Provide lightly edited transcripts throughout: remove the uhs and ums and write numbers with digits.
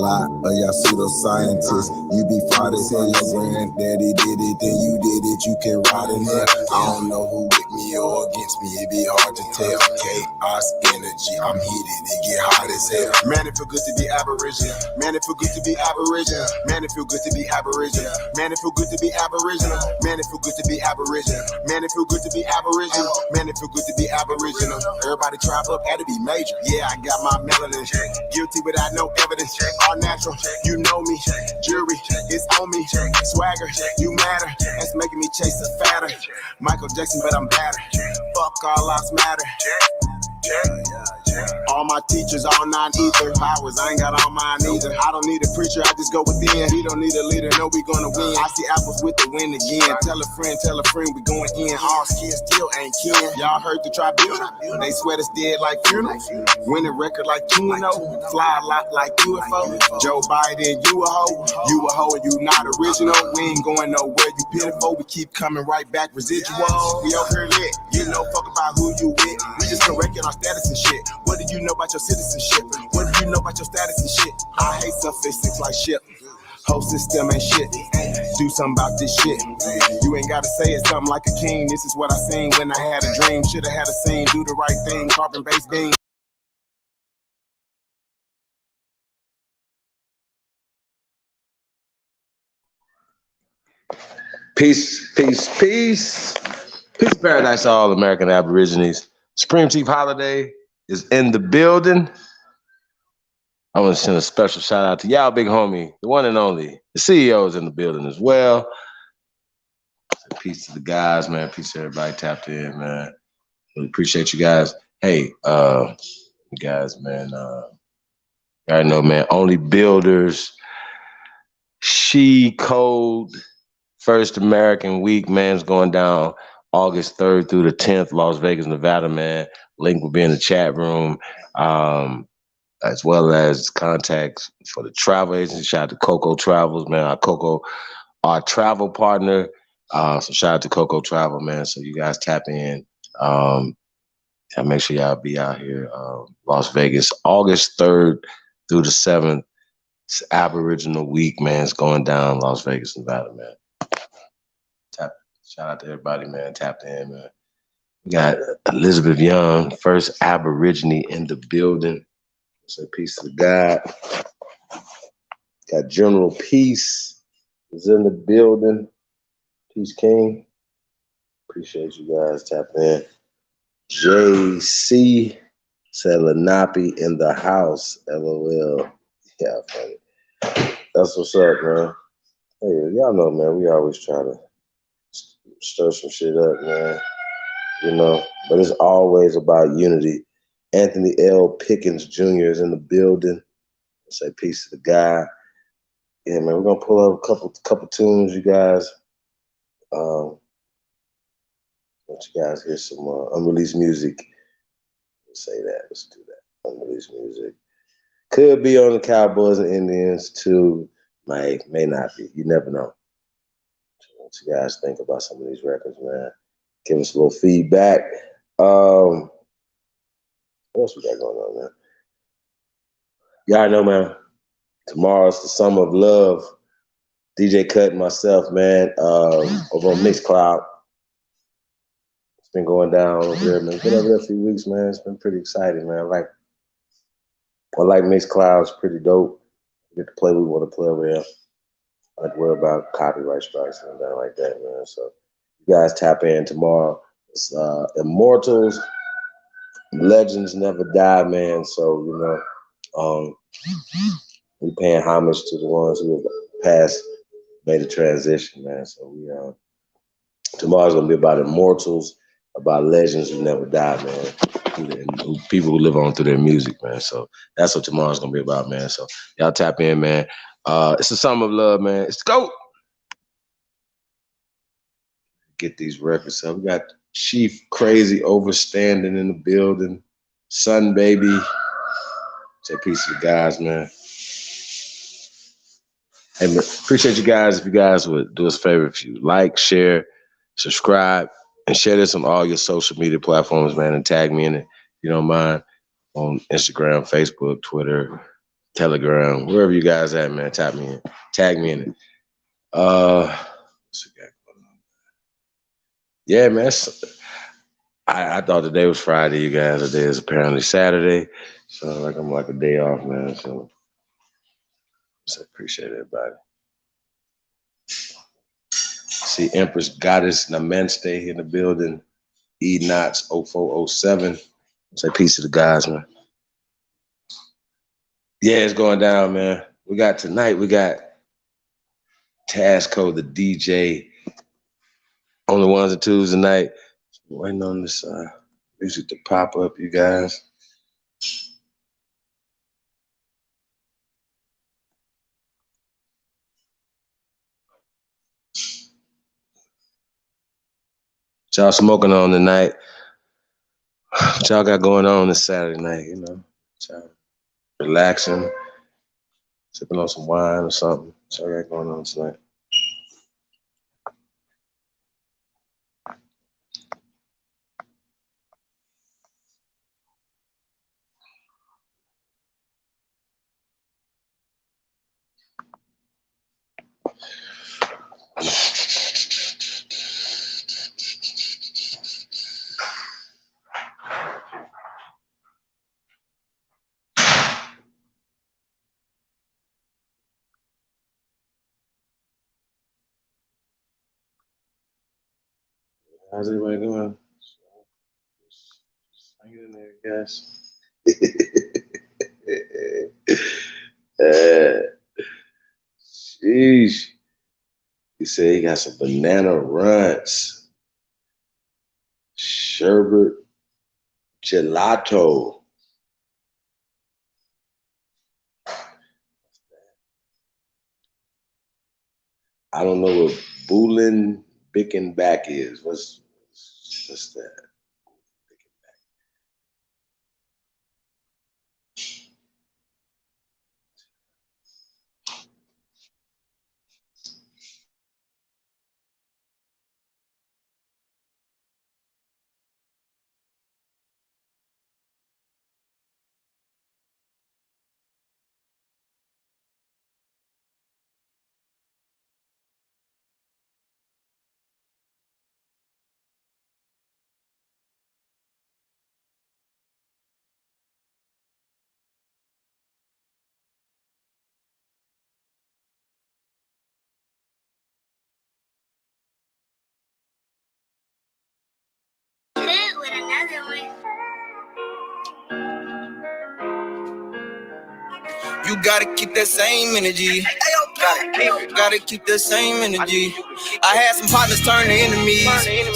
lot of y'all pseudoscientists. You be fraud as hell, your granddaddy did it, then you did it, you can ride in there. I don't know who with me or against me, it be hard to tell. Chaos energy, I'm heated, it get hot as hell. Man, it feel good to be Aboriginal. Man, it feel good to be Aboriginal. Man, it feel good to be Aboriginal. Man, it feel good to be Aboriginal. Man, it feel good to be Aboriginal. Man, it feel good to be Aboriginal. Man, it feel good to be Aboriginal. Everybody tribe up had to be major. Yeah, I got my melanin. Guilty without no evidence. All natural, you know me. Jury, it's on me. Swagger, you matter. That's making me chase a fatter. Michael Jackson, but I'm better. Fuck all lives matter. All my teachers, all non-ether powers, I ain't got all mine either. I don't need a preacher, I just go within. We don't need a leader, no, we gonna win. I see apples with the win again. Tell a friend, we going in. All skins still ain't kin. Y'all heard the tribunal? They sweat us dead like funerals. Winning record like Keno. Fly a lot like UFO. Joe Biden, you a hoe. You a hoe and you not original. We ain't going nowhere, you pitiful. We keep coming right back, residual. We over here lit. You know fuck about who you with. We just correcting our status and shit. What do you know about your citizenship? What do you know about your status and shit? I hate suffixes like shit. Whole system ain't shit. Do something about this shit. You ain't gotta say it something like a king. This is what I seen when I had a dream. Should've had a scene, do the right thing. Carbon-based beam. Peace, peace, peace. Peace of paradise to all American Aborigines. Supreme Chief Holiday is in the building. I want to send a special shout out to y'all, big homie, the one and only. The CEO is in the building as well. Peace to the guys, man. Peace to everybody tapped in, man. Really appreciate you guys. Hey, you guys, man. You already know, man. OnlyBuilders, G.O.A.T 1st American Week, man, is going down August 3rd through the 10th, Las Vegas, Nevada, man. Link will be in the chat room, as well as contacts for the travel agency. Shout out to Coco Travels, man. Our travel partner. So shout out to Coco Travel, man. So you guys tap in. Make sure y'all be out here, Las Vegas, August 3rd through the 7th. It's Aboriginal Week, man. It's going down Las Vegas, Nevada, man. Shout out to everybody, man. Tapped in, man. We got Elizabeth Young, first Aborigine in the building. Say peace to God. Got General Peace is in the building. Peace King. Appreciate you guys tapping in. JC said Lenape in the house. LOL. Yeah, funny. That's what's up, man. Hey, y'all know, man, we always try to stir some shit up, man. You know, but it's always about unity. Anthony L. Pickens Jr. is in the building. Say peace to the guy. Yeah, man, we're gonna pull up a couple tunes, you guys. Let you guys hear some unreleased music. Let's say that. Let's do that. Unreleased music. Could be on the Cowboys and Indians too. May not be. You never know. What you guys think about some of these records, man? Give us a little feedback. What else we got going on, man? Y'all know, man. Tomorrow's the Summer of Love. DJ Kuttack and myself, man, over on Mixcloud. It's been going down over there, man. Been over there a few weeks, man. It's been pretty exciting, man. I like Mixcloud. It's pretty dope. We get to play what we want to play over there. I don't have to worry about copyright strikes and anything like that, man. So you guys tap in tomorrow. It's Immortals, Legends Never Die, man. So, you know, we paying homage to the ones who have passed, made a transition, man. So we tomorrow's gonna be about Immortals, about legends who never die, man. People who live on through their music, man. So that's what tomorrow's gonna be about, man. So y'all tap in, man. It's the Summer of Love, man. It's the GOAT. Get these records up. We got Chief Crazy Overstanding in the building. Sun Baby. Say peace to the guys, man. Hey, man, appreciate you guys. If you guys would do us a favor, if you like, share, subscribe, and share this on all your social media platforms, man, and tag me in it, if you don't mind, on Instagram, Facebook, Twitter, Telegram, wherever you guys at, man. Tag me in it. What's we got going on? Yeah, man. I thought today was Friday, you guys. Today is apparently Saturday. So like I'm like a day off, man. So appreciate everybody. See Empress Goddess Namaste in the building. E-Knots 0407. Say peace to the guys, man. Yeah, it's going down, man. We got Tasco, the DJ, on the ones and twos tonight. Waiting on this music to pop up, you guys. What y'all smoking on tonight? What y'all got going on this Saturday night, you know? Y'all relaxing, sipping on some wine or something. What y'all got going on tonight? How's everybody doing? Just hang in there, guys. Sheesh. He said he got some banana runts, sherbet gelato. I don't know what Boolin Bickenback is. What's that? With another one. You gotta keep that same energy. Gotta keep that same energy. I had some partners turn to enemies.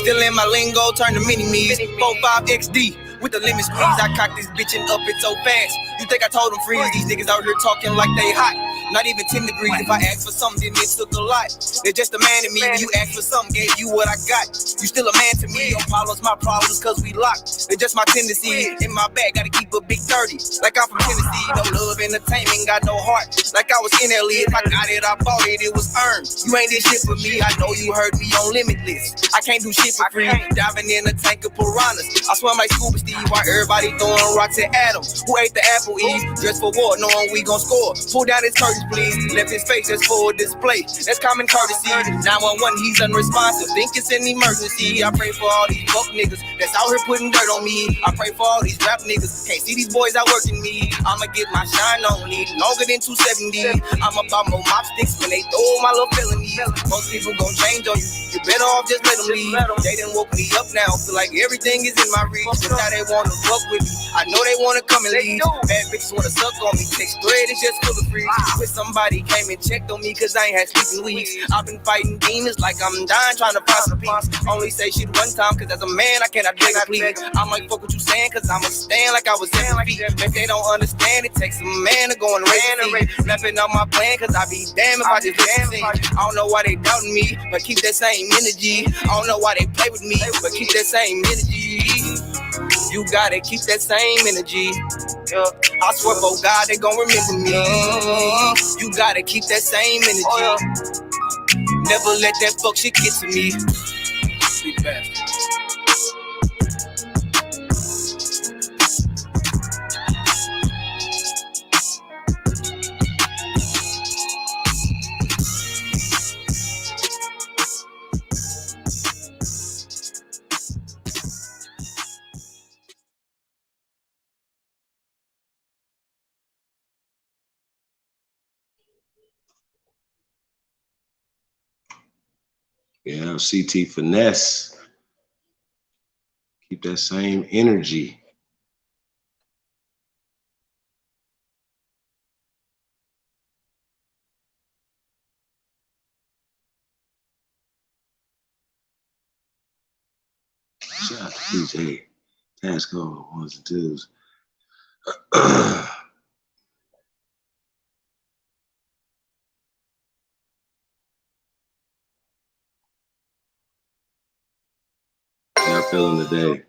Still in my lingo, turn to mini-me's. 45XD with the limit squeeze. I cock this bitch and up it so fast. You think I told them freeze? These niggas out here talking like they hot. Not even 10 degrees. If I asked for something, then it took a lot. They're just a man to me. When you ask for something, gave you what I got. You still a man to me. Your problems, my problems, cause we locked. They're just my tendency. In my bag, gotta keep a big 30. Like I'm from Tennessee. No love, entertainment, got no heart. Like I was in LA. If I got it, I bought it, it was earned. You ain't this shit for me. I know you heard me on Limitless. I can't do shit for free. Diving in a tank of piranhas. I swim like Scuba Steve while everybody throwing rocks at Adam. Who ate the apple Eve? Dressed for war, knowing we gon' score. Pull down his curtains, please. Left his face as for display. That's common courtesy. 911, he's unresponsive. Think it's an emergency. I pray for all these fuck niggas that's out here putting dirt on me. I pray for all these rap niggas. Can't see these boys out working me. I'ma get my shine on me. Longer than 270. I'm about more mop sticks when they throw my little felony. Most people gon' change on you. You better off just let them leave. They done woke me up now. Feel like everything is in my reach. But now they wanna fuck with me. I know they wanna come and leave. Bad bitches wanna suck on me. Text thread is just full of free. With somebody came and checked on me cause I ain't had sleeping weeks. I've been fighting demons like I'm dying trying to find some peace. Only say shit one time cause as a man I cannot beg a plea. I might fuck what you saying cause I'ma stand like I was 7 feet. If they don't understand it takes a man to go and raise a feet. Rapping on my plan cause I be damn if I just listen. I don't know why they doubting me but keep that same energy. I don't know why they play with me but keep that same energy. You gotta keep that same energy. I swear for God they gon' remember me. You gotta keep that same energy. Never let that fuck shit get to me. Sleep fast. Yeah, CT Finesse. Keep that same energy. Shout out to DJ Kuttack1, ones and twos. How y'all feeling today?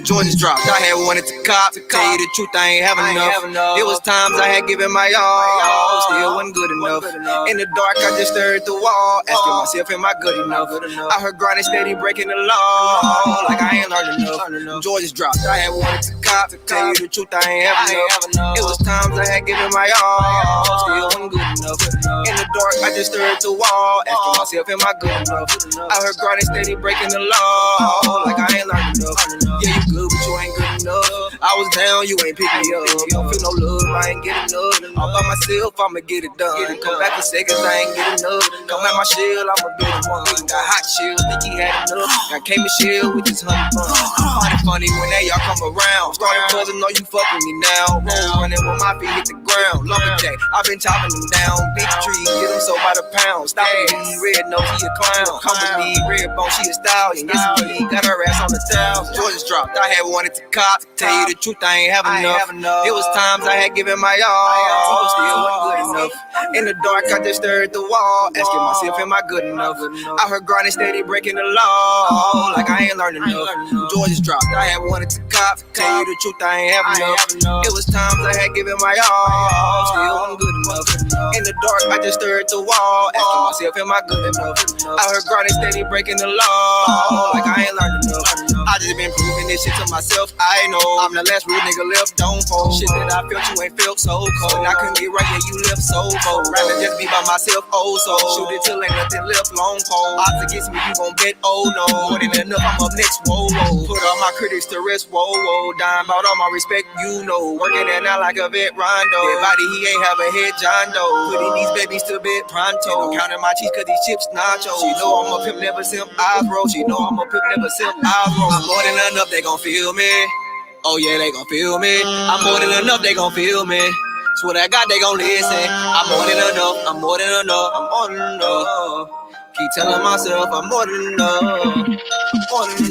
Jordans dropped, I had wanted to cop. To tell you the truth, I ain't have enough. It was times I had given my all, still wasn't good enough. In the dark, I just stared at the wall, asking myself, am I good enough? I heard grinding steady, breaking the law, like I ain't learned enough. Jordans dropped, I had wanted to cop. To tell you the truth, I ain't have enough. It was times I had given my all, still wasn't good enough. In the dark, I just stared at the wall, asking myself, am I good enough? I heard grinding steady, breaking the law, like I ain't learned enough. Yeah, you good, but you ain't good enough. I was down, you ain't pick me up. Don't feel no love, I ain't getting enough. All by myself, I'ma get it done. Come back for seconds, I ain't getting enough. Come at my shield, I'ma be the one. Got hot shield, think he had enough. Got came and shield with this honey fun. I find it funny when they y'all come around. Started buzzing, know you fuck with me now. Running with my feet hit the ground. Lumberjack, I've been chopping them down. Big trees, get them so by the pound. Stopping me, red nose, he a clown. Come with me, red bone, she a stallion. Yes, we got her ass on the town. Georgia's dropped, I had wanted to cop. Tell you the truth, I ain't have enough. It was times I had given my all, still wasn't good enough. In the dark, I just stared at the wall, asking myself, am I good enough? I heard grinding steady, breaking the law, like I ain't learned enough. Georgia's dropped, I had wanted to cop. Tell you the truth, I ain't have enough. It was times I had given my all, still wasn't good enough. In the dark, I just stared at the wall, asking myself, am I good enough? I heard grinding steady, breaking the law, like I ain't learned enough. I just been proving this shit to myself, I know. I'm the last real nigga left, don't fold. Shit that I felt, you ain't felt so cold. And I couldn't get right, yeah, you left so bold. Rather just be by myself, oh so. Shoot it till ain't nothing left, long pole. Odds against me, you gon' bet, oh no. More than enough, I'm up next, whoa, whoa. Put all my critics to rest, whoa, whoa. Dying about all my respect, you know. Working there now like a vet rondo. Dead body, he ain't have a head, John Doe. Putting these babies to bed pronto. Counting my cheese cause these chips nacho. She know I'm a pimp, never simp, I bro. She know I'm a pimp, never simp, I bro. I'm more than enough, they gon' feel me. Oh yeah, they gon' feel me. I'm more than enough, they gon' feel me. Swear to God, they gon' listen. I'm more than enough, I'm more than enough, I'm more than enough. Keep telling myself I'm more than enough.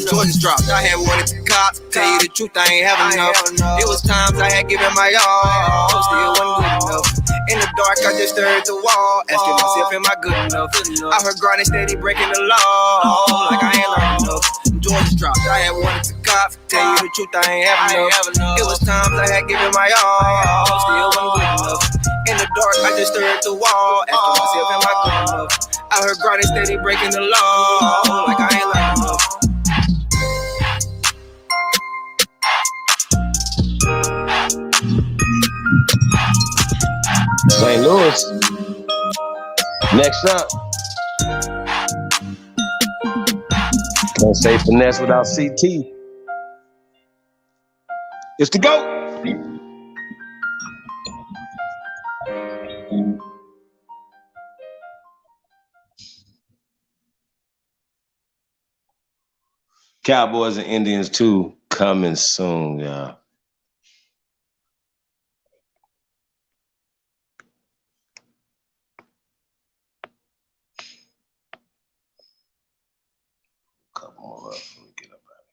Jordans dropped, I had wanted to cop. Tell you the truth, I ain't have enough. It was times I had given my all, still wasn't good enough. In the dark, I just stared at the wall, asking myself, am I good enough? I heard grinding steady, breaking the law, like I ain't learned enough. Jordans dropped, I had wanted to cop. Tell you the truth, I ain't have enough. It was times I had given my all, still wasn't good enough. In the dark, I just stared at the wall, asking myself, am I good enough? I heard grinding steady, breaking the law, like I ain't learned enough. St. Louis. Next up. Can't say finesse without CT. It's the GOAT. Cowboys and Indians 2 coming soon, y'all. Couple more up. Let me get up out of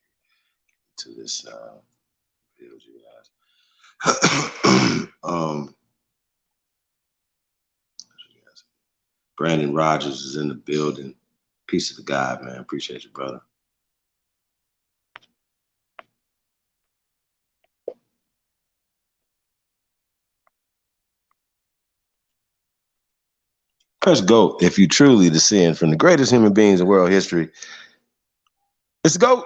here to this build you guys. Brandon Rogers is in the building. Peace of the God, man. Appreciate you, brother. Press GOAT if you truly descend from the greatest human beings in world history. It's the GOAT.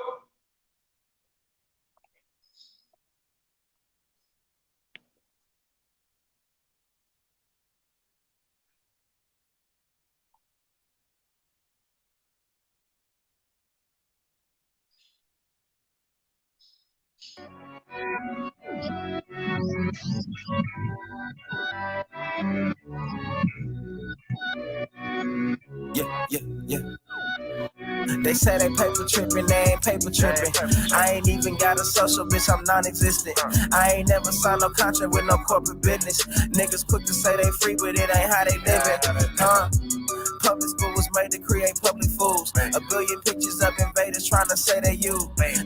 Yeah. They say they paper tripping, they ain't paper tripping. I ain't even got a social, bitch, I'm non-existent. I ain't never signed no contract with no corporate business. Niggas quick to say they free, but it ain't how they living. Public school was made to create public fools. A billion pictures of invaders trying to say they you.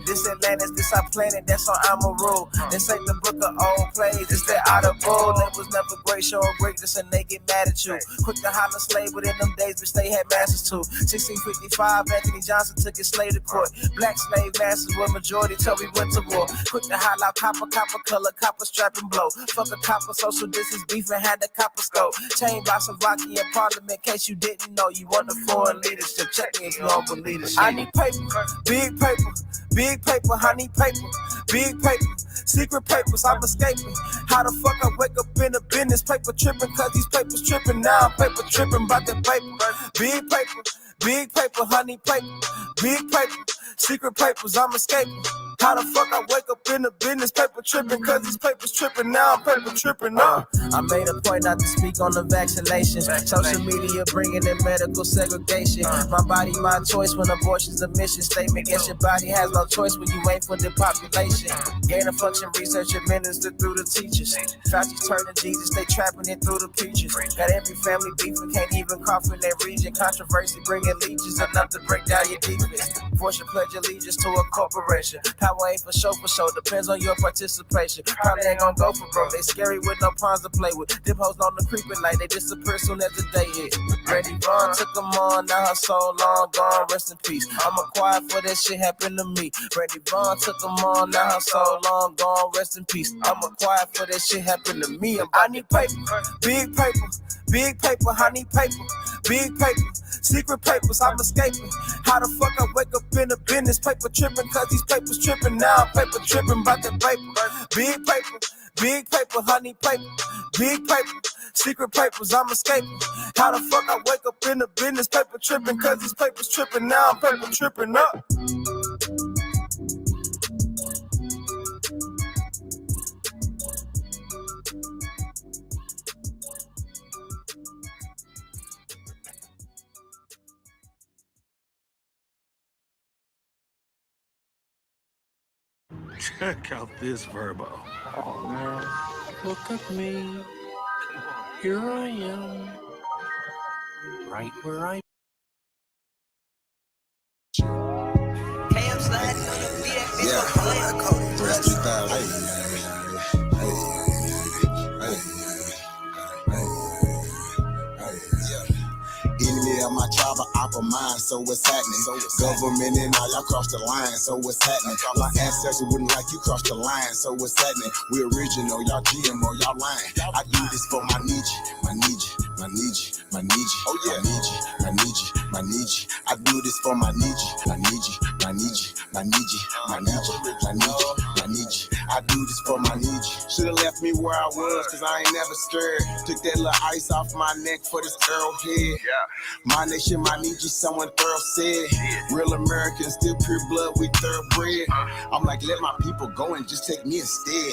This Atlantis, this our planet, that's on I'ma rule. This ain't the book of old plays, it's the out of bull. They was never great, showing greatness and they get mad at you. Quick to holler slave, but in them days, bitch, they had masters too. 1655, Anthony Johnson took his slave to court. Black slave masters were majority till we went to war. Quick to holler out copper color, copper strap and blow. Fuck a copper, social distance beef and had the copper scope. Chain by Slovakia parliament, case you didn't know you want the foreign leadership. Check me if you don't believe it. I need paper, big paper, I need paper, big paper, secret papers, I'm escaping. How the fuck I wake up in a business? Paper tripping, cause these papers tripping. Now I'm paper tripping about that paper. Big paper, honey paper, big paper, secret papers, I'm escaping. How the fuck I wake up in the business? Paper tripping, cause these papers tripping. Now I'm paper tripping. I made a point not to speak on the vaccinations. Social media bringing in medical segregation. My body, my choice when abortion's a mission statement. Guess your body has no choice when you wait for the population. Gain of function research administered through the teachers. Fauci turning Jesus, they trapping it through the preachers. Got every family beefing, can't even cough in their region. Controversy bringing legions enough to break down your defense. Force your pledge allegiance to a corporation. Power ain't for show, depends on your participation. Probably ain't gonna go for broke. They scary with no pawns to play with. Dip hoes on the creeping like they disappear soon as the day hit. Brandy Vaughn took them on, now her soul long gone, rest in peace. I'm quiet for that shit happened to me. Brandy Vaughn took them on, now her soul long gone, rest in peace. I'm quiet for that shit happened to me. I need paper, big paper, I need paper, big paper, secret papers, I'm escaping. How the fuck I wake up in a business? Paper tripping, cause these papers tripping. Now I'm paper tripping about that paper. Big paper, honey paper, big paper, secret papers, I'm escaping. How the fuck I wake up in the business? Paper tripping, cause these papers tripping. Now I'm paper tripping up. Check out this Verbo. Oh man, look at me. Here I am, right where I. Enemy of my tribe, of mine, so what's happening? Government and all, y'all crossed the line, so what's happening? My ancestors wouldn't like you crossed the line, so what's happening? We original, y'all GMO, y'all lying. I do this for my Nietzsche. Oh yeah, my Nietzsche. I do this for my Nietzsche. I do this for my Nietzsche. Should've left me where I was, cause I ain't never scared. Took that little ice off my neck for this arrowhead. My nation, my Nietzsche, someone thorough said. Real Americans, still pure blood, we thoroughbred. I'm like, let my people go and just take me instead.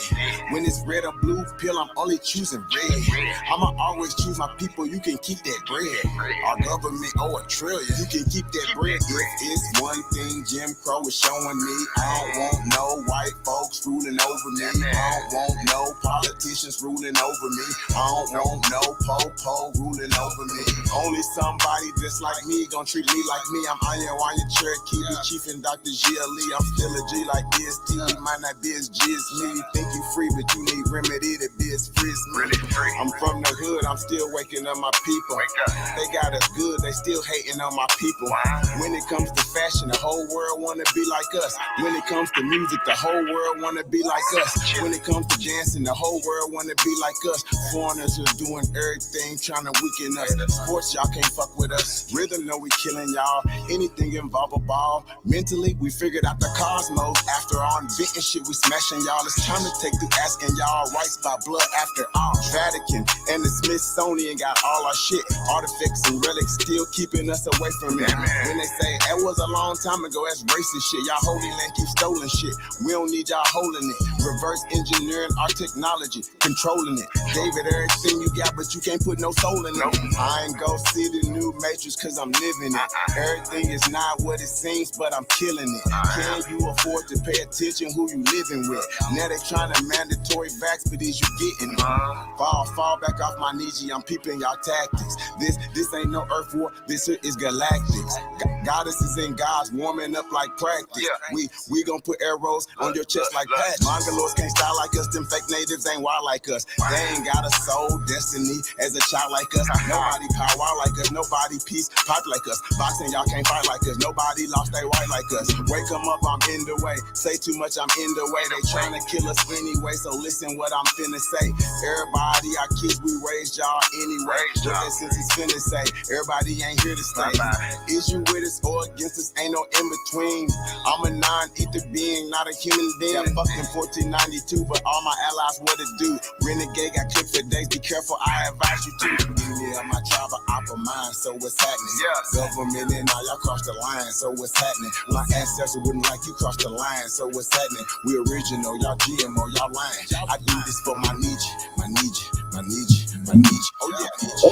When it's red or blue pill, I'm only choosing red. I'ma always choose my people, you can keep that bread. Our government owe $1 trillion, you can keep that bread. If it's one thing Jim Crow is showing me, I don't want no white folks ruling over me. I don't want no politicians ruling over me. I don't want no po-po ruling over me. Only somebody just like me gon' treat me like me. I'm Iron Cherokee, the chief and Dr. G.O.A.T. I'm still a G like DST. You might not be as G as me. You think you free, but you need remedy to be as free as me. I'm from the hood, I'm still waking up my people. They got us good, they still hating on my people. When it comes to fashion, the whole world wanna be like us. When it comes to music, the whole world wanna be like us. When it comes to dancing, the whole world wanna be like us. Foreigners are doing everything, trying to weaken us. Sports, y'all can't fuck with us. Rhythm, know we killing y'all. Anything involve a ball. Mentally, we figured out the cosmos. After all inventing shit, we smashing y'all. It's time to take through asking y'all rights by blood after all. Vatican and the Smithsonian got all our shit. Artifacts and relics still keeping us away from it. When they say it was a long time ago, that's racist shit. Y'all holy land keep stolen shit. We don't need y'all holding it. Reverse engineering our technology, controlling it. Gave it everything you got, but you can't put no soul in it. I ain't go see the new Matrix cause I'm living it. Everything is not what it seems, but I'm killing it. Can you afford to pay attention who you living with? Now they trying to mandatory vax, but is you getting it? Fall back off my Niji, I'm peeping y'all tactics. This ain't no Earth war, this is galactics. Goddesses and gods warming up like practice. We gon' put arrows on your chest like patches. Mongoloids can't style like us, them fake natives ain't wild like us. They ain't got a soul, destiny as a child like us. Nobody power like us, nobody peace pop like us. Boxing, y'all can't fight like us, nobody lost their white like us. Wake them up, I'm in the way. Say too much, I'm in the way. They tryna kill us anyway, so listen what I'm finna say. Everybody, our kids, we raised y'all anyway. What that since it's finna say, everybody ain't here to stay. Is you with us or against us, ain't no in between. I'm a non-ether being, not a human being. I fucked in 1492, but all my allies what it do. Renegade got clipped for days, be careful, I advise you to. Yeah, my tribe of opera mind, so what's happening? Government and all y'all crossed the line, so what's happening? My ancestors wouldn't like you cross the line, so what's happening? We original, y'all GMO, y'all lying. I do this for my Nietzsche, my Nietzsche, my Nietzsche, my Nietzsche. Oh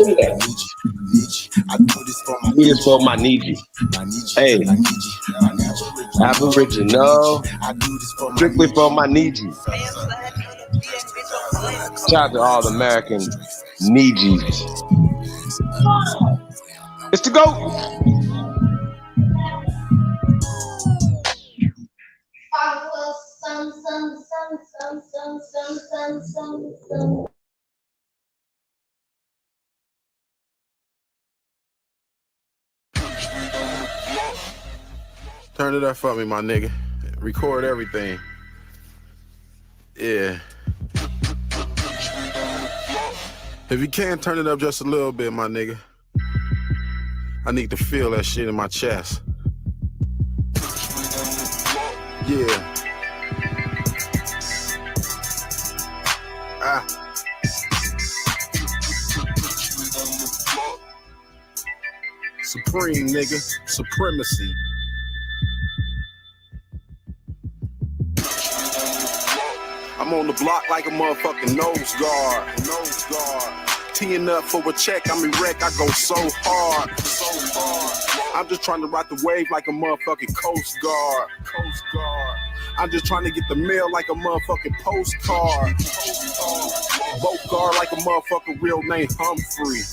yeah, my Nietzsche, Nietzsche. I do this for my Nietzsche. This for my Nietzsche. My Nietzsche, Hey, my Nietzsche, my Nietzsche. Aboriginal. I do this for my Strictly for my Nietzsche. Shout out to all the American Nietzsches. It's the GOAT. Turn it up for me, my nigga. Record everything. Yeah. If you can, turn it up just a little bit, my nigga. I need to feel that shit in my chest. Yeah. Supreme, nigga. Supremacy. I'm on the block like a motherfucking nose guard. Teeing up for a check, I'm erect, I go so hard. I'm just trying to ride the wave like a motherfucking Coast Guard. I'm just trying to get the mail like a motherfucking postcard. Boat guard like a motherfucking real name Humphrey.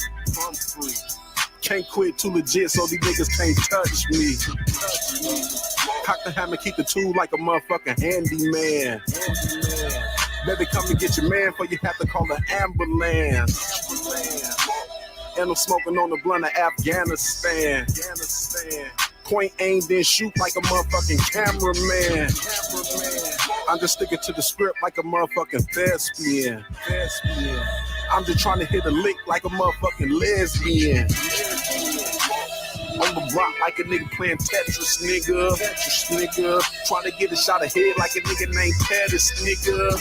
Can't quit too legit so these niggas can't touch me. Cock the hammer, keep the tool like a motherfucking handyman. Better come and get your man before you have to call an ambulance. And I'm smoking on the blunt of Afghanistan. Point, aim, then shoot like a motherfucking cameraman. I'm just sticking to the script like a motherfucking thespian. I'm just trying to hit a lick like a motherfucking lesbian. On the block like a nigga playing Tetris, nigga. Trying to get a shot of head like a nigga named Pettis, nigga.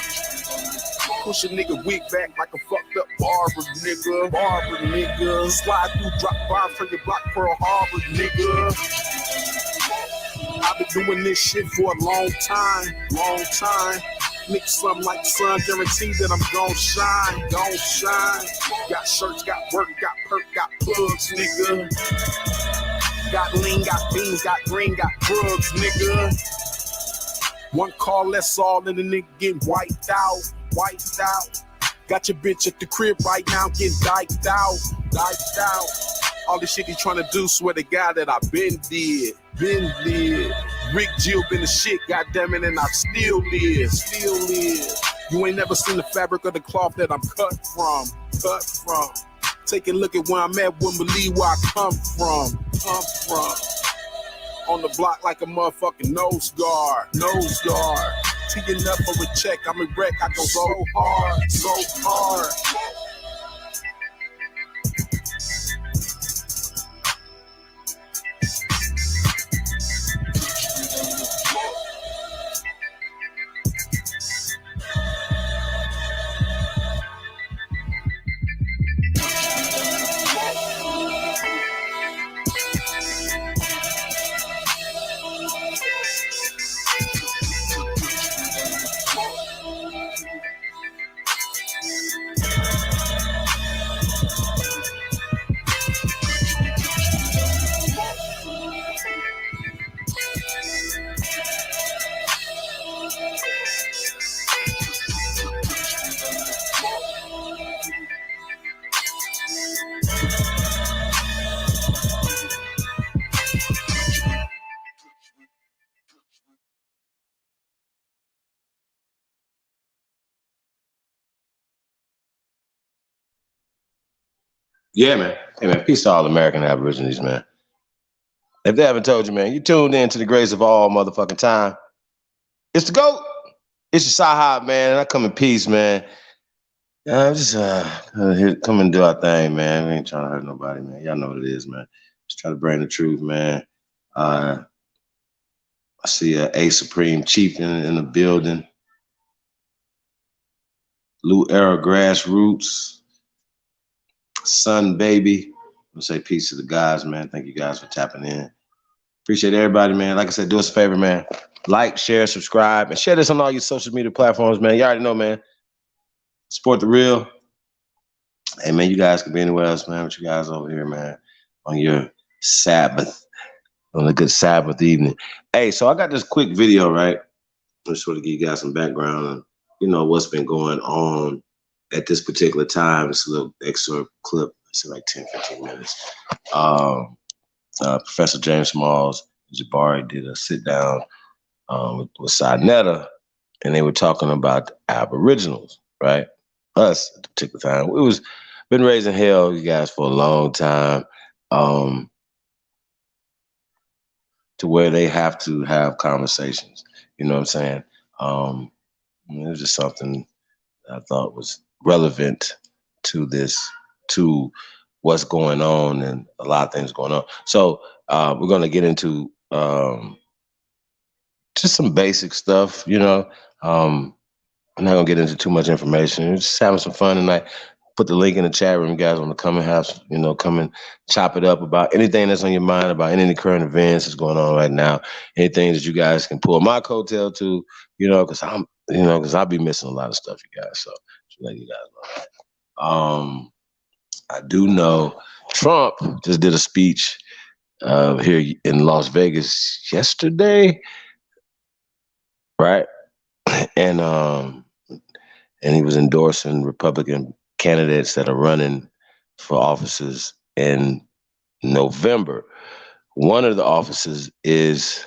Push a nigga wig back like a fucked up barber, nigga. Slide through, drop bars from your block, Pearl Harbor, nigga. I've been doing this shit for a long time. Mix something like the sun, guarantee that I'm gon' shine. Got shirts, got work, got perk, got plugs, nigga. Got lean, got beans, got green, got drugs, nigga. One call, that's all, and the nigga getting wiped out. Got your bitch at the crib right now, getting diked out. All this shit he trying to do, swear to God that I been did. Rick Jill been the shit, goddammit, and I still live. You ain't never seen the fabric of the cloth that I'm cut from. Take a look at where I'm at, wouldn't believe where I come from. On the block like a motherfucking nose guard. Teeing up for a check, I'm erect, I go so hard. Yeah, man. Hey, man, peace to all American Aborigines, man. If they haven't told you, man, you tuned in to the greatest of all motherfucking time. It's the GOAT. It's your Sahab, man. And I come in peace, man. I'm just here, come and do our thing, man. We ain't trying to hurt nobody, man. Y'all know what it is, man. Just try to bring the truth, man. I see a Supreme Chief in the building. Lou Era Grassroots. Sun Baby. I'll say peace to the guys, man. Thank you guys for tapping in. Appreciate everybody, man. Like I said, do us a favor, man. Like, share, subscribe, and share this on all your social media platforms, man. You already know, man. Support the real. Hey, man, you guys can be anywhere else, man. But you guys over here, man, on your Sabbath, on a good Sabbath evening. Hey, so I got this quick video, right? Just sort of give you guys some background on, you know, what's been going on at this particular time. It's a little excerpt clip. It's like 10, 15 minutes. Professor James Smalls, Jabari did a sit down with Sinetta, and they were talking about Aboriginals, right? Us at the particular time. It was been raising hell, you guys, for a long time, to where they have to have conversations. You know what I'm saying? It was just something I thought was relevant to this, to what's going on and a lot of things going on. So we're going to get into just some basic stuff, you know. I'm not going to get into too much information. We're just having some fun tonight. Put the link in the chat room. You guys want to come and have, you know, come and chop it up about anything that's on your mind, about any current events that's going on right now. Anything that you guys can pull my coattail to, you know, because I'll be missing a lot of stuff, you guys. So just let you guys know that. I do know Trump just did a speech here in Las Vegas yesterday, right? And he was endorsing Republican candidates that are running for offices in November. One of the offices is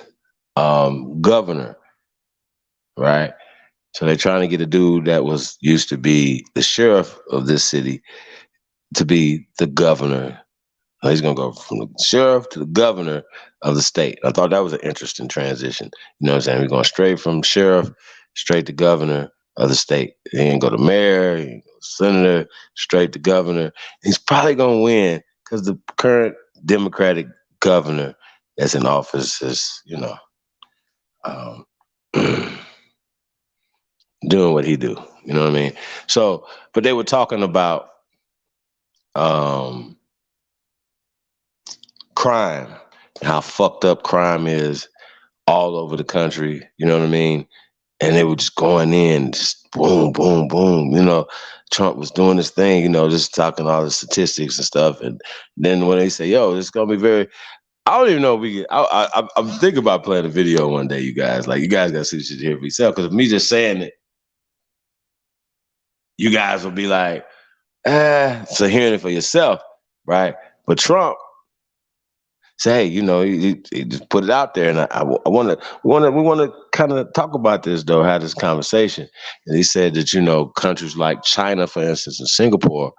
governor, right? So they're trying to get a dude that used to be the sheriff of this city to be the governor. He's going to go from the sheriff to the governor of the state. I thought that was an interesting transition. You know what I'm saying? We're going straight from sheriff, straight to governor of the state. He ain't go to mayor, he ain't go to senator, straight to governor. He's probably going to win because the current Democratic governor that's in office is, you know, doing what he do. You know what I mean? So, but they were talking about crime, how fucked up crime is all over the country. You know what I mean? And they were just going in, just boom, boom, boom. You know, Trump was doing this thing, you know, just talking all the statistics and stuff. And then when they say, yo, it's going to be very, I don't even know if I'm thinking about playing a video one day, you guys. Like, you guys got to see this shit here for yourself. Because me just saying it, you guys will be like, so hearing it for yourself, right? But Trump say, hey, you know, he just put it out there, and we want to kind of talk about this though, have this conversation. And he said that, you know, countries like China, for instance, and Singapore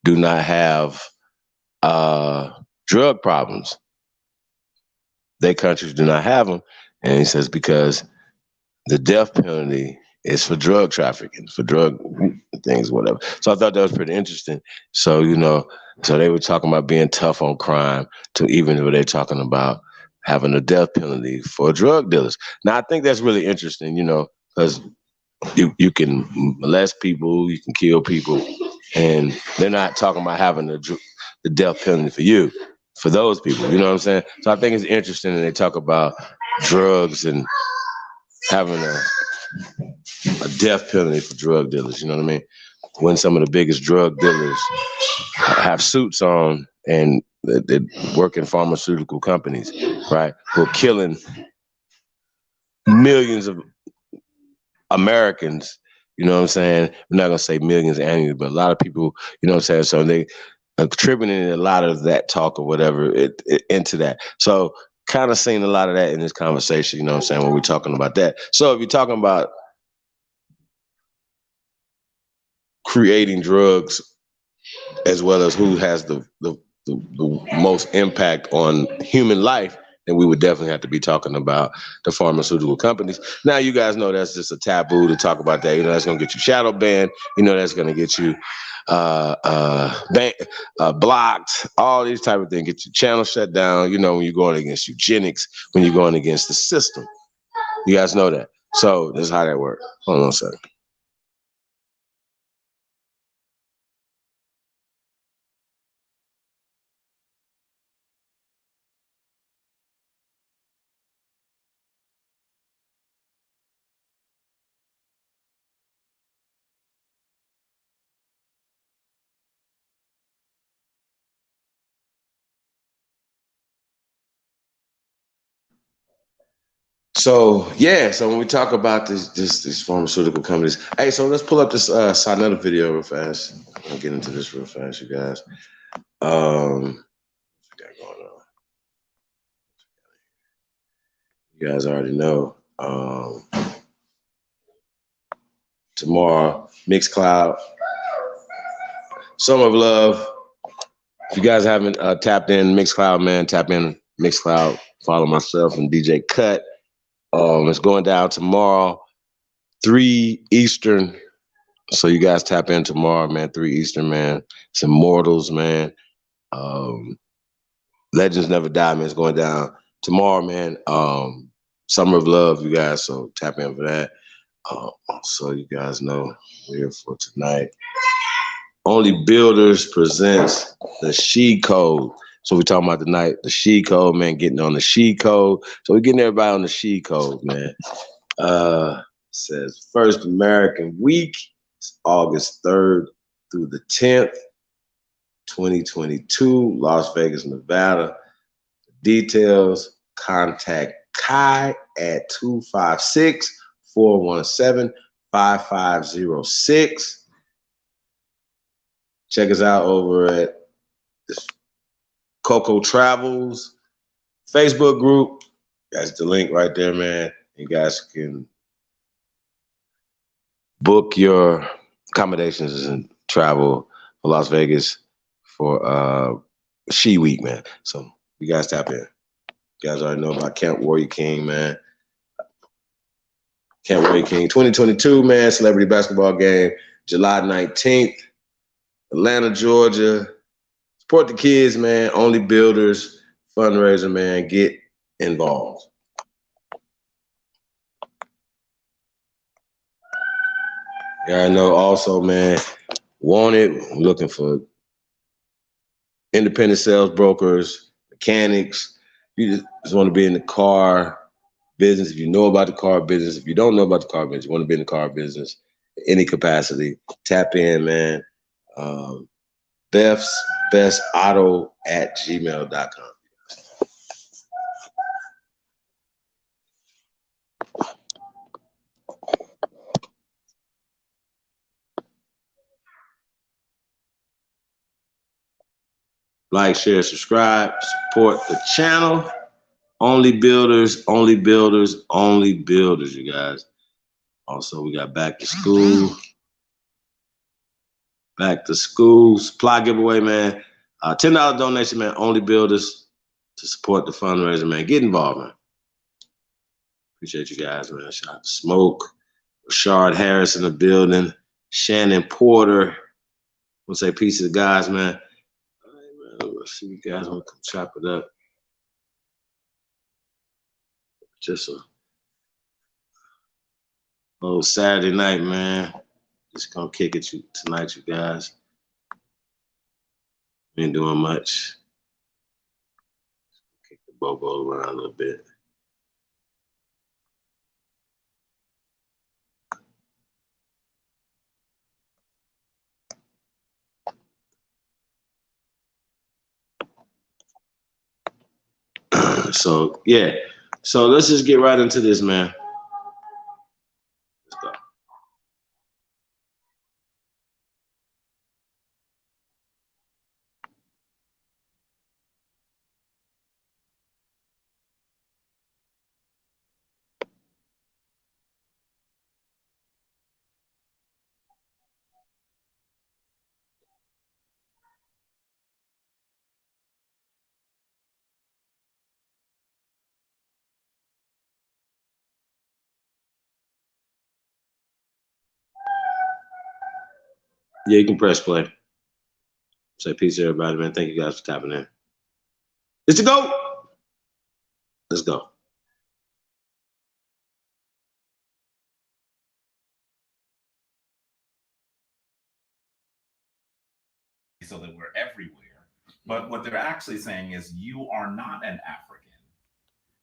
do not have drug problems. Their countries do not have them, and he says because the death penalty is for drug trafficking, for drug things, whatever. So I thought that was pretty interesting. So, you know, so they were talking about being tough on crime to even when they're talking about having a death penalty for drug dealers. Now, I think that's really interesting, you know, because you can molest people, you can kill people, and they're not talking about having the death penalty for you, for those people, you know what I'm saying? So I think it's interesting that they talk about drugs and having a death penalty for drug dealers, you know what I mean? When some of the biggest drug dealers have suits on and they work in pharmaceutical companies, right? Who are killing millions of Americans, you know what I'm saying? I'm not gonna say millions annually, but a lot of people, you know what I'm saying? So they are contributing a lot of that talk or whatever into that. So kind of seeing a lot of that in this conversation, you know what I'm saying, when we're talking about that. So if you're talking about creating drugs as well as who has the most impact on human life, then we would definitely have to be talking about the pharmaceutical companies. Now, you guys know that's just a taboo to talk about that. You know, that's going to get you shadow banned. You know, that's going to get you blocked, all these type of things, get your channel shut down, you know, when you're going against eugenics, when you're going against the system. You guys know that. So this is how that works. Hold on a second. So yeah, so when we talk about these pharmaceutical companies, hey, so let's pull up this another video real fast. I'll get into this real fast, you guys. What we got going on? You guys already know. Tomorrow, Mixcloud, Summer of Love. If you guys haven't tapped in Mixcloud, man, tap in Mixcloud. Follow myself and DJ Cut. It's going down tomorrow, 3 Eastern. So you guys tap in tomorrow, man, 3 Eastern, man. It's Immortals, man. Legends Never Die, man. It's going down tomorrow, man. Summer of Love, you guys. So tap in for that. So you guys know we're here for tonight. OnlyBuilders presents the She Code. So we're talking about tonight, the She Code, man, getting on the She Code. So we're getting everybody on the She Code, man. Says First American Week. It's August 3rd through the 10th, 2022, Las Vegas, Nevada. Details, contact Kai at 256-417-5506. Check us out over at Coco Travels Facebook group. That's the link right there, man. You guys can book your accommodations and travel for Las Vegas for She Week, man. So you guys tap in. You guys already know about Camp Warrior King, man. Camp Warrior King 2022, man. Celebrity basketball game, July 19th, Atlanta, Georgia. Support the kids, man. OnlyBuilders fundraiser, man. Get involved. Yeah, I know also, man, wanted, looking for independent sales brokers, mechanics. You just want to be in the car business. If you know about the car business, if you don't know about the car business, you want to be in the car business, any capacity, tap in, man. BethsBestAuto@gmail.com. Like, share, subscribe, support the channel. OnlyBuilders, OnlyBuilders, OnlyBuilders, you guys. Also, we got back to school. Back to school supply giveaway, man. $10 donation, man. OnlyBuilders to support the fundraiser, man. Get involved, man. Appreciate you guys, man. Shout out to Smoke, Rashard Harris in the building, Shannon Porter. We'll say peace to the guys, man. All right, man. Let's see if you guys want to come chop it up. Just a little Saturday night, man. Just gonna kick it tonight, you guys. We ain't doing much. Kick the bobo around a little bit. So yeah. So let's just get right into this, man. Let's go. Yeah, you can press play. Say peace to everybody, man. Thank you guys for tapping in. It's the GOAT. Let's go. So that we're everywhere. But what they're actually saying is you are not an African.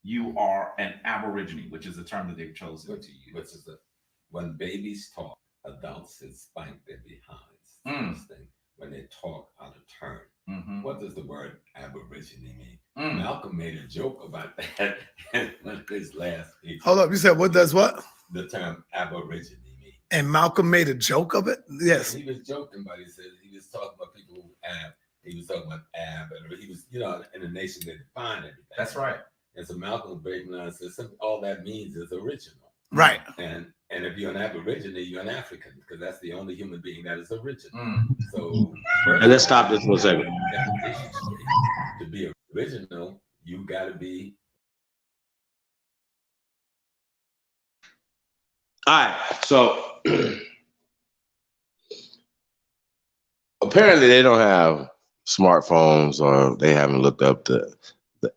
You are an Aborigine, which is the term that they've chosen to use. Which is when babies talk, adults should spank their behinds. When they talk out of turn. Mm-hmm. What does the word Aborigine mean? Malcolm made a joke about that in one of his last speeches. Hold up, you said what does what? The term Aborigine mean. And Malcolm made a joke of it? Yes. He was joking, but he said he was talking about people who he was talking about and he was, in a nation that defined everything. That's right. And so Malcolm breaking down says all that means is original. Right. And if you're an Aborigine, you're an African, because that's the only human being that is original. So and let's stop this for a second. To be original, you gotta be. All right, so apparently they don't have smartphones, or they haven't looked up the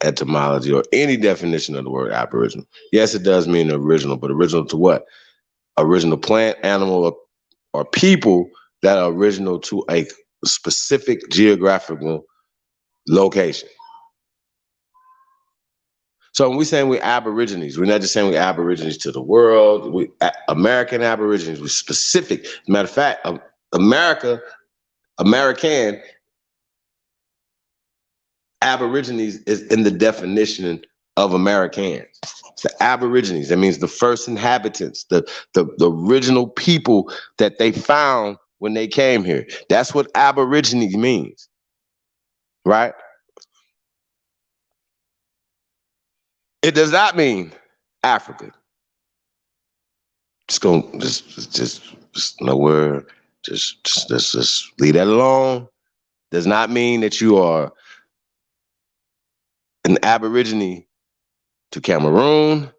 etymology or any definition of the word Aboriginal. Yes, it does mean original, but original to what? Original plant, animal, or people that are original to a specific geographical location. So when we're saying we're Aborigines, we're not just saying we're Aborigines to the world. We American Aborigines, we're specific. Matter of fact, American Aborigines is in the definition of Americans. It's the Aborigines. That means the first inhabitants, the original people that they found when they came here. That's what Aborigines means, right? It does not mean African. Just nowhere. Just leave that alone. Does not mean that you are an Aborigine to Cameroon,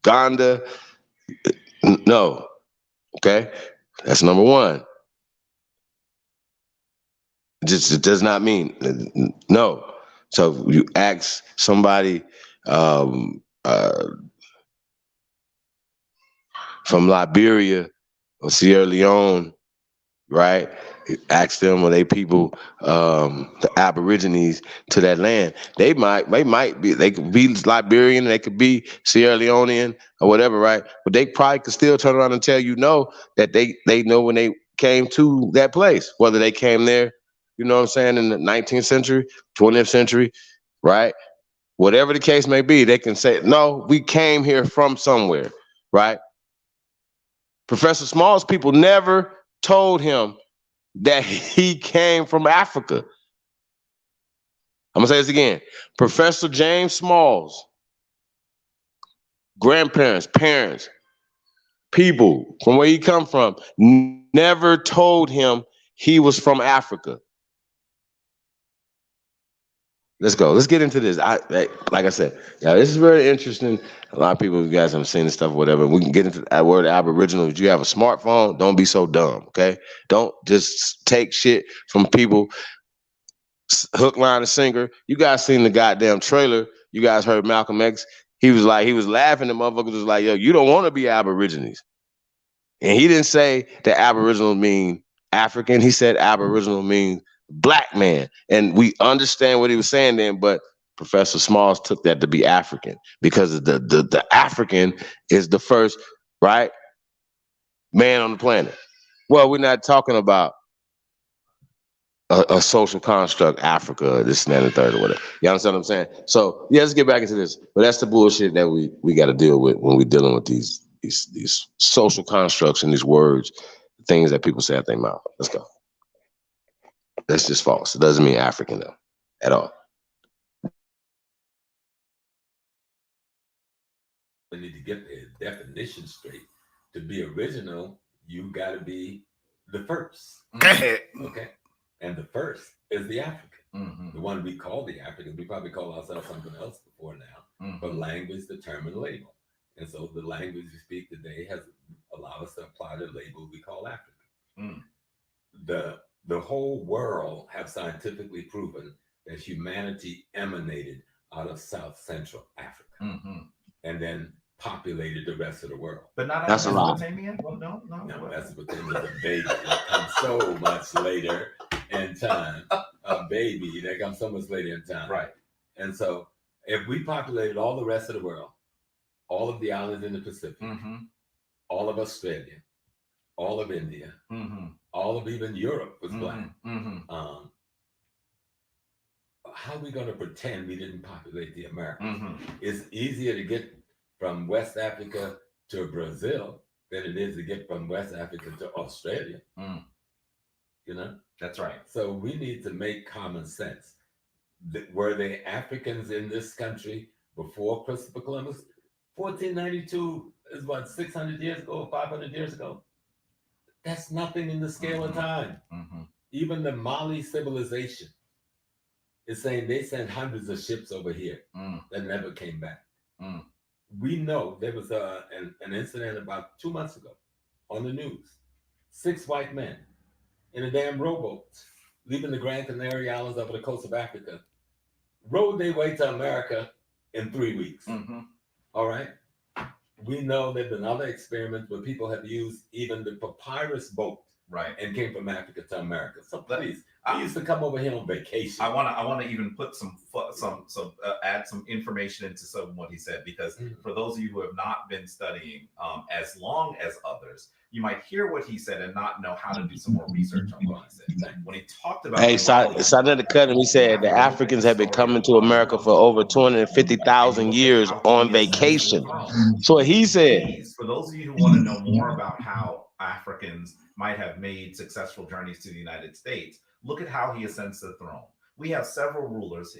Uganda. No. Okay? That's number one. It does not mean no. So you ask somebody from Liberia or Sierra Leone, right? Ask them, are they people, the Aborigines to that land? They could be Liberian, they could be Sierra Leonean or whatever, right? But they probably could still turn around and tell you no, that they know when they came to that place, whether they came there, you know what I'm saying, in the 19th century, 20th century, right? Whatever the case may be, they can say, no, we came here from somewhere, right? Professor Small's people never told him that he came from Africa. I'm gonna say this again. Professor James Small's grandparents, parents, people from where he come from never told him he was from Africa. Let's go. Let's get into this. Like I said, yeah, this is very interesting. A lot of people, you guys haven't seen this stuff, whatever. We can get into that word Aboriginal. If you have a smartphone, don't be so dumb, okay? Don't just take shit from people, hook, line, and sinker. You guys seen the goddamn trailer. You guys heard Malcolm X. He was laughing. The motherfuckers was like, yo, you don't want to be Aborigines. And he didn't say that Aboriginal mean African. He said Aboriginal means Black man. And we understand what he was saying then, but Professor Smalls took that to be African because the African is the first, right, man on the planet. Well, we're not talking about a social construct, Africa, this and that and the third or whatever. You understand what I'm saying? So yeah, let's get back into this. But that's the bullshit that we got to deal with when we're dealing with these social constructs and these words, things that people say out their mouth. Let's go. That's just false. It doesn't mean African though, at all. We need to get the definition straight. To be original, you got to be the first. Okay. And the first is the African. Mm-hmm. The one we call the African. We probably call ourselves something else before now. Mm-hmm. But language determines label. And so the language we speak today has allowed us to apply the label we call African. Mm. the whole world have scientifically proven that humanity emanated out of South Central Africa and then populated the rest of the world. But not That's a lot. Mesopotamia? Well, no. No, Mesopotamia is a baby that comes so much later in time. A baby that comes so much later in time. Right. And so if we populated all the rest of the world, all of the islands in the Pacific, all of Australia, all of India, all of even Europe was black. How are we going to pretend we didn't populate the Americas? It's easier to get from West Africa to Brazil than it is to get from West Africa to Australia. You know? That's right. So we need to make common sense. Were they Africans in this country before Christopher Columbus? 1492 is what, 600 years ago, 500 years ago? That's nothing in the scale of time. Even the Mali civilization is saying they sent hundreds of ships over here that never came back. We know there was an incident about 2 months ago on the news. 6 white men in a damn rowboat leaving the Gran Canaria Islands off the coast of Africa, rowed their way to America in 3 weeks. All right. We know there have been other experiments where people have used even the papyrus boat, right, and came from Africa to America. So please, I used to come over here on vacation. I want to even put add some information into some of what he said, because for those of you who have not been studying as long as others, you might hear what he said and not know how to do some more research on what he said. When he talked about Senator Cutting, he said the Africans have been coming to America for over 250,000 years on vacation. So he said. For those of you who want to know more about how Africans might have made successful journeys to the United States, look at how he ascends to the throne. We have several rulers.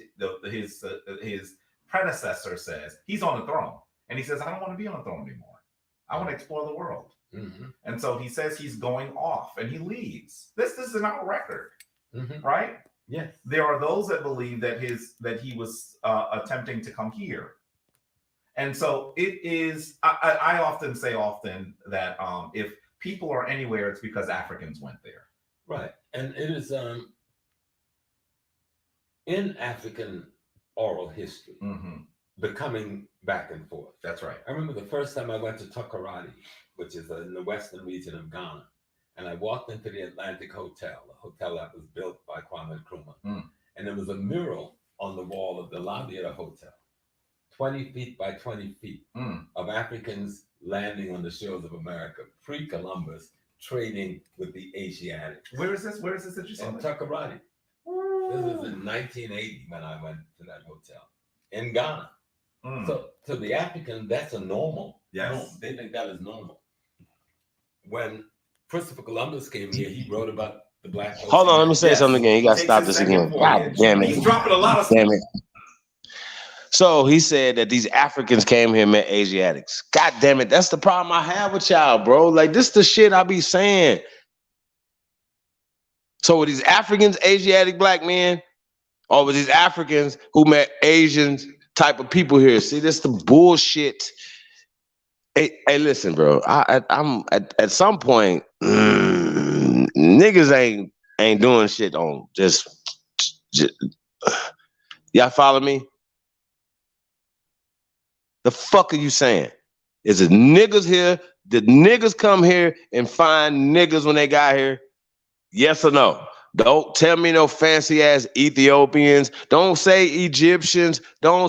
His predecessor says he's on the throne, and he says, I don't want to be on the throne anymore. I want to explore the world. And so he says he's going off, and he leaves. This is in our record, right? Yes. There are those that believe that he was attempting to come here, and so it is. I often say that if people are anywhere, it's because Africans went there. Right. And it is in African oral history, the coming back and forth. That's right. I remember the first time I went to G.O.A.T, which is in the western region of Ghana, and I walked into the Atlantic Hotel, a hotel that was built by Kwame Nkrumah, and there was a mural on the wall of the lobby of the hotel, 20 feet by 20 feet, of Africans landing on the shores of America, pre-Columbus, trading with the Asiatics. Where is this? Where is this that you saw? In G.O.A.T. This is in 1980 when I went to that hotel in Ghana. So to the African, that's a normal. Yes. They think that is normal. When Christopher Columbus came here, he wrote about the black folks. Hold on, let me say something again. You got to stop this again. God damn it. He's dropping a lot of damn it. So he said that these Africans came here and met Asiatics. God damn it. That's the problem I have with y'all, bro. Like, this the shit I be saying. So were these Africans Asiatic black men? Or were these Africans who met Asians type of people here? See, this the bullshit. Hey, listen, bro. I'm at some point, niggas ain't doing shit on just y'all follow me? The fuck are you saying? Is it niggas here? Did niggas come here and find niggas when they got here? Yes or no? Don't tell me no fancy ass Ethiopians. Don't say Egyptians. Don't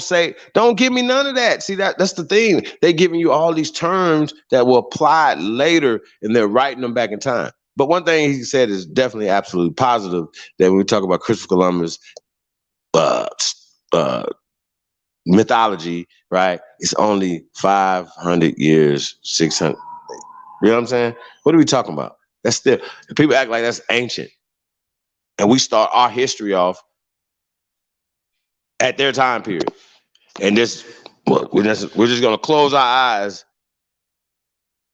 give me none of that. See, that's the thing. They're giving you all these terms that will apply later, and they're writing them back in time. But one thing he said is definitely absolutely positive, that when we talk about Christopher Columbus mythology, right? It's only 500 years, 600. You know what I'm saying? What are we talking about? That's still, people act like that's ancient. And we start our history off at their time period. And we're just going to close our eyes,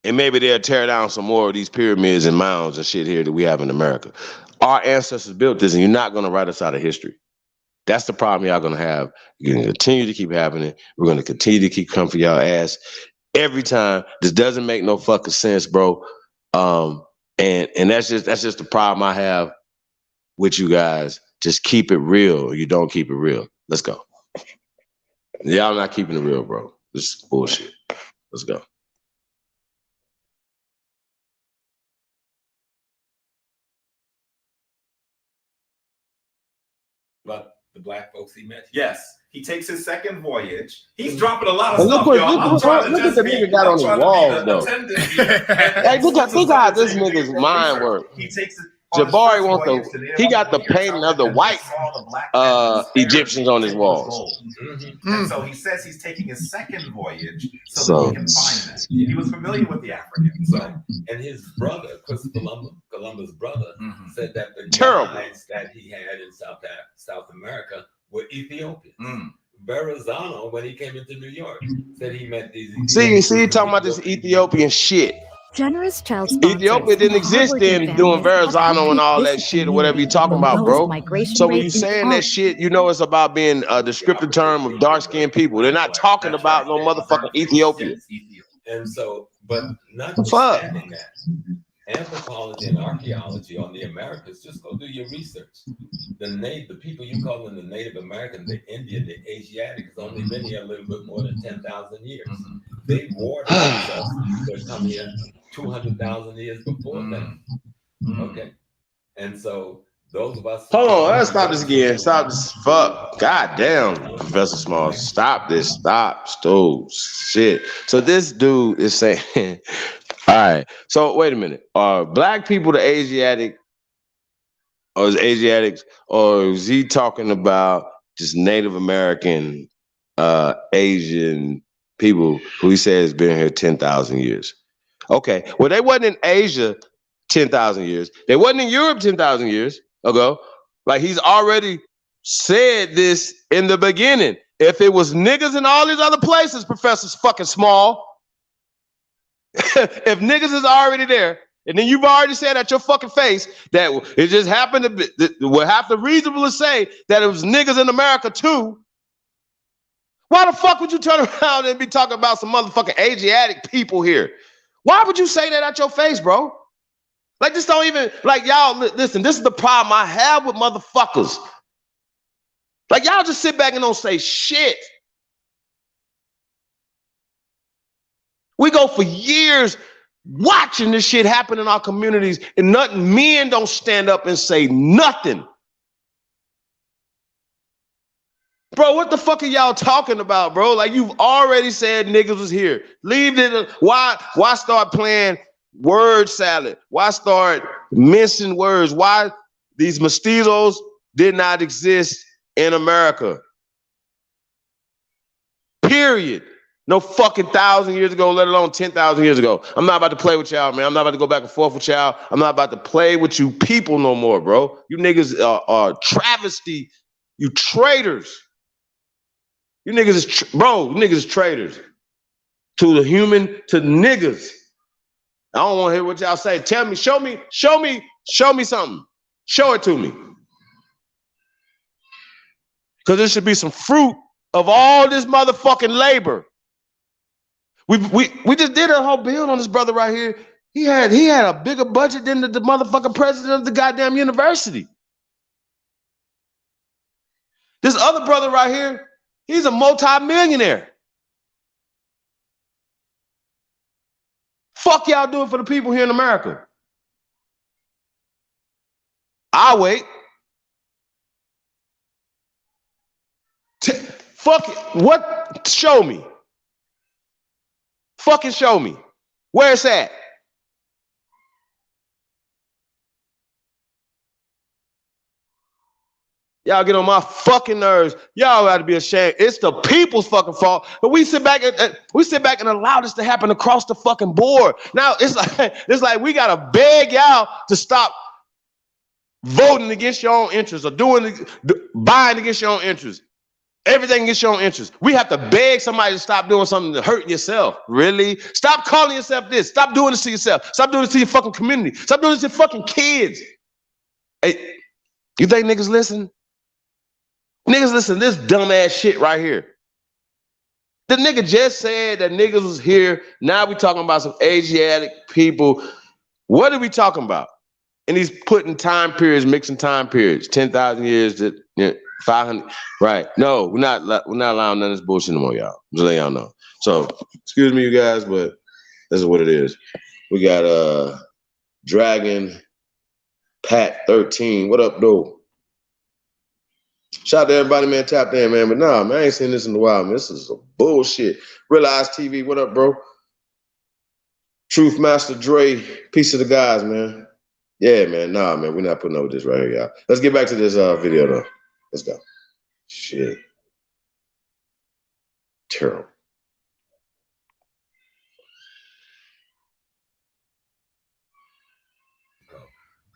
and maybe they'll tear down some more of these pyramids and mounds and shit here that we have in America. Our ancestors built this, and you're not going to write us out of history. That's the problem y'all going to have. You're going to continue to keep having it. We're going to continue to keep coming for y'all ass every time. This doesn't make no fucking sense, bro. And And that's just the problem I have with you guys. Just keep it real, or you don't keep it real. Let's go. Y'all not keeping it real, bro. This is bullshit. Let's go. But the black folks he met. Yes. He takes his second voyage. He's dropping a lot of And stuff, look y'all. at the nigga got on his walls, though. Hey, think how this nigga's mind works. He takes it. Jabari wants he got the painting of the white Egyptians on his walls. And so he says he's taking his second voyage so that he can find them. He was familiar with the Africans. Right. And his brother, Christopher Columbus' brother, said that the guides that he had in South America were Ethiopians. Verrazano, when he came into New York, said he met these Ethiopians. See, talking about this Ethiopian shit. Generous child Ethiopia didn't exist then doing Verrazano and all that shit or whatever you talking about, bro. So when you saying that shit, you know it's about being a descriptive term of dark-skinned people. They're not talking about no motherfucking Ethiopia. And so, but notwithstanding that, anthropology and archaeology on the Americas, just go do your research. The people you call them the Native American, the Indian, the Asiatic, has only been here a little bit more than 10,000 years. They warred themselves to come here 200,000 years before them. Okay. And so those of us. Hold on, let's stop this again. Stop this. Fuck. God damn, Professor Small. Stop this. Stop. Shit. So this dude is saying, all right. So wait a minute. Are black people the Asiatic? Or is Asiatics? Or is he talking about just Native American, Asian people who he says been here 10,000 years? Okay. Well, they wasn't in Asia 10,000 years. They wasn't in Europe 10,000 years ago. Like he's already said this in the beginning. If it was niggas in all these other places, Professor's fucking Small. If niggas is already there, and then you've already said at your fucking face that it just happened to be, we'll have to reasonably say that it was niggas in America too. Why the fuck would you turn around and be talking about some motherfucking Asiatic people here? Why would you say that at your face, bro? Like, this don't even, like, y'all, listen, this is the problem I have with motherfuckers. Like, y'all just sit back and don't say shit. We go for years watching this shit happen in our communities, and men don't stand up and say nothing. Bro, what the fuck are y'all talking about, bro? Like, you've already said niggas was here. Leave it. Why start playing word salad? Why start mincing words? Why these mestizos did not exist in America? Period. No fucking 1,000 years ago, let alone 10,000 years ago. I'm not about to play with y'all, man. I'm not about to go back and forth with y'all. I'm not about to play with you people no more, bro. You niggas are travesty. You traitors. You niggas is, you niggas is traitors to the human, to niggas. I don't want to hear what y'all say. Tell me, show me something. Show it to me. Because there should be some fruit of all this motherfucking labor. We just did a whole build on this brother right here. He had a bigger budget than the motherfucking president of the goddamn university. This other brother right here, he's a multi-millionaire. Fuck y'all doing for the people here in America. I'll wait. Fuck it. What? Show me. Fucking show me. Where it's at. Y'all get on my fucking nerves. Y'all got to be ashamed. It's the people's fucking fault. But we sit back and allow this to happen across the fucking board. Now it's like we gotta beg y'all to stop voting against your own interests or buying against your own interests. Everything against your own interests. We have to beg somebody to stop doing something to hurt yourself. Really? Stop calling yourself this. Stop doing this to yourself. Stop doing this to your fucking community. Stop doing this to your fucking kids. Hey, you think niggas listen? Niggas listen to this dumbass shit right here. The nigga just said that niggas was here. Now we talking about some Asiatic people. What are we talking about? And he's putting time periods, mixing time periods, 10,000 years to 500. Right? No, we're not allowing none of this bullshit no more, y'all. Just let y'all know. So, excuse me, you guys, but this is what it is. We got Dragon Pat 13. What up, though? Shout out to everybody, man. Tapped in, man. But nah, man, I ain't seen this in a while, man. This is a bullshit. Realize TV. What up, bro? Truth Master Dre. Peace to the guys, man. Yeah, man. Nah, man. We're not putting up with this right here, y'all. Let's get back to this video, though. Let's go. Shit. Terrible.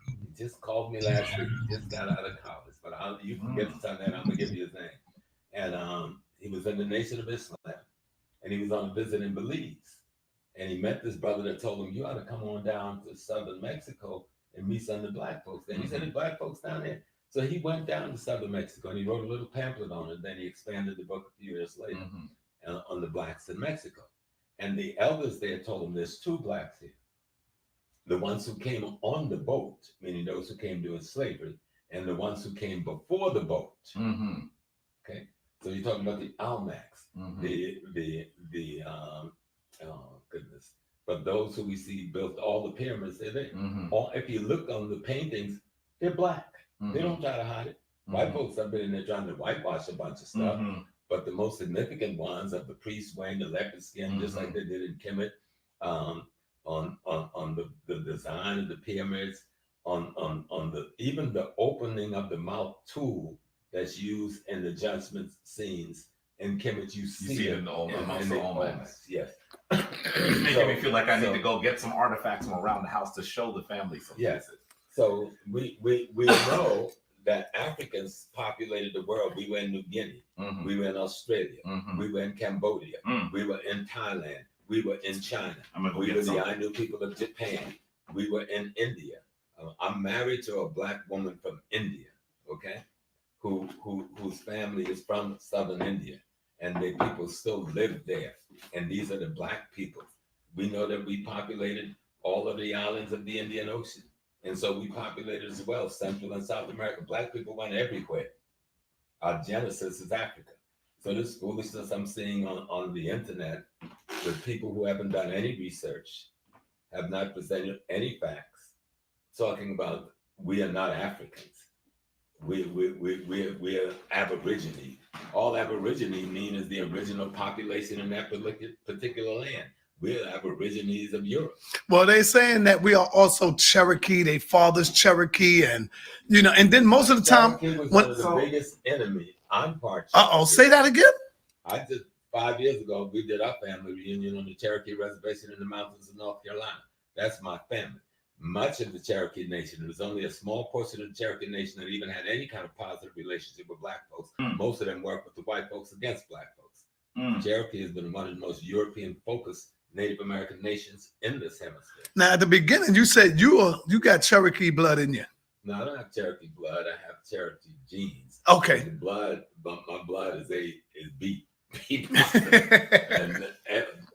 He just called me last week. He just got out of college, but you can get to tell that. I'm gonna give you his name. And he was in the Nation of Islam, and he was on a visit in Belize, and he met this brother that told him, "You ought to come on down to southern Mexico and meet some of the black folks." And he said, "The black folks down there." So he went down to southern Mexico and he wrote a little pamphlet on it. Then he expanded the book a few years later on the blacks in Mexico. And the elders there told him there's two blacks here. The ones who came on the boat, meaning those who came during slavery, and the ones who came before the boat. Okay, so you're talking about the Almacs, oh goodness, but those who we see built all the pyramids, they're there. If you look on the paintings, they're black. They don't try to hide it. White folks have been in there trying to whitewash a bunch of stuff, but the most significant ones of the priest wearing the leopard skin, just like they did in Kemet, on the design of the pyramids, on the even the opening of the mouth tool that's used in the judgment scenes in Kemet. You see it in the Olmecs. Yes. It's making me feel like I need to go get some artifacts from around the house to show the family some pieces. So we know that Africans populated the world. We were in New Guinea. We were in Australia. We were in Cambodia. We were in Thailand. We were in China. We were the Ainu people of Japan. We were in India. I'm married to a black woman from India, okay, whose family is from southern India, and the people still live there. And these are the black people. We know that we populated all of the islands of the Indian Ocean. And so we populated as well, Central and South America. Black people went everywhere. Our genesis is Africa. So this foolishness I'm seeing on the internet with people who haven't done any research, have not presented any facts, talking about we are not Africans. We're Aborigine. All Aborigine mean is the original population in that particular land. We're Aborigines of Europe. Well, they're saying that we are also Cherokee. They fathers Cherokee, and and then most of the time, Cherokee was one of the biggest enemy. I'm part. Say that again. I just 5 years ago we did our family reunion on the Cherokee Reservation in the mountains of North Carolina. That's my family. Much of the Cherokee Nation, there was only a small portion of the Cherokee Nation that even had any kind of positive relationship with black folks. Most of them worked with the white folks against black folks. Cherokee has been one of the most European-focused Native American nations in this hemisphere. Now, at the beginning, you said you got Cherokee blood in you. No, I don't have Cherokee blood. I have Cherokee genes. Okay. The blood, but my blood is beat. And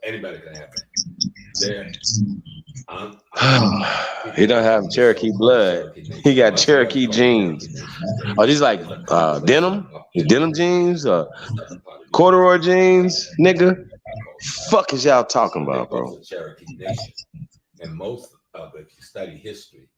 anybody can have it. He don't have Cherokee blood. He got Cherokee genes. Are these like denim jeans, corduroy jeans, nigga? Fuck is y'all talking about, bro? Cherokee Nation, and most of if you study history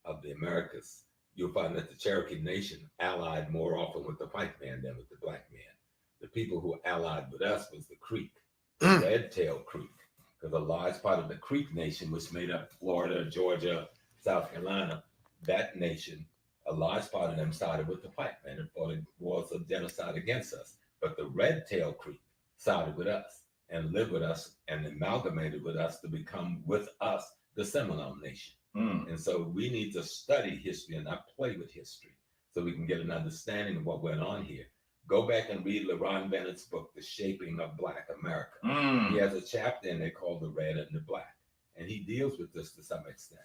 of the Americas, you'll find that the Cherokee Nation allied more often with the white man than with the black man. The people who allied with us was the Creek, the Red Tail Creek, because a large part of the Creek Nation, which made up Florida, Georgia, South Carolina, that nation, a large part of them started with the white man and fought wars of genocide against us. But the Red Tail Creek sided with us and lived with us and amalgamated with us to become with us the Seminole Nation. And so we need to study history and not play with history so we can get an understanding of what went on here. Go back and read LaRon Bennett's book, The Shaping of Black America. He has a chapter in there called The Red and the Black, and he deals with this to some extent.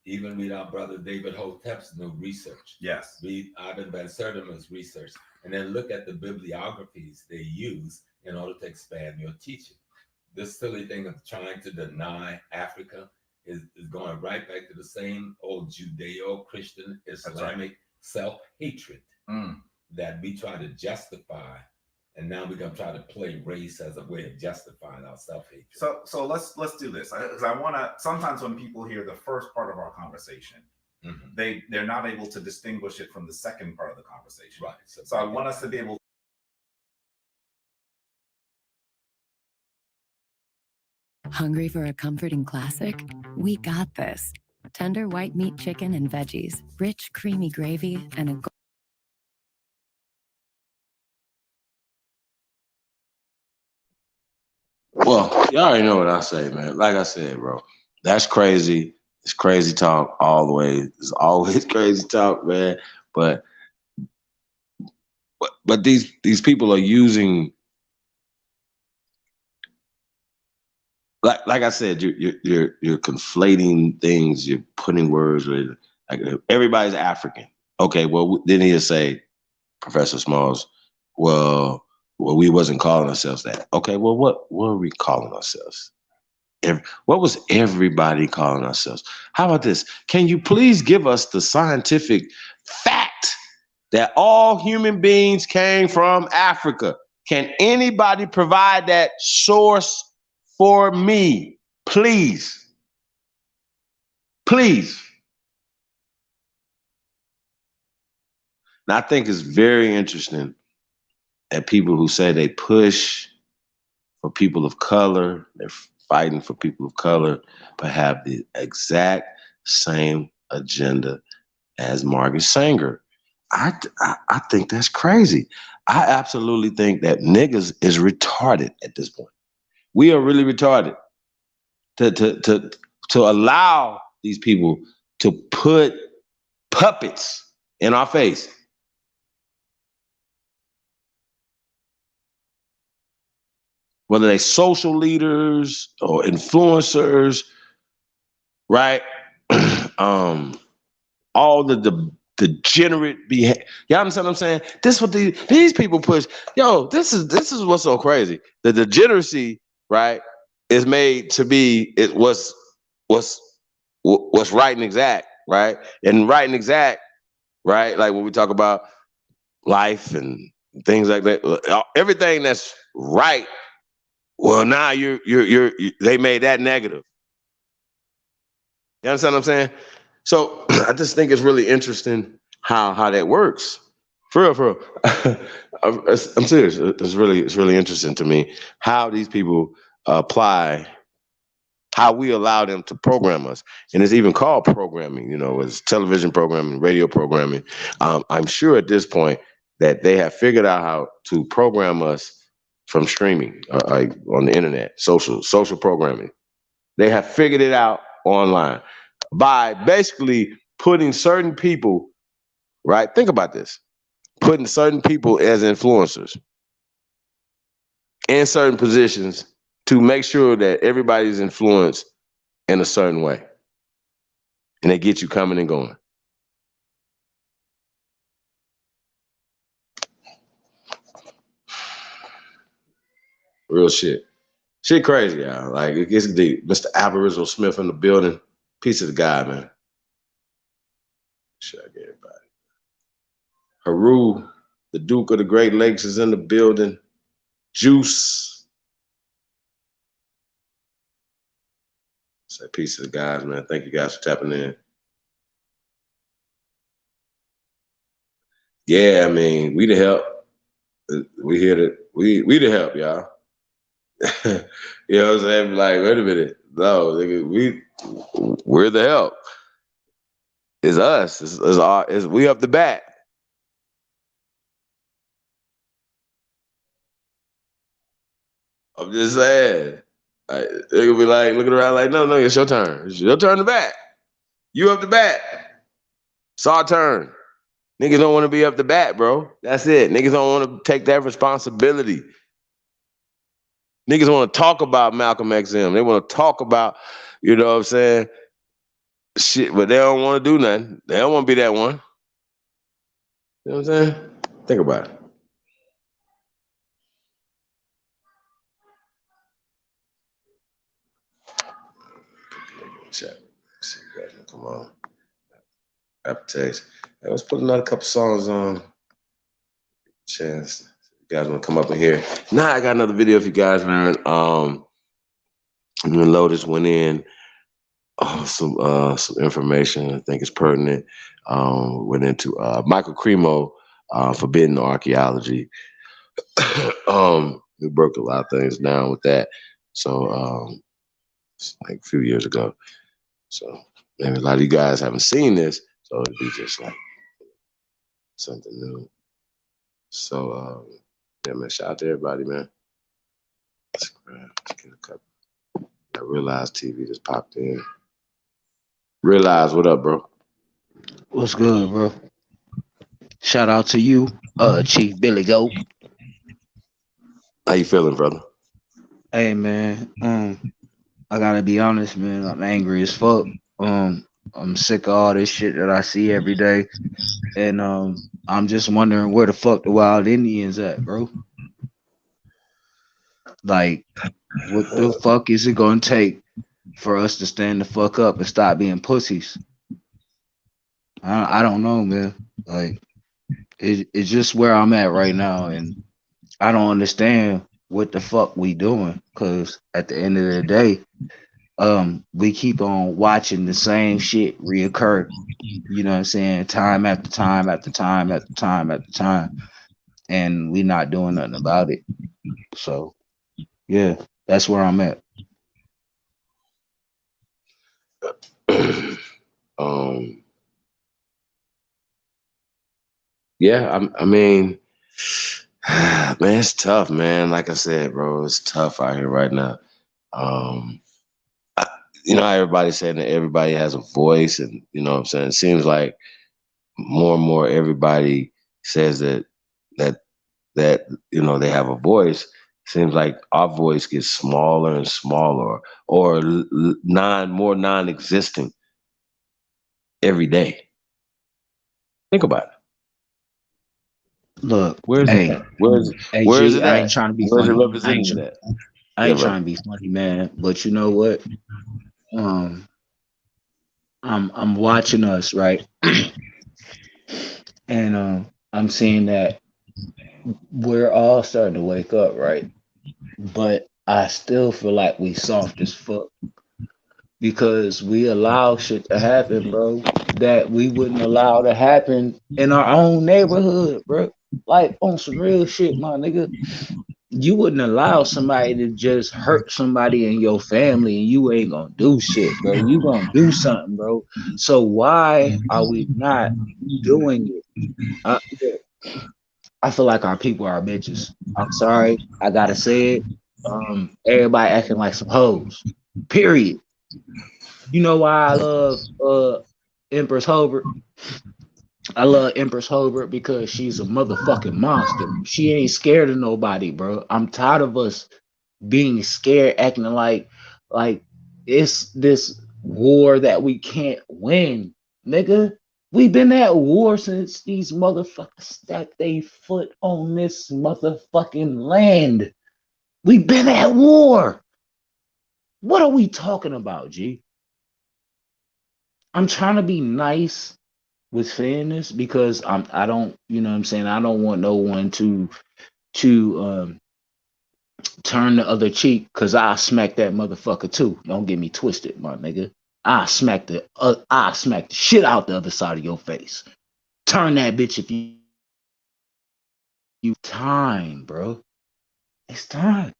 Even read our brother David Hotep's new research. Yes. Read Ivan Van Sertima's research, and then look at the bibliographies they use in order to expand your teaching. This silly thing of trying to deny Africa is going right back to the same old Judeo-Christian Islamic self-hatred that we try to justify. And now we're gonna try to play race as a way of justifying our self-hatred. So let's do this, because I want to. Sometimes when people hear the first part of our conversation, they're not able to distinguish it from the second part of the conversation. Right. So I want us to be able. Hungry for a comforting classic? We got this. Tender white meat chicken and veggies, rich creamy gravy, and a Well, you already know what I say, man. Like I said, bro, that's crazy. It's crazy talk all the way. It's always crazy talk, man. But these people are using, like I said, you're conflating things. You're putting words with, like, everybody's African. Okay, well then he'll say, Professor Smalls, well, we wasn't calling ourselves that. Okay, well, what were we calling ourselves? What was everybody calling ourselves? How about this? Can you please give us the scientific fact that all human beings came from Africa? Can anybody provide that source for me? Please. Please. And I think it's very interesting that people who say they push for people of color, they're fighting for people of color, but have the exact same agenda as Margaret Sanger. I think that's crazy. I absolutely think that niggas is retarded at this point. We are really retarded to allow these people to put puppets in our face. Whether they social leaders or influencers, right? All the degenerate behavior. Y'all understand what I'm saying? This is what these people push. Yo, this is what's so crazy. The degeneracy, right, is made to be what's right and exact, right? And right and exact, right? Like when we talk about life and things like that, everything that's right. Well, now they made that negative. You understand what I'm saying? So I just think it's really interesting how that works. For real. I'm serious. It's really interesting to me how these people apply, how we allow them to program us. And it's even called programming, it's television programming, radio programming. I'm sure at this point that they have figured out how to program us from streaming, like on the internet, social programming. They have figured it out online by basically putting certain people, right? Think about this. Putting certain people as influencers in certain positions to make sure that everybody's influenced in a certain way. And they get you coming and going. Real shit. Shit crazy, y'all. Like, it gets deep. Mr. Aboriginal Smith in the building. Peace of the guy, man. Shout out to everybody. Haru, the Duke of the Great Lakes, is in the building. Juice. Say peace to the guys, man. Thank you guys for tapping in. Yeah, I mean, we the help. We here to we the help, y'all. You know what I'm saying? Like, wait a minute. No, nigga, we're the help. It's us. It's we up the bat. I'm just saying. They could be like looking around like, no, it's your turn. It's your turn to bat. You up the bat. It's our turn. Niggas don't want to be up the bat, bro. That's it. Niggas don't want to take that responsibility. Niggas want to talk about Malcolm XM. They want to talk about, you know what I'm saying? Shit, but they don't want to do nothing. They don't want to be that one. You know what I'm saying? Think about it. Check. some rap text. Hey, let's put another couple songs on. Chance, you guys want to come up in here? Now I got another video if you guys, man. Lotus went in some information I think is pertinent. Went into Michael Cremo, forbidden archaeology. We broke a lot of things down with that. So it's like a few years ago. So maybe a lot of you guys haven't seen this, so it'd be just like something new. So yeah, man, shout out to everybody, man. Let's get a couple. I Realize TV just popped in. Realize, what up, bro? What's good, bro? Shout out to you, Chief Billy Goat. How you feeling, brother? Hey, man. I gotta be honest, man. I'm angry as fuck. I'm sick of all this shit that I see every day, and I'm just wondering where the fuck the wild Indians at, bro. Like, what the fuck is it gonna take for us to stand the fuck up and stop being pussies? I don't know, man. Like, it's just where I'm at right now, and I don't understand what the fuck we doing. Cause at the end of the day, we keep on watching the same shit reoccur. You know what I'm saying? Time after time after time after time after time, and we not doing nothing about it. So, yeah, that's where I'm at. Yeah, I mean, man, it's tough, man. Like I said, bro, it's tough out here right now. You know how everybody's saying that everybody has a voice, and you know what I'm saying? It seems like more and more everybody says that you know they have a voice. Seems like our voice gets smaller and smaller, or more non-existent every day. Think about it. Look, Where's hey, it? Where's G, it I at? ain't trying to be Where's it funny. represented at? I ain't trying to be funny, man. But you know what? I'm watching us, right? And I'm seeing that we're all starting to wake up, right? But I still feel like we soft as fuck because we allow shit to happen, bro, that we wouldn't allow to happen in our own neighborhood, bro. Like on some real shit, my nigga. You wouldn't allow somebody to just hurt somebody in your family and you ain't gonna do shit, bro. You gonna do something, bro. So why are we not doing it? I feel like our people are bitches. I'm sorry, I gotta say it. Everybody acting like some hoes. Period. You know why I love Empress Hobart? I love Empress Hobart because she's a motherfucking monster. She ain't scared of nobody, bro. I'm tired of us being scared, acting like it's this war that we can't win, nigga. We've been at war since these motherfuckers stacked their foot on this motherfucking land. We've been at war. What are we talking about, G? I'm trying to be nice with fairness because I don't, you know what I'm saying, I don't want no one to turn the other cheek because I smack that motherfucker too. Don't get me twisted, my nigga. I smack the shit out the other side of your face. Turn that bitch if you time, bro. It's time.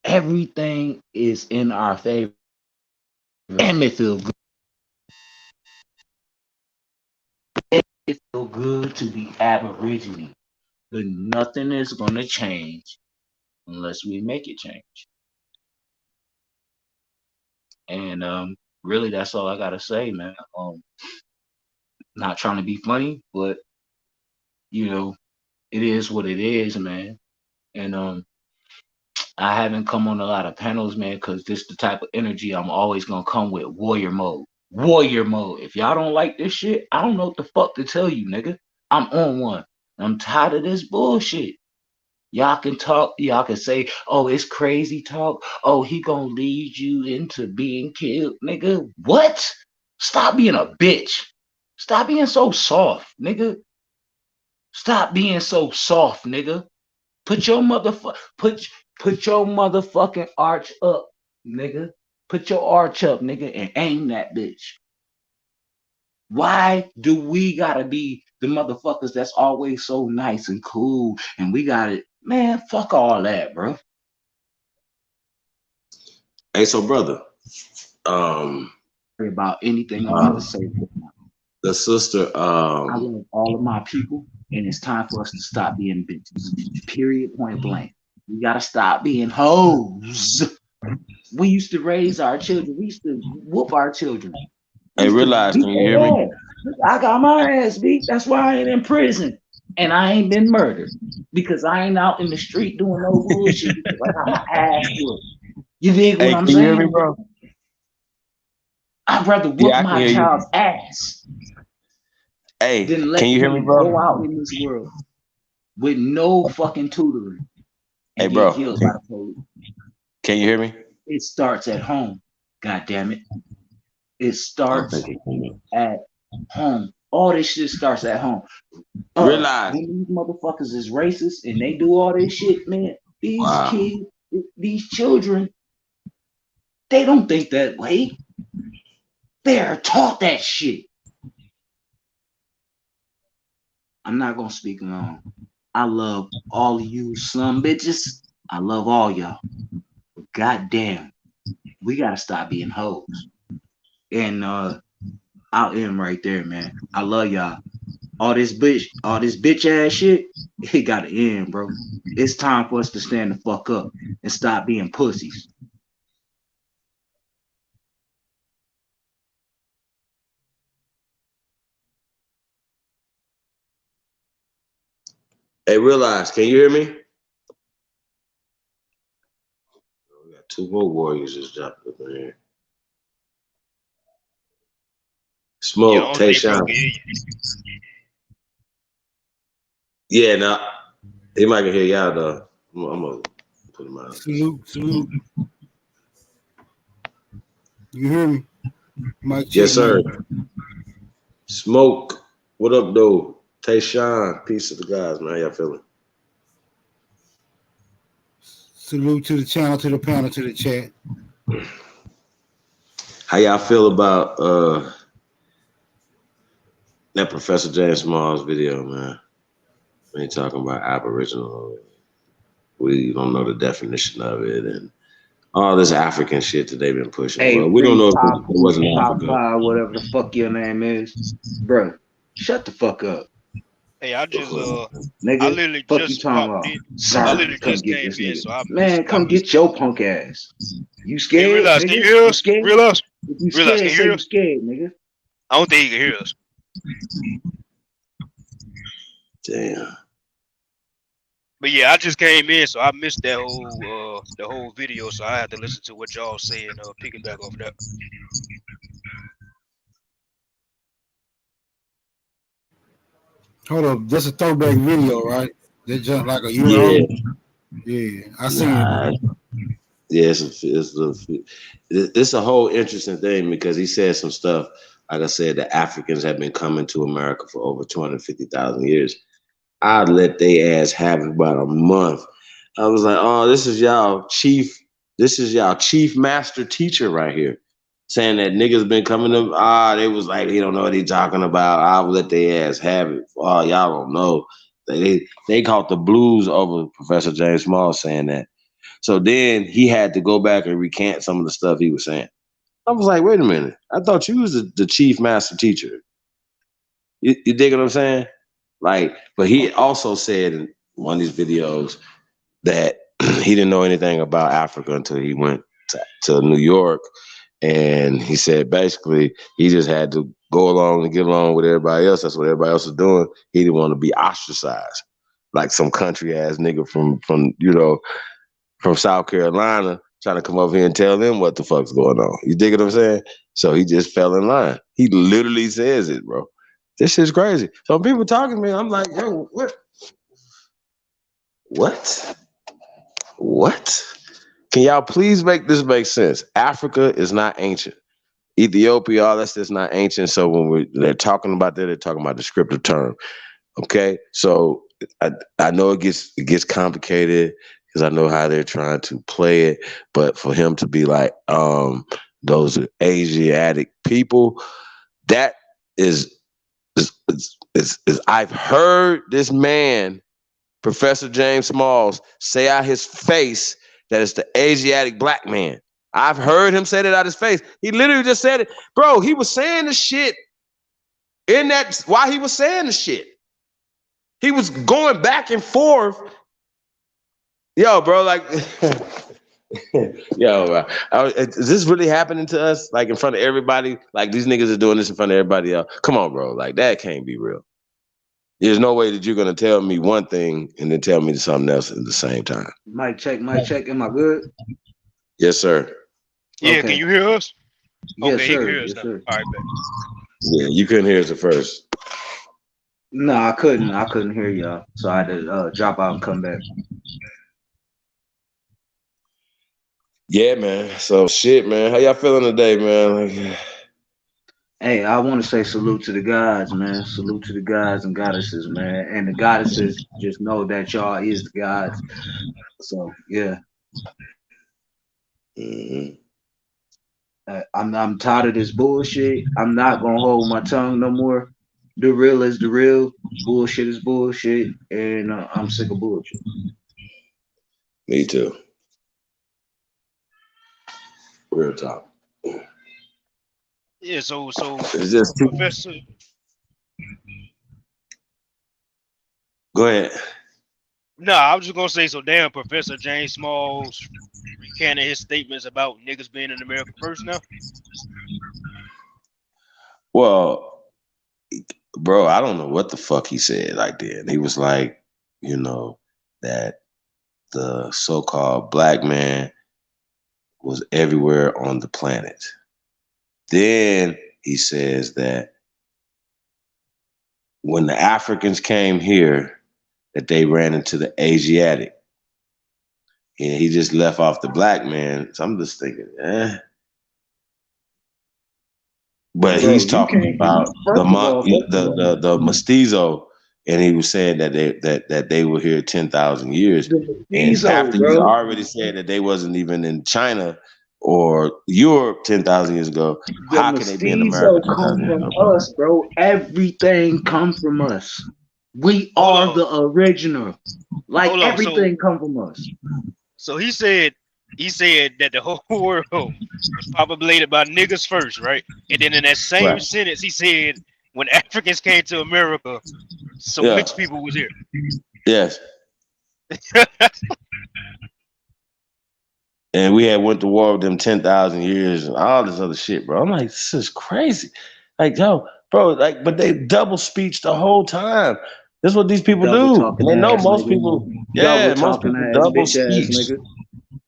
Everything is in our favor. Damn, it feel good. It feel good to be Aborigine. But nothing is gonna change unless we make it change. And really that's all I gotta say, man. Not trying to be funny, but you know, it is what it is, man. And I haven't come on a lot of panels, man, because this the type of energy I'm always gonna come with. Warrior mode. Warrior mode. If y'all don't like this shit, I don't know what the fuck to tell you, nigga. I'm on one. I'm tired of this bullshit. Y'all can talk, y'all can say, oh, it's crazy talk. Oh, he gonna lead you into being killed. Nigga, what? Stop being a bitch. Stop being so soft, nigga. Stop being so soft, nigga. Put your motherfucking arch up, nigga. Put your arch up, nigga, and aim that bitch. Why do we gotta be the motherfuckers that's always so nice and cool and we gotta, man, fuck all that, bro. Hey, so brother, about anything I'm about to say. The sister, I love all of my people, and it's time for us to stop being bitches. Period, point blank. We gotta stop being hoes. We used to raise our children. We used to whoop our children. Hey, realize, can you hear me? I got my ass beat. That's why I ain't in prison. And I ain't been murdered. Because I ain't out in the street doing no bullshit because I got my ass whooped. You dig what I'm saying? Can you hear me, bro? I'd rather whoop my child's ass. Hey, than let can you hear me, bro? Go out in this world with no fucking tutoring. And get killed by the police. Can you hear me? It starts at home. God damn it. It starts at home. All this shit starts at home. Realize when these motherfuckers is racist and they do all this shit, man. These kids, these children, they don't think that way. They're taught that shit. I'm not gonna speak long. I love all of you some bitches. I love all y'all. But goddamn, we gotta stop being hoes. And I'll end right there, man. I love y'all. All this bitch ass shit, it gotta end, bro. It's time for us to stand the fuck up and stop being pussies. Hey, realize, can you hear me? We got two more warriors just jumped up in here. Smoke, Tayshawn. Yeah, now he might can hear y'all though. I'm gonna put him out. Salute. You hear me? Yes, sir. Smoke. What up, though? Tayshawn, peace to the guys, man. How y'all feeling? Salute to the channel, to the panel, to the chat. How y'all feel about that Professor James Smalls video, man? When he talking about Aboriginal, we don't know the definition of it, and all this African shit that they've been pushing. Hey, well, we don't know if it wasn't top Africa. 5, whatever the fuck your name is, bro. Shut the fuck up. Hey, I just nigga, I literally fuck just you talking popped about. in. Sorry, I literally come just get came this in, nigga. so Man, come get your punk ass. You scared? Hey, realize, nigga? Can you hear us? You scared? Realize, If you realize, scared, can you say hear you us? scared, nigga. I don't think he can hear us. Damn. But yeah, I just came in, so I missed that whole the whole video, so I had to listen to what y'all saying, picking back off that. Hold up, that's a throwback video, right? That jumped like a year old. Yeah, I seen it. Yeah, it's a whole interesting thing because he said some stuff. Like I said, the Africans have been coming to America for over 250,000 years. I'd let they ass have it about a month. I was like, oh, this is y'all chief master teacher right here. Saying that niggas been coming to, they was like, he don't know what he talking about. I'll let they ass have it. Oh, y'all don't know. They caught the blues over Professor James Small saying that. So then he had to go back and recant some of the stuff he was saying. I was like, wait a minute. I thought you was the chief master teacher. You dig what I'm saying? Like, but he also said in one of these videos that he didn't know anything about Africa until he went to New York. And he said basically he just had to go along and get along with everybody else. That's what everybody else was doing. He didn't want to be ostracized like some country ass nigga from South Carolina trying to come over here and tell them what the fuck's going on. You dig what I'm saying? So he just fell in line. He literally says it, bro. This shit's crazy. So people talking to me, I'm like, yo, what? Can y'all please make this make sense? Africa is not ancient. Ethiopia, all that's just not ancient. So when they're talking about that, they're talking about descriptive term. Okay, so I know it gets complicated because I know how they're trying to play it, but for him to be like those Asiatic people, that is I've heard this man, Professor James Smalls, say out his face that it's the Asiatic black man. I've heard him say that out his face. He literally just said it. Bro, he was saying the shit in that while he was saying the shit. He was going back and forth. Yo, bro, like, yo, is this really happening to us? Like in front of everybody? Like these niggas are doing this in front of everybody else? Come on, bro. Like that can't be real. There's no way that you're going to tell me one thing and then tell me something else at the same time. Mic check. Am I good? Yes, sir. Yeah, Okay. can you hear us? Yes, Okay, you sir. can hear us Yes, now. sir. All right, bet. Yeah, you couldn't hear us at first. No, I couldn't hear y'all, so I had to drop out and come back. Yeah, man. So shit, man. How y'all feeling today, man? Like, Hey, I want to say salute to the gods, man. Salute to the gods and goddesses, man. And the goddesses just know that y'all is the gods. So yeah. I'm tired of this bullshit. I'm not gonna hold my tongue no more. The real is the real. Bullshit is bullshit, and I'm sick of bullshit. Me too. Real talk. Yeah, so It's just too. Professor. Go ahead. No, I was just gonna say, so damn, Professor James Smalls recanted his statements about niggas being in America first now. Well, bro, I don't know what the fuck he said like that. He was like, you know, that the so-called black man was everywhere on the planet. Then he says that when the Africans came here, that they ran into the Asiatic. And he just left off the black man. So I'm just thinking, But Bro, he's talking about the mestizo, and he was saying that they were here 10,000 years. And after he's already said that they wasn't even in China or Europe 10,000 years ago, how can they be in America? Come from us, bro. Everything come from us. We are the original. Like everything come from us. So he said that the whole world was populated by niggas first, right? And then in that same sentence, he said when Africans came to America, some mixed people was here. Yes. And we had went to war with them 10,000 years and all this other shit, bro. I'm like, this is crazy. Like, yo, bro, like, but they double speech the whole time. This is what these people do. And they know most people, most people double speech.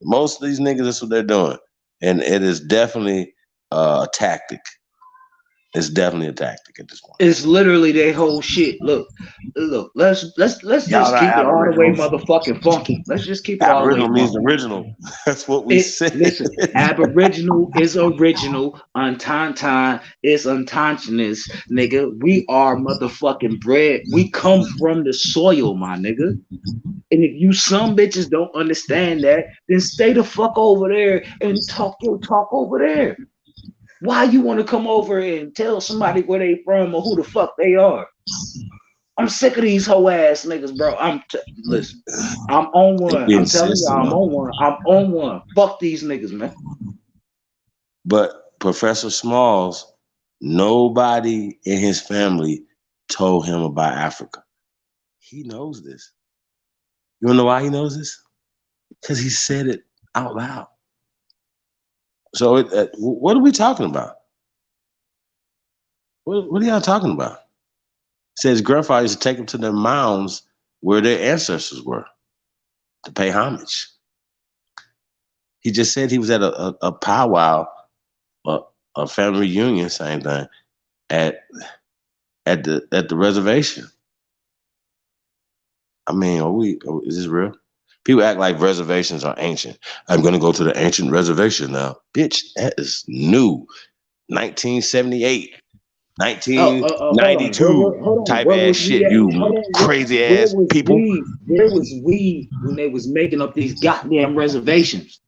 Most of these niggas, that's what they're doing. And it is definitely a tactic. It's definitely a tactic at this point. It's literally their whole shit. Look. Let's just keep it all the way motherfucking funky. Let's just keep it all the way funky. Aboriginal means original. That's what we say. Listen, Aboriginal is original. Untantan is untantinous, nigga. We are motherfucking bred. We come from the soil, my nigga. And if you some bitches don't understand that, then stay the fuck over there and talk your talk over there. Why you want to come over and tell somebody where they from or who the fuck they are? I'm sick of these hoe ass niggas, bro. Listen, I'm on one. I'm telling y'all, I'm on one. I'm on one. Fuck these niggas, man. But Professor Smalls, nobody in his family told him about Africa. He knows this. You wanna know why he knows this? Because he said it out loud. So what are we talking about? What are y'all talking about? Says his grandfather used to take him to their mounds where their ancestors were to pay homage. He just said he was at a powwow, a family reunion, same thing, at the reservation. I mean, is this real? People act like reservations are ancient. I'm going to go to the ancient reservation now. Bitch, that is new. 1978, 1992 type ass shit. You crazy ass people. Where was we when they was making up these goddamn reservations?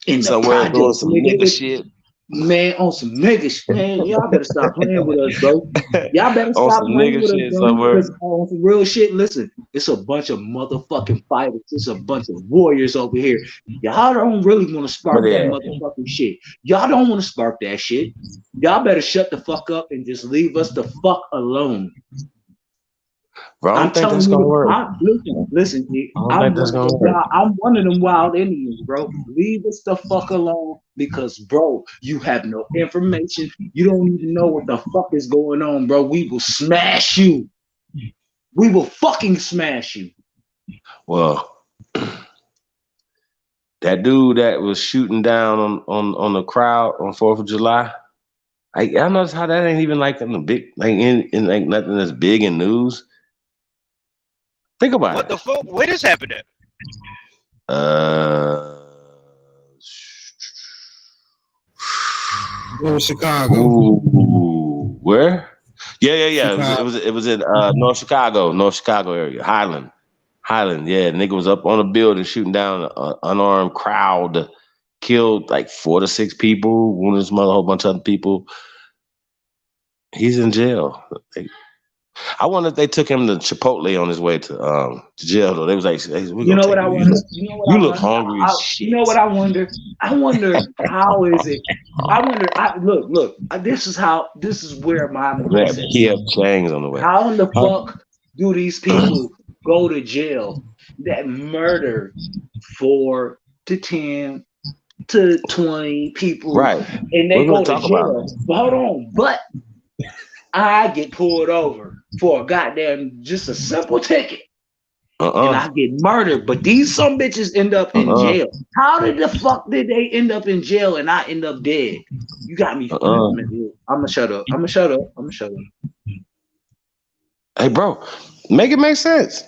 In the Somewhere doing projects, some nigga. nigga shit. Man, on some nigga shit. Man, y'all better stop playing with us, bro. Y'all better On stop some playing nigga with us, shit bro. somewhere. Because on some real shit, listen, it's a bunch of motherfucking fighters. It's a bunch of warriors over here. Y'all don't really want to spark that motherfucking shit. Y'all don't want to spark that shit. Y'all better shut the fuck up and just leave us the fuck alone. Bro, I don't think that's gonna work. Listen, G, I'm one of them wild Indians, bro. Leave us the fuck alone because, bro, you have no information. You don't even know what the fuck is going on, bro. We will smash you. We will fucking smash you. Well, that dude that was shooting down on the crowd on 4th of July, I notice how that ain't even like in the big, like in like nothing that's big in news. Think about what the fuck? Where this happened at? Chicago. Ooh, where? Yeah. It was in North Chicago area, Highland. Yeah, the nigga was up on a building shooting down an unarmed crowd, killed like 4 to 6 people, wounded his mother, a whole bunch of other people. He's in jail. I wonder if they took him to Chipotle on his way to jail though. They was like, hey, you know what I wonder? You look hungry as shit. You know what I wonder? I wonder how is it? Look. This is where my mindset. He had chains on the way. How in the fuck do these people go to jail that murder 4 to 10 to 20 people? Right. And they go to jail. But hold on, but I get pulled over for a goddamn just a simple ticket. And I get murdered, but these some bitches end up in jail. How did the fuck did they end up in jail and I end up dead? You got me. I'm gonna shut up. Hey, bro, make it make sense.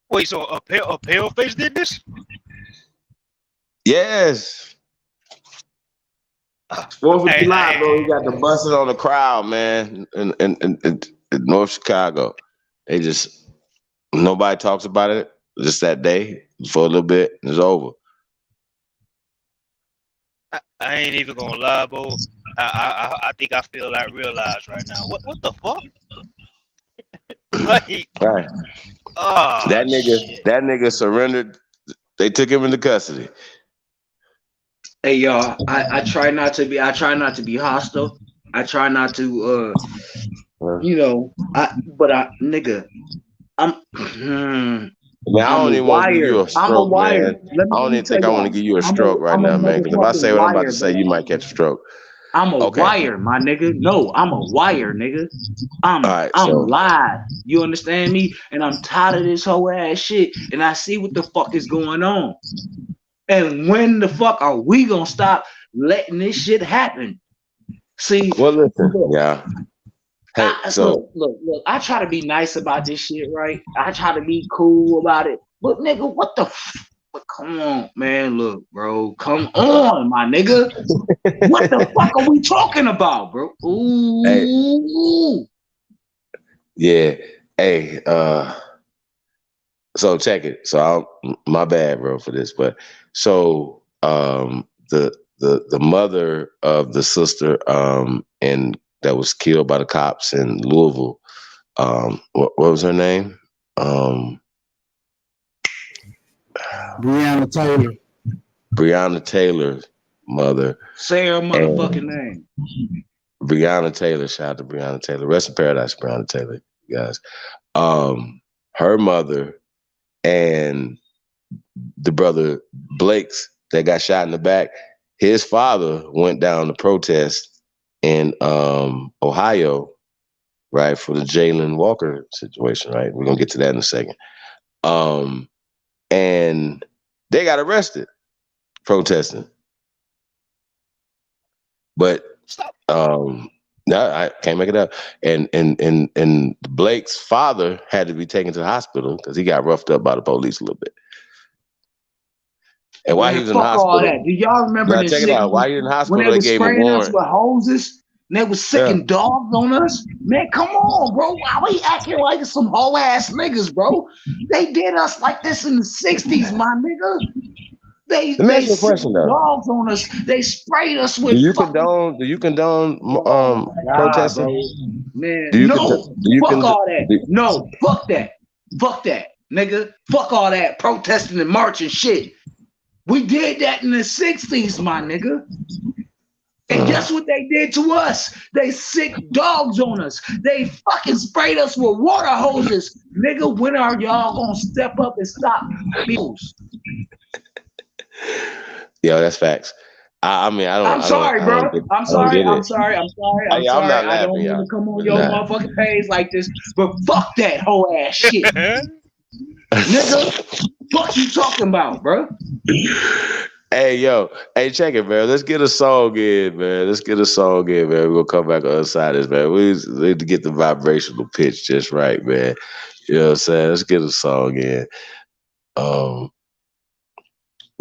Wait, so a pale face did this? Yes. 4th of July, bro. You got the busting on the crowd, man, in North Chicago. They just nobody talks about it. Just that day for a little bit, and it's over. I ain't even gonna lie, bro. I think I feel like realized right now. What the fuck? Like, right. That nigga surrendered. They took him into custody. Hey y'all, I try not to be hostile. I try not to nigga, I'm Man, I don't even want to give you a stroke, man. I don't even think I want to give you a stroke right now, man. Because if I say what I'm about to say, you might catch a stroke. I'm a wire, my nigga. No, I'm a wire, nigga. I'm live. You understand me? And I'm tired of this whole ass shit. And I see what the fuck is going on. And when the fuck are we gonna stop letting this shit happen? See, well, listen, yeah. Hey, look, I try to be nice about this shit, right? I try to be cool about it. But nigga, what the but come on, man. Look, bro. Come on, my nigga. What the fuck are we talking about, bro? Ooh. Hey. Yeah. Hey, so check it. So my bad, bro, for this, but so the mother of the sister and that was killed by the cops in Louisville, what was her name? Breonna Taylor's mother. Say her motherfucking name. Breonna Taylor. Shout out to Breonna Taylor. Rest in paradise, Breonna Taylor, you guys. Her mother and the brother Blake's that got shot in the back, his father went down to protest in Ohio, right, for the Jalen Walker situation, right? We're gonna get to that in a second. And they got arrested protesting. But no, I can't make it up. And Blake's father had to be taken to the hospital because he got roughed up by the police a little bit. And while he was in the fuck all hospital, that. Do y'all remember now the check it out. 60s While he was in the when hospital, they they was gave him a spraying us warrant. with hoses? And they was sicking dogs on us? Man, come on, bro. Why we acting like some whole ass niggas, bro? They did us like this in the 60s, my nigga. They Ask you a question though. dogs on us. They sprayed us with Do you condone God, protesting? bro. Man, Do you fuck all that. No, fuck that. Fuck that, nigga. Fuck all that protesting and marching shit. We did that in the 60s, my nigga. And guess what they did to us? They sick dogs on us. They fucking sprayed us with water hoses. Nigga, when are y'all gonna step up and stop bills? Yo, that's facts. I mean, I'm sorry, bro. I'm sorry. I'm sorry. I'm not I laughing, don't y'all. want to come on your motherfucking page like this, but fuck that whole ass shit. Nigga, what you talking about, bro? Hey, yo. Hey, check it, man. Let's get a song in, man. We're going to come back on the other side of this, man. We need to get the vibrational pitch just right, man. You know what I'm saying? Let's get a song in.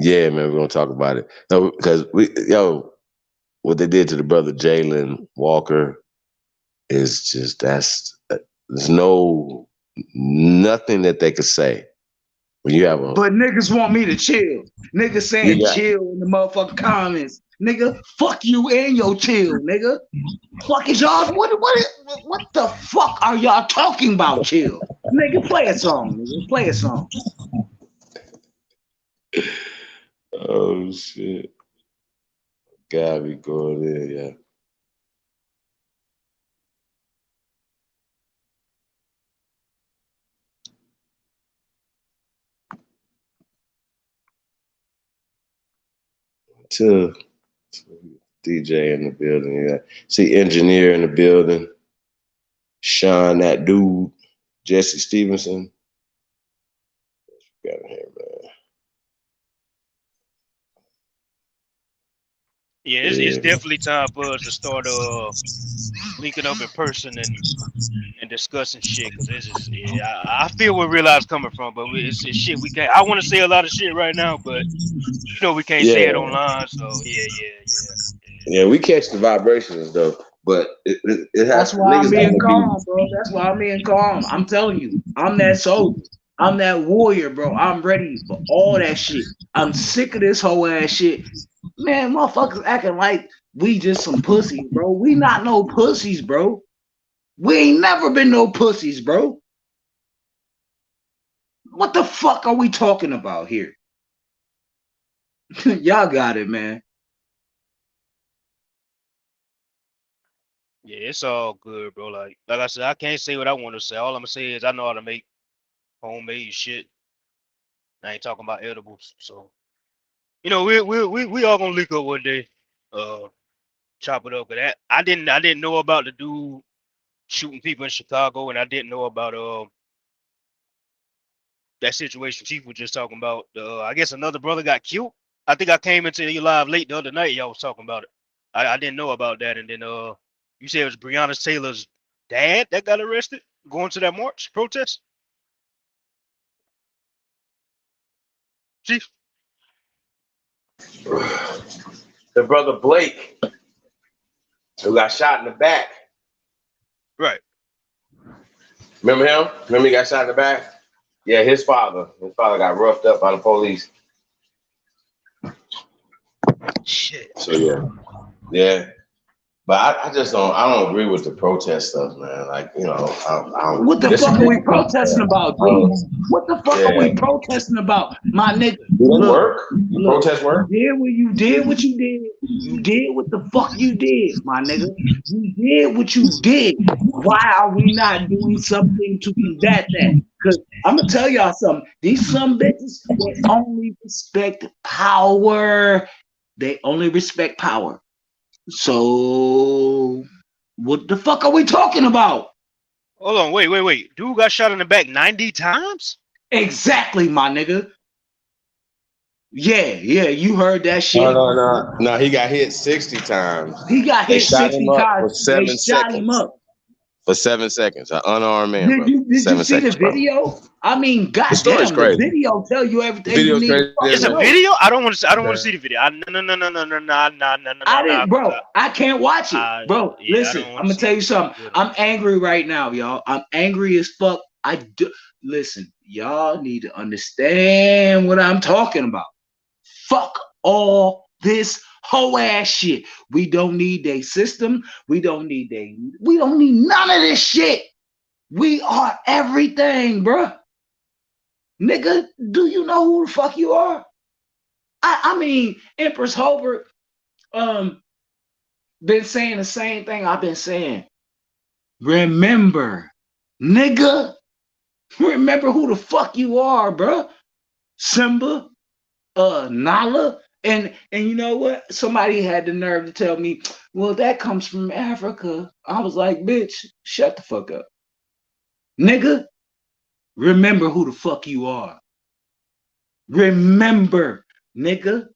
Yeah, man, we're going to talk about it. No, because what they did to the brother Jalen Walker is just, there's nothing that they could say. When you have But niggas want me to chill. Niggas saying chill in the motherfucking comments. Nigga, fuck you and your chill, nigga. Fuck is y'all? What the fuck are y'all talking about? Chill, nigga. Play a song, nigga. Play a song. Oh shit! Gotta be going in, yeah. To DJ in the building, yeah. See engineer in the building. Sean, that dude, Jesse Stevenson. Got him here, man. Yeah, it's definitely time for us to start linking up in person and discussing shit, because it's just I feel where Realize coming from, but it's shit we can't. I want to say a lot of shit right now, but we can't say it online. So yeah. We catch the vibrations though, but it has. That's why I'm being calm, bro. That's why I'm being calm. I'm telling you, I'm that soldier. I'm that warrior, bro. I'm ready for all that shit. I'm sick of this whole ass shit. Man, motherfuckers acting like we just some pussies, bro. We not no pussies, bro. We ain't never been no pussies, bro. What the fuck are we talking about here? Y'all got it, man. Yeah, it's all good, bro. Like I said, I can't say what I want to say. All I'm gonna say is I know how to make homemade shit. I ain't talking about edibles, so we all gonna link up one day. Chop it up. But that I didn't know about the dude shooting people in Chicago, and I didn't know about that situation Chief was just talking about. I guess another brother got killed. I think I came into your live late the other night. Y'all was talking about it. I didn't know about that, and then you said it was Breonna Taylor's dad that got arrested going to that march protest. Chief, The brother Blake, who got shot in the back. Right. Remember him? Remember he got shot in the back? Yeah, his father. His father got roughed up by the police. Shit. So yeah. But I just don't agree with the protest stuff, man. Like, I don't. What the fuck are we protesting about, dude? What the fuck are we protesting about, my nigga? Look, protest work? You did what you did. You did what the fuck you did, my nigga. You did what you did. Why are we not doing something to combat that? Because I'm gonna tell y'all something. These some bitches, they only respect power. They only respect power. So what the fuck are we talking about? Hold on, wait. Dude got shot in the back 90 times? Exactly, my nigga. Yeah, you heard that shit. No, he got hit 60 times. He got hit 60 times. For 7 they shot seconds. him up. for 7 seconds. An unarmed man, bro. Did you 7 see the seconds, bro. video? I mean, The story's goddamn, the crazy. video tell you everything you Video's need to crazy. fucking It's a know. video. I don't want to. I don't want to see the video. No. I didn't, bro. I can't watch it, bro. Yeah, I Listen, don't I'm want to gonna see tell it. you something. I'm angry right now, y'all. I'm angry as fuck. I do. Listen, y'all need to understand what I'm talking about. Fuck all this whole ass shit. We don't need a system. We don't need none of this shit. We are everything, bruh. Nigga, do you know who the fuck you are? I mean, Empress Hobart been saying the same thing I've been saying. Remember, nigga, remember who the fuck you are, bruh. Simba, Nala, and you know what? Somebody had the nerve to tell me, well, that comes from Africa. I was like, bitch, shut the fuck up. Nigga, remember who the fuck you are. Remember, nigga,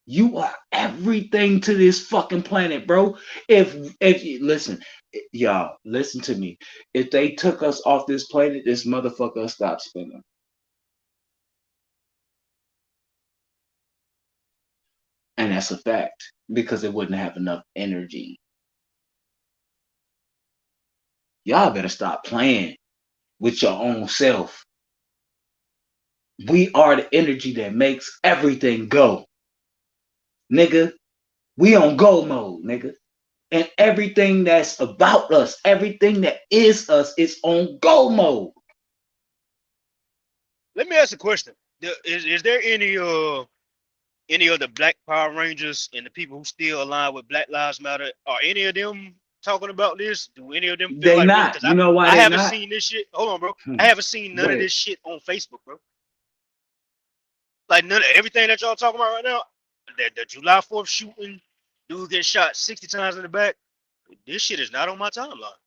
you are everything to this fucking planet, bro. If you listen, y'all, listen to me. If they took us off this planet, this motherfucker stopped spinning. And that's a fact because it wouldn't have enough energy. Y'all better stop playing with your own self. We are the energy that makes everything go. Nigga, we on go mode, nigga. And everything that's about us, everything that is us, is on go mode. Let me ask a question. Is there any of the Black Power Rangers and the people who still align with Black Lives Matter? Are any of them talking about this? Do any of them feel They like really? not. Because You know why I they haven't not? seen this shit. Hold on, bro. I haven't seen none of this shit on Facebook, bro. Like none of everything that y'all talking about right now. The July 4th shooting, dude getting shot 60 times in the back. This shit is not on my timeline.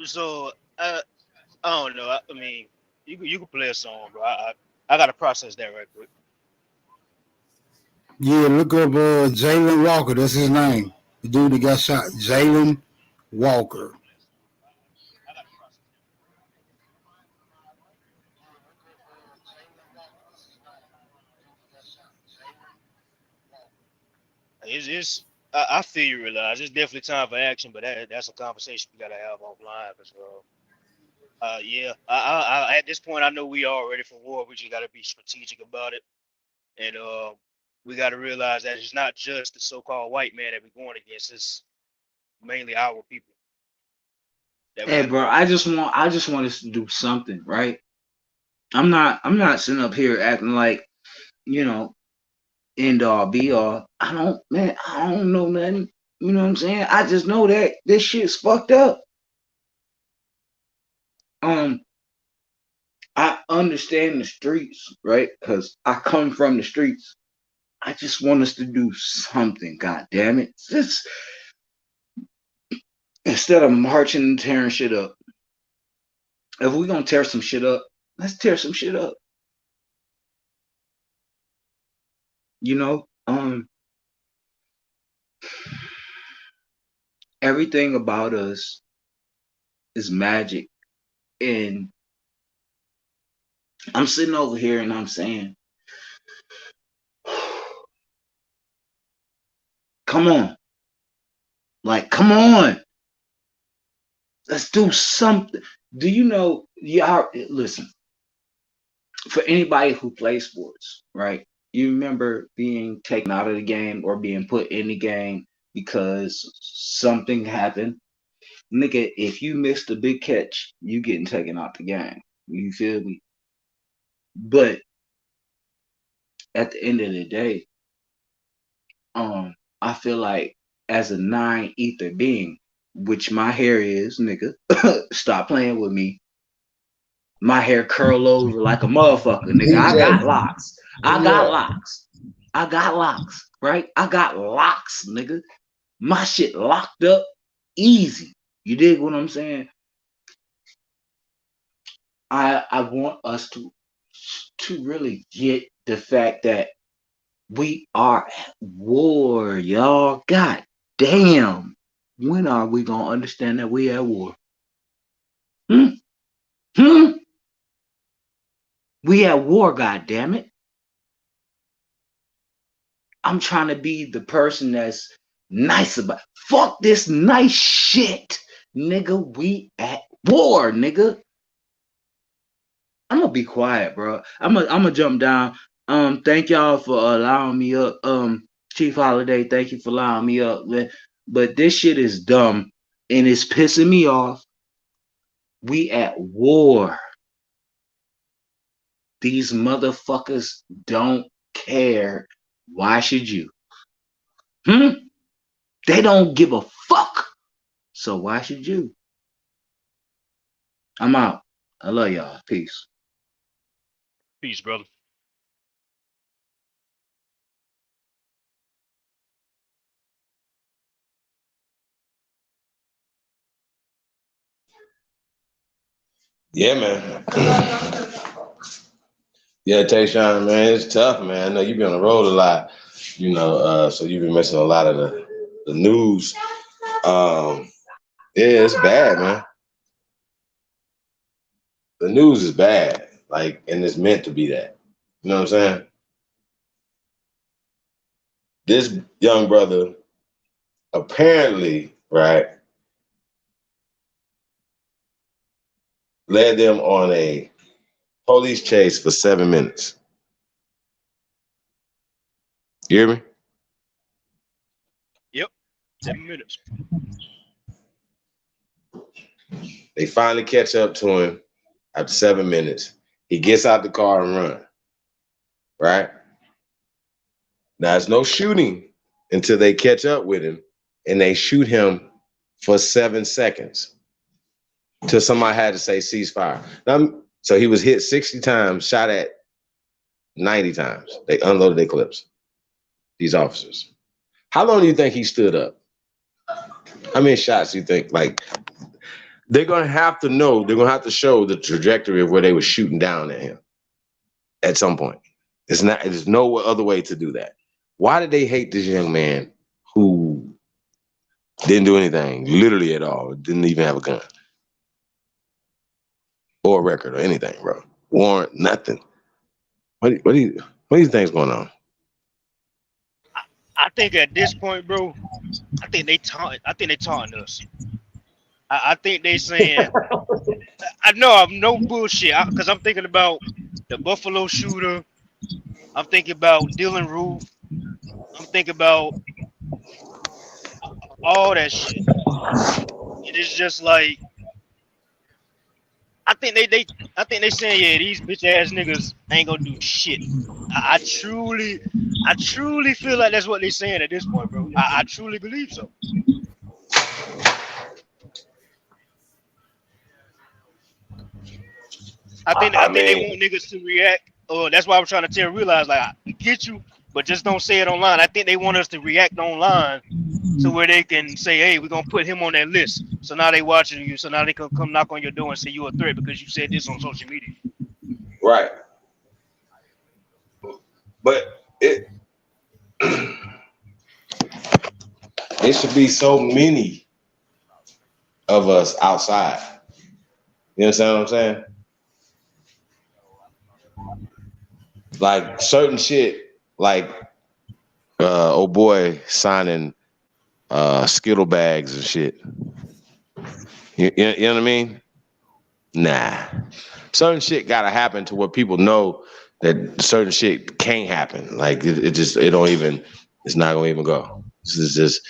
So I don't know. I mean, you can play a song, bro. I gotta process that right quick. Yeah, look up Jalen Walker. That's his name. The dude that got shot. Jalen Walker. I feel you realize it's definitely time for action, but that's a conversation we gotta have offline as well. Yeah. I at this point I know we are ready for war. We just gotta be strategic about it, and we gotta realize that it's not just the so-called white man that we're going against. It's mainly our people. Hey, bro, I just want us to do something, right? I'm not sitting up here acting like, you know, end all be all. I don't know nothing. You know what I'm saying? I just know that this shit's fucked up. I understand the streets, right? Because I come from the streets. I just want us to do something, god damn it. Just instead of marching and tearing shit up. If we're gonna tear some shit up, let's tear some shit up. You know, everything about us is magic. And I'm sitting over here and I'm saying, come on. Like, come on. Let's do something. Do you know, y'all, listen, for anybody who plays sports, right? You remember being taken out of the game or being put in the game because something happened. Nigga, if you missed a big catch, you getting taken out the game. You feel me? But at the end of the day, I feel like as a 9 ether being, which my hair is, nigga, stop playing with me. My hair curl over like a motherfucker, nigga. I got locks. I got locks. I got locks, right? I got locks, nigga. My shit locked up easy. You dig what I'm saying? I want us to really get the fact that We are at war, y'all. God damn. When are we gonna understand that we at war? Hmm? We at war, god damn it. I'm trying to be the person that's nice about fuck this nice shit. Nigga, we at war, nigga. I'm gonna be quiet, bro. I'm gonna jump down. Thank y'all for allowing me up. Chief Holiday, thank you for allowing me up. But this shit is dumb and it's pissing me off. We at war. These motherfuckers don't care. Why should you? They don't give a fuck. So why should you? I'm out. I love y'all. Peace. Peace, brother. Yeah, man. Yeah, Tayshaun, man, it's tough, man. I know you've been on the road a lot, so you've been missing a lot of the news. Yeah, it's bad, man. The news is bad, and it's meant to be that. You know what I'm saying? This young brother apparently, right, led them on a police chase for 7 minutes. You hear me? Yep. 7 minutes. They finally catch up to him after 7 minutes. He gets out the car and run. Right? Now, there's no shooting until they catch up with him, and they shoot him for 7 seconds till somebody had to say ceasefire. So he was hit 60 times, shot at 90 times. They unloaded their clips, these officers. How long do you think he stood up? How many shots do you think? They're going to have to know, they're going to have to show the trajectory of where they were shooting down at him at some point. There's no other way to do that. Why did they hate this young man who didn't do anything, literally at all, didn't even have a gun or a record or anything, bro? Warrant, nothing. What do you think is going on? I think at this point, bro, I think they taunting us. I think they saying, I know I'm no bullshit, because I'm thinking about the Buffalo shooter. I'm thinking about Dylan Roof. I'm thinking about all that shit. It is just like, I think they saying, yeah, these bitch ass niggas ain't gonna do shit. I truly feel like that's what they saying at this point, bro. I truly believe so. I think they want niggas to react. That's why I'm trying to tell realize, like, I get you, but just don't say it online. I think they want us to react online so where they can say, hey, we're gonna put him on that list. So now they watching you, so now they can come knock on your door and say you a threat because you said this on social media. Right. But it should be so many of us outside. You understand what I'm saying? Like certain shit, like old boy signing Skittle bags and shit. You know what I mean? Nah. Certain shit gotta happen to where people know that certain shit can't happen. Like it's not gonna even go. This is just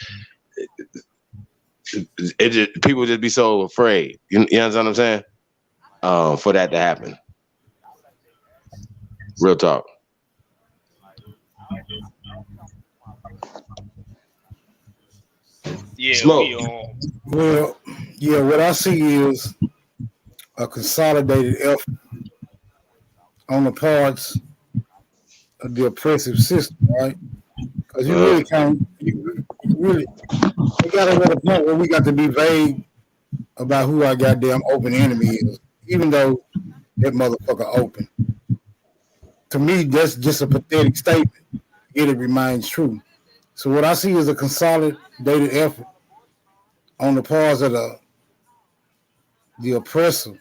people just be so afraid. You understand what I'm saying? For that to happen. Real talk. Yeah. Smoke. Well, yeah, what I see is a consolidated effort on the parts of the oppressive system, right? Because you really can't, you got to get a point where we got to be vague about who our goddamn open enemy is, even though that motherfucker open. To me, that's just a pathetic statement. yet it remains true. So what I see is a consolidated effort on the parts of the oppressor,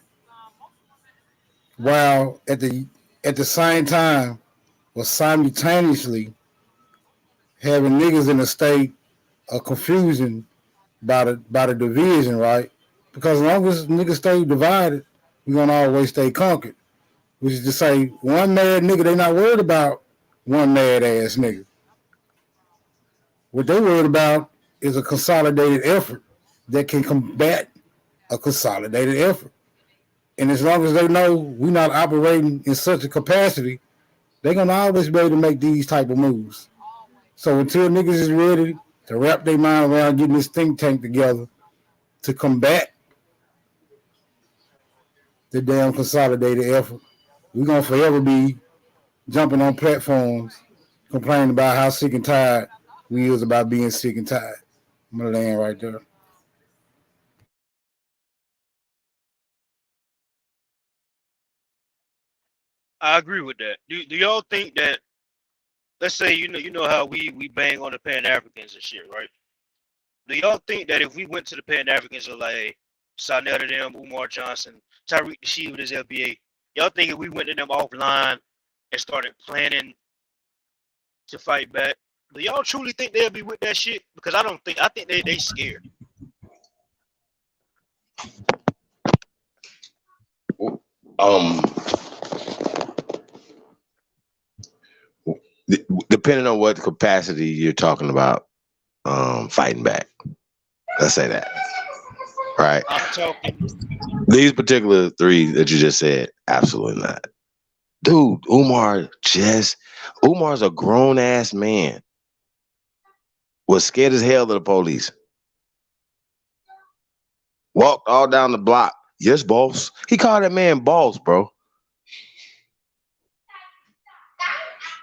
while at the same time or simultaneously having niggas in a state of confusion by the division, right? Because as long as niggas stay divided, we're gonna always stay conquered. Which is to say, one mad nigga, they not worried about one mad ass nigga. What they worried about is a consolidated effort that can combat a consolidated effort. And as long as they know we're not operating in such a capacity, they're gonna always be able to make these type of moves. So until niggas is ready to wrap their mind around getting this think tank together to combat the damn consolidated effort, we're gonna forever be jumping on platforms complaining about how sick and tired we is about being sick and tired. I'm gonna land right there. I agree with that. Do y'all think that, let's say, you know how we bang on the Pan Africans and shit, right? Do y'all think that if we went to the Pan Africans or like Sarnell to them, Umar Johnson, Tyreek Nasheed with his LBA, y'all think if we went to them offline and started planning to fight back, do y'all truly think they'll be with that shit? Because I think they scared. Depending on what capacity you're talking about, fighting back. Let's say that. Right. I'm talking. These particular three that you just said, absolutely not. Dude, Umar's a grown ass man. Was scared as hell of the police. Walked all down the block. Yes, boss. He called that man boss, bro.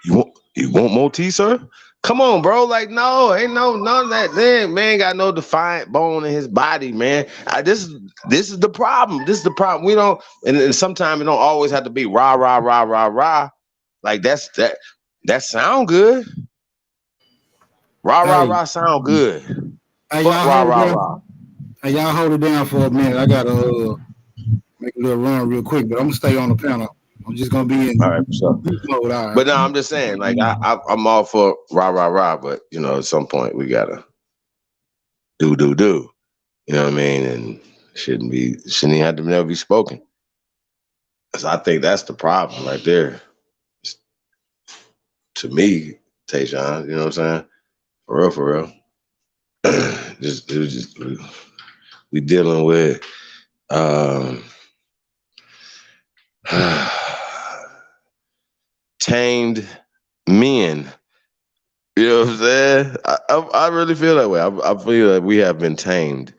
You want more tea, sir? Come on, bro. Like, no, ain't none of that. Then man got no defiant bone in his body, man. This is the problem. This is the problem. We don't, and sometimes it don't always have to be rah, rah, rah, rah, rah. Like that sound good. Rah, rah, rah sound good. Hey, Fuck rah, rah, rah. Hey, y'all hold it down for a minute. I gotta make a little run real quick, but I'm gonna stay on the panel. I'm just gonna be in all right, so. mode. All right. But no, I'm just saying, like I'm all for rah, rah, rah, but you know, at some point we gotta do. You know what I mean? And shouldn't even have to never be spoken. Because I think that's the problem right there. To me, Tayshaun, you know what I'm saying? For real. We dealing with tamed men. You know what I'm saying? I really feel that way. I feel like we have been tamed.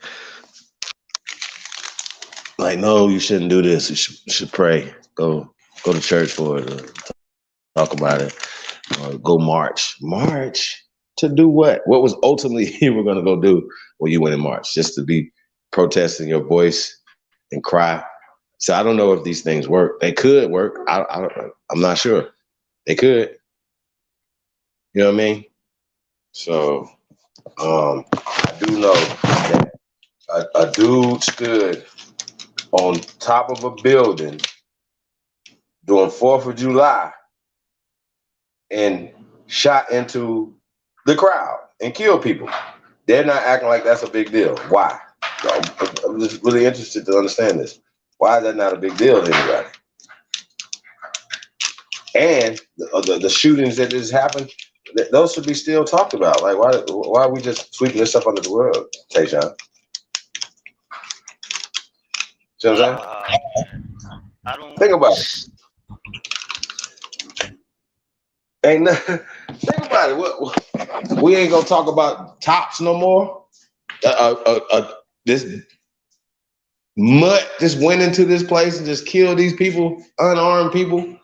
Like, no, you shouldn't do this. You should pray. Go to church for it. Or talk about it. Or go march. March to do what? What was ultimately you were going to go do when you went in March? Just to be protesting your voice and cry. So I don't know if these things work. They could work. I'm not sure. They could. You know what I mean? So I do know that a dude stood on top of a building during 4th of July and shot into the crowd and killed people. They're not acting like that's a big deal. Why? I'm just really interested to understand this. Why is that not a big deal to anybody? And the shootings that just happened, those should be still talked about. Like, why are we just sweeping this up under the rug, Tayshaun? See what I'm saying? I don't think about it. Ain't nothing. Think about it. What, we ain't gonna talk about tops no more. This mutt just went into this place and just killed these people, unarmed people.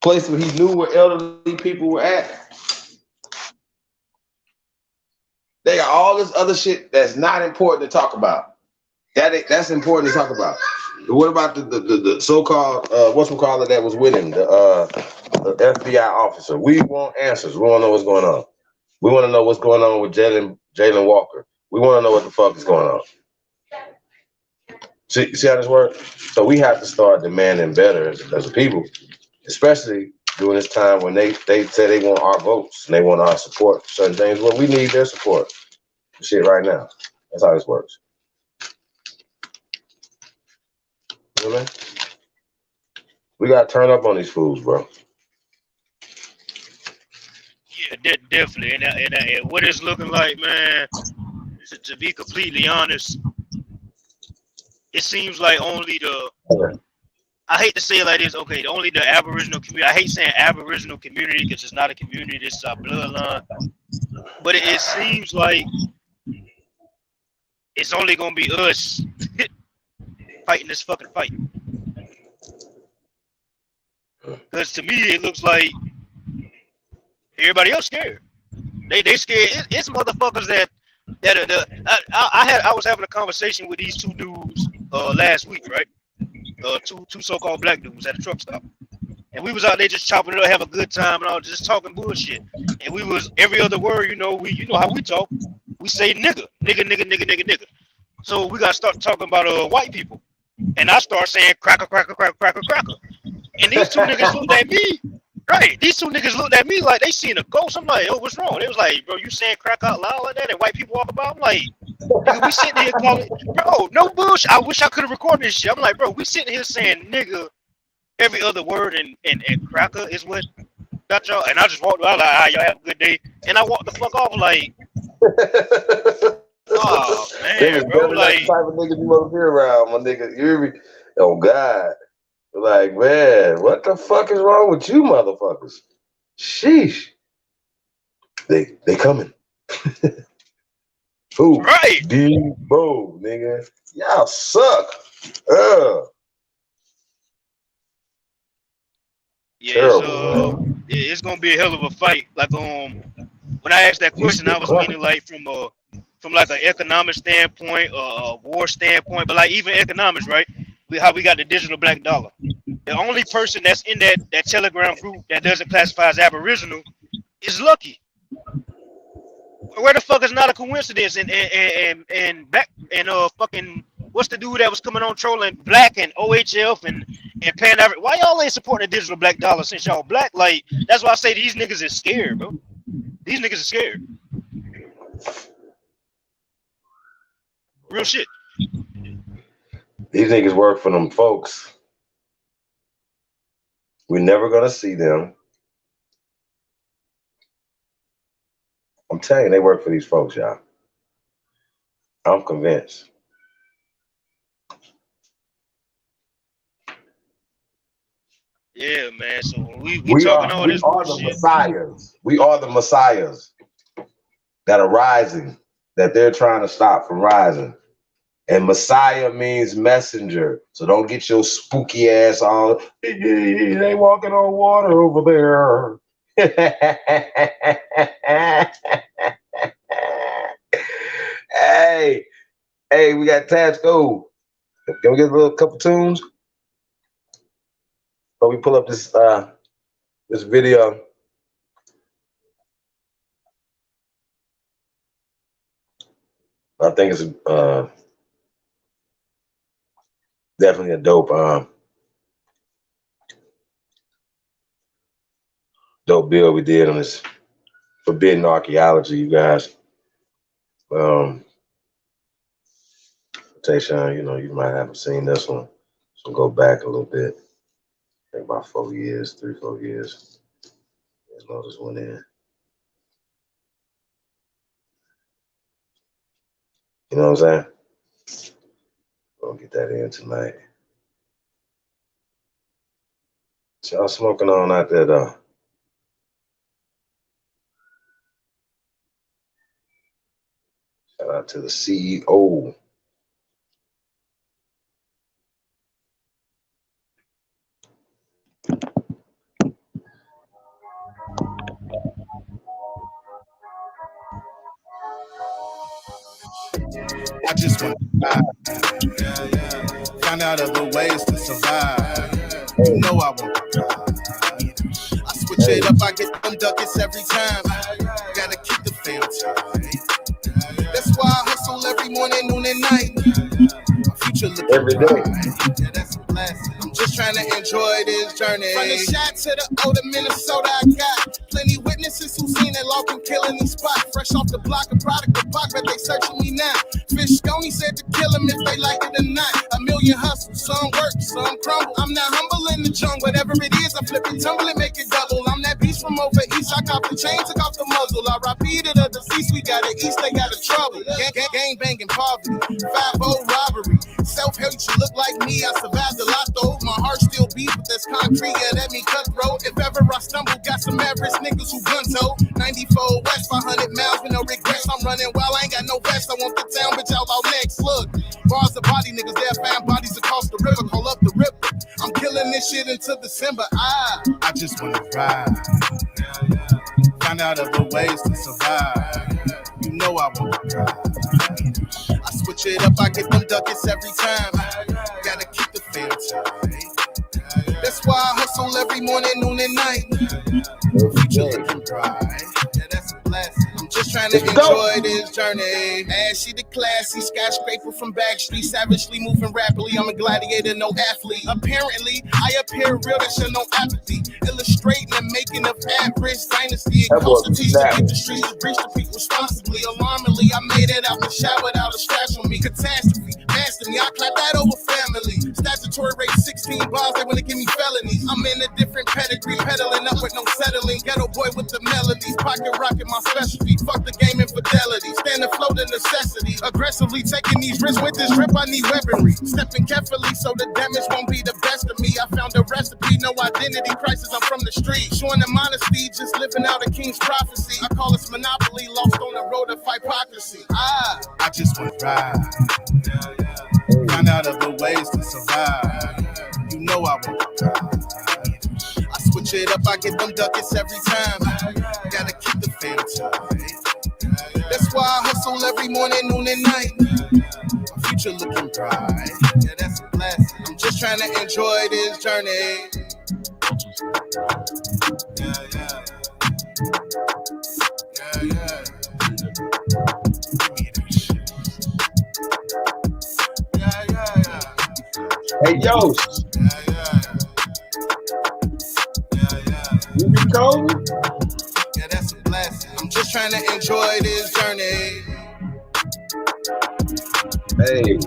Place where he knew where elderly people were at. They got all this other shit that's not important to talk about. That's important to talk about. What about the so-called whatchamacallit that was with him? FBI officer. We want answers. We want to know what's going on. We want to know what's going on with Jalen Walker. We want to know what the fuck is going on. See how this works? So we have to start demanding better as a people, especially during this time when they say they want our votes and they want our support for certain things. Well, we need their support. Shit right now. That's how this works. You know what I mean? We got to turn up on these fools, bro. Yeah, definitely. And what it's looking like, man, to be completely honest, it seems like only I hate to say it like this, okay, only the Aboriginal community. I hate saying Aboriginal community because it's not a community, it's our bloodline. But it seems like it's only going to be us fighting this fucking fight. Because to me, it looks like everybody else scared. They scared. It's motherfuckers that I was having a conversation with these two dudes last week, right? Two so-called black dudes at a truck stop, and we was out there just chopping it up, have a good time, and all just talking bullshit. And we was every other word, you know how we talk. We say nigga. So we gotta start talking about white people, and I start saying cracker. And these two niggas looked at me. Right, these two niggas looked at me like they seen a ghost. I'm like, oh, what's wrong? They was like, bro, you saying crack out loud like that and white people walk about? I'm like, nigga, we sitting here calling, bro, no bullshit. I wish I could have recorded this shit. I'm like, bro, we sitting here saying nigga every other word and cracker is what got y'all. And I just walked out like, y'all have a good day. And I walked the fuck off like, oh man, bro, like type of niggas you want to be around, my nigga. You hear me? Oh God. Like, man, what the fuck is wrong with you motherfuckers? Sheesh. They coming. Who? Right. Debo, nigga. Y'all suck. Yeah, terrible, it's gonna be a hell of a fight. Like when I asked that question, I was meaning like from like an economic standpoint, a war standpoint, but like even economics, right? How we got the digital black dollar. The only person that's in that Telegram group that doesn't classify as Aboriginal is Lucky. Where the fuck is not a coincidence? And back and fucking what's the dude that was coming on trolling Black and OHF and Pan African? Why y'all ain't supporting the digital black dollar since y'all black? Like that's why I say these niggas is scared, bro. These niggas are scared. Real shit. These niggas work for them folks. We're never gonna see them. I'm telling you, they work for these folks, y'all. I'm convinced. Yeah, man. So when we talking all this bullshit. The messiahs. We are the messiahs that are rising, that they're trying to stop from rising. And Messiah means messenger. So don't get your spooky ass on. They walking on water over there. Hey, we got Tabs Go. Can we get a couple tunes? But we pull up this this video. I think it's definitely a dope build we did on this forbidden archaeology, you guys. Tayshawn, you might haven't seen this one. So go back a little bit. I think about 4 years, 3-4 years. I know this one in. You know what I'm saying? We'll get that in tonight. So y'all smoking on out there though. Shout out to the CEO. I just want to find out other ways to survive. You know I want to die. I switch it up, I get them ducats every time. Gotta keep the fam tight. That's why I hustle every morning, noon, and night. My future looking every day. bright. Yeah, that's a blessing. I'm just trying to enjoy this journey. From the shot to the older Minnesota, I got plenty witnesses who seen it lock and killing these spots. Fresh off the block, a product of Pac, but they searching me now. Fish Stoney said to kill him if they like it or not. A million hustles, some work, some crumble. I'm not humble in the jungle, whatever it is, I flip it, tumble it, make it double. I'm that beast from over east, I cop the chain, took off the muzzle. I repeated the deceased, we got it east, they got a trouble. Gang banging poverty, 5-0 robbery. Self-hate, you look like me, I survived a lot though. My heart still beat, but that's concrete, yeah, that mean cutthroat. If ever I stumble, got some average niggas who gun toe. 94 west, 500 miles with no regrets. I'm running wild, I ain't got no vest. I want the town, bitch, out next. Look, bars of body niggas, they'll find bodies across the river, call up the ripper. I'm killing this shit until December. I just wanna ride. Find out other ways to survive. You know I wanna drive. I switch it up, I get them ducats every time. Gotta keep the fam tight. That's why I hustle every morning, noon, and night. Future looking bright. Yeah, that's a blessing. I'm just trying to enjoy this journey. Ashy the classy, skyscraper from Backstreet, savagely moving rapidly. I'm a gladiator, no athlete. Apparently, I appear real, that show no apathy. Illustrating and making of average dynasty. And constitutes to keep the streets, breach the people responsibly. Alarmingly, I made it out the shot without a scratch on me. Catastrophe, master me, I clap that over family. Statutory rate 16 bars, they wanna give me felonies. I'm in a different pedigree, pedaling up with no settling. Ghetto boy with the melodies, pocket rocket my specialty. Fuck the game infidelity, stand afloat the necessity. Aggressively taking these risks with this drip, I need weaponry. Stepping carefully so the damage won't be the best of me. I found a recipe, no identity crisis, I'm from the street. Showing the modesty, just living out a king's prophecy. I call this monopoly, lost on the road of hypocrisy. I just want to ride. Find out other ways to survive. You know I want to drive. I switch it up, I get them ducats every time. Gotta keep the fam tight. That's why I hustle every morning, noon, and night. My future looking bright. Yeah, that's a blessing. I'm just trying to enjoy this journey. Yeah. Hey, Joost. You be cold? Yeah, that's a blessing. I'm just trying to enjoy this journey. Hey.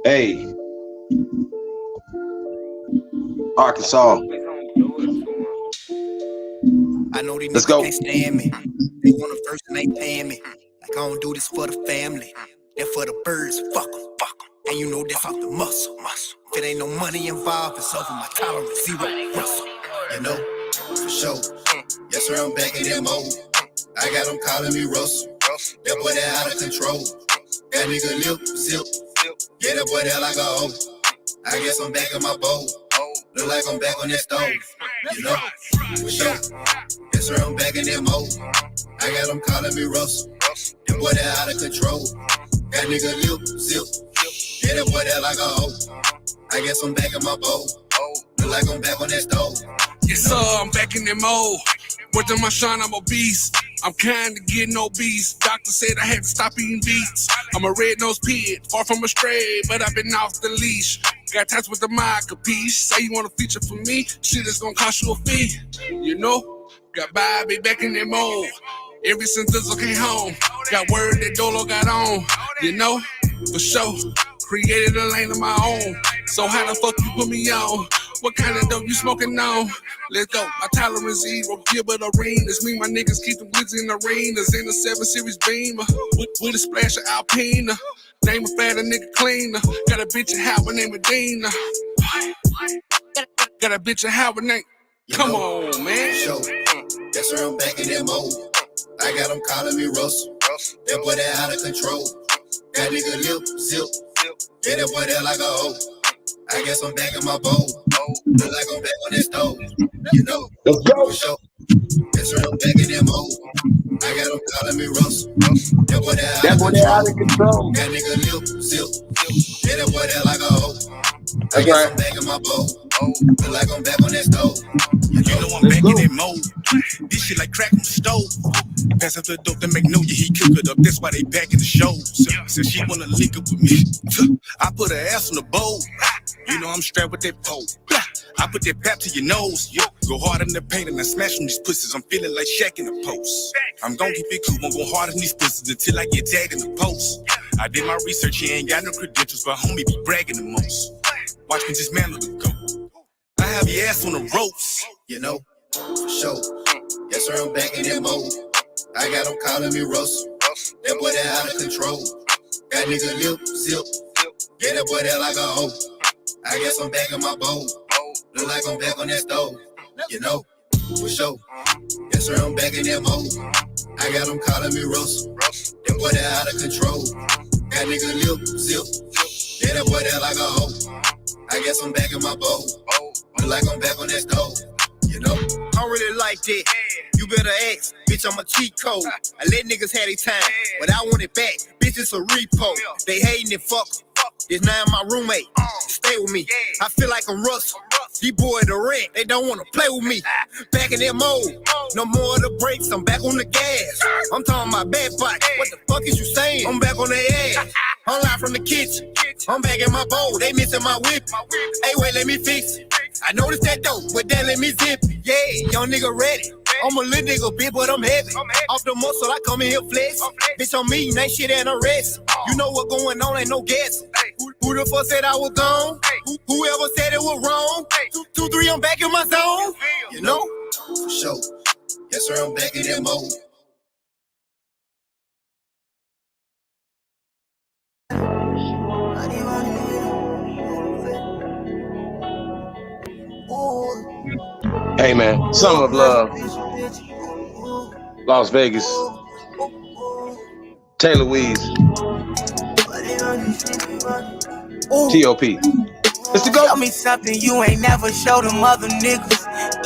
Hey, Arkansas. I know these Let's niggas go. can't stand me. They want a verse and they paying me. Like I don't do this for the family. They're for the birds, fuck them. And you know that's off the muscle. If it ain't no money involved, it's over my tolerance, zero muscle. You know, for sure. Yes, sir, I'm back in that mode. I got them calling me Russell. That boy that out of control. That nigga lip, zip. Yeah, that boy that like a hoe. I guess I'm back in my bowl. Look like I'm back on that stove. You know, for sure. Yes, sir, I'm back in that mode. I got them calling me Russell. That boy that out of control. That nigga lip, zip. Yeah, that boy that like a hoe. I guess I'm back in my bowl. Look like I'm back on that stove. Yes, sir, I'm back in that mode. Working my shine, I'm obese. I'm kinda getting obese. Doctor said I had to stop eating beets. I'm a red-nosed pig, far from a stray, but I've been off the leash. Got ties with the mind, capiche? Say you want a feature for me? Shit is gonna cost you a fee. You know, got Bobby back in that mode. Ever since Dizzle came home, got word that Dolo got on. You know, for sure. Created a lane of my own. So how the fuck you put me on? What kind of dope you smoking on? Let's go. My tolerance zero. Gilbert arenas. Me, my niggas keep them woods in arenas. In a 7 Series Beamer. With a splash of Alpina. Name a fatter nigga cleaner. Got a bitch of Howard named Medina. Got a bitch of Howard named. Come on, man. Show. That's where I'm back in that mode. I got them calling me Russell. That boy that out of control. That nigga lip zip. Yeah, that boy there like a hoe. I guess I'm back in my bowl. Look like I'm back on that stove. You know. Let's go. Show. That's where I'm back in that mode. I got them calling me Russell. That boy that out of control. That nigga lip zip. Yeah, that boy there like a hoe. I guess I'm back in my bowl. Look like I'm back on that stove. You know I'm back in that mode. This shit like crack on the stove. Pass up the dope to make know you he cook it up. That's why they back in the shows. Said she wanna link up with me. I put her ass on the bowl. You know I'm strapped with that pole. I put that pap to your nose. Go hard in the paint and I smash on these pussies. I'm feeling like Shaq in the post. I'm gon' keep it cool. I'm gon' hard in these pussies until I get tagged in the post. I did my research. He ain't got no credentials, but homie be bragging the most. Watch me dismantle the goat. I have your ass on the ropes. You know, for sure. Yes, sir, I'm back in that mode. I got them calling me Russell. That boy that out of control. That nigga lip zip. Yeah, that boy that like a hoe. I guess I'm back in my bowl. Look like I'm back on that stove. You know, for sure. Yes, sir, I'm back in that mode. I got them calling me Russell. That boy that out of control. That nigga lip zip. Yeah, that boy that like a hoe. I guess I'm back in my bowl. Look like I'm back on that stove. You know, I really like that. You better ask, bitch, I'm a cheat code. I let niggas have their time, but I want it back. Bitch, it's a repo. They hating it, fuck. This now my roommate. Stay with me. I feel like I'm Russell. These boys the rent, they don't wanna play with me. Back in that mode, no more of the brakes, I'm back on the gas. I'm talking about back bike. What the fuck is you saying? I'm back on their ass. I'm live from the kitchen. I'm back in my bowl, they missing my whip. Hey, wait, let me fix it. I noticed that dope, but then let me zip it. Yeah, young nigga ready. I'm a little nigga, bitch, but I'm heavy. Off the muscle, I come in here flex. Bitch, I'm mean, ain't shit and arrest. You know what going on, ain't no guessing. Who the fuck said I was gone? Whoever said it was wrong? 2, 3, I'm back in my zone. You know? for sure. Yes, sir, I'm back in that mode. Hey man, Summer of Love, Las Vegas, Taylor Weeds, T.O.P. It's the go. Tell me something you ain't never showed them other niggas.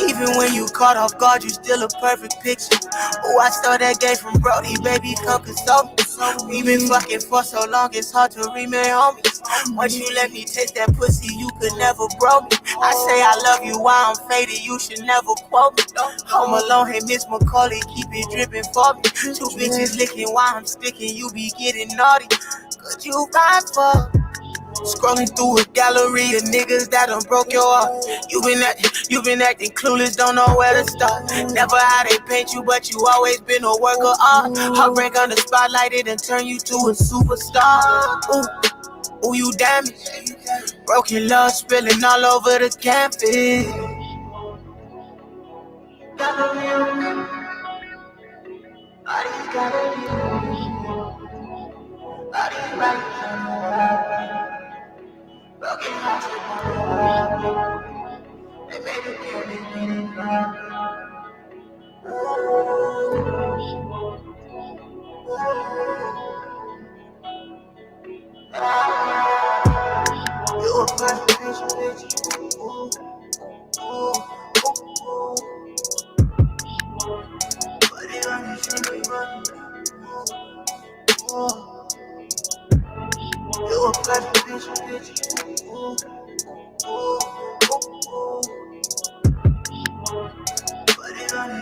Even when you caught off guard, you still a perfect picture. Oh, I stole that game from Brody, baby, come console me. We been fucking for so long, it's hard to remain homies. Once you let me taste that pussy, you could never broke me. I say I love you while I'm faded, you should never quote me. Home alone, hey Miss McCauley, keep it dripping for me. 2 bitches licking while I'm sticking, you be getting naughty. Could you ride for? Scrolling through a gallery of niggas that done broke your heart. You been acting clueless, don't know where to start. Never how they paint you, but you always been a work of art. Heartbreak on the spotlight, it and turn you to a superstar. Ooh, you damaged. Broken love spilling all over the campus.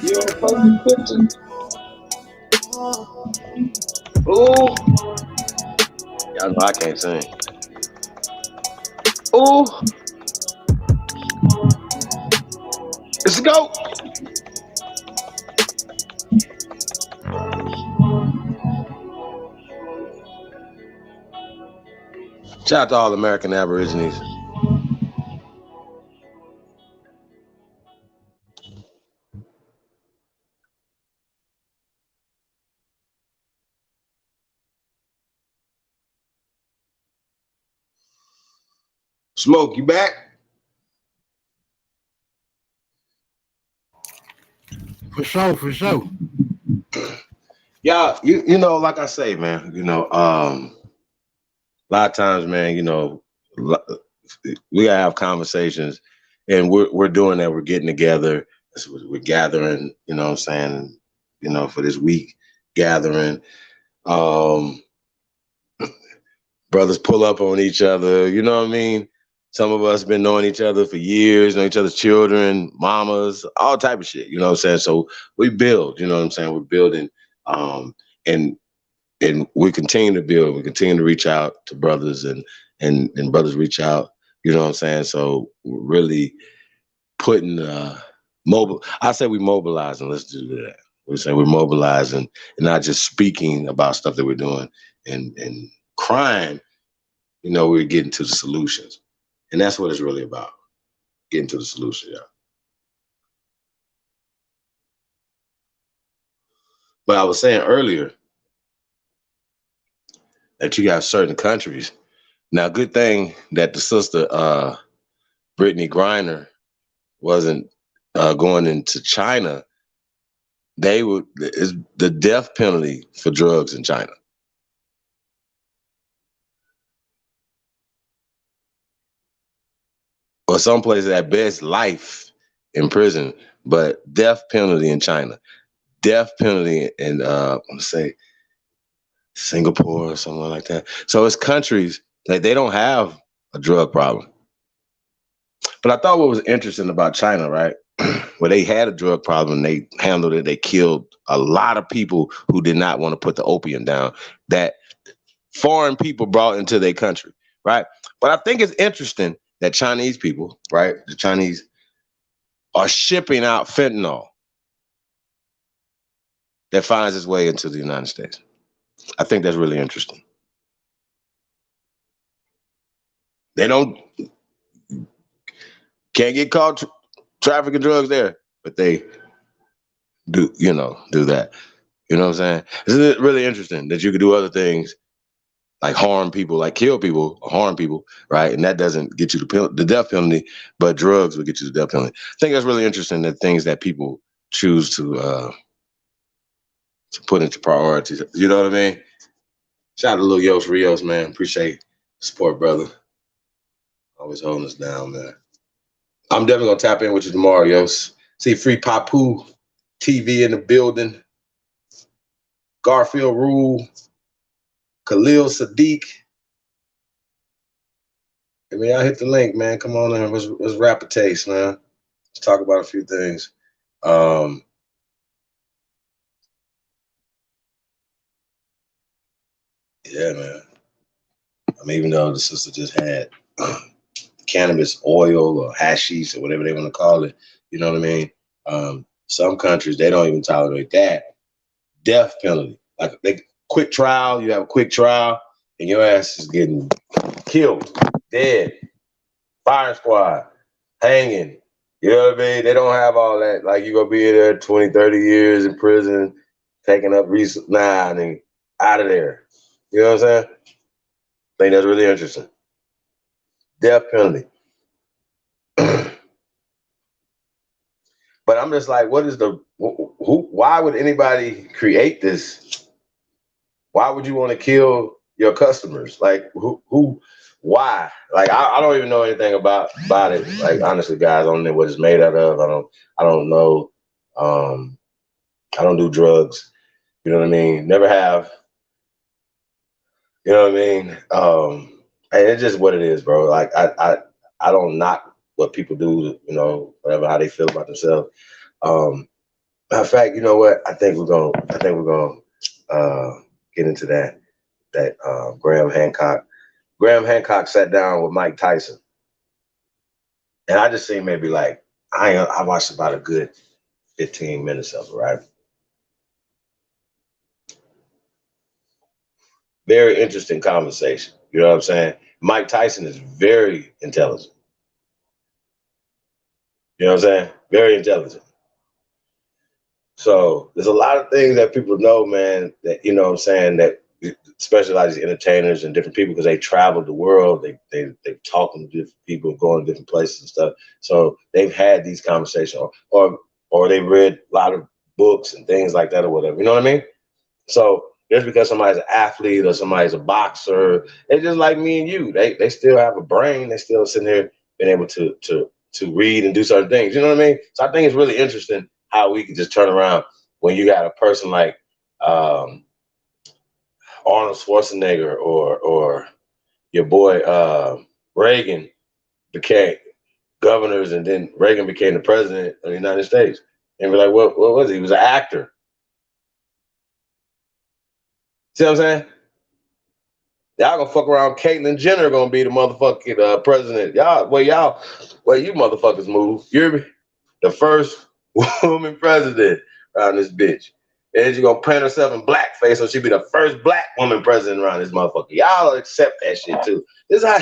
You're a fucking bitch. Ooh. Y'all know I can't sing. Ooh. Let's go. Shout out to all American Aborigines. Smoke, you back? For sure. Yeah, you know, like I say, man, you know, a lot of times, man, you know, we gotta have conversations, and we're doing that. We're getting together. We're gathering. You know what I'm saying? You know, for this week gathering. Brothers pull up on each other. You know what I mean? Some of us been knowing each other for years, know each other's children, mamas, all type of shit. You know what I'm saying? So we build. You know what I'm saying? We're building, and we continue to build. We continue to reach out to brothers, and brothers reach out. You know what I'm saying? So we're really putting I say we mobilizing. Let's do that. We're saying we're mobilizing and not just speaking about stuff that we're doing and crime. You know, we're getting to the solutions, and that's what it's really about. Getting to the solution, yeah. But I was saying earlier that you got certain countries. Now, good thing that the sister Brittany Griner wasn't going into China. Is the death penalty for drugs in China. Or some places at best life in prison, but death penalty in China. Death penalty in let's say Singapore or somewhere like that. So it's countries that they don't have a drug problem. But I thought what was interesting about China, right? Where they had a drug problem, they handled it. They killed a lot of people who did not want to put the opium down that foreign people brought into their country, right? But I think it's interesting that Chinese people, right? The Chinese are shipping out fentanyl that finds its way into the United States. I think that's really interesting. They can't get caught trafficking drugs there, but they do that. You know what I'm saying? Isn't it really interesting that you could do other things like harm people, like kill people or harm people, right? And that doesn't get you the death penalty, but drugs will get you the death penalty. I think that's really interesting, that things that people choose to put into priorities. You know what I mean? Shout out to Lil Yos Rios, man. Appreciate the support, brother. Always holding us down, man. I'm definitely gonna tap in with you tomorrow, Yos. See Free Papu TV in the building. Garfield Rule. Khalil Sadiq. I mean, I hit the link, man. Come on in. Let's rap a taste, man. Let's talk about a few things. Yeah, man. I mean, even though the sister just had cannabis oil or hashish or whatever they want to call it, you know what I mean? Some countries, they don't even tolerate that. Death penalty. Like quick trial, you have a quick trial, and your ass is getting killed, dead, fire squad, hanging. You know what I mean? They don't have all that. Like, you're going to be there 20, 30 years in prison, taking up recent, and then out of there. You know what I'm saying? I think that's really interesting. Death penalty. But I'm just like, why would anybody create this? Why would you want to kill your customers? Like, why? Like, I don't even know anything about it. Like, honestly, guys, I don't know what it's made out of. I don't know. I don't do drugs. You know what I mean? Never have. You know what I mean? And it's just what it is, bro. Like, I don't knock what people do, you know, whatever, how they feel about themselves. Matter of fact, you know what? I think we're gonna get into that Graham Hancock. Graham Hancock sat down with Mike Tyson, and I just seen maybe like I watched about a good 15 minutes of it, right? Very interesting conversation. You know what I'm saying? Mike Tyson is very intelligent. You know what I'm saying? Very intelligent. So there's a lot of things that people know, man, that, you know what I'm saying, that especially a lot of these entertainers and different people, because they traveled the world, they've talked to different people, going to different places and stuff. So they've had these conversations, or they read a lot of books and things like that or whatever. You know what I mean? So just because somebody's an athlete or somebody's a boxer, they just like me and you. They still have a brain. They still sitting there being able to read and do certain things. You know what I mean? So I think it's really interesting how we can just turn around when you got a person like Arnold Schwarzenegger or your boy Reagan became governors, and then Reagan became the president of the United States. And we're like, what was he? He was an actor. See what I'm saying? Y'all gonna fuck around. Caitlyn Jenner gonna be the motherfucking president. Where you motherfuckers move. You hear me? The first woman president around this bitch. And she's gonna paint herself in blackface, so she'll be the first black woman president around this motherfucker. Y'all accept that shit too. This is how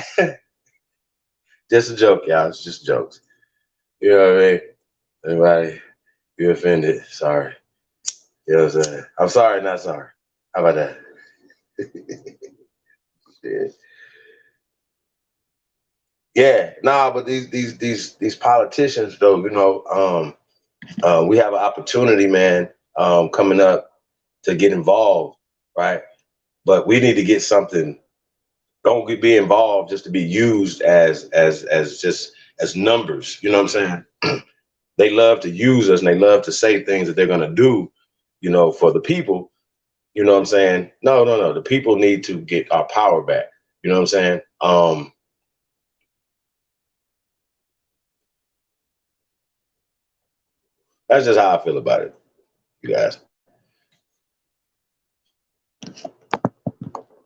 just a joke, y'all. It's just jokes. You know what I mean? Anybody you offended, sorry. You know what I'm saying? I'm sorry, not sorry. How about that? Yeah, nah, but these politicians though, you know, we have an opportunity, man, coming up to get involved, right? But we need to get something. Don't be involved just to be used as numbers. You know what I'm saying? They love to use us and they love to say things that they're gonna do, you know, for the people. You know what I'm saying? No. The people need to get our power back. You know what I'm saying? That's just how I feel about it, you guys.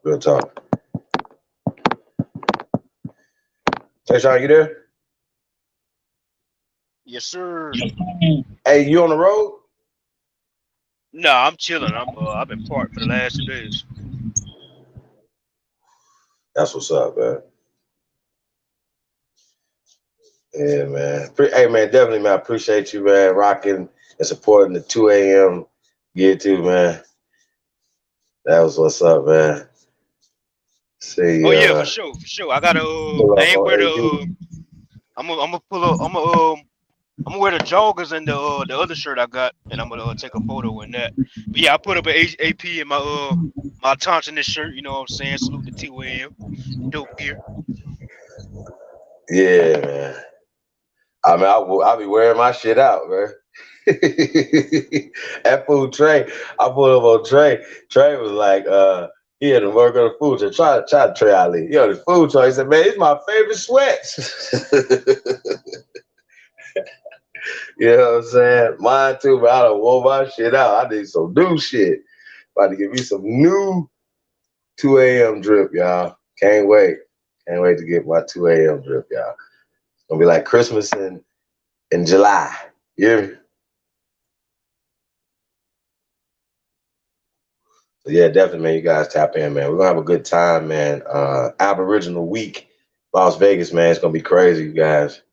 Real talk. Tayshawn, you there? Yes, sir. Hey, you on the road? No, I'm chilling. I've been parked for the last 2 days. That's what's up, man. Yeah, man. Hey, man, definitely, man. I appreciate you, man, rocking and supporting the 2 a.m. gear too, man. That was what's up, man. See, Oh yeah, for sure. I gotta. I ain't wear the. I'm gonna pull up. I'm gonna wear the joggers and the other shirt I got, and I'm gonna take a photo in that. But yeah, I put up an AP in my my Thompson shirt. You know what I'm saying? Salute the 2 a.m. Dope gear. yeah, man. I mean, I'll be wearing my shit out, man. That food Trey, I put up on Trey. Trey was like, he had to work on the food truck. Try to Trey Ali. You know, the food truck. He said, man, it's my favorite sweats. You know what I'm saying? Mine too, but I done wore my shit out. I need some new shit. About to give me some new 2 a.m. drip, y'all. Can't wait. Can't wait to get my 2 a.m. drip, y'all. It's gonna be like Christmas in July. You hear me? So yeah, definitely, man. You guys tap in, man. We're gonna have a good time, man. Aboriginal Week, Las Vegas, man. It's gonna be crazy, you guys. It's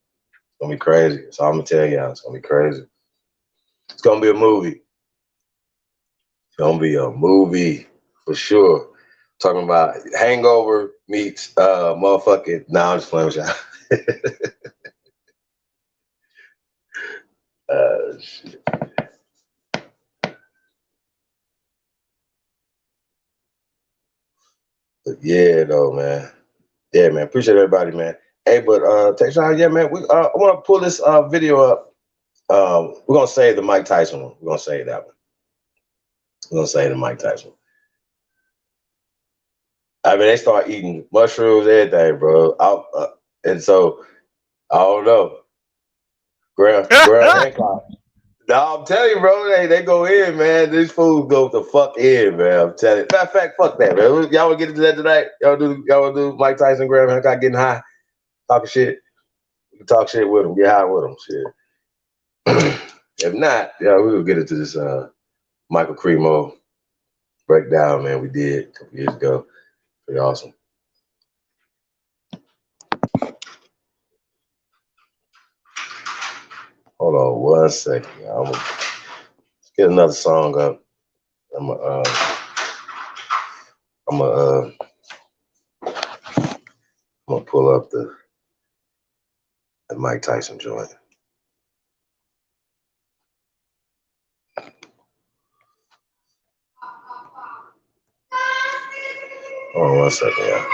gonna be crazy. So I'm gonna tell y'all, it's gonna be crazy. It's gonna be a movie. It's gonna be a movie for sure. Talking about Hangover meets motherfucking. Nah, I'm just playing with y'all. Shit. But yeah, though, man. Yeah, man. Appreciate everybody, man. Hey, but Tayshawn, yeah, man. I want to pull this video up. We're gonna save the Mike Tyson one. We're gonna save that one. We're gonna save the Mike Tyson. I mean, they start eating mushrooms, everything, bro. And so I don't know. Graham Hancock. No, I'm telling you, bro. They go in, man. These fools go the fuck in, man. I'm telling you. Matter of fact, fuck that, man. Y'all want to get into that tonight? Y'all want to do Mike Tyson, Graham Hancock getting high, talking shit. We can talk shit with them, get high with them, shit. If not, yeah, we'll get into this Michael Cremo breakdown, man. We did a couple years ago. Pretty awesome. Hold on 1 second. Let's get another song up. I'm gonna pull up the Mike Tyson joint. Hold on 1 second, yeah.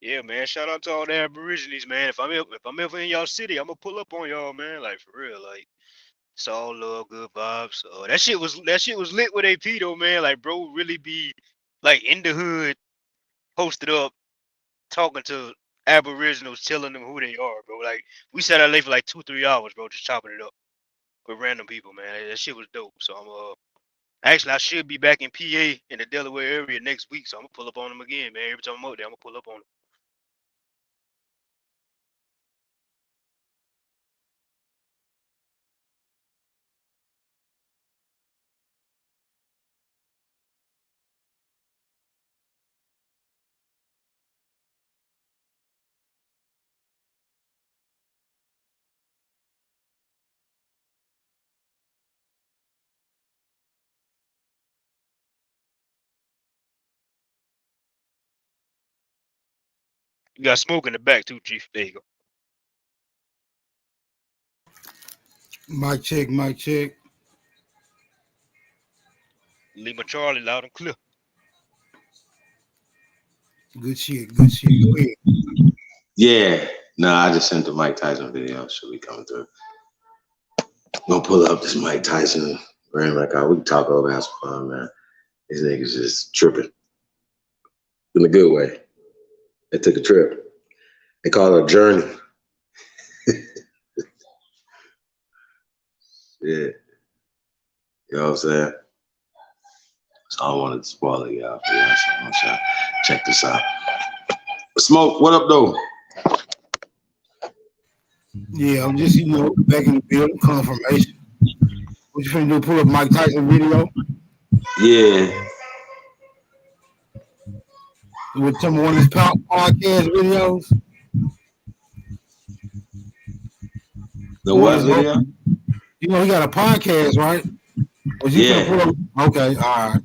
Yeah, man. Shout out to all the Aborigines, man. If I'm ever in y'all city, I'm gonna pull up on y'all, man. Like for real, like it's all love, good vibes. That shit was lit with AP though, man. Like bro, really be like in the hood, posted up, talking to Aboriginals, telling them who they are, bro. Like we sat out late for like 2-3 hours, bro, just chopping it up with random people, man. That shit was dope. So actually I should be back in PA in the Delaware area next week, so I'm gonna pull up on them again, man. Every time I'm out there, I'm gonna pull up on them. You got smoke in the back too, Chief. There you go. Mic check, mic check. Lima Charlie, loud and clear. Good shit, good shit. Go ahead. Yeah. No, I just sent the Mike Tyson video. Should be coming through. Gonna pull up this Mike Tyson brand like we can talk over, have some fun, man. These niggas just tripping. In a good way. They took a trip. They call it a journey. Yeah. You know what I'm saying? So I wanted to spoil it, y'all. So I'm gonna check this out. Smoke, what up, though? Yeah, I'm just, back in the building, confirmation. What you finna do, pull up Mike Tyson video? Yeah. With some one of his podcast videos? The what video? He got a podcast, right? Was you finna pull up? Okay, all right.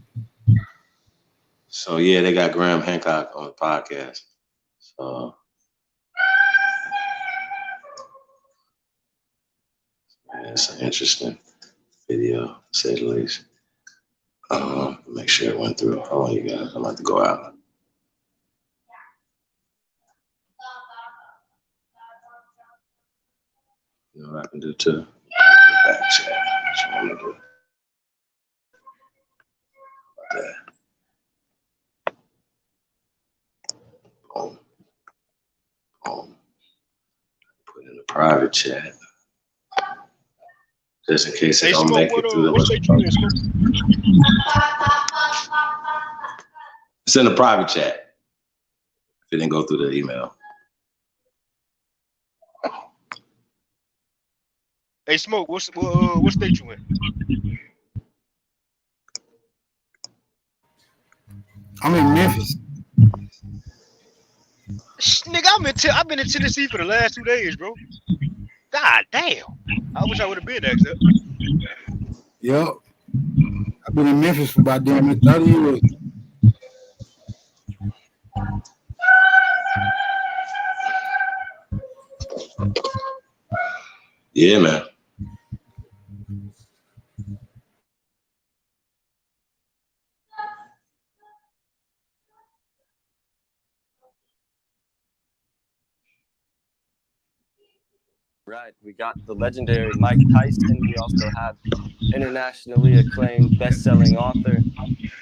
So yeah, they got Graham Hancock on the podcast. So yeah, it's an interesting video, to say the least. Make sure it went through. Hold on, you guys. I'm about to go out. You know what I can do too? Back chat. What you want to do? That. Boom. Boom. Put in the private chat. Just in case it don't make it through the It's in the private chat. If it didn't go through the email. Hey, Smoke, what state you in? I'm in Memphis. Nigga, I've been in Tennessee for the last 2 days, bro. God damn. I wish I would have been there. Yep. I've been in Memphis for about damn near 30 years. Yeah, man. Right. We got the legendary Mike Tyson. We also have internationally acclaimed best-selling author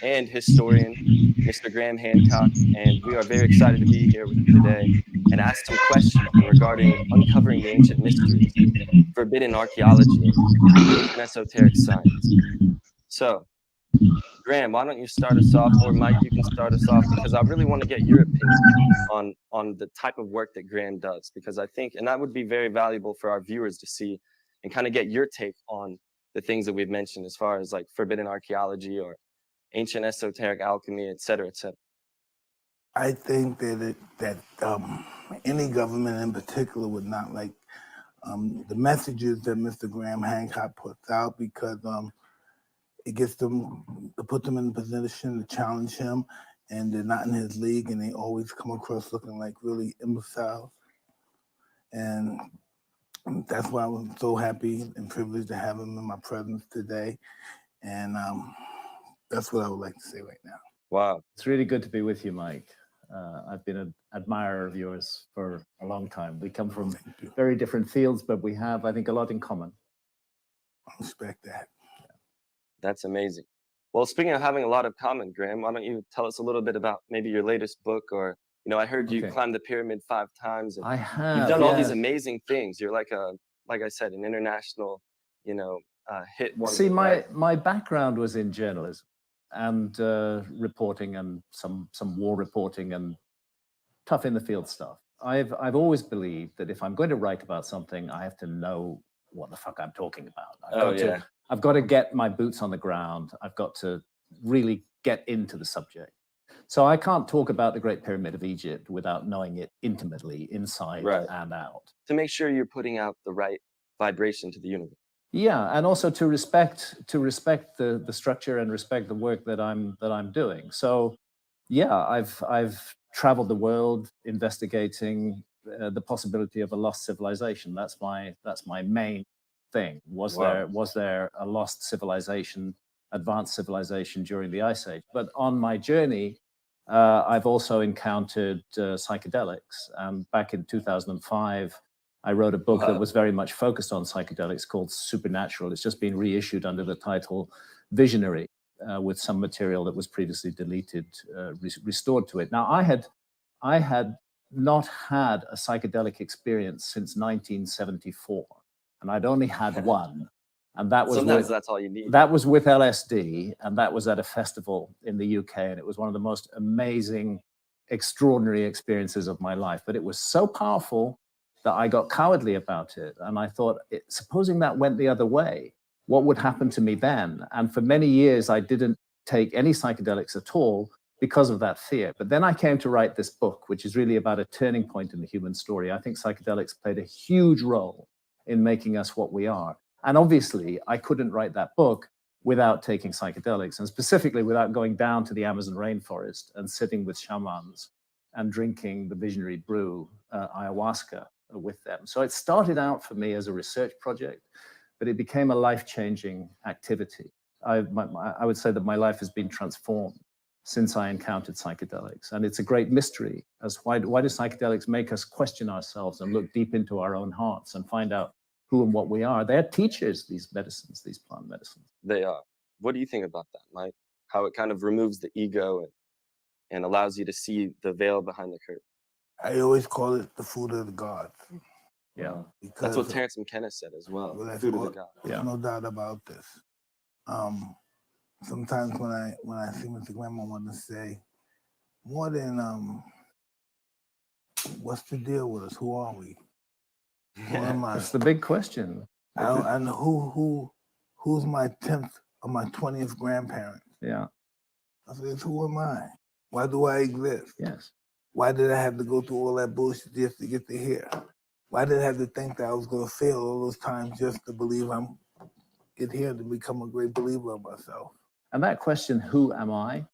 and historian, Mr. Graham Hancock. And we are very excited to be here with you today and ask some questions regarding uncovering the ancient mysteries, forbidden archaeology, and ancient esoteric science. So, Graham, why don't you start us off, or Mike, you can start us off, because I really want to get your opinion on the type of work that Graham does, because I think, and that would be very valuable for our viewers to see and kind of get your take on the things that we've mentioned as far as like forbidden archaeology or ancient esoteric alchemy, et cetera, et cetera. I think that any government in particular would not like the messages that Mr. Graham Hancock puts out, because it gets them to put them in a position to challenge him, and they're not in his league, and they always come across looking like really imbeciles. And that's why I'm so happy and privileged to have him in my presence today. And that's what I would like to say right now. Wow. It's really good to be with you, Mike. I've been an admirer of yours for a long time. We come from very different fields, but we have, I think, a lot in common. I respect that. That's amazing. Well, speaking of having a lot of common, Graham, why don't you tell us a little bit about maybe your latest book, or, you know, I heard you climb the pyramid 5 times. And I have. You've done all these amazing things. You're like like I said, an international, you know, hit one. See, my background was in journalism and reporting and some war reporting and tough in the field stuff. I've always believed that if I'm going to write about something, I have to know what the fuck I'm talking about. I've got to get my boots on the ground. I've got to really get into the subject. So I can't talk about the Great Pyramid of Egypt without knowing it intimately, inside and out. To make sure you're putting out the right vibration to the universe. Yeah, and also to respect the structure and respect the work that I'm doing. So, yeah, I've traveled the world investigating the possibility of a lost civilization. That's my main thing. Was there a lost civilization, advanced civilization during the Ice Age? But on my journey, I've also encountered psychedelics. Back in 2005, I wrote a book that was very much focused on psychedelics called Supernatural. It's just been reissued under the title Visionary, with some material that was previously deleted, restored to it. Now, I had not had a psychedelic experience since 1974, and I'd only had one. And that was sometimes that's all you need. That was with LSD, and that was at a festival in the UK, and it was one of the most amazing, extraordinary experiences of my life. But it was so powerful that I got cowardly about it, and I thought, supposing that went the other way, what would happen to me then? And for many years, I didn't take any psychedelics at all because of that fear. But then I came to write this book, which is really about a turning point in the human story. I think psychedelics played a huge role in making us what we are. And obviously, I couldn't write that book without taking psychedelics, and specifically without going down to the Amazon rainforest and sitting with shamans and drinking the visionary brew, ayahuasca, with them. So it started out for me as a research project, but it became a life-changing activity. I would say that my life has been transformed since I encountered psychedelics. And it's a great mystery as why do psychedelics make us question ourselves and look deep into our own hearts and find out who and what we are. They're teachers, these medicines, these plant medicines. They are. What do you think about that, Mike? How it kind of removes the ego and allows you to see the veil behind the curtain? I always call it the food of the gods. Yeah. That's what Terrence McKenna said as well. Food of the gods. There's no doubt about this. Sometimes when I see Mr. Graham, I want to say more than what's the deal with us? Who are we? Who am I? That's the big question. And who's my 10th or my 20th grandparent? Yeah. I said, who am I? Why do I exist? Yes. Why did I have to go through all that bullshit just to get to here? Why did I have to think that I was going to fail all those times just to believe get here to become a great believer of myself? And that question, who am I,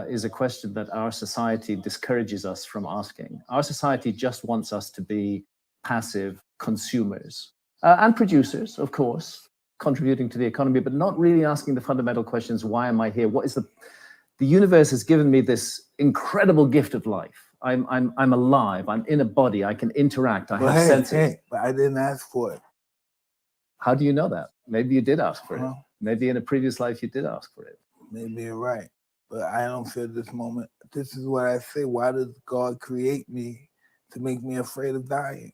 is a question that our society discourages us from asking. Our society just wants us to be passive consumers and producers, of course, contributing to the economy, but not really asking the fundamental questions. Why am I here? What is the universe has given me this incredible gift of life. I'm alive. I'm in a body. I can interact. I have hey, senses. Hey, but I didn't ask for it. How do you know that? Maybe you did ask for it. Huh? Maybe in a previous life you did ask for it. Maybe you're right. But I don't feel this moment. This is what I say. Why does God create me to make me afraid of dying?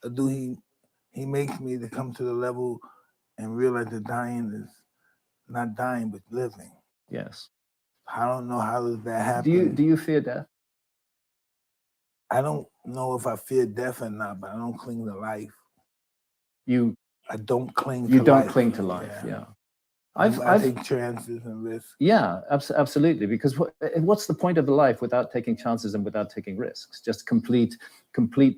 Or do he makes me to come to the level and realize that dying is not dying, but living? Yes. I don't know how does that happen. Do you fear death? I don't know if I fear death or not, but I don't cling to life. I don't cling to life. You don't cling to life, yeah. I take chances and risks. Yeah, absolutely. Because what's the point of the life without taking chances and without taking risks? Just complete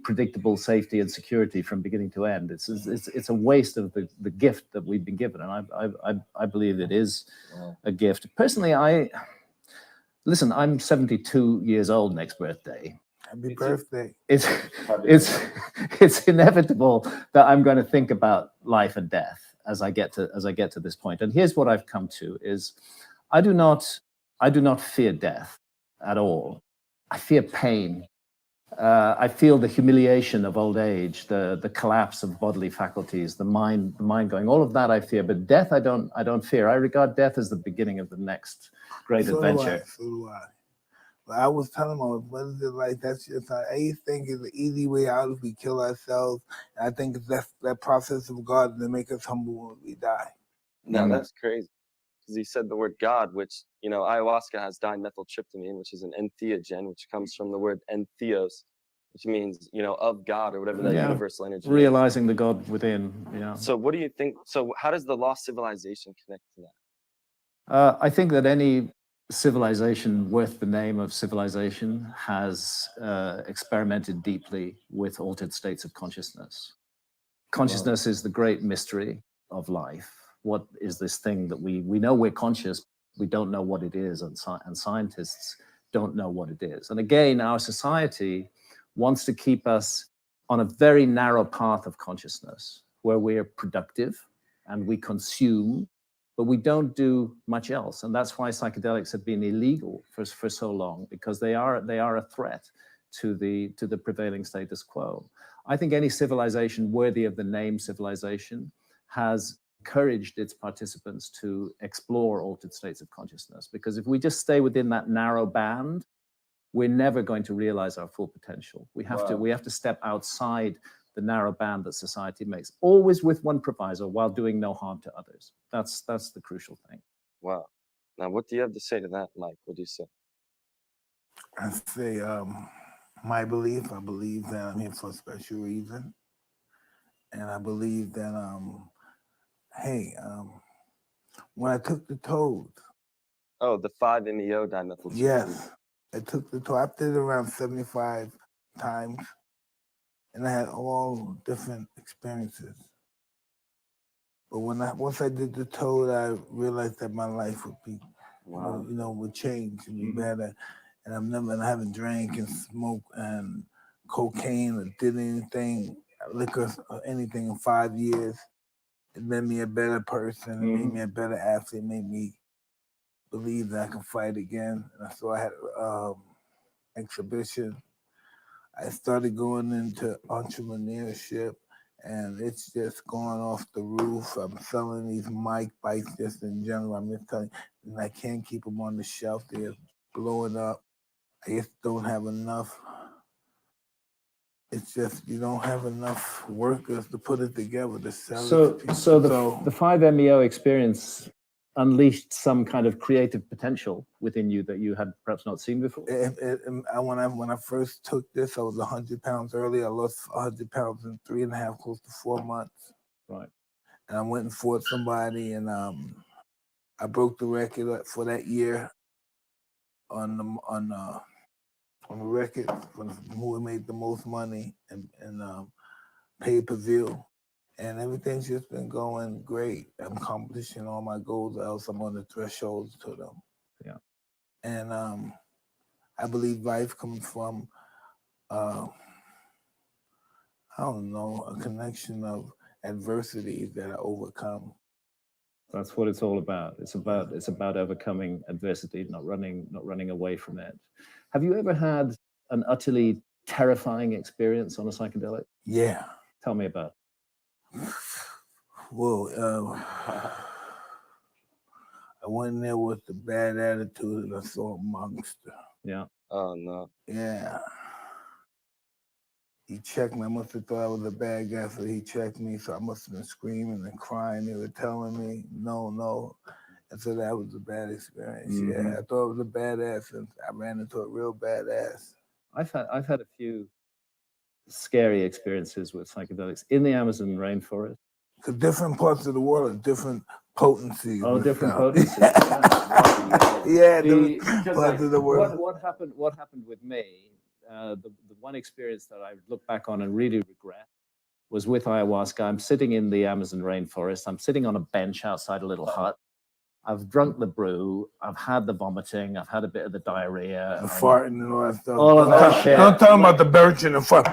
predictable safety and security from beginning to end. It's a waste of the gift that we've been given, and I believe it is a gift. Personally, listen. I'm 72 years old next birthday. Happy birthday! It's inevitable that I'm going to think about life and death as I get to this point. And here's what I've come to is I do not fear death at all. I fear pain. I feel the humiliation of old age, the collapse of bodily faculties, the mind going, all of that I fear, but death I don't fear. I regard death as the beginning of the next great adventure. So do I. But I was telling them, what is it like? That's just, I think it's an easy way out if we kill ourselves. And I think it's that process of God to make us humble when we die. No, that's crazy. Because he said the word God, which, ayahuasca has dimethyltryptamine, which is an entheogen, which comes from the word entheos, which means, of God or whatever that universal energy realizing the God within, yeah. So what do you think? So how does the lost civilization connect to that? I think that any civilization worth the name of civilization has experimented deeply with altered states of consciousness. Consciousness is the great mystery of life. What is this thing that we know we're conscious, we don't know what it is, and scientists don't know what it is. And again, our society wants to keep us on a very narrow path of consciousness where we're productive and we consume, but we don't do much else. And that's why psychedelics have been illegal for so long, because they are a threat to the prevailing status quo. I think any civilization worthy of the name civilization has encouraged its participants to explore altered states of consciousness, because if we just stay within that narrow band, we're never going to realize our full potential. We have to step outside the narrow band that society makes, always with one proviso, while doing no harm to others. That's the crucial thing. Wow. Now, what do you have to say to that, Mike? What do you say? I say, my belief, I believe that I'm here for a special reason. And I believe that, when I took the toad. Oh, the 5-MeO dimethyltryptamine. Yes, I took the toad. I did it around 75 times. And I had all different experiences. But once I did the toad, I realized that my life would be, would change and be better. And I haven't drank and smoked and cocaine or did anything, liquor or anything in 5 years. It made me a better person. It made me a better athlete. It made me believe that I can fight again. And so I had an exhibition. I started going into entrepreneurship, and it's just going off the roof. I'm selling these mic bikes just in general. I'm just telling you, and I can't keep them on the shelf. They're blowing up. I just don't have enough. It's just you don't have enough workers to put it together to sell it. So the 5-MeO experience unleashed some kind of creative potential within you that you had perhaps not seen before? When I first took this, I was 100 pounds early. I lost 100 pounds in 3.5, close to 4 months. Right. And I went and fought somebody, and I broke the record for that year on the record for who made the most money and pay-per-view. And everything's just been going great. I'm accomplishing all my goals, else I'm on the thresholds to them. Yeah. And I believe life comes from, I don't know, a connection of adversities that I overcome. That's what it's all about. It's about overcoming adversity, not running away from it. Have you ever had an utterly terrifying experience on a psychedelic? Yeah. Tell me about it. Well, I went in there with the bad attitude and I saw a monster. Yeah. Oh no. Yeah. He checked me. I must have thought I was a bad guy, so he checked me. So I must have been screaming and crying. They were telling me, no. And so that was a bad experience. Mm-hmm. Yeah, I thought it was a badass, and I ran into a real badass. I've had a few scary experiences with psychedelics in the Amazon rainforest. Because different parts of the world have different potencies. Oh, and different stuff. potencies. Yeah, different parts of the world. What happened with me? The one experience that I look back on and really regret was with ayahuasca. I'm sitting in the Amazon rainforest. I'm sitting on a bench outside a little hut. I've drunk the brew. I've had the vomiting. I've had a bit of the diarrhea. The farting and all that stuff. All of that shit. Don't tell them about the birch and the fart.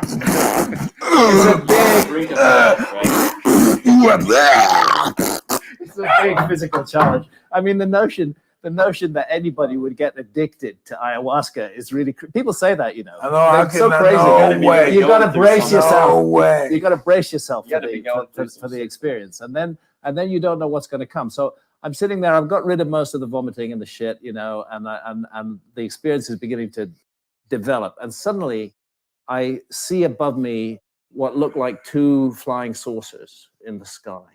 It's a big physical challenge. I mean, the notion that anybody would get addicted to ayahuasca is really people say that, you know. I know, it's so crazy. No way. You got to brace yourself. No way. You got to brace yourself for the experience, and then you don't know what's going to come. So I'm sitting there. I've got rid of most of the vomiting and the shit, you know, and the experience is beginning to develop. And suddenly, I see above me what looked like two flying saucers in the sky,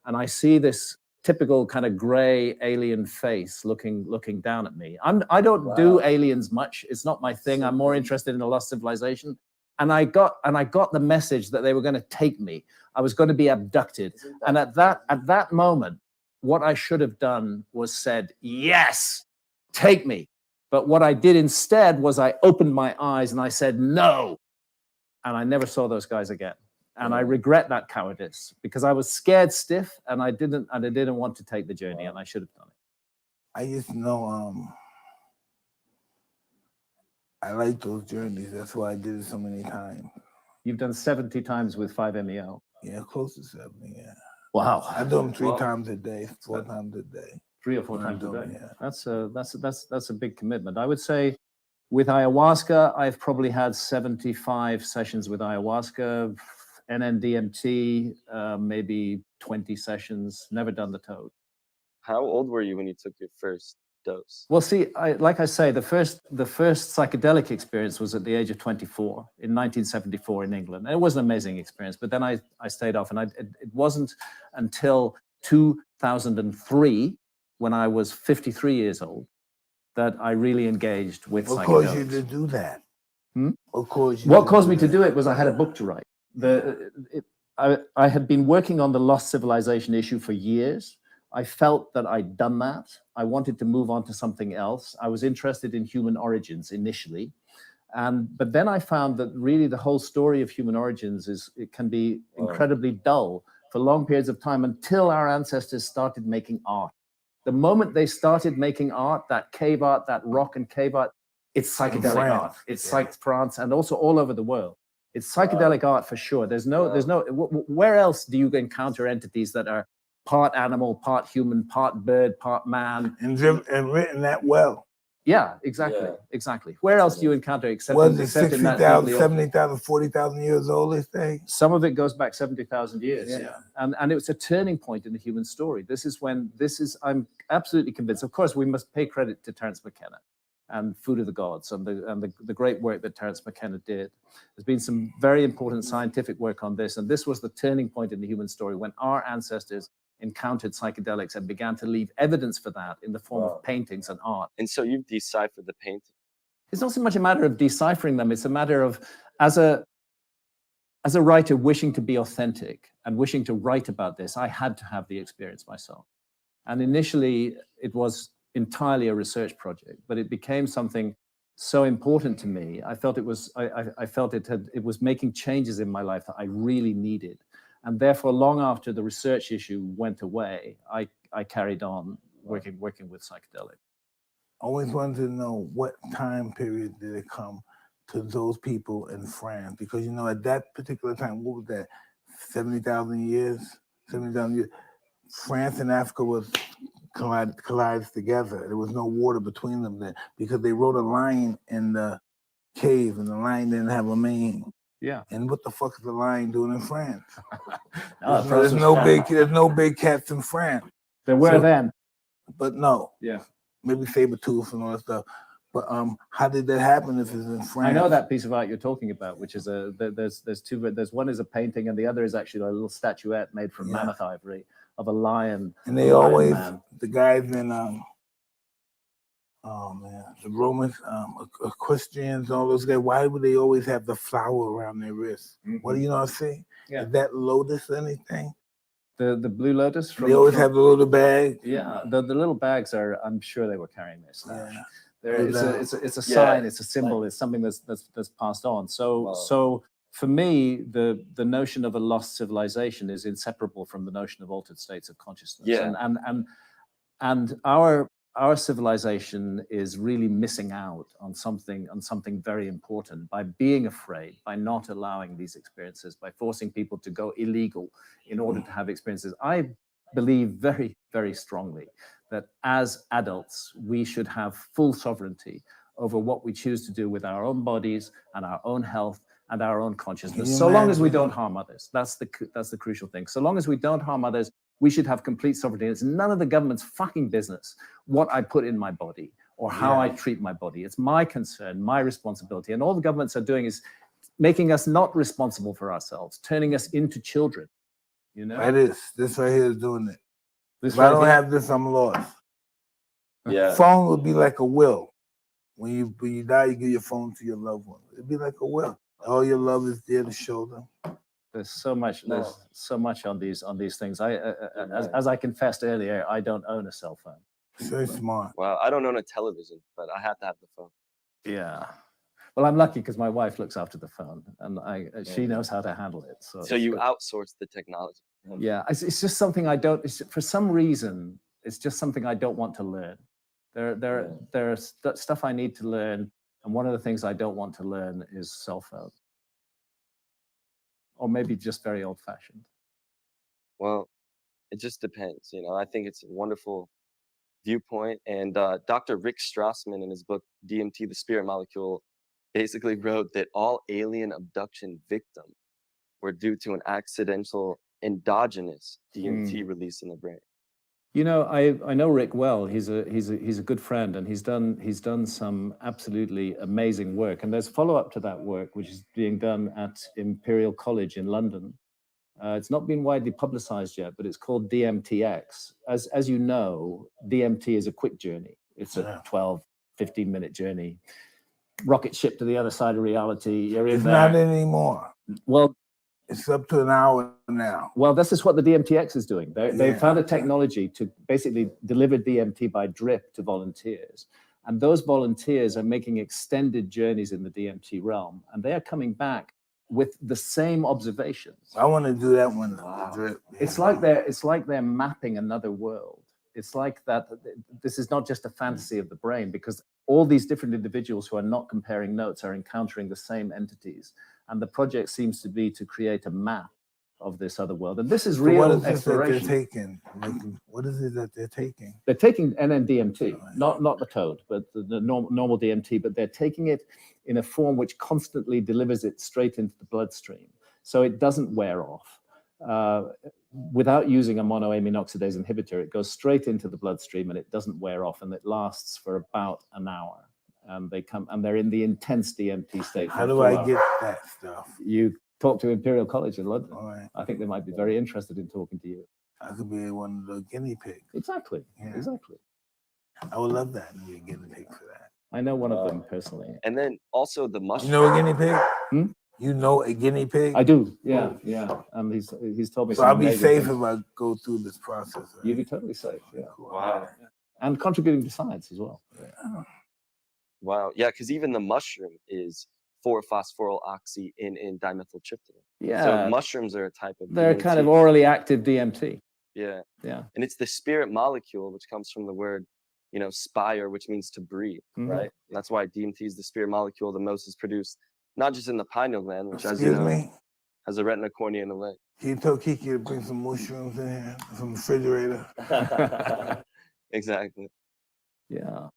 and I see this typical kind of gray alien face looking down at me. I don't do aliens much. It's not my thing. I'm more interested in a lost civilization. And I got the message that they were going to take me. I was going to be abducted. And at that moment, what I should have done was said, yes, take me. But what I did instead was I opened my eyes and I said, no. And I never saw those guys again. And I regret that cowardice because I was scared stiff and I didn't want to take the journey and I should have done it. I just know I like those journeys. That's why I did it so many times. You've done 70 times with 5-MeO. Yeah, close to 70, yeah. Wow. I do them 3 times a day, 4 times a day. 3 or 4 times a day. Yeah. That's a big commitment. I would say with ayahuasca, I've probably had 75 sessions with ayahuasca. NNDMT, maybe 20 sessions, never done the toad. How old were you when you took your first dose? Well, see, like I say, the first psychedelic experience was at the age of 24 in 1974 in England. And it was an amazing experience, but then I stayed off. And it wasn't until 2003, when I was 53 years old, that I really engaged with psychedelics. What caused you to do that? What caused me to do it was I had a book to write. I had been working on the lost civilization issue for years. I felt that I'd done that. I wanted to move on to something else. I was interested in human origins initially. But then I found that really the whole story of human origins it can be incredibly dull for long periods of time until our ancestors started making art. The moment they started making art, that cave art, that rock and cave art, it's psychedelic art. It's France and also all over the world. It's psychedelic art for sure. There's no. Where else do you encounter entities that are part animal, part human, part bird, part man, and written that well? Yeah, exactly. Where else do you encounter except was it except 60,000, 70,000, 40,000 years old? They say some of it goes back 70,000 years. Yeah, and it was a turning point in the human story. I'm absolutely convinced. Of course, we must pay credit to Terence McKenna and Food of the Gods and the great work that Terence McKenna did. There's been some very important scientific work on this, and this was the turning point in the human story when our ancestors encountered psychedelics and began to leave evidence for that in the form of paintings and art. And so you've deciphered the painting. It's not so much a matter of deciphering them, it's a matter of, as a writer wishing to be authentic and wishing to write about this, I had to have the experience myself. And initially, it was entirely a research project, but it became something so important to me. I felt it was making changes in my life that I really needed. And therefore, long after the research issue went away, I carried on working with psychedelics. I always wanted to know what time period did it come to those people in France? Because, you know, at that particular time, what was that, 70,000 years? 70,000 years. France and Africa was collided together. There was no water between them then because they wrote a line in the cave and the lion didn't have a mane. Yeah. And what the fuck is the lion doing in France? No, there's no big cats in France. There were then. But no. Yeah. Maybe saber-tooth and all that stuff. But how did that happen if it's in France? I know that piece of art you're talking about, which is there's two. There's one is a painting, and the other is actually a little statuette made from mammoth ivory of a lion. And they always, the guys in the Romans, Christians, all those guys, why would they always have the flower around their wrist? What do you know what I'm saying? Yeah. Is that lotus or anything? The blue lotus. They always have the little bag. Yeah, the little bags are. I'm sure they were carrying their stash. Yeah. It's a sign. It's a symbol. It's something that's passed on. So for me, the notion of a lost civilization is inseparable from the notion of altered states of consciousness. Yeah. And our civilization is really missing out on something very important by being afraid, by not allowing these experiences, by forcing people to go illegal in order to have experiences. I believe very, very strongly that as adults, we should have full sovereignty over what we choose to do with our own bodies and our own health and our own consciousness, so long as we don't harm others. That's the crucial thing. So long as we don't harm others, we should have complete sovereignty. It's none of the government's fucking business what I put in my body or how I treat my body. It's my concern, my responsibility. And all the governments are doing is making us not responsible for ourselves, turning us into children. You know? This right here is doing it. This if I right don't here? have this, I'm lost. Yeah. Phone would be like a will. When you die, you give your phone to your loved one. It'd be like a will. All your love is there to show them. There's so much on these things. As I confessed earlier, I don't own a cell phone. Very smart. Wow, I don't own a television, but I have to have the phone. Yeah. Well, I'm lucky because my wife looks after the phone, and she knows how to handle it. So you outsource the technology. Yeah, it's just something I don't. For some reason, it's just something I don't want to learn. There's stuff I need to learn, and one of the things I don't want to learn is cell phone. Or maybe just very old-fashioned. Well, it just depends. I think it's a wonderful viewpoint. And Dr. Rick Strassman, in his book DMT, the Spirit Molecule, basically wrote that all alien abduction victims were due to an accidental endogenous DMT release in the brain. I know Rick well. He's a good friend, and he's done some absolutely amazing work. And there's follow-up to that work, which is being done at Imperial College in London. It's not been widely publicized yet, but it's called DMTX. As you know, DMT is a quick journey. It's a 12, 15-minute journey. Rocket ship to the other side of reality. You're in It's there. not anymore. Well, it's up to an hour now. Well, this is what the DMTX is doing. They found a technology to basically deliver DMT by drip to volunteers. And those volunteers are making extended journeys in the DMT realm. And they are coming back with the same observations. I want to do that one. Wow. Drip. It's like they're mapping another world. It's like that. This is not just a fantasy of the brain, because all these different individuals who are not comparing notes are encountering the same entities. And the project seems to be to create a map of this other world. And this is real exploration. What is it that they're taking? What is it that they're taking? They're taking NN-DMT, not the toad, but the normal DMT, but they're taking it in a form which constantly delivers it straight into the bloodstream. So it doesn't wear off. Without using a monoamine oxidase inhibitor, it goes straight into the bloodstream and it doesn't wear off, and it lasts for about an hour. They're in the intense DMT state. How do I get that stuff? You talk to Imperial College in London. All right. I think they might be very interested in talking to you. I could be one of the guinea pigs. Exactly. Yeah. Exactly. I would love that to be a guinea pig for that. I know one of them personally. And then also the mushroom. You know a guinea pig? Hmm? You know a guinea pig? I do. Yeah, yeah. And he's told me. So I'll be safe things. if I go through this process. Right? You'll be totally safe. Yeah. Wow. And contributing to science as well. Yeah. Wow. Yeah, because even the mushroom is 4-phosphoryl-oxy in dimethyltryptamine. Yeah. So mushrooms are a type of They're DMT. kind of orally active DMT. Yeah. Yeah. And it's the spirit molecule, which comes from the word, spire, which means to breathe, Mhm. right? And that's why DMT is the spirit molecule. The most is produced not just in the pineal gland, which, as Excuse me? has a retina, cornea, and a leg. Can you tell Kiki to bring some mushrooms in here from the refrigerator? Exactly. Yeah.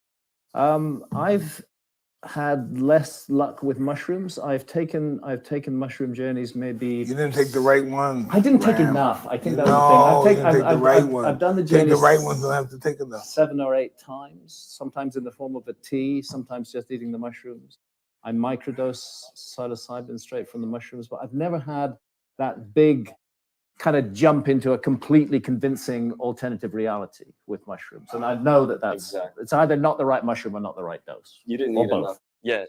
had less luck with mushrooms. I've taken mushroom journeys. Maybe You didn't take the right one. I didn't take Graham. enough. I think No, that was the thing. you didn't take the right one. I've done the Take journey. the right ones. Don't have to take enough. 7 or 8 times. Sometimes in the form of a tea. Sometimes just eating the mushrooms. I microdose psilocybin straight from the mushrooms, but I've never had that big kind of jump into a completely convincing alternative reality with mushrooms. And I know that it's either not the right mushroom or not the right dose. You didn't or need both. enough. Yeah.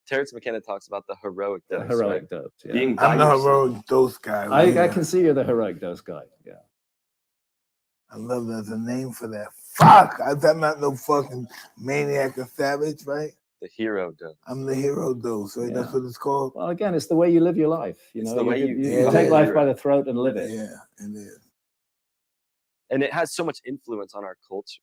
Terrence McKenna talks about the heroic dose. The heroic right? dose. Yeah. Being by I'm the yourself. heroic dose guy. I can see you're the heroic dose guy. Yeah. I love there's a name for that. Fuck! I'm not no fucking maniac or savage, right? The hero dose. I'm the hero dose, right? Yeah. That's what it's called. Well, again, it's the way you live your life. You It's know, the way you you take life by the throat and live it. Yeah, it is. And it has so much influence on our culture.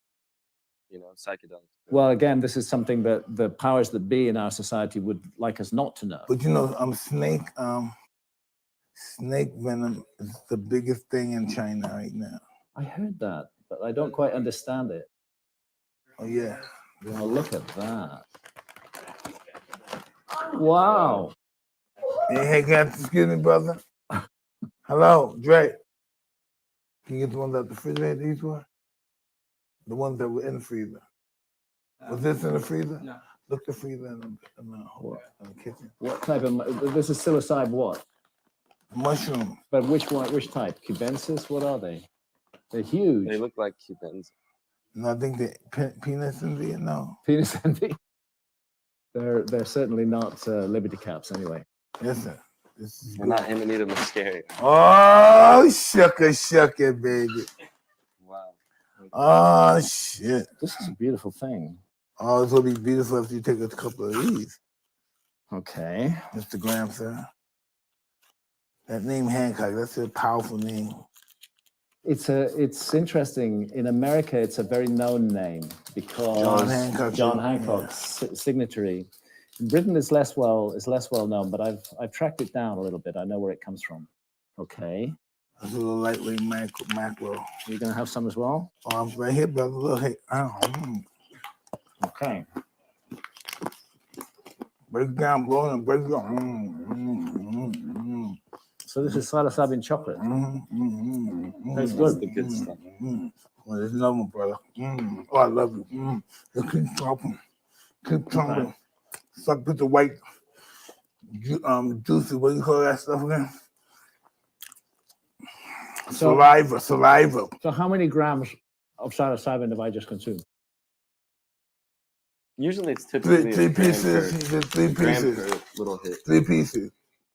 You know, psychedelics. Well, again, this is something that the powers that be in our society would like us not to know. But you know, snake venom is the biggest thing in China right now. I heard that, but I don't quite understand it. Oh yeah. Well, look at that. Wow. Hey, excuse me, brother. Hello, Dre. Can you get the ones out the refrigerator? These were the ones that were in the freezer. Was this in the freezer? No. Look the freezer in the kitchen. What type of? This is psilocybe what? Mushroom. But which one? Which type? Cubensis? What are they? They're huge. They look like Cubans. No, I think the penis envy. No. Penis envy. They're certainly not Liberty Caps anyway. Yes, sir. They're not Amanita muscaria. Oh, shucka, baby. Wow. Oh, shit. This is a beautiful thing. Oh, it's going to be beautiful if you take a couple of these. Okay. Mr. Graham, sir. That name Hancock, that's a powerful name. It's interesting. In America, it's a very known name because John Hancock's signatory. In Britain is less well known, but I've tracked it down a little bit. I know where it comes from. Okay. That's a little lightweight macro. You're gonna have some as well? Oh, I'm right here, brother. Look, hey. Okay. Break down, blowing and break down. So this is psilocybin chocolate. Tastes good. The good stuff. Well, there's another one, brother. Oh, I love you. Keep chopping. Keep chopping. Suck with the white juicy, what do you call that stuff again? Saliva. So how many grams of psilocybin have I just consumed? Usually it's typically three pieces. Three pieces. Per little hit. 3 pieces.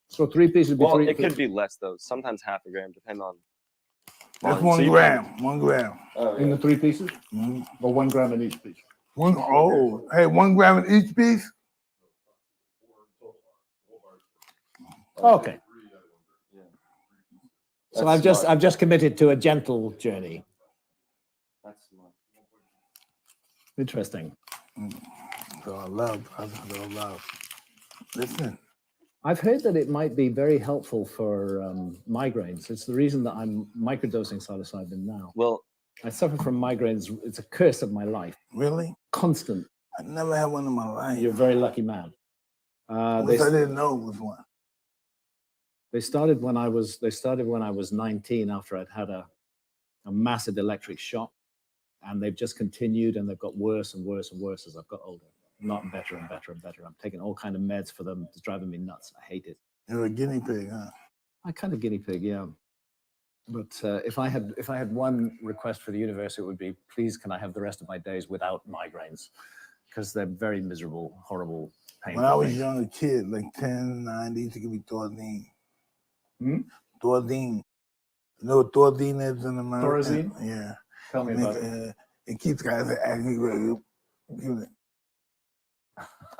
So 3 pieces. Well, it could be less though. Sometimes half a gram, depending on. That's 1 gram. 1 gram. In the 3 pieces? Or 1 gram in each piece? 1 gram in each piece? Okay. So I've just committed to a gentle journey. That's smart. Interesting. So I love. Listen. I've heard that it might be very helpful for migraines. It's the reason that I'm microdosing psilocybin now. Well, I suffer from migraines. It's a curse of my life. Really? Constant. I never had one in my life. You're a very lucky man. I didn't know it was one. They started when I was 19 after I'd had a massive electric shock, and they've just continued, and they've got worse and worse and worse as I've got older. Not better and better and better. I'm taking all kind of meds for them. It's driving me nuts. I hate it. You're a guinea pig, huh? I kind of guinea pig, yeah. But if I had one request for the universe, it would be, please, can I have the rest of my days without migraines? Because they're very miserable, horrible, painful. When I was a younger kid, like 10, 9, they used to give me Thorazine. Thorazine. You know what Thorazine is in America? Thorazine? Yeah. Tell me about it. It keeps guys acting like,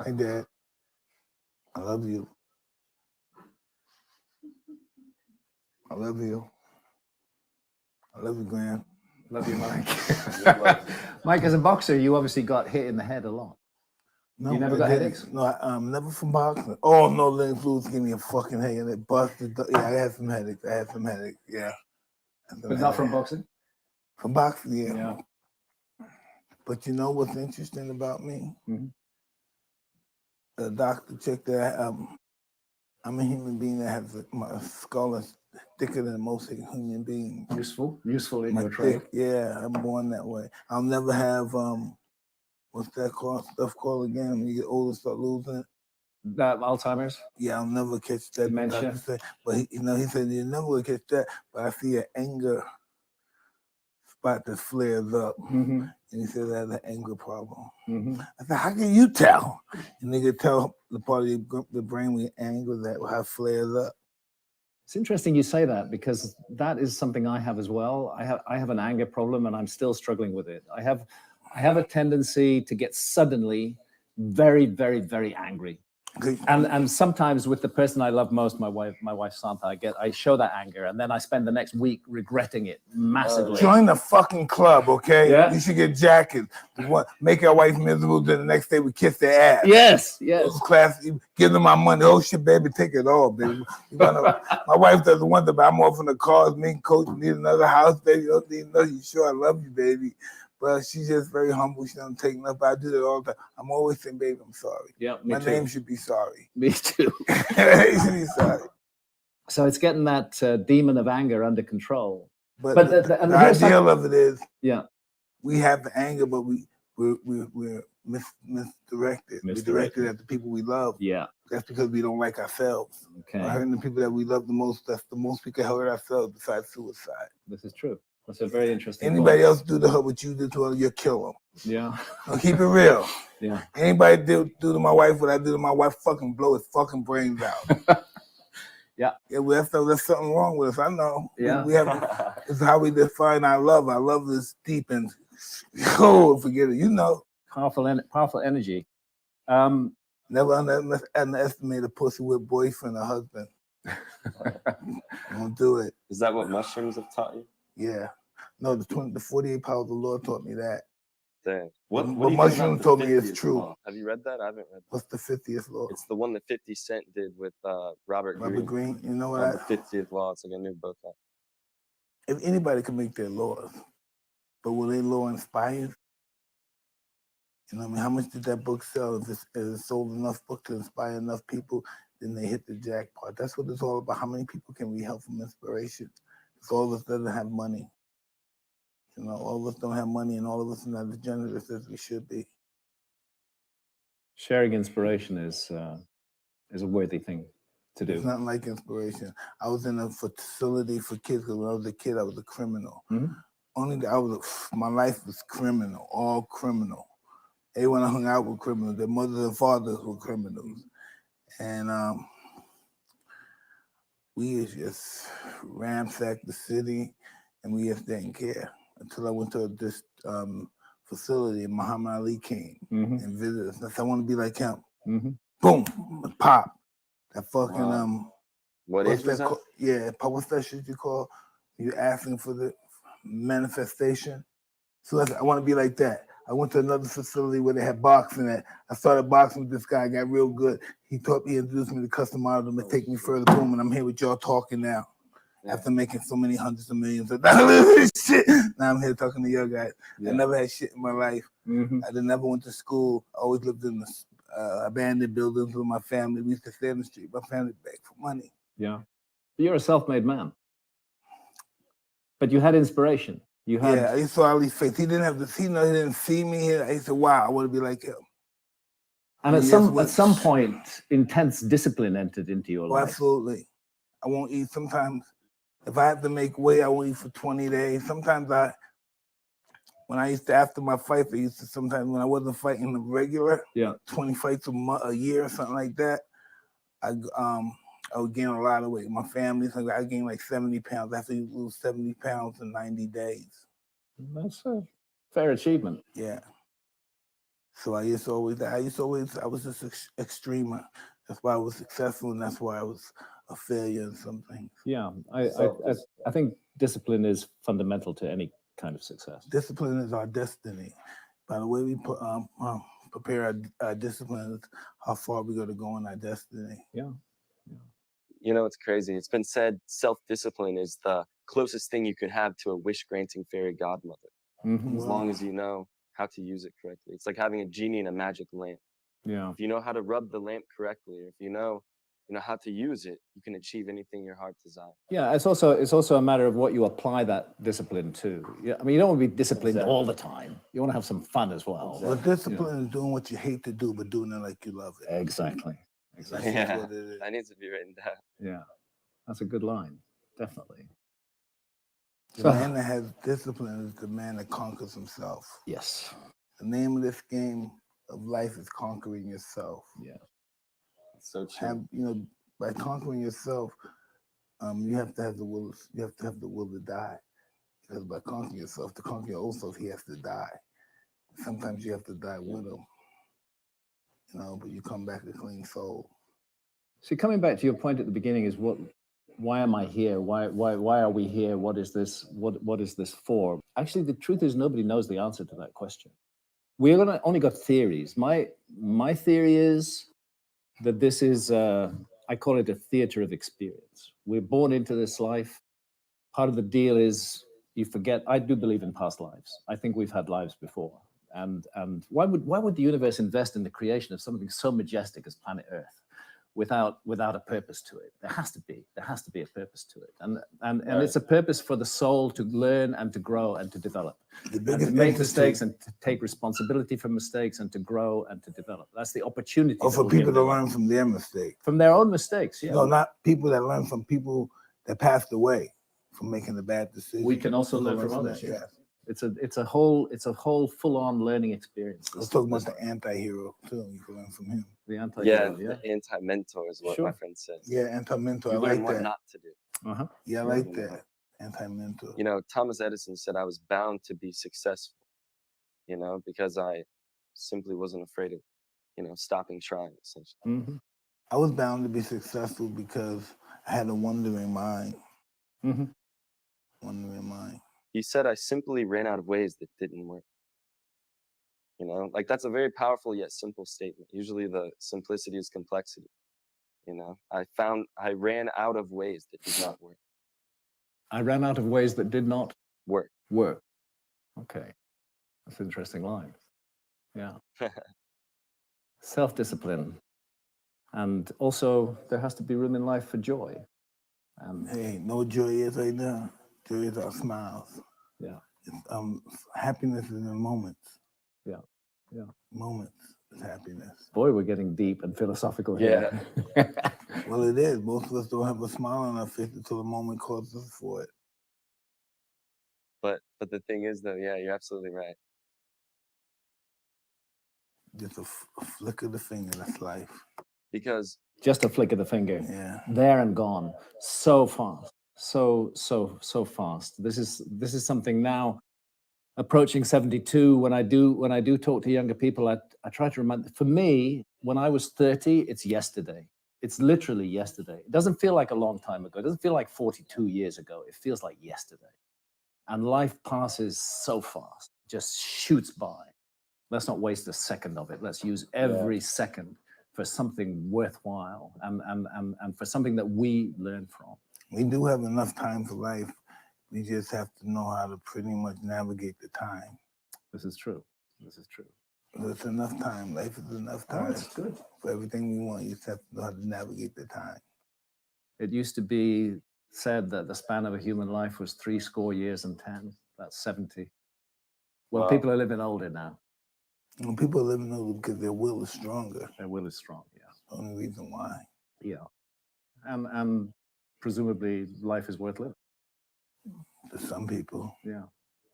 hey, Dad, I love you. I love you. I love you, Graham. Love you, Mike. Mike, as a boxer, you obviously got hit in the head a lot. No, you never got headaches? No, never from boxing. Oh, no, Lynn Flues gave me a fucking headache and it busted. Yeah, I had some headaches. Yeah. But not from boxing? From boxing, yeah. But you know what's interesting about me? Mm-hmm. a doctor checked that I'm a human being that has my skull is thicker than most human beings. Useful in My your trade. Yeah, I'm born that way. I'll never have what's that stuff called again? When you get older, start losing it. Alzheimer's. Yeah, I'll never catch that. Dementia. But he said you never will catch that. But I see an anger spot that flares up, and he said that's an anger problem. I said, how can you tell? And they could tell the part of the brain with anger that how it flares up. It's interesting you say that because that is something I have as well. I have an anger problem and I'm still struggling with it. I have a tendency to get suddenly very, very, very angry. And sometimes with the person I love most, my wife Santa, I show that anger and then I spend the next week regretting it massively. Join the fucking club, okay? Yeah. You should get jackets. Make your wife miserable, then the next day we kiss their ass. Yes. Class, give them my money. Oh shit, baby, take it all, baby. My wife doesn't want that, but I'm off in the cars. Me and Coach need another house, baby. You don't need another. You sure I love you, baby. But she's just very humble. She doesn't take enough. I do that all the time. I'm always saying, baby, I'm sorry. Yeah, my name should be sorry. Me too. It should be sorry. So it's getting that demon of anger under control. But the ideal of it is, we have the anger, but we're misdirected. We're directed at the people we love. Yeah. That's because we don't like ourselves. Okay. Hurting the people that we love the most, that's the most we can hurt ourselves besides suicide. This is true. That's a very interesting Anybody point. else do to her what you do to her, you'll kill them. Yeah. I'll keep it real. Yeah. Anybody do to my wife what I do to my wife, fucking blow his fucking brains out. Yeah. There's something wrong with us. I know. Yeah. We have. It's how we define our love. Our love is deep and forget it. You know. Powerful energy. Never underestimate a pussy with boyfriend or husband. Don't do it. Is that what mushrooms have taught you? Yeah. No, the 48 powers of the Lord taught me that. Dang. What do you think mushrooms about the told me is 50th true. law? Have you read that? I haven't read that. What's the 50th law? It's the one that 50 Cent did with Robert Greene. You know what? The 50th law. It's like a new book. If anybody can make their laws, but will their law inspire you? You know what I mean? How much did that book sell? If it sold enough book to inspire enough people, then they hit the jackpot. That's what it's all about. How many people can we help from inspiration? Because all of us doesn't have money. You know, all of us don't have money, and all of us are not as generous as we should be. Sharing inspiration is a worthy thing to do. It's not like inspiration. I was in a facility for kids because when I was a kid, I was a criminal. My life was criminal, all criminal. Everyone I hung out with criminals. Their mothers and fathers were criminals, and we just ransacked the city, and we just didn't care until I went to this facility and Muhammad Ali came and visited us. I said, I want to be like him. Boom, pop. That fucking What age was that? Yeah, what's that shit you call? You asking for the manifestation. So I want to be like that. I went to another facility where they had boxing at. I started boxing with this guy. I got real good. He introduced me to custom models to take me further. Boom, and I'm here with y'all talking now. After making so many hundreds of millions of dollars, shit. Now I'm here talking to your guys. I never had shit in my life. I never went to school. I always lived in abandoned buildings with my family. We used to stay on the street. My family begged for money. Yeah. But you're a self-made man. But you had inspiration. You had. Yeah, I saw Ali's face. He didn't have he didn't see me here. I said, wow, I want to be like him. And at some point, intense discipline entered into your life. Absolutely. I won't eat sometimes. If I have to make weight, I won't eat for 20 days. Sometimes when I used to, after my fight, sometimes when I wasn't fighting the regular, 20 fights a year or something like that, I would gain a lot of weight. My family, I gained like 70 pounds. I have to lose 70 pounds in 90 days. That's a fair achievement. Yeah. So I was just extreme. That's why I was successful, and that's why I was a failure in some things. Yeah, I think discipline is fundamental to any kind of success. Discipline is our destiny. By the way we prepare our discipline is how far we're going to go in our destiny. Yeah. You know, it's crazy. It's been said self-discipline is the closest thing you could have to a wish-granting fairy godmother. As long as you know how to use it correctly. It's like having a genie in a magic lamp. If you know how to rub the lamp correctly, if you know how to use it, you can achieve anything your heart desires. Yeah, it's also a matter of what you apply that discipline to. Yeah, I mean, you don't want to be disciplined all the time. You want to have some fun as well. Well, discipline is doing what you hate to do, but doing it like you love it. Exactly. That's what it is. That needs to be written down. Yeah, that's a good line. Definitely. The man that has discipline is the man that conquers himself. Yes. The name of this game of life is conquering yourself. Yeah. So true. By conquering yourself, you have to have the will. You have to have the will to die. Because by conquering yourself, to conquer your old self, he has to die. Sometimes you have to die with him. But you come back a clean soul. See, coming back to your point at the beginning is why am I here? Why are we here? What is this? What is this for? Actually, the truth is nobody knows the answer to that question. We're only got theories. My theory is that this is I call it a theater of experience. We're born into this life. Part of the deal is you forget. I do believe in past lives. I think we've had lives before. And why would the universe invest in the creation of something so majestic as planet Earth without a purpose to it? There has to be a purpose to it. And it's a purpose for the soul to learn and to grow and to develop. And to make mistakes and to take responsibility for mistakes and to grow and to develop. That's the opportunity. Or for people to learn from their mistakes. From their own mistakes, yeah. No, not people that learn from people that passed away from making a bad decision. We can also learn from others. Yeah. It's a whole full-on learning experience. Let's talk about the anti-hero too. You can learn from him. The anti-hero, the anti-mentor is what my friend says. Yeah, anti-mentor. You I like learn what that. not to do. Yeah, I like that. Anti-mentor. Thomas Edison said I was bound to be successful, because I simply wasn't afraid of, stopping trying, essentially. I was bound to be successful because I had a wandering mind. Wandering mind. He said I simply ran out of ways that didn't work. That's a very powerful yet simple statement. Usually the simplicity is complexity. I ran out of ways that did not work. I ran out of ways that did not work. Okay. That's an interesting line. Yeah. Self-discipline. And also there has to be room in life for joy. Hey, no joy is right now. Joy is our smiles. Yeah. Happiness is in moments. Yeah. Yeah. Moments is happiness. Boy, we're getting deep and philosophical here. Well, it is. Most of us don't have a smile on our face until the moment calls us for it. But the thing is, though, yeah, you're absolutely right. Just a flick of the finger, that's life. Because just a flick of the finger. Yeah. There and gone. So fast. So fast. This is something now approaching 72. When I do talk to younger people, I try to remind. For me, when I was 30, it's yesterday. It's literally yesterday. It doesn't feel like a long time ago. It doesn't feel like 42 years ago. It feels like yesterday. And life passes so fast, just shoots by. Let's not waste a second of it. Let's use every second for something worthwhile and for something that we learn from. We do have enough time for life. We just have to know how to pretty much navigate the time. This is true. There's enough time. Life is enough time. That's good. For everything we want. You just have to know how to navigate the time. It used to be said that the span of a human life was 70 years. That's 70. Well, people are living older now. Well, people are living older because their will is stronger. Their will is strong, yeah. The only reason why. Yeah. And presumably life is worth living. To some people. Yeah.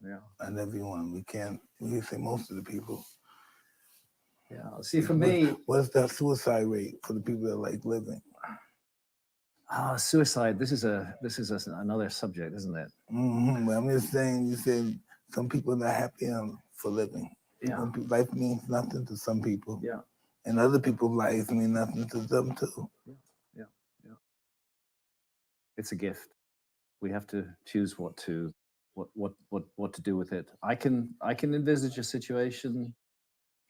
Not everyone. We can say most of the people. Yeah. See, for me, what's that suicide rate for the people that like living? Suicide. This is another subject, isn't it? But I'm just saying. You said some people are not happy for living. Yeah. Life means nothing to some people. Yeah. And other people's lives mean nothing to them too. Yeah. It's a gift. We have to choose what to do with it. I can envisage a situation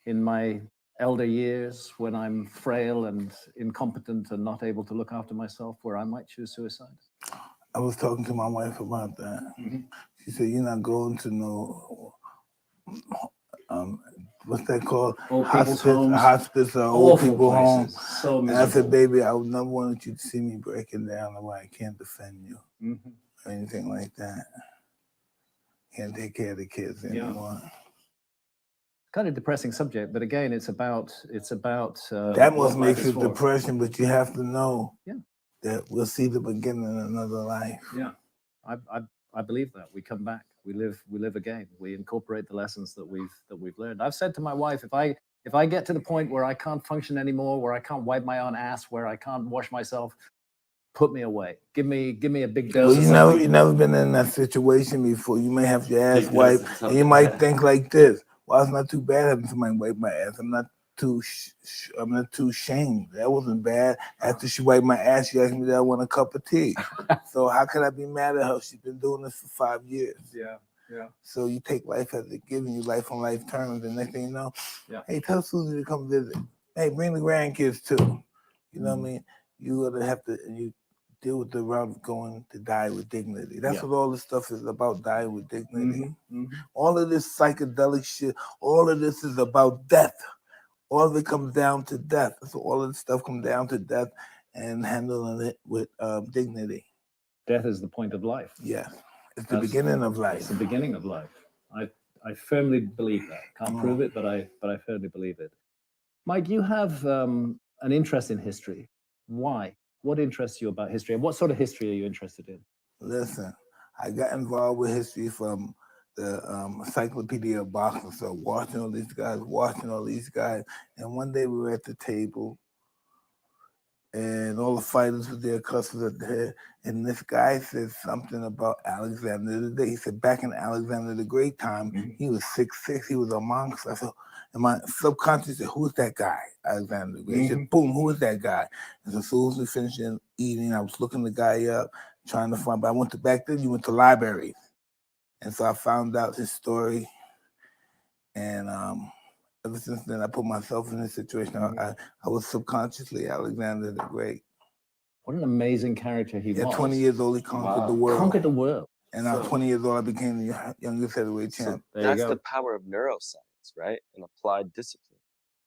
in my elder years when I'm frail and incompetent and not able to look after myself, where I might choose suicide. I was talking to my wife about that. She said, "You're not going to no what's that called? Old people's Hospice, homes. hospice or old Awful people home. places. So And I said, miserable. baby, I would never want you to see me breaking down the way I can't defend you or anything like that. Can't take care of the kids anymore. Kind of depressing subject, but again, it's about That what must life make is it for. depression, but you have to know Yeah. that we'll see the beginning of another life. Yeah, I believe that we come back, we live again, we incorporate the lessons that we've learned. I've said to my wife, if I get to the point where I can't function anymore, where I can't wipe my own ass, where I can't wash myself, put me away. Give me a big dose. Well, you never been in that situation before. You may have your ass wiped, and you might think like this: "Well, it's not too bad having somebody wipe my ass. I'm not too ashamed. That wasn't bad." After she wiped my ass, she asked me that I want a cup of tea. So how could I be mad at her? She's been doing this for 5 years. Yeah. So you take life as it giving you life on life terms, and next thing you know, Yeah. hey, tell Susie to come visit. Hey, bring the grandkids too. You know what I mean? You gotta have to deal with the route of going to die with dignity. That's what all this stuff is about, dying with dignity. All of this psychedelic shit, all of this is about death. All of it comes down to death. So all of this stuff comes down to death and handling it with dignity. Death is the point of life. Yeah. It's the beginning of life. It's the beginning of life. I firmly believe that. Can't prove it, but I firmly believe it. Mike, you have an interest in history. Why? What interests you about history, and what sort of history are you interested in? Listen, I got involved with history from the Encyclopedia of Boxing, so watching all these guys, and one day we were at the table, and all the fighters were there, customers at the head, and this guy said something about Alexander the Great. He said back in Alexander the Great time, he was 6'6", he was a monster. I said, and my subconscious said, who's that guy, Alexander the Great? He said, boom, who is that guy? And so as soon as we finished eating, I was looking the guy up, trying to find, but I went to, back then you went to libraries. And so I found out his story, and ever since then, I put myself in this situation. I was subconsciously Alexander the Great. What an amazing character he was. At 20 years old, he conquered the world. Conquered the world. And I was 20 years old, I became the youngest heavyweight champ. That's the power of neuroscience, right? And applied discipline.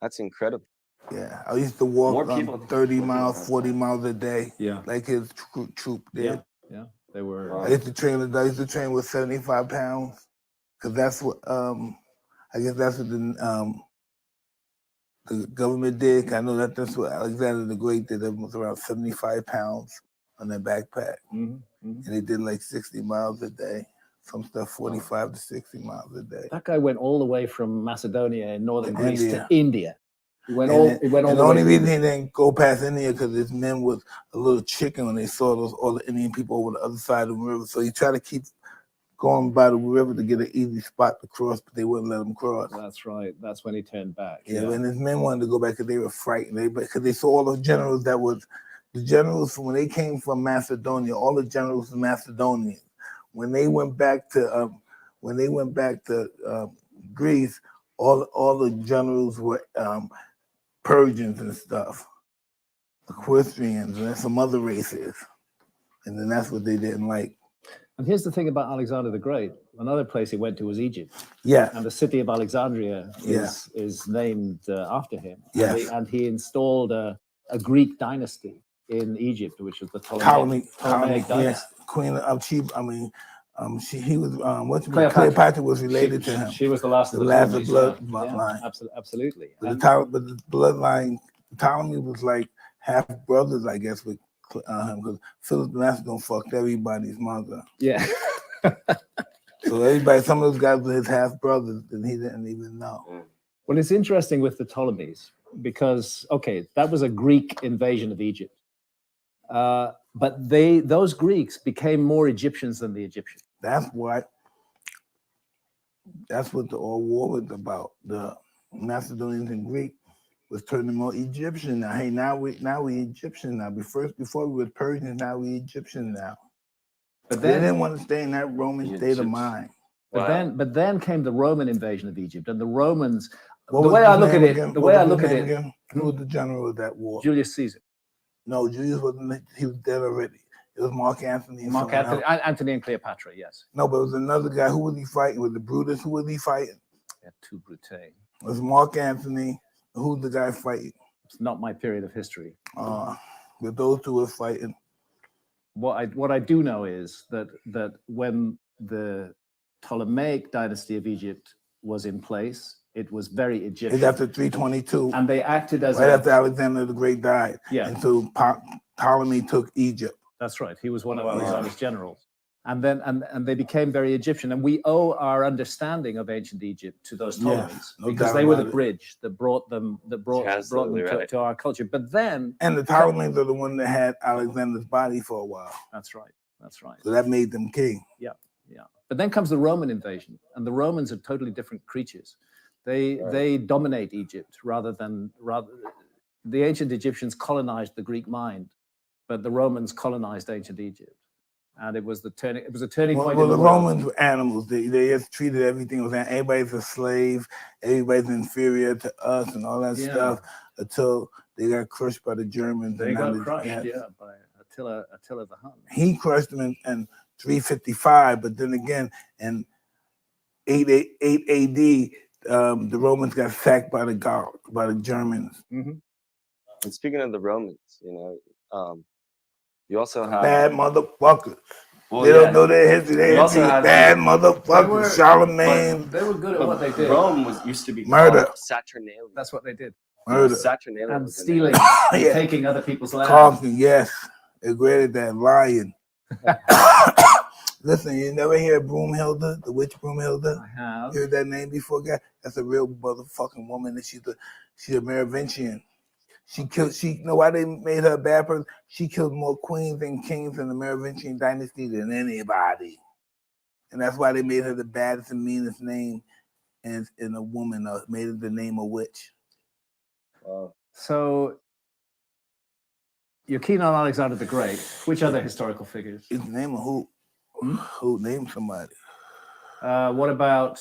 That's incredible. Yeah, I used to walk 30 miles, 40 miles a day, like his troop did. Yeah, they were. I used to train with 75 pounds, because that's what, I guess that's what the government did. I know that's what Alexander the Great did. It was around 75 pounds on their backpack. And they did like 60 miles a day. Some stuff 45 to 60 miles a day. That guy went all the way from Macedonia in northern Greece to India. He went all the only way. reason he didn't go past India because his men was a little chicken when they saw all the Indian people over the other side of the river. So he tried to keep going by the river to get an easy spot to cross, but they wouldn't let him cross. That's right. That's when he turned back. Yeah, and his men wanted to go back because they were frightened. Because they saw all the generals the generals from when they came from Macedonia, all the generals were Macedonians. When they went back to Greece, all the generals were Persians and stuff, Equestrians, and some other races. And then that's what they didn't like. And here's the thing about Alexander the Great. Another place he went to was Egypt. Yeah. And the city of Alexandria is named after him. Yes. And he installed a Greek dynasty in Egypt, which was the Ptolemaic dynasty. Yeah. Queen of Cleopatra was related to him. She was the last of the bloodline. Absolutely. But the bloodline, Ptolemy was like half brothers, I guess, with him, because Philip the Macedon fucked everybody's mother. Yeah. So some of those guys were his half brothers, and he didn't even know. Well, it's interesting with the Ptolemies because, okay, that was a Greek invasion of Egypt. But those Greeks became more Egyptians than the Egyptians. That's what the all war was about. The Macedonians and Greek was turning more Egyptian now. Hey, now we Egyptian now. Before we were Persians, now we Egyptian now. But they didn't want to stay in that Roman state of mind. But then came the Roman invasion of Egypt, and the Romans. The way I look at it, who was the general of that war? Julius Caesar. No, Julius wasn't. He was dead already. It was Mark Antony. Antony and Cleopatra, yes. No, but it was another guy. Who was he fighting? Was it Brutus? Who was he fighting? Yeah, two Brute. Was Mark Anthony? Who's the guy fighting? It's not my period of history. But those two were fighting. What I do know is that when the Ptolemaic dynasty of Egypt was in place, it was very Egyptian. It's after 322. And they acted as right after Alexander the Great died. Yeah. And so Ptolemy took Egypt. That's right. He was one of Alexander's generals. And then and they became very Egyptian. And we owe our understanding of ancient Egypt to those Ptolemies, no because doubt they were the about it. bridge that brought them to our culture. But then And the Ptolemies are the one that had Alexander's body for a while. That's right. That's right. So that made them king. Yeah, yeah. But then comes the Roman invasion, and the Romans are totally different creatures. They dominate Egypt rather the ancient Egyptians colonized the Greek mind, but the Romans colonized ancient Egypt. And it was a turning point. Well, the Romans were animals. They just treated everything as everybody's a slave, everybody's inferior to us, and all that stuff until they got crushed by the Germans. They got crushed, by Attila the Hun. He crushed them in 355, but then again in 8 AD, the Romans got sacked by the Germans. Mm-hmm. And speaking of the Romans, you also have bad motherfuckers. Well, they don't know their history. They bad motherfuckers. Charlemagne. They were good at what they did. Rome used to be murder. Saturnalia. That's what they did. Murder. Saturnalia And was the stealing, name. and taking other people's land. Talking, yes. They great at that lying. Listen, you never hear Broomhilda, the witch Broomhilda? I have. You heard that name before, guy? That's a real motherfucking woman. And she's a Merovingian. You know why they made her a bad person? She killed more queens and kings in the Merovingian dynasty than anybody. And that's why they made her the baddest and meanest name in a woman, made it the name of witch. So you're keen on Alexander the Great. Which other historical figures? His name of who? Who? Name somebody. What about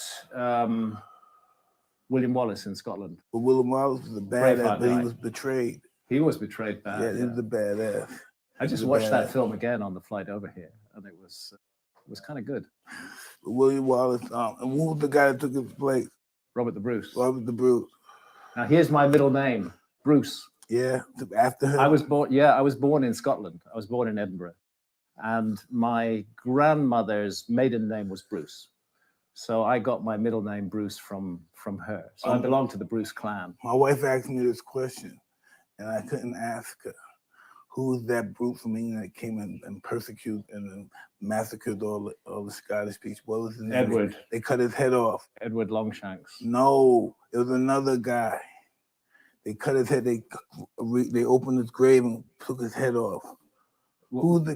William Wallace in Scotland? Well, William Wallace was a badass, but he was betrayed. He was betrayed bad. Yeah, he was a badass. I just watched that film again on the flight over here, and it was kind of good. William Wallace, and who was the guy that took his place? Robert the Bruce. Robert the Bruce. Now here's my middle name, Bruce. Yeah, after him. I was born in Scotland. I was born in Edinburgh, and my grandmother's maiden name was Bruce. So I got my middle name Bruce from her. So I belong to the Bruce clan. My wife asked me this question, and I couldn't ask her. Who is that brute from England that came and persecuted and massacred all the Scottish people? What was his name? Edward. They cut his head off. Edward Longshanks. No, it was another guy. They cut his head. They opened his grave and took his head off. Who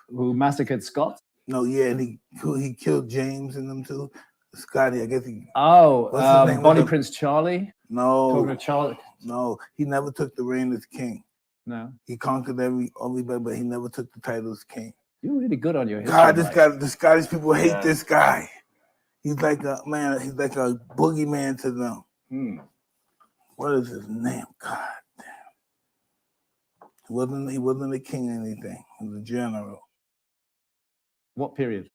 massacred Scots? No, yeah, and he killed James and them too. Scotty, I guess he. Bonnie Prince Charlie. No, talking to Charlie. No, he never took the reign as king. No, he conquered everybody, but he never took the title as king. You're really good on your history. God, this guy, the Scottish people hate this guy. He's like a boogeyman to them. What is his name? God damn. He wasn't a king or anything. He was a general. What period?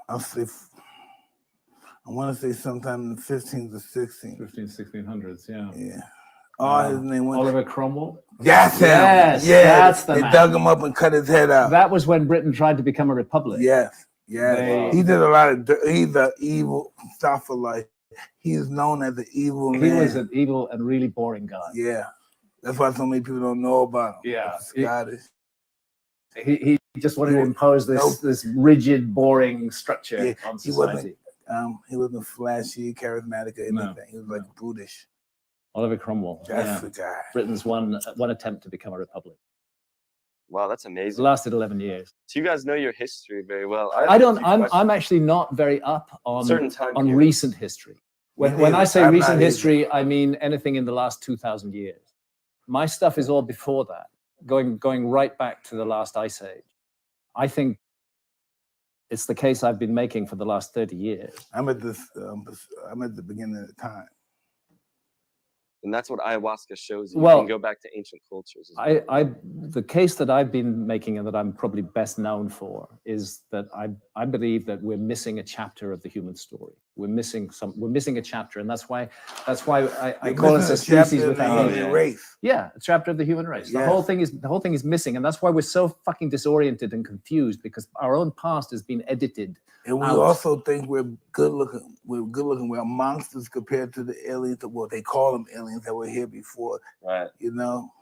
I want to say sometime in the 15th or 16th. 1600s, yeah. Yeah. His name was Oliver Cromwell. That's him. Yes, yeah, that's the they man. dug him up and cut his head out. That was when Britain tried to become a republic. Yes, yes. He did a lot of dirt. He's an evil stuff for life. He is known as an evil man. He was an evil and really boring guy. Yeah. That's why so many people don't know about him. Yeah. Scottish. He just wanted to impose this rigid, boring structure on society. He wasn't flashy, charismatic, or anything. He was like brutish. Oliver Cromwell. That's the guy. Britain's one attempt to become a republic. Wow, that's amazing. It lasted 11 years. So you guys know your history very well. I'm actually not very up on recent history. When I say recent history, I mean anything in the last 2,000 years. My stuff is all before that, going right back to the last ice age. I think it's the case I've been making for the last 30 years. I'm at the beginning of the time. And that's what ayahuasca shows you. Well, you can go back to ancient cultures. As well. The case that I've been making and that I'm probably best known for is that I believe that we're missing a chapter of the human story. We're missing a chapter, and that's why I call us a species without human race. Yeah, a chapter of the human race. The Yes. whole thing is missing, and that's why we're so fucking disoriented and confused, because our own past has been edited. And we also think we're good looking. We're monsters compared to the aliens. Well, they call them aliens that were here before. Right. You know.